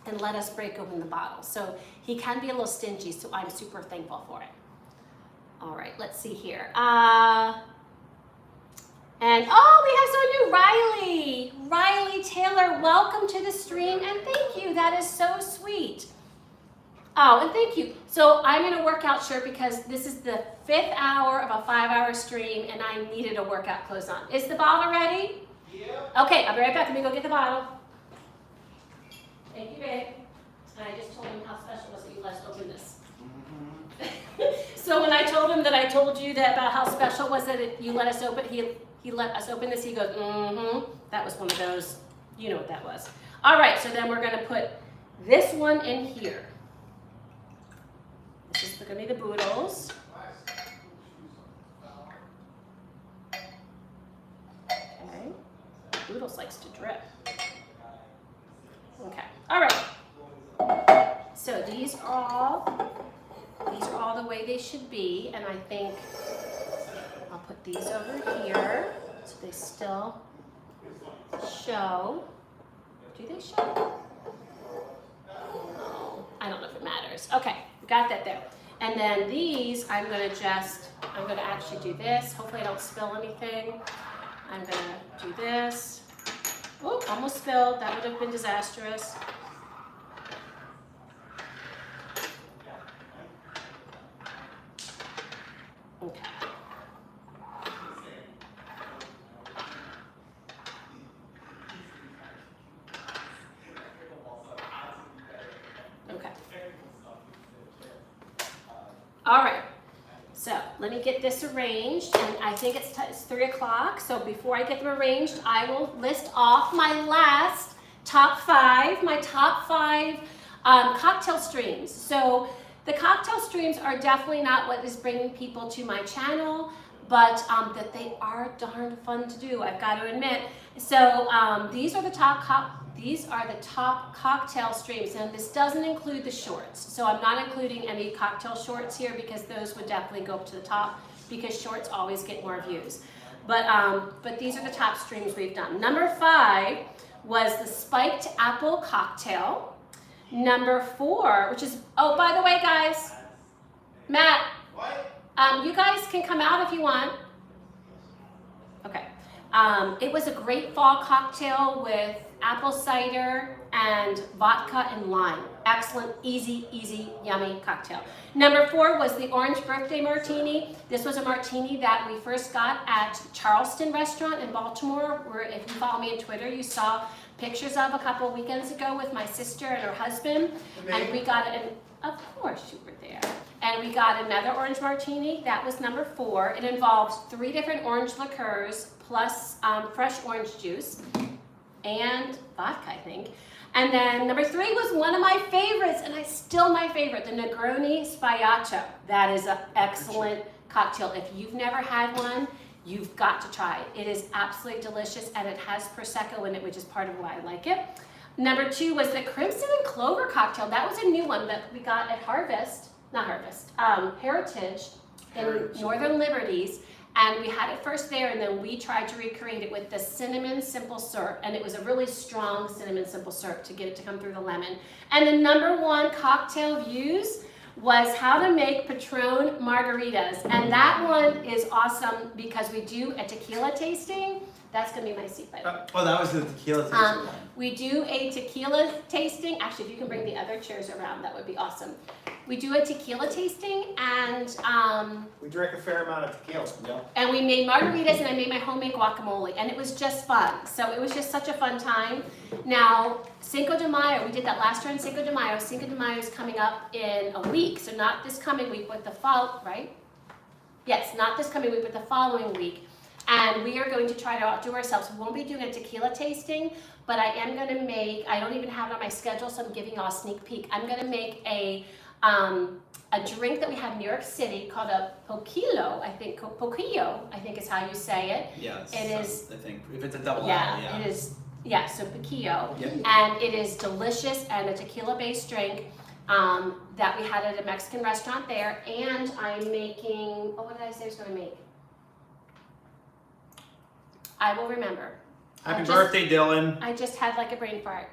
and let us break open the bottle. So he can be a little stingy, so I'm super thankful for it. All right, let's see here. And oh, we have someone new, Riley. Riley Taylor, welcome to the stream, and thank you, that is so sweet. Oh, and thank you. So I'm in a workout shirt because this is the 5th hour of a 5-hour stream, and I needed a workout clothes on. Is the bottle ready? Yeah. Okay, I'll be right back. Let me go get the bottle. Thank you, babe. And I just told him how special it was that you let us open this. So when I told him that I told you that about how special it was that you let us open, he let us open this, he goes, That was one of those, you know what that was. All right, so then we're gonna put this one in here. This is gonna be the boodles. Okay, boodles likes to drip. Okay, all right. So these are all the way they should be, and I think I'll put these over here so they still show. Do they show? Oh, I don't know if it matters. Okay, we got that there. And then these, I'm gonna actually do this. Hopefully I don't spill anything. I'm gonna do this. Oh, almost spilled. That would have been disastrous. Okay. Okay. All right. So let me get this arranged, and I think it's 3 o'clock. So before I get them arranged, I will list off my last top 5 cocktail streams. So the cocktail streams are definitely not what is bringing people to my channel, but that they are darn fun to do, I've got to admit. So these are the top cocktail streams, and this doesn't include the shorts. So I'm not including any cocktail shorts here because those would definitely go up to the top because shorts always get more views. But these are the top streams we've done. Number 5 was the spiked apple cocktail. Number 4, which is, oh, by the way, guys, Matt, what? You guys can come out if you want. Okay. It was a great fall cocktail with apple cider and vodka and lime. Excellent, easy, yummy cocktail. Number 4 was the orange birthday martini. This was a martini that we first got at Charleston Restaurant in Baltimore, where if you follow me on Twitter, you saw pictures of a couple of weekends ago with my sister and her husband. And we got it, of course you were there. And we got another orange martini. That was number 4. It involves 3 different orange liqueurs plus fresh orange juice and vodka, I think. And then number 3 was one of my favorites, and it's still my favorite, the Negroni Spiato. That is an excellent cocktail. If you've never had one, you've got to try it. It is absolutely delicious, and it has Prosecco in it, which is part of why I like it. Number 2 was the Crimson and Clover cocktail. That was a new one that we got at Heritage in Northern Liberties. And we had it first there, and then we tried to recreate it with the cinnamon simple syrup, and it was a really strong cinnamon simple syrup to get it to come through the lemon. And the number 1 cocktail used was how to make Patron margaritas, and that one is awesome because we do a tequila tasting. That's gonna be my seat, by the way. Oh, that was the tequila tasting one. We do a tequila tasting. Actually, if you can bring the other chairs around, that would be awesome. We do a tequila tasting, and We drank a fair amount of tequila. and we made margaritas, and I made my homemade guacamole, and it was just fun. So it was just such a fun time. Now, Cinco de Mayo, we did that last year on Cinco de Mayo. Cinco de Mayo is coming up in a week, so not this coming week, but the fall, right? Yes, not this coming week, but the following week. And we are going to try to outdo ourselves. We won't be doing a tequila tasting, but I am going to make, I don't even have it on my schedule, so I'm giving you all a sneak peek. I'm going to make a drink that we have in New York City called a poquillo, I think is how you say it. Yes. It is, I think if it's a double yeah, L, yeah. it is, yeah, so poquillo. Yep. And it is delicious and a tequila-based drink that we had at a Mexican restaurant there. And I'm making, oh, what did I say I was going to make? I will remember. Happy birthday, Dylan. I just had like a brain fart.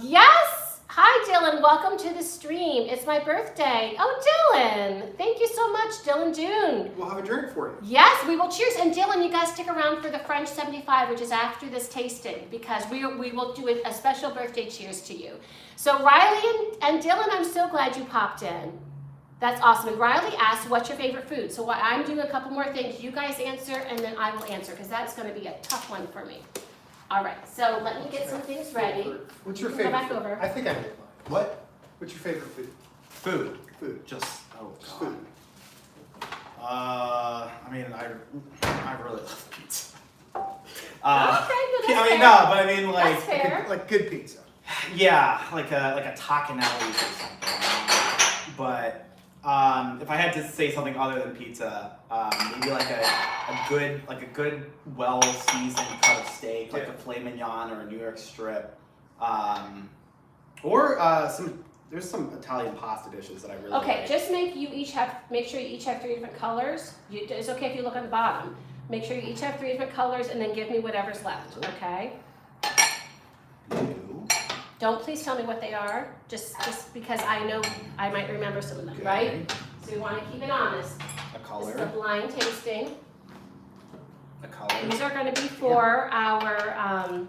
Yes! Hi, Dylan. Welcome to the stream. It's my birthday. Oh, Dylan. Thank you so much, Dylan June. We'll have a drink for you. Yes, we will. Cheers. And Dylan, you guys stick around for the French 75, which is after this tasting, because we will do a special birthday cheers to you. So Riley and Dylan, I'm so glad you popped in. That's awesome. And Riley asked, what's your favorite food? So I'm doing a couple more things. You guys answer, and then I will answer, because that's going to be a tough one for me. All right, so let me get some things ready. What's your You favorite can go back food? over. I think I made mine. What? What's your favorite food? Food. Food. Just, oh Just god. food. I mean, I really love pizza. Okay, well, that's I mean, fair. no, but I mean, like, That's fair. Like good pizza. yeah, like a Tacanelli or something. But if I had to say something other than pizza, maybe like a good, well-seasoned cut of steak, like a filet mignon or a New York strip, or there's some Italian pasta dishes that I really Okay, like. just make sure you each have 3 different colors. It's okay if you look on the bottom. Make sure you each have 3 different colors, and then give me whatever's left, okay? Don't please tell me what they are, just because I know I might remember some of them, Okay. right? So we want to keep it honest. A This is a color. blind tasting. A color. These are going to be for our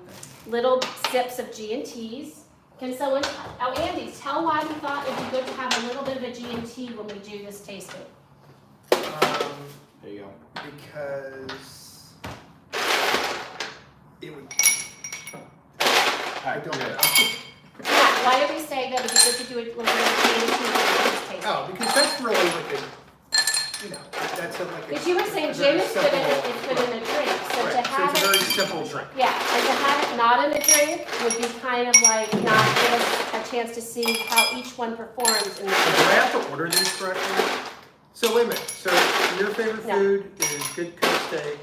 little sips of G&Ts. Can someone, oh Andy, tell why we thought it'd be good to have a little bit of a G&T when we do this tasting. There you go. Because it would. All right, don't good. know. Yeah, why did we say that it'd be good to do a little bit of G&T when we do this tasting? Oh, because that's really like a, that's a, like a. But you were saying a very gin is good in, simple- it's good in a drink, so Right, to so have it's a it, very simple drink. yeah, and to have it not in a drink would be kind of like not give us a chance to see how each one performs in the Do I have to order these correctly? So wait a minute, so your favorite No. food is good cut steak.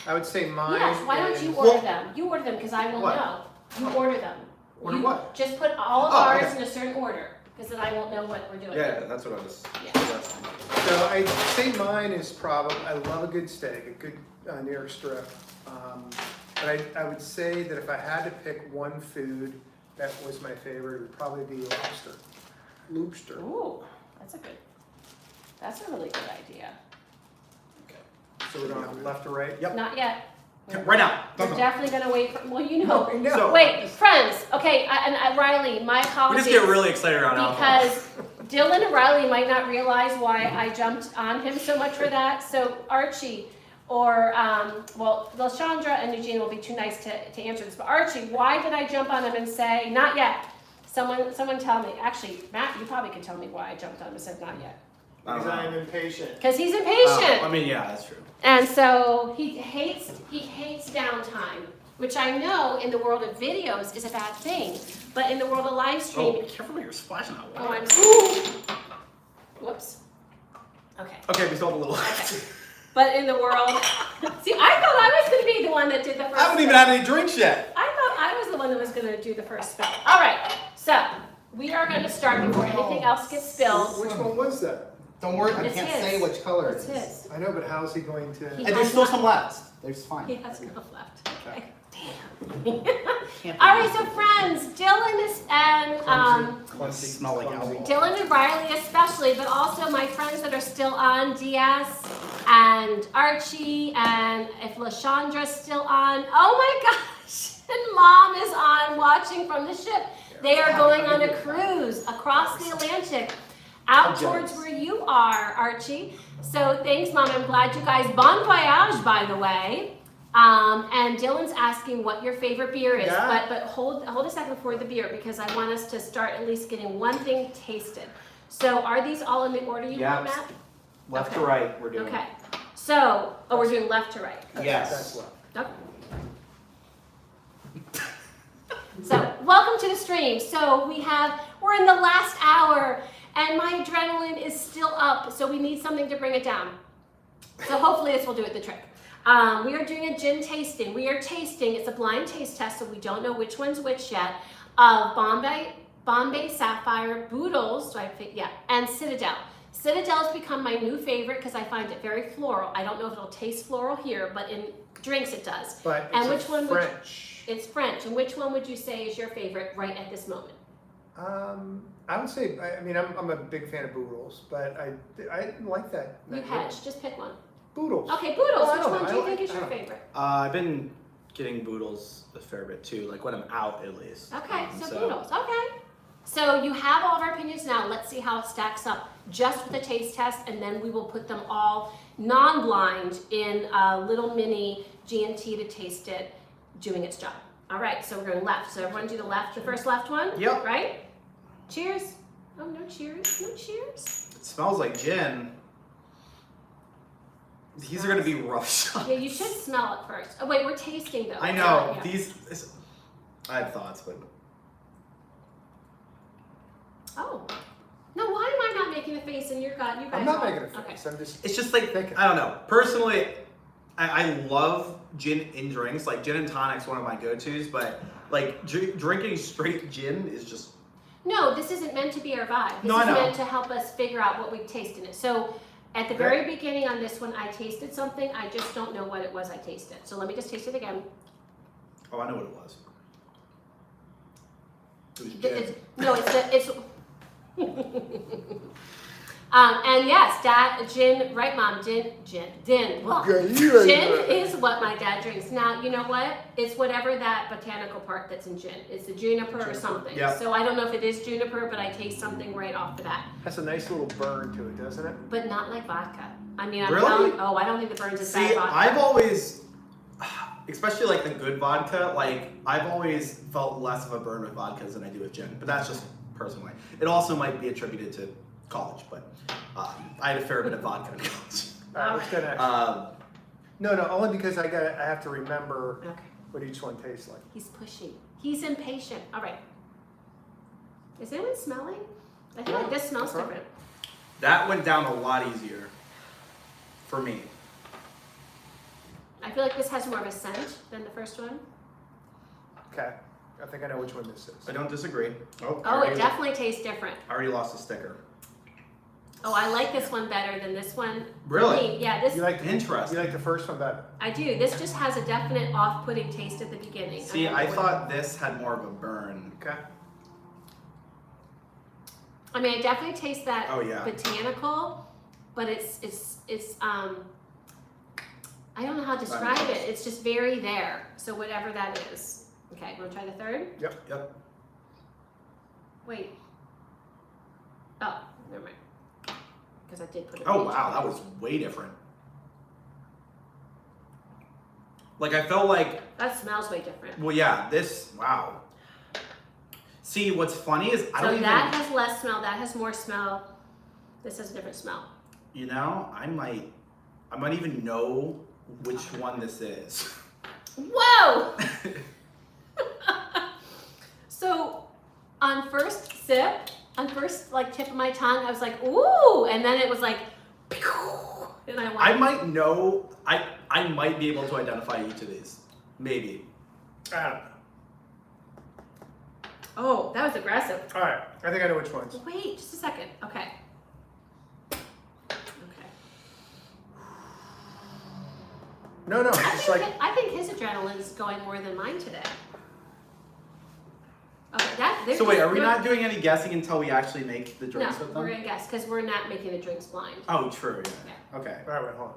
I would say mine Yes, why don't you is- order them? You order them, because I will What? know. You order them. Order You what? Just put all of Oh, ours okay. in a certain order, because then I won't know what we're doing. Yeah, that's what I was Yeah. suggesting. So I'd say mine is probably, I love a good steak, a good New York strip. But I would say that if I had to pick one food that was my favorite, it would probably be lobster. Lobster. Ooh, that's a really good idea. So we're going left to right? Yep. Not yet. Right now. We're definitely gonna wait for, well, you know. No. So- Wait, friends, okay, Riley, my We apologies. just get really excited around alcohol. Because Dylan and Riley might not realize why I jumped on him so much for that. So Archie, or, Lashandra and Eugene will be too nice to answer this. But Archie, why did I jump on him and say, not yet? Someone tell me. Actually, Matt, you probably could tell me why I jumped on him and said, not yet. Because I am impatient. Because he's impatient. I mean, yeah, that's true. And so he hates downtime. which I know in the world of videos is a bad thing, but in the world of live stream, Oh, careful, you're splashing out oh, water. I'm, whoops. Okay. Okay, we still have a little. Okay. But in the world, see, I thought I was going to be the one that did the first. I haven't even spill. had any drinks yet. I thought I was the one that was going to do the first spill. All right, so we are going to start before anything else gets spilled. Which one was that? Don't worry, I It's can't his. say which color It's it is. his. I know, but how's he going to? He- And there's still some left. There's fine. He has enough left. Okay. Can't be All right, so friends, Dylan is and Clumsy, smell like clumsy. alcohol. Dylan and Riley especially, but also my friends that are still on, Diaz and Archie, and if LaShandra's still on, oh my gosh, and Mom is on watching from the ship. They are going on a cruise across the Atlantic, out towards where you are, Archie. So thanks, Mom. I'm glad you guys. Bon voyage, by the way. And Dylan's asking what your favorite beer is, Yeah. but hold a second before the beer because I want us to start at least getting one thing tasted. So are these all in the order you want, Yep. Matt? Left Okay. to right, we're doing. Okay. So, we're doing left to right. Yes. That's left. Okay. So, welcome to the stream. So, we're in the last hour and my adrenaline is still up. So, we need something to bring it down. So, hopefully this will do it the trick. We are doing a gin tasting. We are tasting, it's a blind taste test, so we don't know which one's which yet, of Bombay Sapphire, Boodles, and Citadel. Citadel's become my new favorite because I find it very floral. I don't know if it'll taste floral here, but in drinks it does. But And it's which one would you- French. It's French. And which one would you say is your favorite right at this moment? I would say, I mean, I'm a big fan of Boodles, but I like that. You hedge. Just pick one. Boodles. Okay, Boodles. Oh, I Which don't one know. do you I think like- is your I don't- favorite? I've been getting Boodles a fair bit too, like when I'm out at least. Okay, so Boodles. Okay. So you have all of our opinions now. Let's see how it stacks up just with the taste test, and then we will put them all non-blind in a little mini G&T to taste it, doing its job. All right, so we're going left. So everyone do the left, the first left one? Yep. Right? Cheers. Oh, no cheers. No cheers. It smells like gin. These are gonna be rough shots. Yeah, you should smell it first. Oh, wait, we're tasting though. I know, Yeah. I had thoughts, but. Oh. No, why am I not making a face and you guys I'm not are? making a Okay. face. I'm just It's just like, thinking. I don't know. Personally, I love gin in drinks. Like gin and tonic's one of my go-tos, but like drinking straight gin is just. No, this isn't meant to be our vibe. This No, I is know. meant to help us figure out what we taste in it. So at the very beginning on this one, I tasted something. I just don't know what it was I tasted. So let me just taste it again. Oh, I know what it was. It was It's, gin. no, it's and yes, Dad, gin, right, Mom, gin. Well, gin is what my dad drinks. Now, you know what? It's whatever that botanical part that's in gin. It's the juniper or something. Yeah. So I don't know if it is juniper, but I taste something right off the bat. has a nice little burn to it, doesn't it? But not like vodka. I mean, I'm Really? telling. Oh, I don't think the burns as bad See, vodka. I've always, especially like the good vodka, like I've always felt less of a burn with vodkas than I do with gin. But that's just personally. It also might be attributed to college, but I had a fair bit of vodka in college. All right, let's go next. No, only because I have to remember Okay. what each one tastes like. He's pushy. He's impatient. All right. Is anyone smelling? I feel like this smells That's right. different. That went down a lot easier for me. I feel like this has more of a scent than the first one. Okay, I think I know which one this is. I don't disagree. Oh, I Oh, it already- definitely tastes different. I already lost a sticker. Oh, I like this one better than this one. For Really? me, yeah, this You like Interesting. You like the first one better? I do. This just has a definite off-putting taste at the beginning. See, don't I know what- thought this had more of a burn. Okay. I mean, I definitely taste that Oh, yeah. botanical, but it's I don't know how to describe it. It's just very there. So whatever that is. Okay, want to try the third? Yep. Wait. Oh, never mind. Because I did put it. Oh in wow, that was way different. Like I felt like, That smells way different. well, yeah, this, wow. See, what's funny is I So don't even, that has less smell. That has more smell. This has a different smell. you know, I might even know which one this is. Whoa! So on first like tip of my tongue, I was like, ooh, and then it was like, pew, and I went. I might know. I might be able to identify each of these. Maybe. I don't know. Oh, that was aggressive. All right, I think I know which ones. Wait, just a second. Okay. No, no, I it's think, like I think his adrenaline is going more than mine today. Okay, So wait, are we not doing any guessing until we actually make the No, drinks with them? we're gonna guess because we're not making the drinks blind. Oh, true. Yeah. Okay. all right, wait, hold on.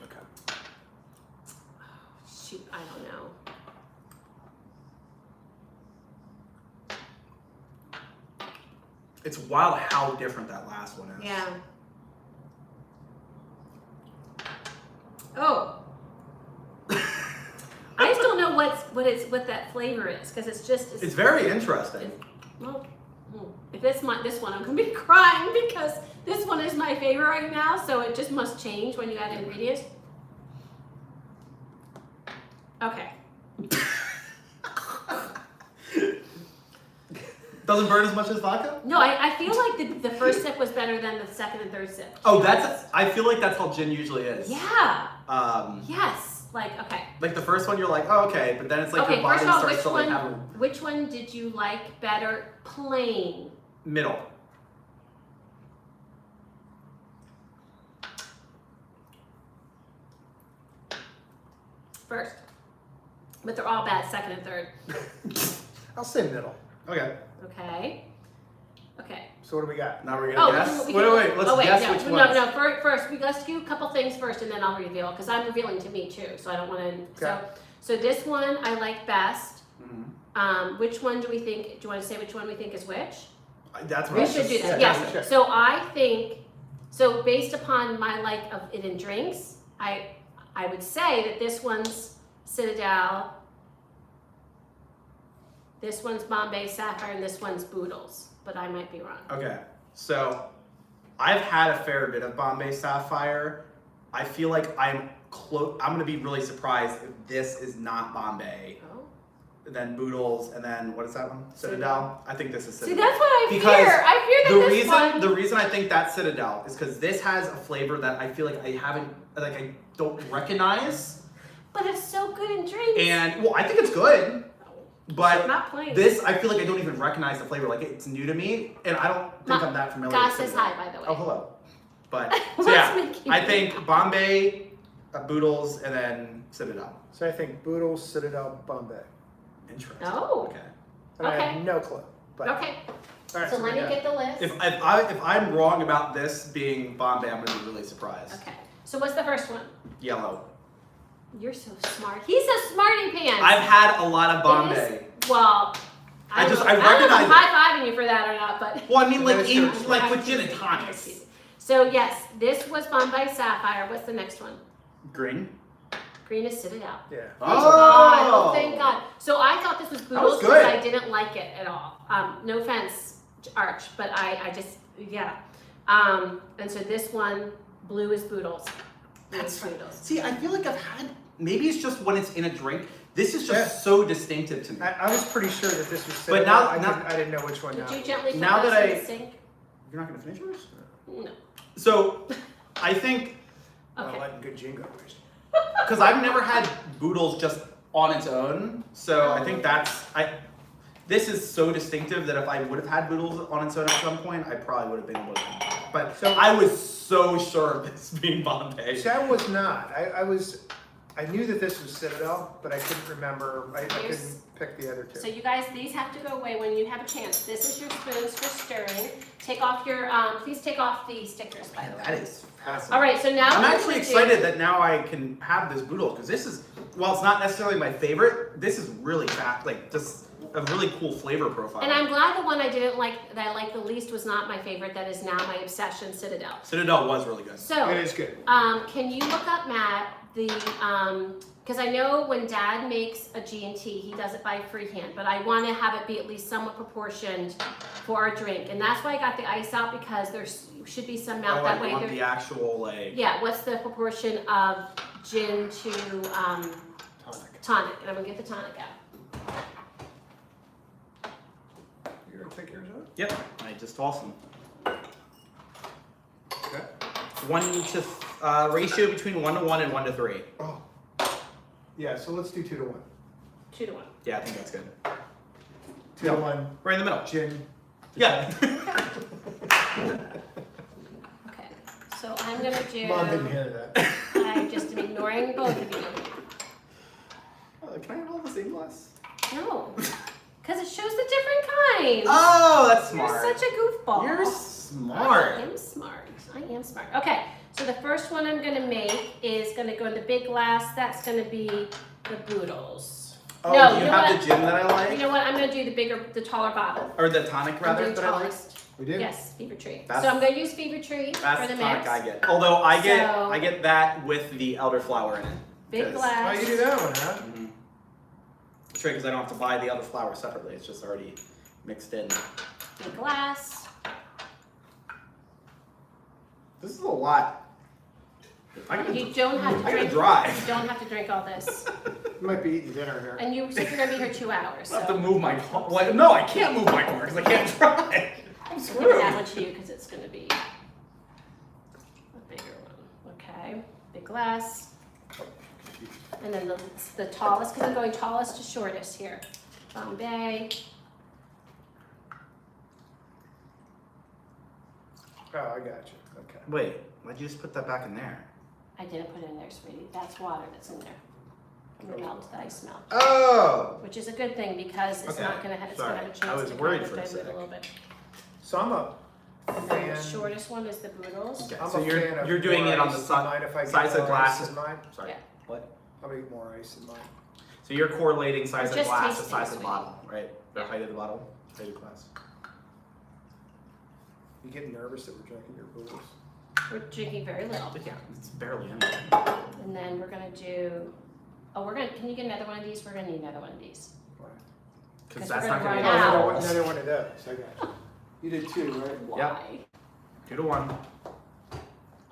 Okay. Shoot, I don't know. It's wild how different that last one is. Yeah. Oh. I just don't know what that flavor is because it's just. It's very interesting. Well, if it's this one, I'm gonna be crying because this one is my favorite right now. So it just must change when you add ingredients. Okay. Doesn't burn as much as vodka? No, I feel like the first sip was better than the second and third sip. Oh, I feel like that's how gin usually is. Yeah. Um, Yes. Like, okay. Like the first one, you're like, oh, okay, but then it's like Okay, your body first of all, starts to like have a which one did you like better plain? middle. First. But they're all bad, second and third. I'll say middle. Okay. Okay. Okay. So what do we got? Now we're gonna guess. Wait, let's guess which ones. No, first, let's do a couple things first and then I'll reveal, because I'm revealing to me too, so I don't want to, Okay. so this one I like best. Mhm. Which one do we think, do you want to say which one we think is which? That's what We I should was do just- that, yeah, yes. we should. So I think, so based upon my like of it in drinks, I would say that this one's Citadel, this one's Bombay Sapphire, and this one's Boodles, but I might be wrong. Okay, so I've had a fair bit of Bombay Sapphire. I feel like I'm gonna be really surprised if this is not Bombay. Oh. Then Boodles, and then what is that one? Citadel. I think this is See, Citadel. that's what I Because fear. I fear that this one. The reason I think that's Citadel is because this has a flavor that I feel like I don't recognize. But it's so good in drinks. And well, I think it's good, but Not plain. this I feel like I don't even recognize the flavor. Like it's new to me, and I don't think I'm that familiar. God with says Citadel. hi, by the way. Oh, hello. But What's so yeah, making I you think Bombay, Boodles, and then Citadel. So I think Boodle, Citadel, Bombay. Interesting. Oh. Okay. And I Okay. have no clue. But Okay, all right, so let me yeah. get the list. If I'm wrong about this being Bombay, I'm gonna be really surprised. Okay, so what's the first one? Yellow. You're so smart. He's a smarty pants. I've had a lot of It Bombay. is- Well, I don't just- know, I don't know if I'm recognize high-fiving you for that or not, but. Well, I mean, like That's in true. like with gin and tonics. So yes, this was Bombay Sapphire. What's the next one? Green. Green is Citadel. Yeah. Oh, thank God. So I thought this was That was Boodles good. because I didn't like it at all. No offense, Arch, but I just, yeah. And so this one, blue is Boodles. Blue is Boodles. See, I feel like I've had. Maybe it's just when it's in a drink. This is just Yeah. so distinctive to me. I was pretty sure that this was But Citadel. now- I didn't know which one. Did now. you gently put Now those that in I- the sink? You're not gonna finish yours? No. So, I think Okay. letting good gin go first. because I've never had Boodles just on its own, so I think this is so distinctive that if I would have had Boodles on its own at some point, I probably would have been able to. But So- I was so sure of this being Bombay. See, I was not. I knew that this was Citadel, but I couldn't remember. I Here's- couldn't pick the other two. So you guys, these have to go away when you have a chance. This is your spoons for stirring. Take off your, please take off the stickers, by the way. That is fascinating. All right, so now I'm what actually we're gonna excited that now I can have this Boodle because this is, while it's not necessarily my favorite, this is really fast, like just a really cool flavor profile. And I'm glad the one I didn't like, that I liked the least was not my favorite. That is now my obsession, Citadel. Citadel was really good. It So, is good. can you look up, Matt, the because I know when Dad makes a G&T, he does it by freehand, but I want to have it be at least somewhat proportioned for our drink. And that's why I got the ice out, because there should be some amount that way. I want the actual, like... Yeah, what's the proportion of gin to tonic? And I'm going to get the tonic out. You're gonna take yours out? Yep, I just toss them. Okay. Ratio between 1 to 1 and 1 to 3. Oh. Yeah, so let's do 2 to 1. 2 to 1. Yeah, I think that's good. 2 to 1. Right in the middle. Gin. Yeah. Okay, so I'm going to do... Mom didn't hear that. I'm just ignoring both of you. Can I have all the same glass? No, because it shows the different kinds. Oh, that's smart. You're such a goofball. You're smart. I am smart. I am smart. Okay, so the first one I'm going to make is going to go in the big glass. That's going to be the boodles. Oh, No, do you you know have what? the gin that I like? You know what? I'm going to do the taller bottle. Or the tonic, I'm rather, doing that I like? tallest. We do? Yes, Fever Tree. That's- So I'm going to use Fever Tree That's for the the tonic mix. I get. Although I So- get that with the elderflower in it. Big 'Cause- Oh, glass. you do that one, huh? Mhm. That's right, because I don't have to buy the elderflower separately. It's just already mixed in. Big glass. This is a lot. I You gotta don't have to drink. drive. You don't have to drink all this. You might be eating dinner here. And you said you're going to be here 2 hours. I have to So move my car. Well, no, I can't move my car because I can't drive. I'm I'll give screwed. that one to you because it's going to be a bigger one. Okay, big glass. And then the tallest, because I'm going tallest to shortest here. Bombay. Oh, I got you. Okay. Wait, why'd you just put that back in there? I didn't put it in there, sweetie. That's water that's in there. I'm gonna melt the ice melt, Oh! which is a good thing because it's Okay, not gonna have, it's gonna have a sorry. I chance was to worried kind of for a dilute sec. a little bit. So I'm a The fan. shortest one is the Boodles. Okay, I'm so a fan of you're doing more it on ice. the Do you mind if I get size of more glasses. ice in mine? Sorry. Yeah. What? I'm gonna get more ice in mine. So you're correlating size of just glass to tasting, size of sweetie. bottle, right? The Yeah. height of the bottle, height of glass. You getting nervous that we're drinking your booze? We're drinking very little. But yeah, it's barely anything. And then we're gonna do, can you get another one of these? We're gonna need another one of these. Why? Because 'Cause that's we're not gonna gonna be run out. enough. Another one of those. I got you. You did 2, right? Yep. Why? 2 to 1.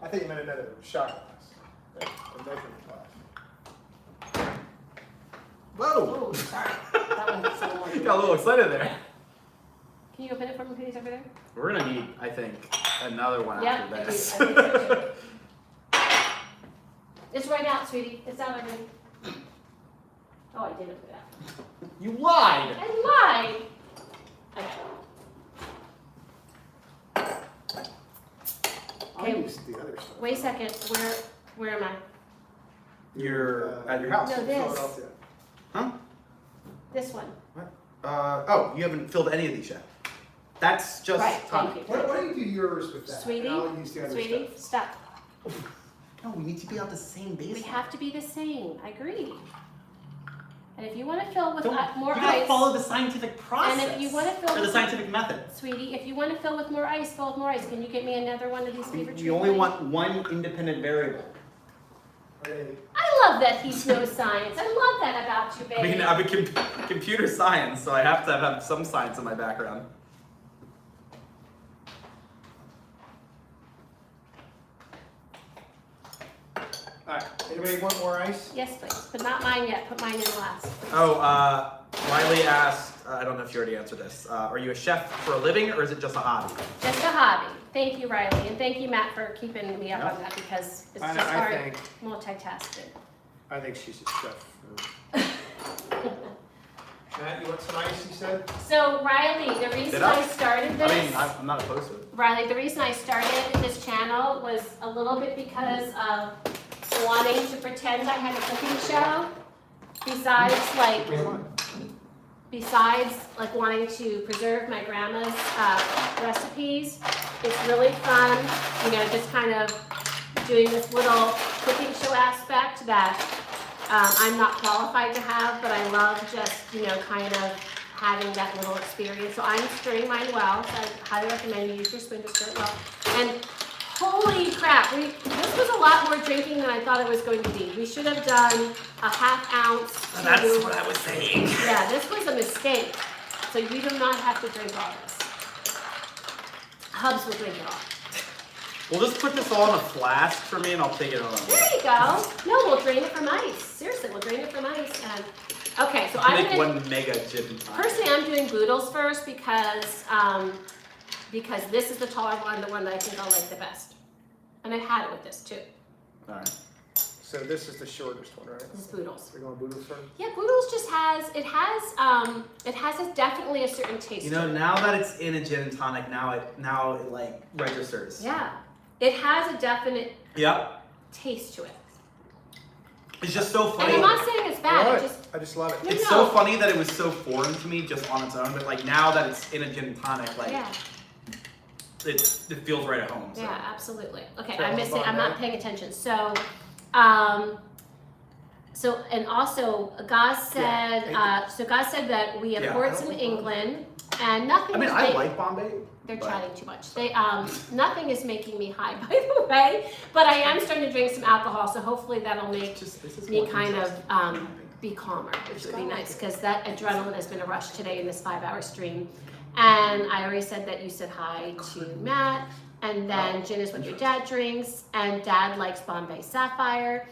I think you meant another shot glass. Right? A measurement glass. Whoa! Oh, sorry. That one's a little more. Got a little excited there. Can you open it for me, please, over there? We're gonna need, I think, another one Yeah, after I do. this. I think so too. It's right out, sweetie. It's out already. Oh, I didn't put it out. You lied! I lied. Okay. I'll Okay. use the other stuff. Wait a second. Where am I? You're at your house No, in this. Philadelphia. Huh? This one. Oh, you haven't filled any of these yet. That's just Right. tonic. Thank you. Why don't you do yours with that? Sweetie, And I'll use the other Sweetie, stuff. stop. No, we need to be on the same We baseline. have to be the same. I agree. And if you want to fill with Don't- more you gotta ice, follow the scientific process. and if you want to fill or the with, scientific method. sweetie, if you want to fill with more ice, fill with more ice. Can you get me another one of these Fever Tree? You only please? want one independent variable. Hey, I love that he knows science. I love that about you, I baby. mean, I'm a computer science, so I have to have some science in my background. All right. Anybody want more ice? Yes, please, but not mine yet. Put mine in last. Oh, Riley asked, I don't know if you already answered this, are you a chef for a living or is it just a hobby? Just a hobby. Thank you, Riley, and thank you, Matt, for keeping me up Yep. on that because it's I just hard think multitasking. I think she's a chef. Matt, you want some ice? You said. So Riley, the reason Did I? I started I this. mean, I'm not opposed to it. Riley, the reason I started this channel was a little bit because of wanting to pretend I had a cooking show. Besides wanting to preserve my grandma's recipes, it's really fun, just kind of doing this little cooking show aspect that I'm not qualified to have, but I love just, kind of having that little experience. So I'm stirring mine well, so I highly recommend you use your spoon to stir it well. And Holy crap, this was a lot more drinking than I thought it was going to be. We should have done a half ounce. That's what I was saying. Yeah, this was a mistake. So you do not have to drink all this. Hubs will drink it all. We'll just put this all in a flask for me and I'll take it on. There you go. No, we'll drain it from ice. Seriously, we'll drain it from ice. And okay, so I'm make gonna, one mega gin and tonic. personally, I'm doing boodles first because this is the taller one, the one that I think I'll like the best. And I've had it with this too. All right. So this is the shortest one, right? This is boodles. We're going boodles first? Yeah, boodles just has definitely a certain taste. You to know, it. now that it's in a gin and tonic, now it like registers. Yeah, it has a definite Yep. taste to it. It's just so funny. And I'm not saying it's bad. Love It it. just I just love it. No, It's so funny that it was so foreign to me just on its own, but like now that it's in a gin and tonic, like yeah, it feels right at home. So. yeah, absolutely. Okay, So I'm it's missing. I'm Bombay? not paying attention. So, so and also, Gaz said. Yeah. So Gaz said that we have Yeah. ports in England, and nothing. I mean, is I make- like Bombay. They're but- chatting too much. They nothing is making me high, by the way. But I am starting to drink some alcohol, so hopefully that'll make This is me more kind of consistent. be calmer, which would be nice because that adrenaline has been a rush today in this 5-hour stream. And I already said that you said hi to Matt, and then gin is what your dad drinks, and Dad likes Bombay Sapphire,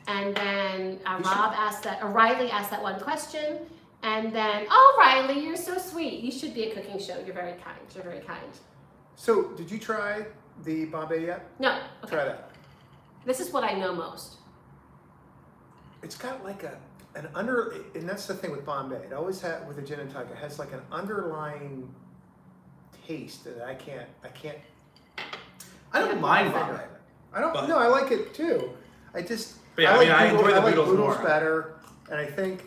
and then Riley asked that one question, and then Riley, you're so sweet. You should be a cooking show. You're very kind. You're very kind. So, did you try the Bombay yet? No, okay. Try that. This is what I know most. It's got like and that's the thing with Bombay. It always had with a gin and tonic. It has like an underlying taste that I can't. I don't mind figure Bombay. out. I don't. But- No, I like it too. I just. But yeah, I enjoy the I like boodles more. better, and I think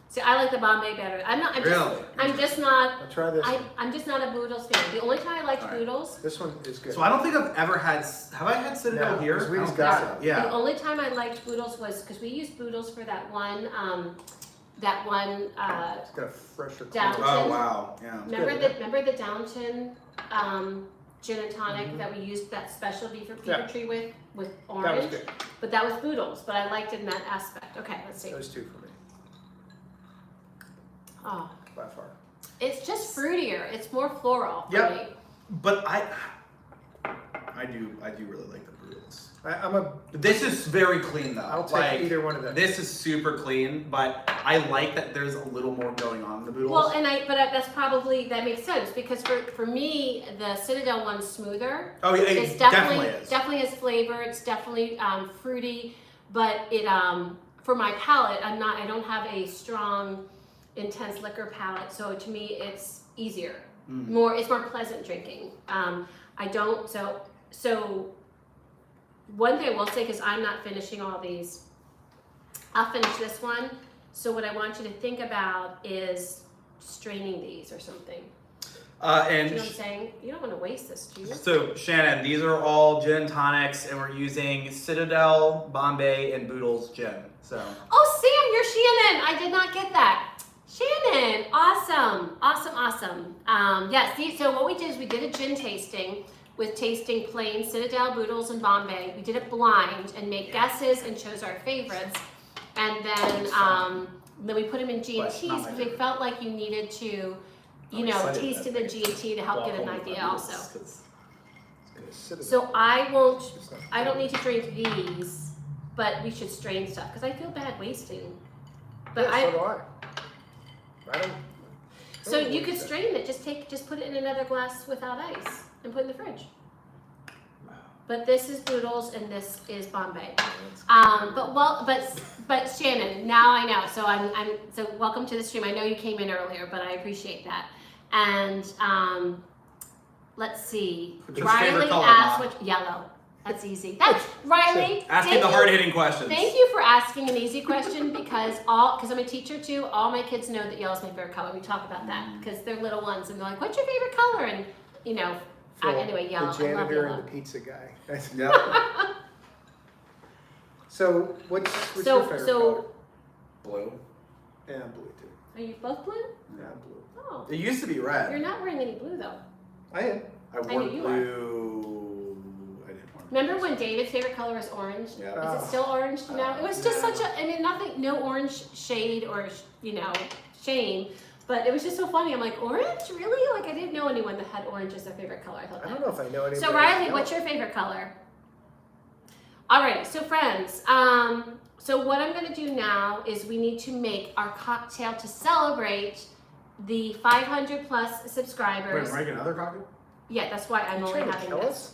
See, I like the Bombay better. I'm Really? just not. I'll try this. I'm just not a Boodles fan. The only time I liked All right. Boodles, This one is good. So I don't think I've ever had. Have I had Citadel No, here? 'cause we I just don't got think so. it. the Yeah. only time I liked Boodles was because we used Boodles for that one It's got a fresher. Down- color. Oh wow. Yeah. remember the Downton gin and tonic that we used that special beef Yeah. tree with That was orange, good. but that was Boodles. But I liked it in that aspect. Okay, let's see. Those two for me Oh, by far. it's just fruitier. It's more floral for Yep. me. But I do really like the boodles. I'm a. This is very clean though. I'll take like, either one of them. This is super clean, but I like that there's a little more going on in the boodles. Well, that's probably that makes sense because for me the Citadel one's smoother. oh yeah, It's it definitely has flavor. It's definitely fruity, but it for my palate, I don't have a strong, intense liquor palate. So to me, it's easier. It's more pleasant drinking. I don't so. One thing I will say, because I'm not finishing all these, I'll finish this one. So what I want you to think about is straining these or something. And Do you know what I'm saying? You don't want to waste this, do you? so Shannon, these are all gin and tonics, and we're using Citadel, Bombay, and Boodles gin. So Oh, Sam, you're Shannon. I did not get that. Shannon, awesome. Yes, so what we did is we did a gin tasting with tasting plain Citadel, Boodles, and Bombay. We did it blind and made guesses and chose our favorites. And then we put them in G&Ts But not my because we favorite. felt like you needed to, I'm excited taste in that the G&T to help get an idea also. So I don't need to drink these, but we should strain stuff because I feel bad wasting. But Yeah, so do I. I don't. so you could strain it. Just put it in another glass without ice and put it in the fridge. But this is Boodles and this is Bombay. But Shannon, now I know. So welcome to the stream. I know you came in earlier, but I appreciate that. And let's see. What's your Riley favorite color, asked Mom? what yellow. That's easy. That's Riley. Asking thank the you. hard-hitting questions. Thank you for asking an easy question because I'm a teacher too. All my kids know that yellow's my favorite color. We talk about that because they're little ones and they're like, "What's your favorite color?" And anyway, yellow. The I love janitor yellow. and the pizza guy. Yeah. So what's your favorite color? Blue. Yeah, I'm blue too. Are you both blue? Yeah, I'm blue. Oh, It used to be you're red. not wearing any blue though. I am. I know wore you are. blue Remember when David's favorite color was orange? Yeah. Is it still orange now? It was just such a, I mean, nothing, no orange shade or, shame, but it was just so funny. I'm like, orange? Really? Like, I didn't know anyone that had orange as their favorite color. I thought I that. don't know if I know anybody. So Riley, what's your favorite color? Alright, so friends, so what I'm gonna do now is we need to make our cocktail to celebrate the 500 plus subscribers. Wait, am I making another cocktail? Yeah, that's why I'm You only trying to having kill this. us?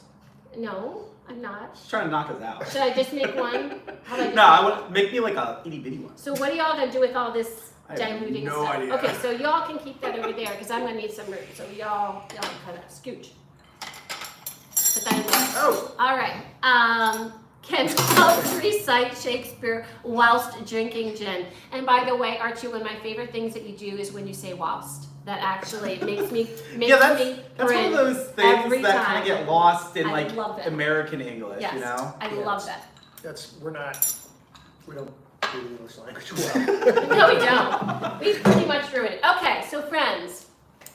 No, I'm not. Just trying to knock us out. Should I just make one? How about I just No, I make- want make me like a itty bitty one. So what are y'all gonna do with all this I have diluting no stuff? idea. Okay, so y'all can keep that over there because I'm gonna need some room. So y'all kind of scooch. Put that in there. Oh. All right. Can help recite Shakespeare whilst drinking gin. And by the way, Archie, one of my favorite things that you do is when you say whilst. That actually makes me Yeah, that's me one of grin those things every that kind time. of get lost in I like love that. American English, Yes, you know? I Yes. love that. We don't do the English language well. No, we don't. We pretty much ruined it. Okay, so friends,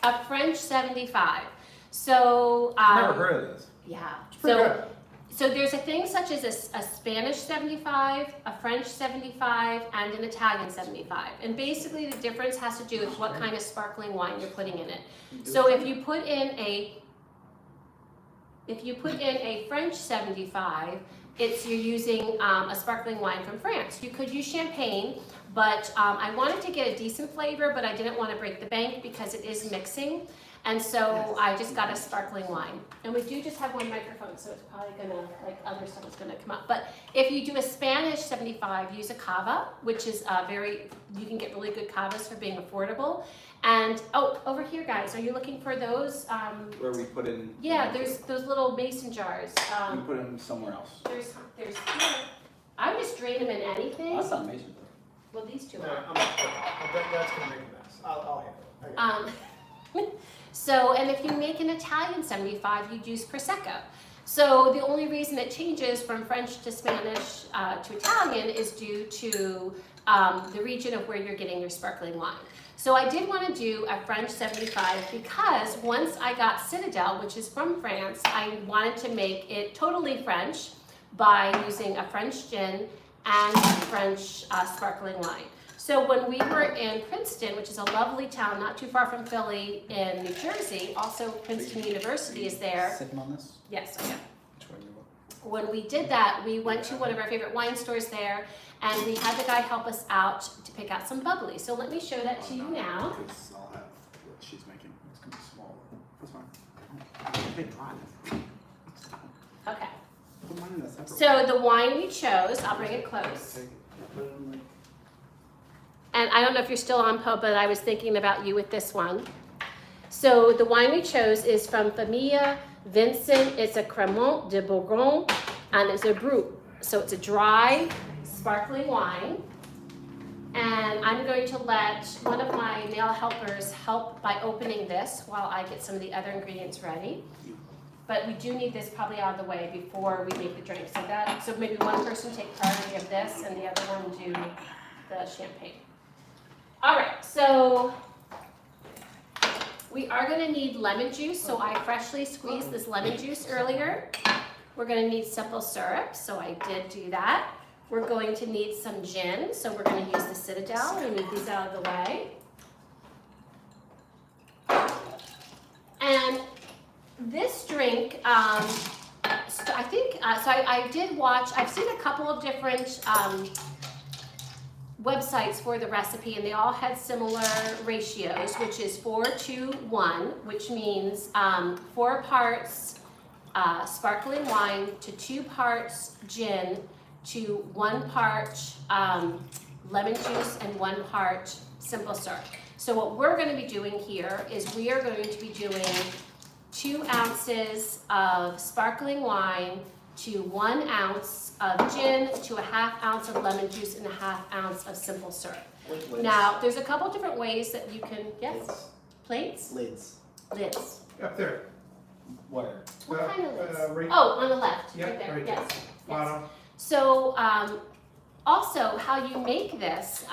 a French 75. So Never heard of this. yeah. pretty So good. so there's a thing such as a Spanish 75, a French 75, and an Italian 75. And basically the difference has to do with what kind of sparkling wine you're putting in it. So if you put in a French 75, you're using a sparkling wine from France. You could use champagne, but I wanted to get a decent flavor, but I didn't want to break the bank because it is mixing. And so I just got a sparkling wine. And we do just have one microphone, so it's probably gonna, like other stuff is gonna come up. But if you do a Spanish 75, use a cava, which is you can get really good cavas for being affordable. And, oh, over here, guys, are you looking for those? Where we put in. Yeah, there's those little mason jars. We put them somewhere else. There's here. I would just drain them in anything. That's not amazing. Well, these two No, are. that's gonna make a mess. I'll handle it. I got it. So, and if you make an Italian 75, you'd use Prosecco. So the only reason it changes from French to Spanish to Italian is due to the region of where you're getting your sparkling wine. So I did want to do a French 75 because once I got Citadel, which is from France, I wanted to make it totally French by using a French gin and a French sparkling wine. So when we were in Princeton, which is a lovely town not too far from Philly in New Jersey, also Princeton University is there. Sipping on this? Yes, I am. Which one you want? When we did that, we went to one of our favorite wine stores there, and we had the guy help us out to pick out some bubbly. So let me show that to you now. Because I'll have what she's making. It's gonna be small. That's fine. They dry. Okay. Put mine in a separate So the wine we chose, I'll bring it close. one. And I don't know if you're still on, Poe, but I was thinking about you with this one. So the wine we chose is from Famille Vincent. It's a Cremant de Bourgogne, and it's a Brut. So it's a dry, sparkling wine. And I'm going to let one of my male helpers help by opening this while I get some of the other ingredients ready. But we do need this probably out of the way before we make the drink. So maybe one person take priority of this and the other one do the champagne. All right, so we are gonna need lemon juice. So I freshly squeezed this lemon juice earlier. We're gonna need simple syrup, so I did do that. We're going to need some gin, so we're gonna use the Citadel. We move these out of the way. And this drink, I think, so I did watch, I've seen a couple of different websites for the recipe, and they all had similar ratios, which is 4-2-1, which means 4 parts sparkling wine to 2 parts gin to 1 part lemon juice and 1 part simple syrup. So what we're going to be doing here is we are going to be doing 2 ounces of sparkling wine to 1 ounce of gin to a 1/2 ounce of lemon juice and a 1/2 ounce of simple syrup. Lids. Now, there's a couple different ways that you can, yes, plates, Lids. lids. Up there. Where? What kind of lids? Right. Oh, on the left, Yep, right there, right yes, there. yes. Bottom. So, also how you make this,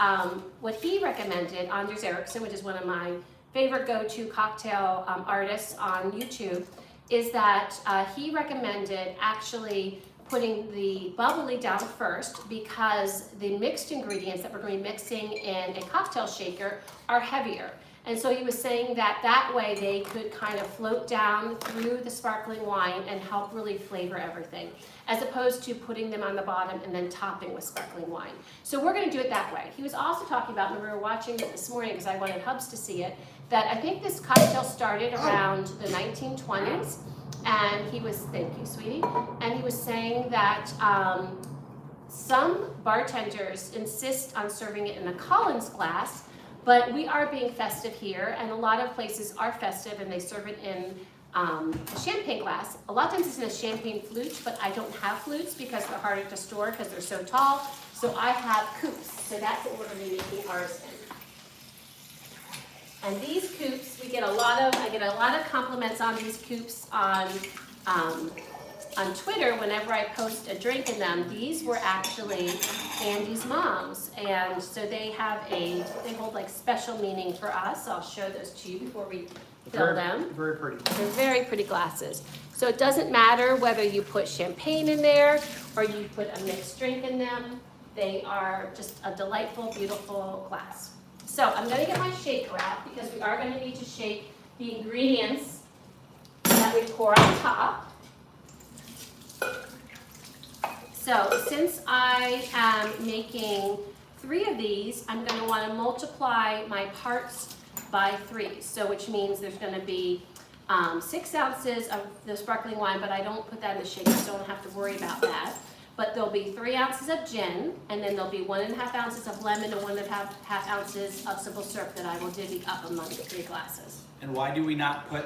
what he recommended, Anders Ericsson, which is one of my favorite go-to cocktail artists on YouTube, is that he recommended actually putting the bubbly down first because the mixed ingredients that we're going to be mixing in a cocktail shaker are heavier. And so he was saying that that way they could kind of float down through the sparkling wine and help really flavor everything, as opposed to putting them on the bottom and then topping with sparkling wine. So we're going to do it that way. He was also talking about, and we were watching it this morning because I wanted Hubs to see it, that I think this cocktail started around the 1920s. And he was, thank you, sweetie. And he was saying that some bartenders insist on serving it in a Collins glass, but we are being festive here, and a lot of places are festive and they serve it in a champagne glass. A lot of times it's in a champagne flute, but I don't have flutes because they're harder to store because they're so tall. So I have coupes. So that's what we're going to be making ours in. And these coupes, I get a lot of compliments on these coupes on Twitter whenever I post a drink in them. These were actually Andy's mom's, and so they hold like special meaning for us. I'll show those to you before we fill them. Very pretty. They're very pretty glasses. So it doesn't matter whether you put champagne in there or you put a mixed drink in them. They are just a delightful, beautiful glass. So I'm going to get my shaker out because we are going to need to shake the ingredients that we pour on top. So since I am making 3 of these, I'm going to want to multiply my parts by 3. So which means there's going to be 6 ounces of the sparkling wine, but I don't put that in the shaker, so I don't have to worry about that. But there'll be 3 ounces of gin, and then there'll be 1.5 ounces of lemon and 1.5 ounces of simple syrup that I will divvy up among the 3 glasses. And why do we not put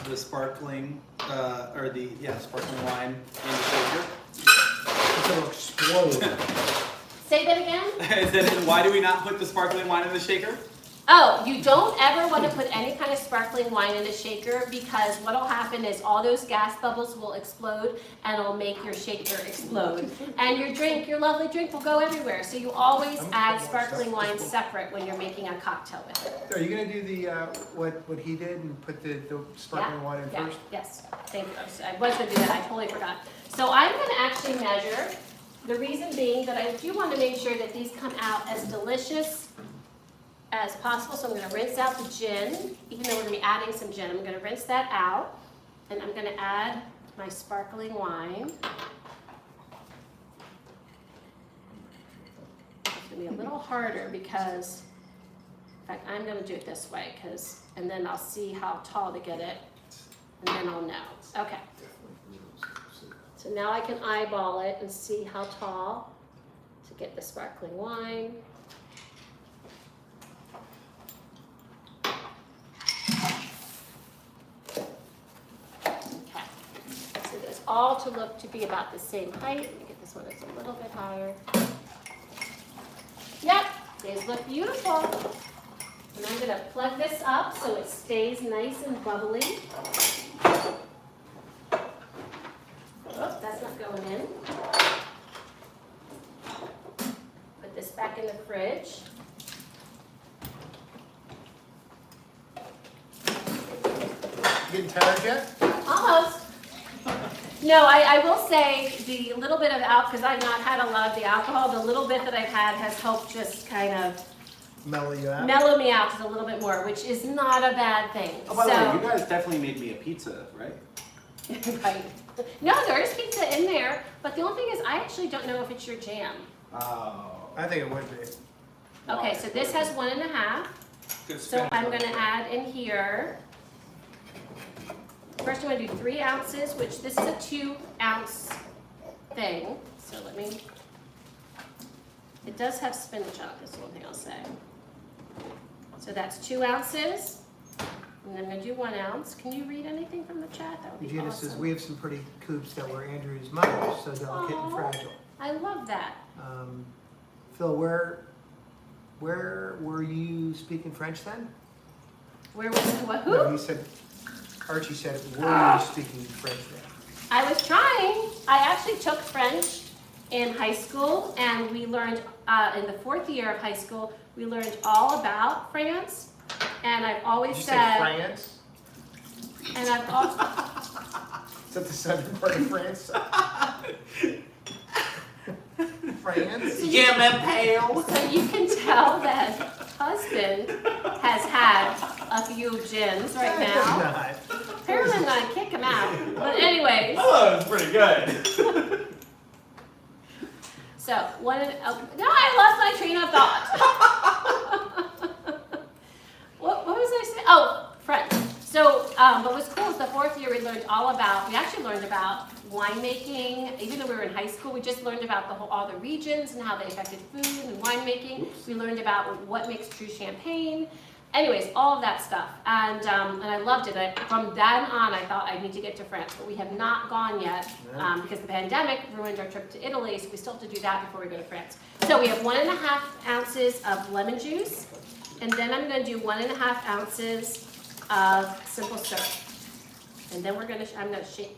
the sparkling, sparkling wine in the shaker? It'll explode. Say that again? And why do we not put the sparkling wine in the shaker? Oh, you don't ever want to put any kind of sparkling wine in a shaker because what will happen is all those gas bubbles will explode and it'll make your shaker explode. And your lovely drink will go everywhere. So you always add sparkling wine separate when you're making a cocktail with it. Are you gonna do the, what he did and put the sparkling wine in first? Yes, thank you. I was going to do that, I totally forgot. So I'm going to actually measure, the reason being that I do want to make sure that these come out as delicious as possible. So I'm going to rinse out the gin, even though we're going to be adding some gin. I'm going to rinse that out, and I'm going to add my sparkling wine. It's going to be a little harder because, in fact, I'm going to do it this way and then I'll see how tall to get it, and then I'll know. Okay. So now I can eyeball it and see how tall to get the sparkling wine. All to look to be about the same height. Let me get this one that's a little bit higher. Yep, these look beautiful. And I'm going to plug this up so it stays nice and bubbly. Oh, that's not going in. Put this back in the fridge. Getting tired yet? Almost. No, I will say the little bit of alcohol, because I've not had a lot of the alcohol, the little bit that I've had has helped just kind of Mellow you out? mellow me out just a little bit more, which is not a bad thing. Oh, by the way, you guys definitely made me a pizza, right? Right. No, there is pizza in there, but the only thing is I actually don't know if it's your jam. Oh. I think it would be. Okay, so this has 1.5. Good So spin. I'm going to add in here. First, I'm going to do 3 ounces, which this is a 2-ounce thing. So let me. It does have spinach on it. That's one thing I'll say. So that's 2 ounces. And then I'm going to do 1 ounce. Can you read anything from the chat? That would be Gina awesome. says, we have some pretty coupes that were Andrew's mother's, so delicate and Aw. fragile. I love that. Phil, where were you speaking French then? Where was it? What? Who? No, he said, Archie said, where were you speaking French then? I was trying. I actually took French in high school, and we learned in the 4th year of high school, we learned all about France. And I've always Did you said, say France? and I've that the southern part of France? France? Yeah, man, pale. So you can tell that husband has had a few gins right now. Not. Apparently I'm gonna kick him out. But anyways, Oh, that was pretty good. so no, I lost my train of thought. what was I saying? Oh, French. So what was cool is the fourth year we actually learned about winemaking. Even though we were in high school, we just learned about all the regions and how they affected food and winemaking. We learned about what makes true champagne. Anyways, all of that stuff. And I loved it. From then on, I thought I need to get to France, but we have not gone yet because the pandemic ruined our trip to Italy, so we still have to do that before we go to France. So we have 1.5 ounces of lemon juice, and then I'm going to do 1.5 ounces of simple syrup. And then I'm going to shake.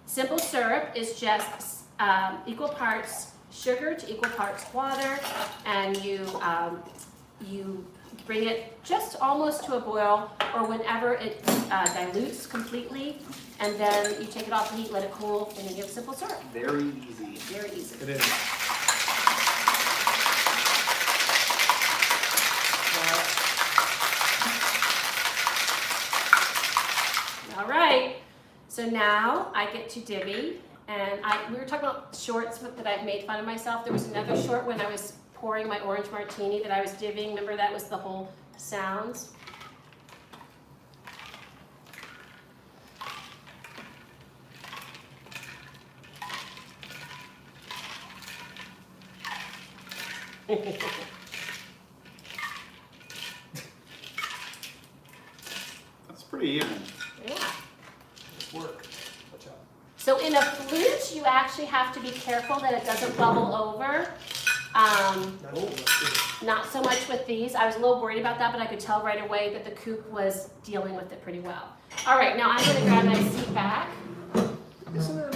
Simple syrup is just equal parts sugar to equal parts water, and you bring it just almost to a boil, or whenever it dilutes completely, and then you take it off the heat, let it cool, and then you have simple syrup. Very easy. Very easy. It is. All right, so now I get to divvy, and we were talking about shorts that I've made fun of myself. There was another short when I was pouring my orange martini that I was divvying. Remember that was the whole sounds? That's pretty even. Yeah. Work. Watch out. So in a flute, you actually have to be careful that it doesn't bubble over. Not so much with these. I was a little worried about that, but I could tell right away that the coupe was dealing with it pretty well. All right, now I'm going to grab my seat back. Isn't there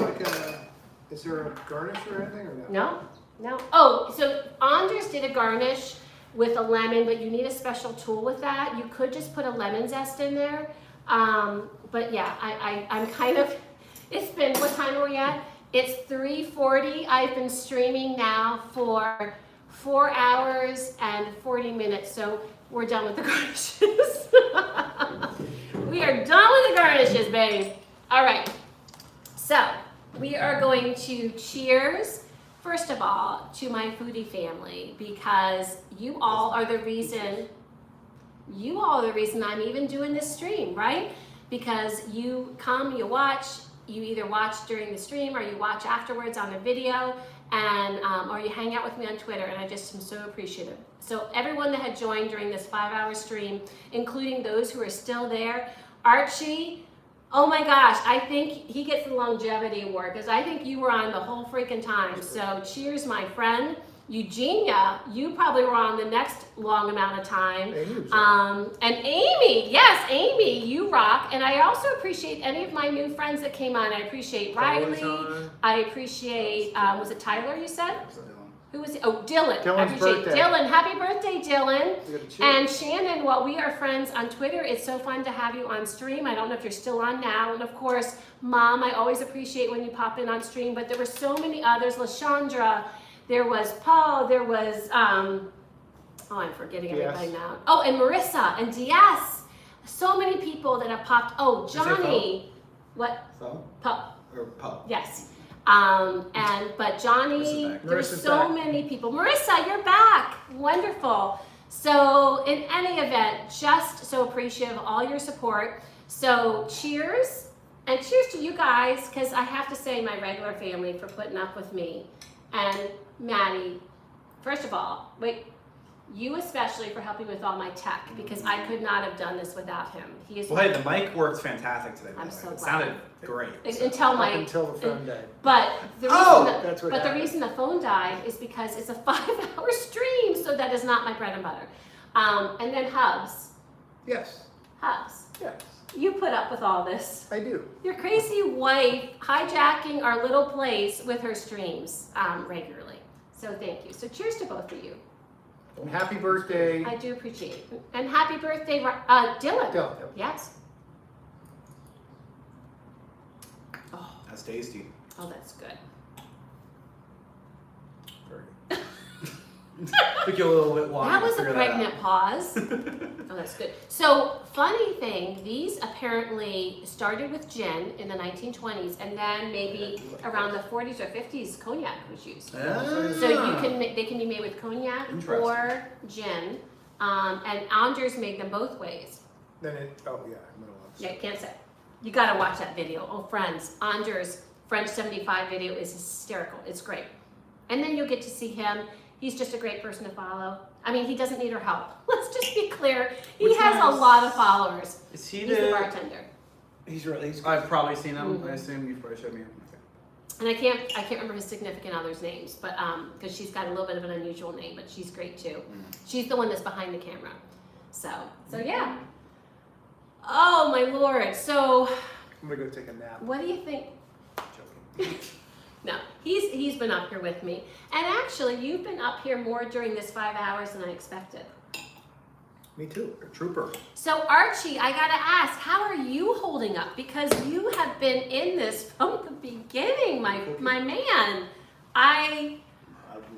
is there a garnish or anything or no? No. Oh, so Anders did a garnish with a lemon, but you need a special tool with that. You could just put a lemon zest in there. But yeah, I'm kind of, it's been, what time are we at? It's 3:40. I've been streaming now for 4 hours and 40 minutes, so we're done with the garnishes. We are done with the garnishes, baby. All right, so we are going to cheers, first of all, to my foodie family, because you all are the reason I'm even doing this stream, right? Because you come, you watch, you either watch during the stream or you watch afterwards on a video, and or you hang out with me on Twitter, and I just am so appreciative. So everyone that had joined during this 5-hour stream, including those who are still there, Archie, oh my gosh, I think he gets the longevity award because I think you were on the whole freaking time. So cheers, my friend. Eugenia, you probably were on the next long amount of time. And Amy, yes, Amy, you rock. And I also appreciate any of my new friends that came on. I appreciate Riley. I appreciate, was it Tyler you said? Who was it? Oh, Dylan. Dylan's I appreciate birthday. Dylan. Happy birthday, Dylan. We gotta cheers. And Shannon, while we are friends on Twitter, it's so fun to have you on stream. I don't know if you're still on now. And of course, Mom, I always appreciate when you pop in on stream. But there were so many others. LaShondra, there was Paul, there was, oh, I'm forgetting everybody now. Oh, and Marissa, and Diaz. So many people that have popped. Oh, Johnny. What? So? Paul. Or Poe. Yes. But Johnny, Marissa's there's Marissa's so back. many people. Marissa, you're back. Wonderful. So in any event, just so appreciative of all your support. So cheers, and cheers to you guys, because I have to say my regular family for putting up with me. And Maddie, first of all, you especially for helping with all my tech, because I could not have done this without him. He is. Well, hey, the mic works fantastic today. by I'm the way. so It glad. sounded great. Until the phone died. But the Oh, reason that's what the happened. reason the phone died is because it's a 5-hour stream, so that is not my bread and butter. And then Hubs, Yes. Yes. you put up with all this. I do. Your crazy wife hijacking our little place with her streams regularly. So thank you. So cheers to both of you. And happy birthday. I do appreciate it. And happy birthday, Dylan. Dylan. Yes. That's tasty. Oh, that's good. Took you a little bit longer. That was to a figure that pregnant pause. Oh, that's good. So, funny thing, these apparently started with gin in the 1920s, and then maybe around the 40s or 50s, cognac was used. out. So you can they can be made with cognac Interesting. or gin, and Anders made them both ways. Then it, oh yeah, I'm gonna love Yeah, I can't say. You gotta watch that video. Oh, friends, Anders' French 75 video is hysterical. It's great. And then you'll get to see him. He's just a great person to follow. I mean, he doesn't need our help. Let's just be clear. He Which has one a is- lot of followers. Is he He's the bartender. He's really, he's I've probably seen him. Mhm. I assume you've probably showed me. And I can't remember his significant other's names, but because she's got a little bit of an unusual name, but she's great too. She's the one that's behind the camera. So yeah. Oh my Lord. So I'm gonna go take a nap. what do you think? Joking. No, he's been up here with me. And actually, you've been up here more during this 5 hours than I expected. Me too, a trooper. So Archie, I gotta ask, how are you holding up? Because you have been in this from the beginning, my man. I'm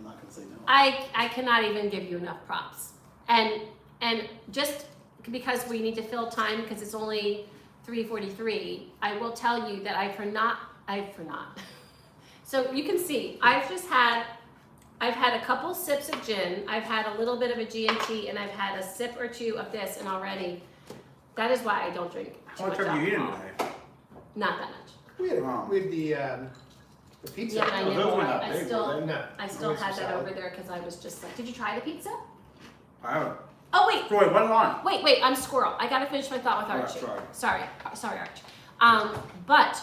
not gonna say no. I cannot even give you enough props. And just because we need to fill time because it's only 3:43, I will tell you that I've not. So you can see, I've had a couple sips of gin, I've had a little bit of a G&T, and I've had a sip or two of this, and already, that is why I don't drink too How much much have you eaten alcohol. today? Not that much. We had, Wow. we had the pizza. Yeah, I Oh, know. those were not I big, still, were they? No. I still We had had some that salad. over there because I was just like, did you try the pizza? I haven't. Oh wait, Wait, what's on? wait, I'm squirrel. I gotta finish my thought with Oh, Archie. sorry. Sorry, Arch. But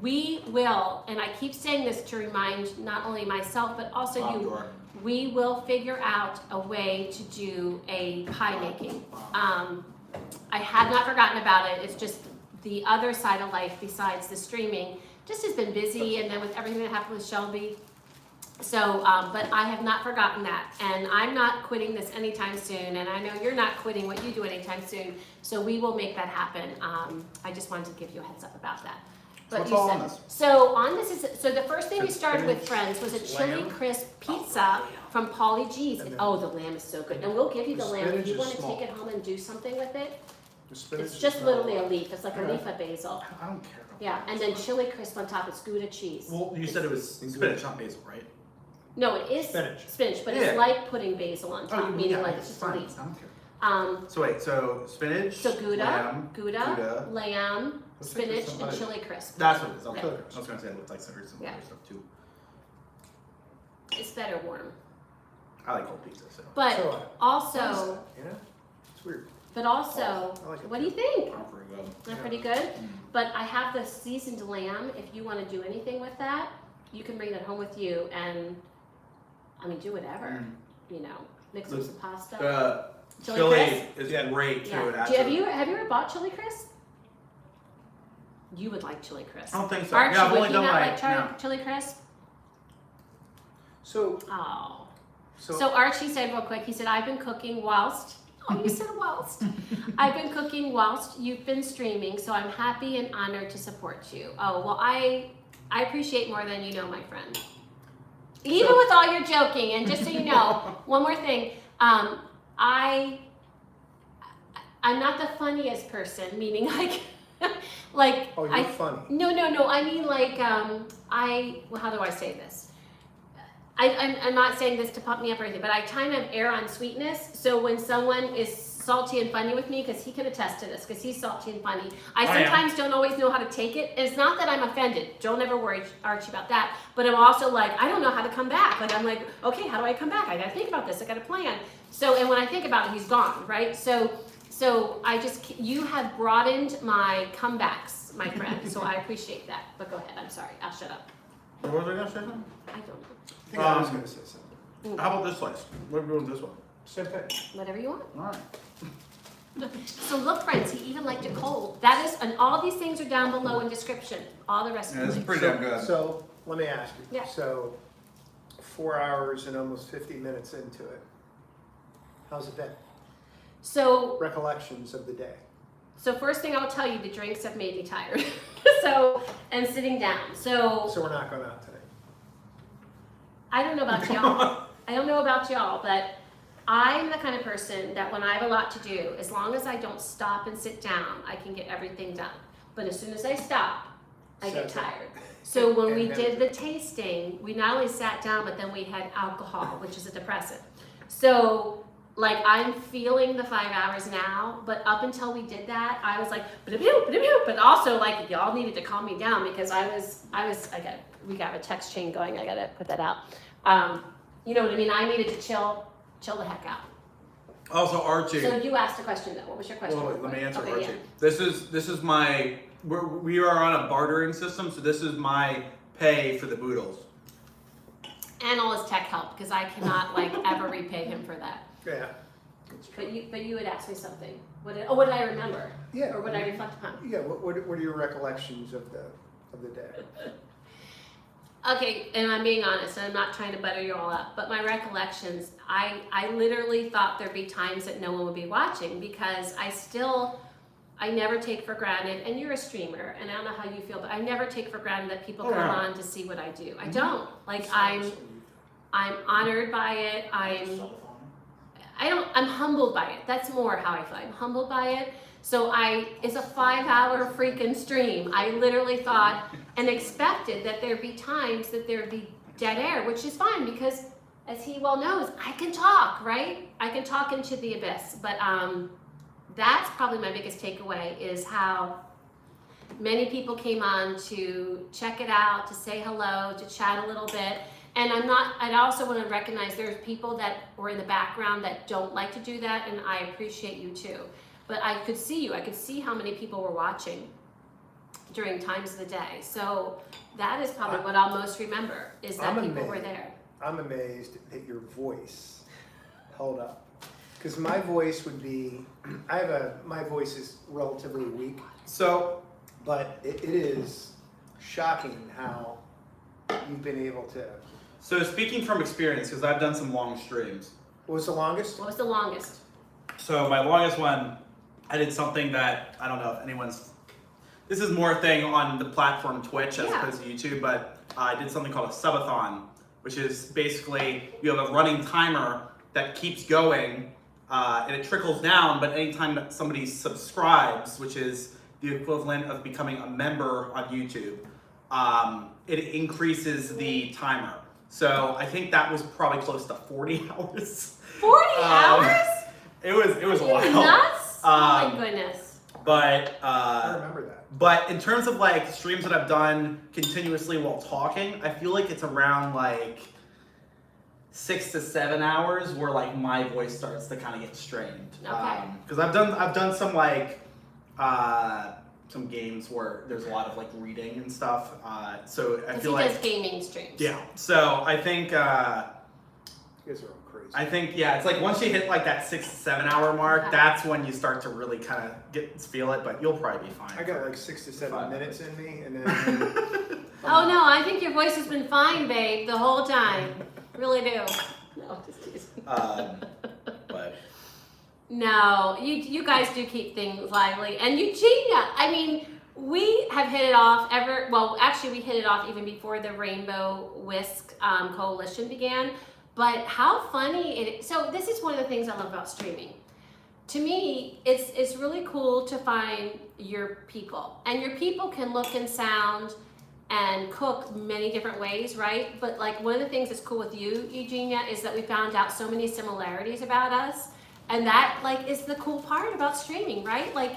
we will, and I keep saying this to remind not only myself but also Bomb you, door. we will figure out a way to do a pie making. I have not forgotten about it. It's just the other side of life besides the streaming just has been busy, and then with everything that happened with Shelby. So, but I have not forgotten that, and I'm not quitting this anytime soon, and I know you're not quitting what you do anytime soon, so we will make that happen. I just wanted to give you a heads up about that. But what's you all said, on this? so on this is, so the first thing we It's started with, spinach, friends, was a chili lamb. crisp pizza from Paulie G's. And then- Oh, the lamb is so good, and we'll give you the The lamb if spinach you is want to small. take it home and do something with it. The spinach It's is just not literally a lot. leaf, it's like a Yeah. leaf of basil. I don't care. about Yeah, that. and then chili crisp on top, it's Gouda cheese. Well, you said it was spinach, not basil, right? No, it is Spinach. but Yeah. it's like putting basil on top, meaning like it's just a fine. leaf. I don't care. So wait, so spinach, So Gouda, lamb, Gouda, lamb, Looks like there's spinach, some and other- chili crisp. That's what it is. Okay. Yeah. I was gonna say it looked like some Yeah. other stuff too. It's better warm. I like cold pizza, so But So what? also, You know? It's weird. but also, I like it. what do you think? I'm pretty good. Not pretty good? But I have the seasoned lamb. If you want to do anything with that, you can bring that home with you and, I mean, do whatever. You know, mix with some pasta. The Chili chili crisp? is Yeah. great too. Yeah. It Have actually- you ever bought chili crisp? You would like chili crisp. I don't think so. Archie, Yeah, I've would only he done not like like chili crisp? So, Oh. so, So Archie said real quick, he said, I've been cooking whilst, oh, you said whilst. I've been cooking whilst you've been streaming, so I'm happy and honored to support you. Oh, well, I appreciate more than you know, my friend. Even So- with all your joking, and just so you know, one more thing, I'm not the funniest person, meaning like, oh, you're funny. no, I mean like, well, how do I say this? I'm not saying this to pump me up or anything, but I kind of err on sweetness. So when someone is salty and funny with me, because he can attest to this, because he's salty and funny, I I am. sometimes don't always know how to take it. And it's not that I'm offended. Don't ever worry, Archie, about that. But I'm also like, I don't know how to come back. Like, I'm like, okay, how do I come back? I gotta think about this. I gotta plan. So, and when I think about it, he's gone, right? So you have broadened my comebacks, my friend. So I appreciate that. But go ahead. I'm sorry. I'll shut up. What was I gonna say? Something? I don't know. I think I was going to say something. How about this slice? What are we doing with this one? Same thing. Whatever you want. All right. So look, friends, he even liked it cold. That is, and all these things are down below in description. All the rest Yeah, of this them. is pretty damn good. So, let me ask you. Yeah. So, 4 hours and almost 50 minutes into it. How's it been? So, Recollections of the day. So first thing I'll tell you, the drinks have made me tired. So, and sitting down. So So we're not going out today. I don't know about y'all. I don't know about y'all, but I'm the kind of person that when I have a lot to do, as long as I don't stop and sit down, I can get everything done. But as soon as I stop, I get tired. So when we did the tasting, we not only sat down, but then we had alcohol, which is a depressant. So like I'm feeling the 5 hours now, but up until we did that, I was like, but also like y'all needed to calm me down because we got a text chain going. I gotta put that out. You know what I mean? I needed to chill the heck out. Also, Archie. So you asked a question though. What was your question? Well, wait, let me answer Okay, Archie. yeah. This is my. We are on a bartering system, so this is my pay for the boodles. And all his tech help because I cannot like ever repay him for that. Yeah. But you had asked me something. What did I remember? Yeah. Or what I reflect upon? Yeah. What are your recollections of the day? Okay, and I'm being honest, and I'm not trying to butter you all up, but my recollections, I literally thought there'd be times that no one would be watching because I never take for granted, and you're a streamer, and I don't know how you feel, but I never take for granted that people come on to see what I do. I don't. Like, I'm honored by it. I'm humbled by it. That's more how I feel. I'm humbled by it. So it's a 5-hour freaking stream. I literally thought and expected that there'd be times that there'd be dead air, which is fine because as he well knows, I can talk, right? I can talk into the abyss. But that's probably my biggest takeaway is how many people came on to check it out, to say hello, to chat a little bit. And I also want to recognize there's people that were in the background that don't like to do that, and I appreciate you too. But I could see you. I could see how many people were watching during times of the day. So that is probably what I'll most remember is that people were there. I'm amazed that your voice held up. Because my voice would be, my voice is relatively weak. So, but it is shocking how you've been able to. So speaking from experience, because I've done some long streams. What was the longest? What was the longest? So my longest one, I did something that I don't know if anyone's. This is more a thing on the platform Twitch as opposed to YouTube, but I did something called a subathon, which is basically you have a running timer that keeps going, and it trickles down. But anytime that somebody subscribes, which is the equivalent of becoming a member on YouTube, it increases the timer. So I think that was probably close to 40 hours. 40 hours? It was a Are you while. nuts? Oh my goodness. But I remember that. But in terms of like streams that I've done continuously while talking, I feel like it's around like 6 to 7 hours where like my voice starts to kind of get strained. Okay. Because I've done some like some games where there's a lot of like reading and stuff. So I feel he like does gaming streams. yeah. So I think. You guys are all crazy. I think, yeah, it's like once you hit like that 6 to 7 hour mark, Okay. that's when you start to really kind of feel it, but you'll probably be fine. I got like 6 to 7 5 minutes in me, and then. Oh no, I think your voice has been fine, babe, the whole time. Really do. No, just teasing. But No, you guys do keep things lively. And Eugenia, I mean, we have hit it off actually we hit it off even before the Rainbow Whisk Coalition began. But how funny it is. So this is one of the things I love about streaming. To me, it's really cool to find your people. And your people can look and sound and cook many different ways, right? But like one of the things that's cool with you, Eugenia, is that we found out so many similarities about us. And that like is the cool part about streaming, right? Like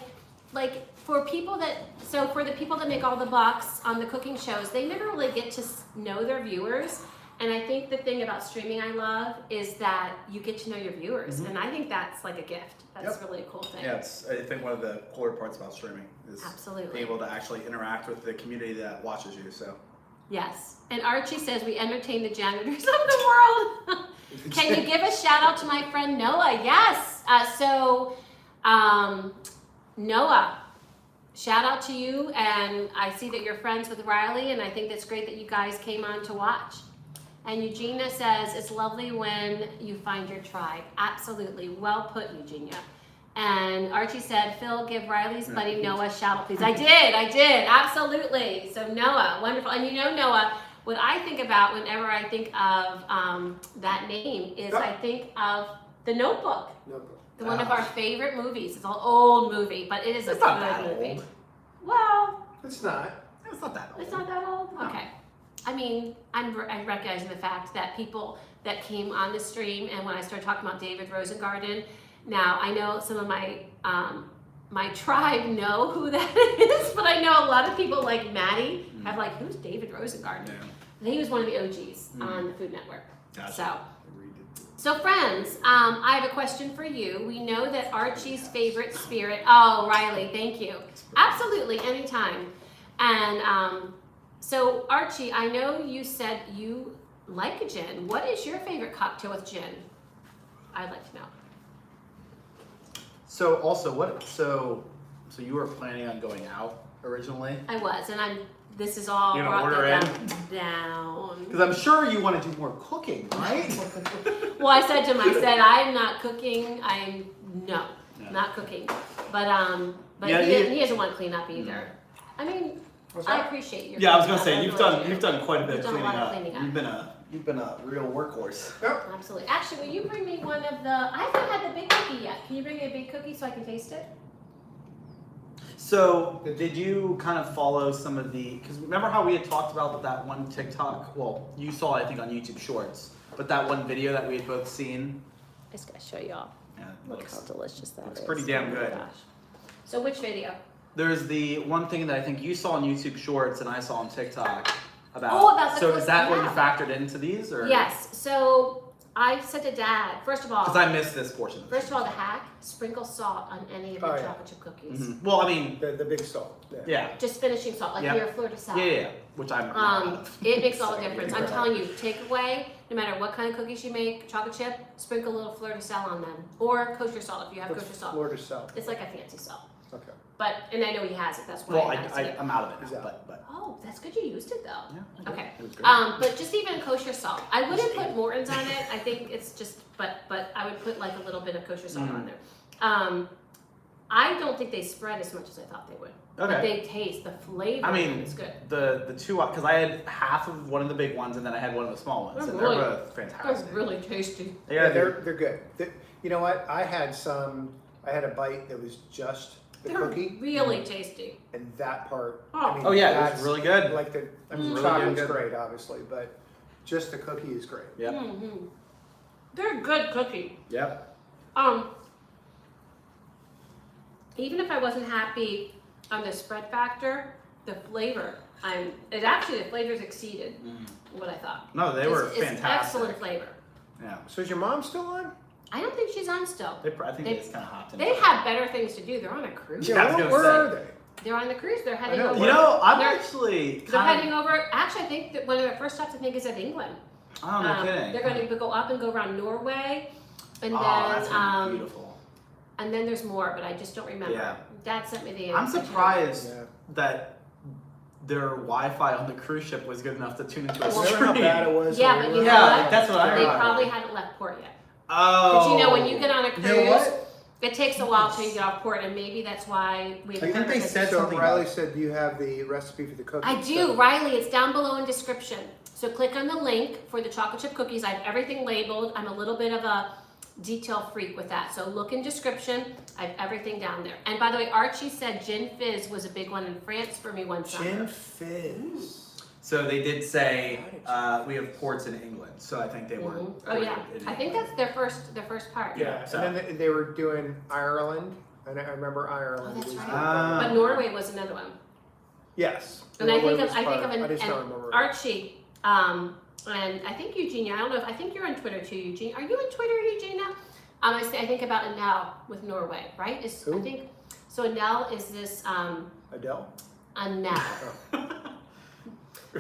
for the people that make all the bucks on the cooking shows, they never really get to know their viewers. And I think the thing about streaming I love is that you get to know your viewers. Mm-hmm. And I think that's like a gift. That's really a cool thing. yeah, it's I think one of the cooler parts about streaming is Absolutely. being able to actually interact with the community that watches you. So Yes. And Archie says we entertain the janitors of the world. Can you give a shout out to my friend Noah? Yes. Noah, shout out to you. And I see that you're friends with Riley, and I think that's great that you guys came on to watch. And Eugenia says, it's lovely when you find your tribe. Absolutely. Well put, Eugenia. And Archie said, Phil, give Riley's buddy Noah a shout out, please. I did, absolutely. So Noah, wonderful. And you know, Noah, what I think about whenever I think of that name is I think of The Notebook. One of our favorite movies. It's an old movie, but it is a good movie. Well, It's not. It's not that old. it's not that old? No. Okay. I mean, I'm recognizing the fact that people that came on the stream and when I started talking about David Rosengarten, now I know some of my my tribe know who that is, but I know a lot of people like Maddie have like, who's David Rosengarten? Yeah. I think he was one of the OGs on the Food Network. Gotcha. So friends, I have a question for you. We know that Archie's favorite spirit, oh, Riley, thank you. Absolutely, anytime. And so Archie, I know you said you like gin. What is your favorite cocktail with gin? I'd like to know. So also, so you were planning on going out originally? I was, and this is all You're gonna brought order down. Because I'm sure you want to do more cooking, right? Well, I said to him, I said, I'm not cooking. Not cooking. But Yeah, he doesn't want to clean up either. I mean, I appreciate your. Yeah, I was gonna cleaning say up. you've done quite a bit You've of done a cleaning lot of up. cleaning up. You've been a real workhorse. Absolutely. Actually, will you bring me one of the? I haven't had the big cookie yet. Can you bring me a big cookie so I can taste it? So did you kind of follow some of the? Because remember how we had talked about that one TikTok? Well, you saw I think on YouTube Shorts, but that one video that we had both seen. I just gotta show y'all. Yeah, Look how delicious that looks is. pretty damn Oh my good. gosh. So which video? There's the one thing that I think you saw on YouTube Shorts and I saw on TikTok about. Oh, about the So cook- is that what you yeah. factored into these, or? Yes. So I said to Dad, first of all. Because I missed this portion. First of all, the hack: sprinkle salt on any of your Oh, yeah. chocolate chip cookies. Mhm. Well, I mean, The big salt. yeah, Just finishing salt, like Yeah. your fleur de sel. yeah, which I'm. not out of. It makes all the difference. I'm telling you, take away, no matter what kind of cookies you make, chocolate chip, sprinkle a little fleur de sel on them, or kosher salt if you have What's kosher salt. Florida salt? It's like a fancy salt. Okay. But and I know he has it. That's why. Well, I haven't seen it. I'm out of it Is now, that- but Oh, that's good. You used it though. yeah. I did. Okay. It was good. But just even kosher salt. I wouldn't put Morton's on it. I think it's just, but I would put like a little bit of kosher salt on there. I don't think they spread as much as I thought they would. But Okay. they taste, the flavor I mean, is good. the two, because I had half of one of the big ones and then I had one of the small ones, They're and really- they're both That's fantastic. really tasty. Yeah, they're they're good. You know what? I had a bite that was just the They're cookie, really tasty. and that part. Oh. Oh, yeah, it was that's really good. Like the Really chocolate's good. great, obviously, but just the cookie is great. Yep. Mm-hmm. They're a good cookie. Yep. Even if I wasn't happy on the spread factor, the flavor, the flavors exceeded what I thought. No, they were It's fantastic. excellent flavor. Yeah. So is your mom still on? I don't think she's on still. I think They- they just kind of hopped in. They have better things to do. They're on a cruise. Yeah, I was where gonna where say. are they? They're on the cruise. They're heading know. over. You know, I'm They're- actually They're kind heading over. Actually, I think that one of their first stops, I think, is at England. of. Oh, no kidding. They're going to go up and go around Norway, and Oh, that's gonna be then beautiful. and then there's more, but I just don't remember. Yeah. Dad sent me the. I'm surprised Yeah. that their Wi-Fi on the cruise ship was good enough to tune into a Well, stream. Remember how bad it was? Yeah, when but we you were- know Yeah, what? that's what I They remember. probably hadn't left port yet. Oh. But you know, when you get on a cruise, You know what? it takes a while till you get off port, and maybe that's why we. I think they said So something Riley about- said you have the recipe for the cookie. I do, so- Riley. It's down below in description. So click on the link for the chocolate chip cookies. I have everything labeled. I'm a little bit of a detail freak with that. So look in description. I have everything down there. And by the way, Archie said gin fizz was a big one in France for me one summer. Gin fizz. So they did say we have ports in England, so I think they were. Mhm. Oh yeah, I think that's their first part. Yeah, so- and then they were doing Ireland, and I remember Oh, Ireland. that's was right. the one. But Norway was another one. Yes. And I Norway think of was I think part- of an I just don't and remember. Archie, and I think Eugenia. I don't know if I think you're on Twitter too, Eugenia. Are you on Twitter, Eugenia? I think about Anel with Norway, right? I Who? think so. Anel is this Adele. Anel.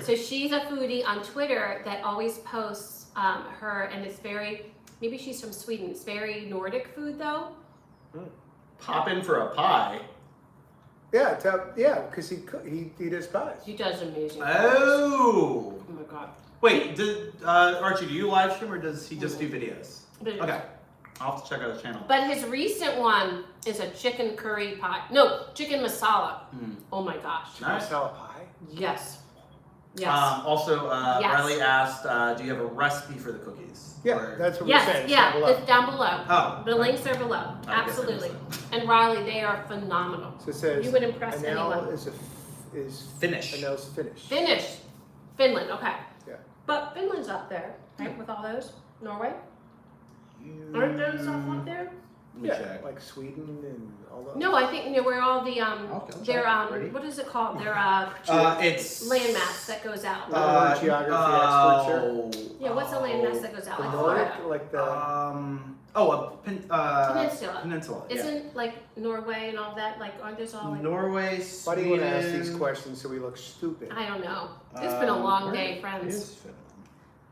So she's a foodie on Twitter that always posts her, and it's very, maybe she's from Sweden. It's very Nordic food though. Pop in for a pie. Yeah, because he does pies. She does amazing. Oh. Oh my god. Wait, Archie, do you live stream or does he just do videos? But Okay. I'll have to check out his channel. But his recent one is a chicken curry pie. No, chicken masala. Oh my gosh. Nice. Masala pie? Yes. Yes. Also, Yes. Riley asked, do you have a recipe for the cookies? Yeah, Or- that's what we're saying. Yes, yeah, Down below. it's down below. Oh. The links are below. I guess I missed Absolutely. that. And Riley, they are phenomenal. So it says, You would impress Anel anyone. is Finnish. Anel's Finnish. Finnish. Finland, okay. Yeah. But Finland's up there, right, with all those? Norway? Aren't there some up there? Let me Yeah, check. like Sweden and all those. No, I think where all the I'll their check. Ready? what is it called? Their It's landmass that goes out. We're geography experts here. Yeah, what's the landmass that goes out? The Like Nordic, Florida. like the Peninsula. Peninsula. Yeah. Isn't like Norway and all that, like aren't those all like Norway, why do you want to ask Sweden. these questions so we look stupid? I don't know. It's been a long where day, friends. is Finland?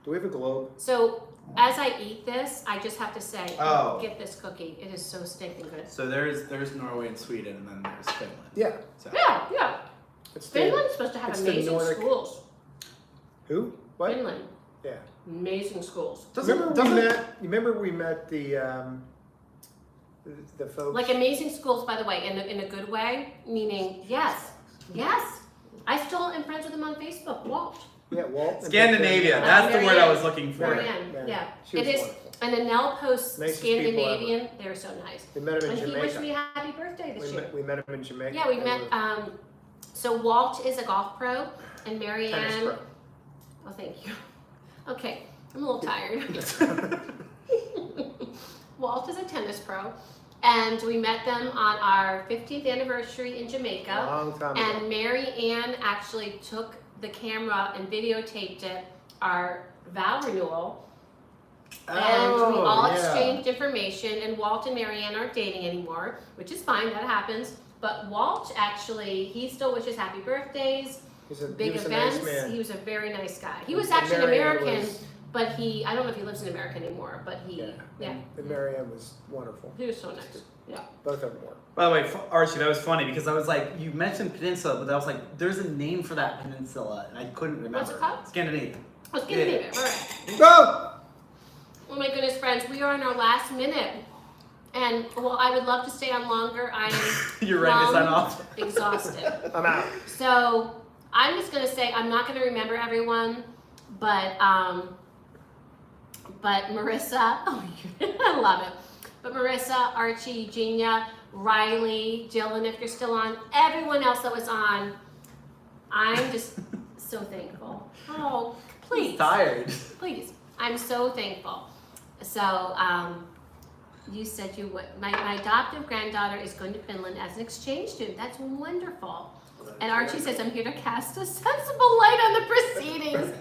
Do we have a globe? So as I eat this, I just have to say, Oh. get this cookie. It is so stinking good. So there's Norway and Sweden, and then there's Finland. Yeah. So. Yeah, yeah. It's Finland's supposed to have it's the amazing Nordic- schools. Who? What? Finland, Yeah. amazing schools. Remember we met the folks. Like amazing schools, by the way, in a good way, meaning yes, yes. I still am friends with him on Facebook. Walt. Yeah, Walt. Scandinavia. and- That's the word I Marianne. was looking for. Marianne, Yeah. yeah. She was It is, wonderful. and Anel posts Nicest people Scandinavian. They're so nice. We met him in And he Jamaica. wished me happy birthday this year. We met him in Jamaica. Yeah, we They met. were So Walt is a golf pro, and tennis Marianne. pro. Oh, thank you. Okay, I'm a little tired. Walt is a tennis pro, and we met them on our 50th anniversary in Jamaica. Long time ago. And Mary Ann actually took the camera and videotaped it, our vow renewal. And we all exchanged information, and Walt and Mary Ann aren't dating anymore, which is fine, that happens. But Walt actually, he still wishes happy birthdays, big he was events. a nice man. He was a very nice guy. He was And actually an Marianne American, was- but I don't know if he lives in America anymore, but yeah, And Marianne was wonderful. he was so nice. Yeah. Both of them were. By the way, Archie, that was funny because I was like, you mentioned peninsula, but I was like, there's a name for that peninsula, and I couldn't remember. What's it called? Scandinavia. Let's get it. All right. Go! Oh my goodness, friends, we are in our last minute. And well, I would love to stay on longer. I am You're ready to sign plumb off? exhausted. I'm out. So I'm just gonna say I'm not gonna remember everyone, but Marissa, oh, I love it. But Marissa, Archie, Eugenia, Riley, Dylan, if you're still on, everyone else that was on, I'm just so thankful. Oh, please, Tired. please, I'm so thankful. So you said you would. My adoptive granddaughter is going to Finland as an exchange student. That's wonderful. And Archie says, I'm here to cast a sensible light on the proceedings.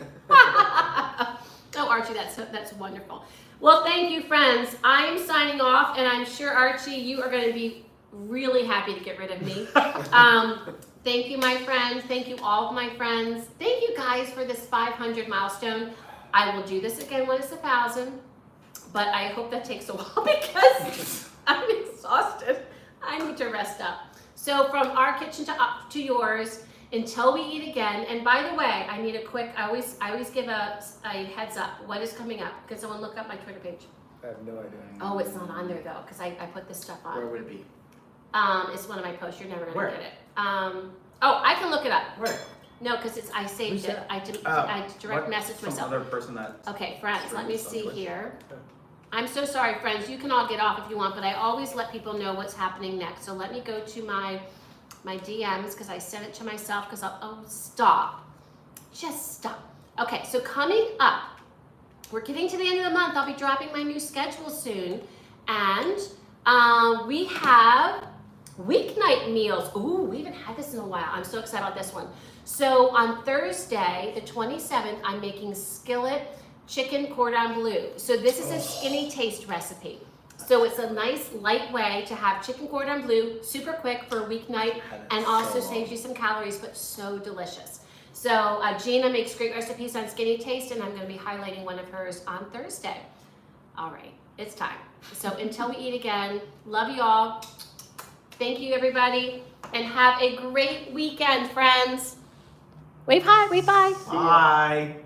Oh, Archie, that's wonderful. Well, thank you, friends. I'm signing off, and I'm sure, Archie, you are going to be really happy to get rid of me. Thank you, my friends. Thank you, all of my friends. Thank you, guys, for this 500 milestone. I will do this again when it's 1,000, but I hope that takes a while because I'm exhausted. I need to rest up. So from our kitchen to yours, until we eat again. And by the way, I need a quick, I always give a heads up. What is coming up? Could someone look up my Twitter page? I have no idea. Oh, it's not on there though, because I put this stuff Where on. would it be? It's one of my posts. You're never gonna Where? get it. Oh, I can look it up. Where? No, because I saved Who's it. that? I direct message Some myself. other person that. Okay, friends, let me see Twitch. here. I'm so sorry, friends. You can all get off if you want, but I always let people know what's happening next. So let me go to my DMs because I sent it to myself because oh, stop. Just stop. Okay, so coming up, we're getting to the end of the month. I'll be dropping my new schedule soon. And we have weeknight meals. Ooh, we haven't had this in a while. I'm so excited about this one. So on Thursday, the 27th, I'm making skillet chicken cordon bleu. So this is a skinny taste recipe. So it's a nice light way to have chicken cordon bleu, super quick for a weeknight, and also saves you some calories, but so delicious. So Gina makes great recipes on skinny taste, and I'm gonna be highlighting one of hers on Thursday. All right, it's time. So until we eat again, love you all. Thank you, everybody, and have a great weekend, friends. Wave hi, wave bye. Bye.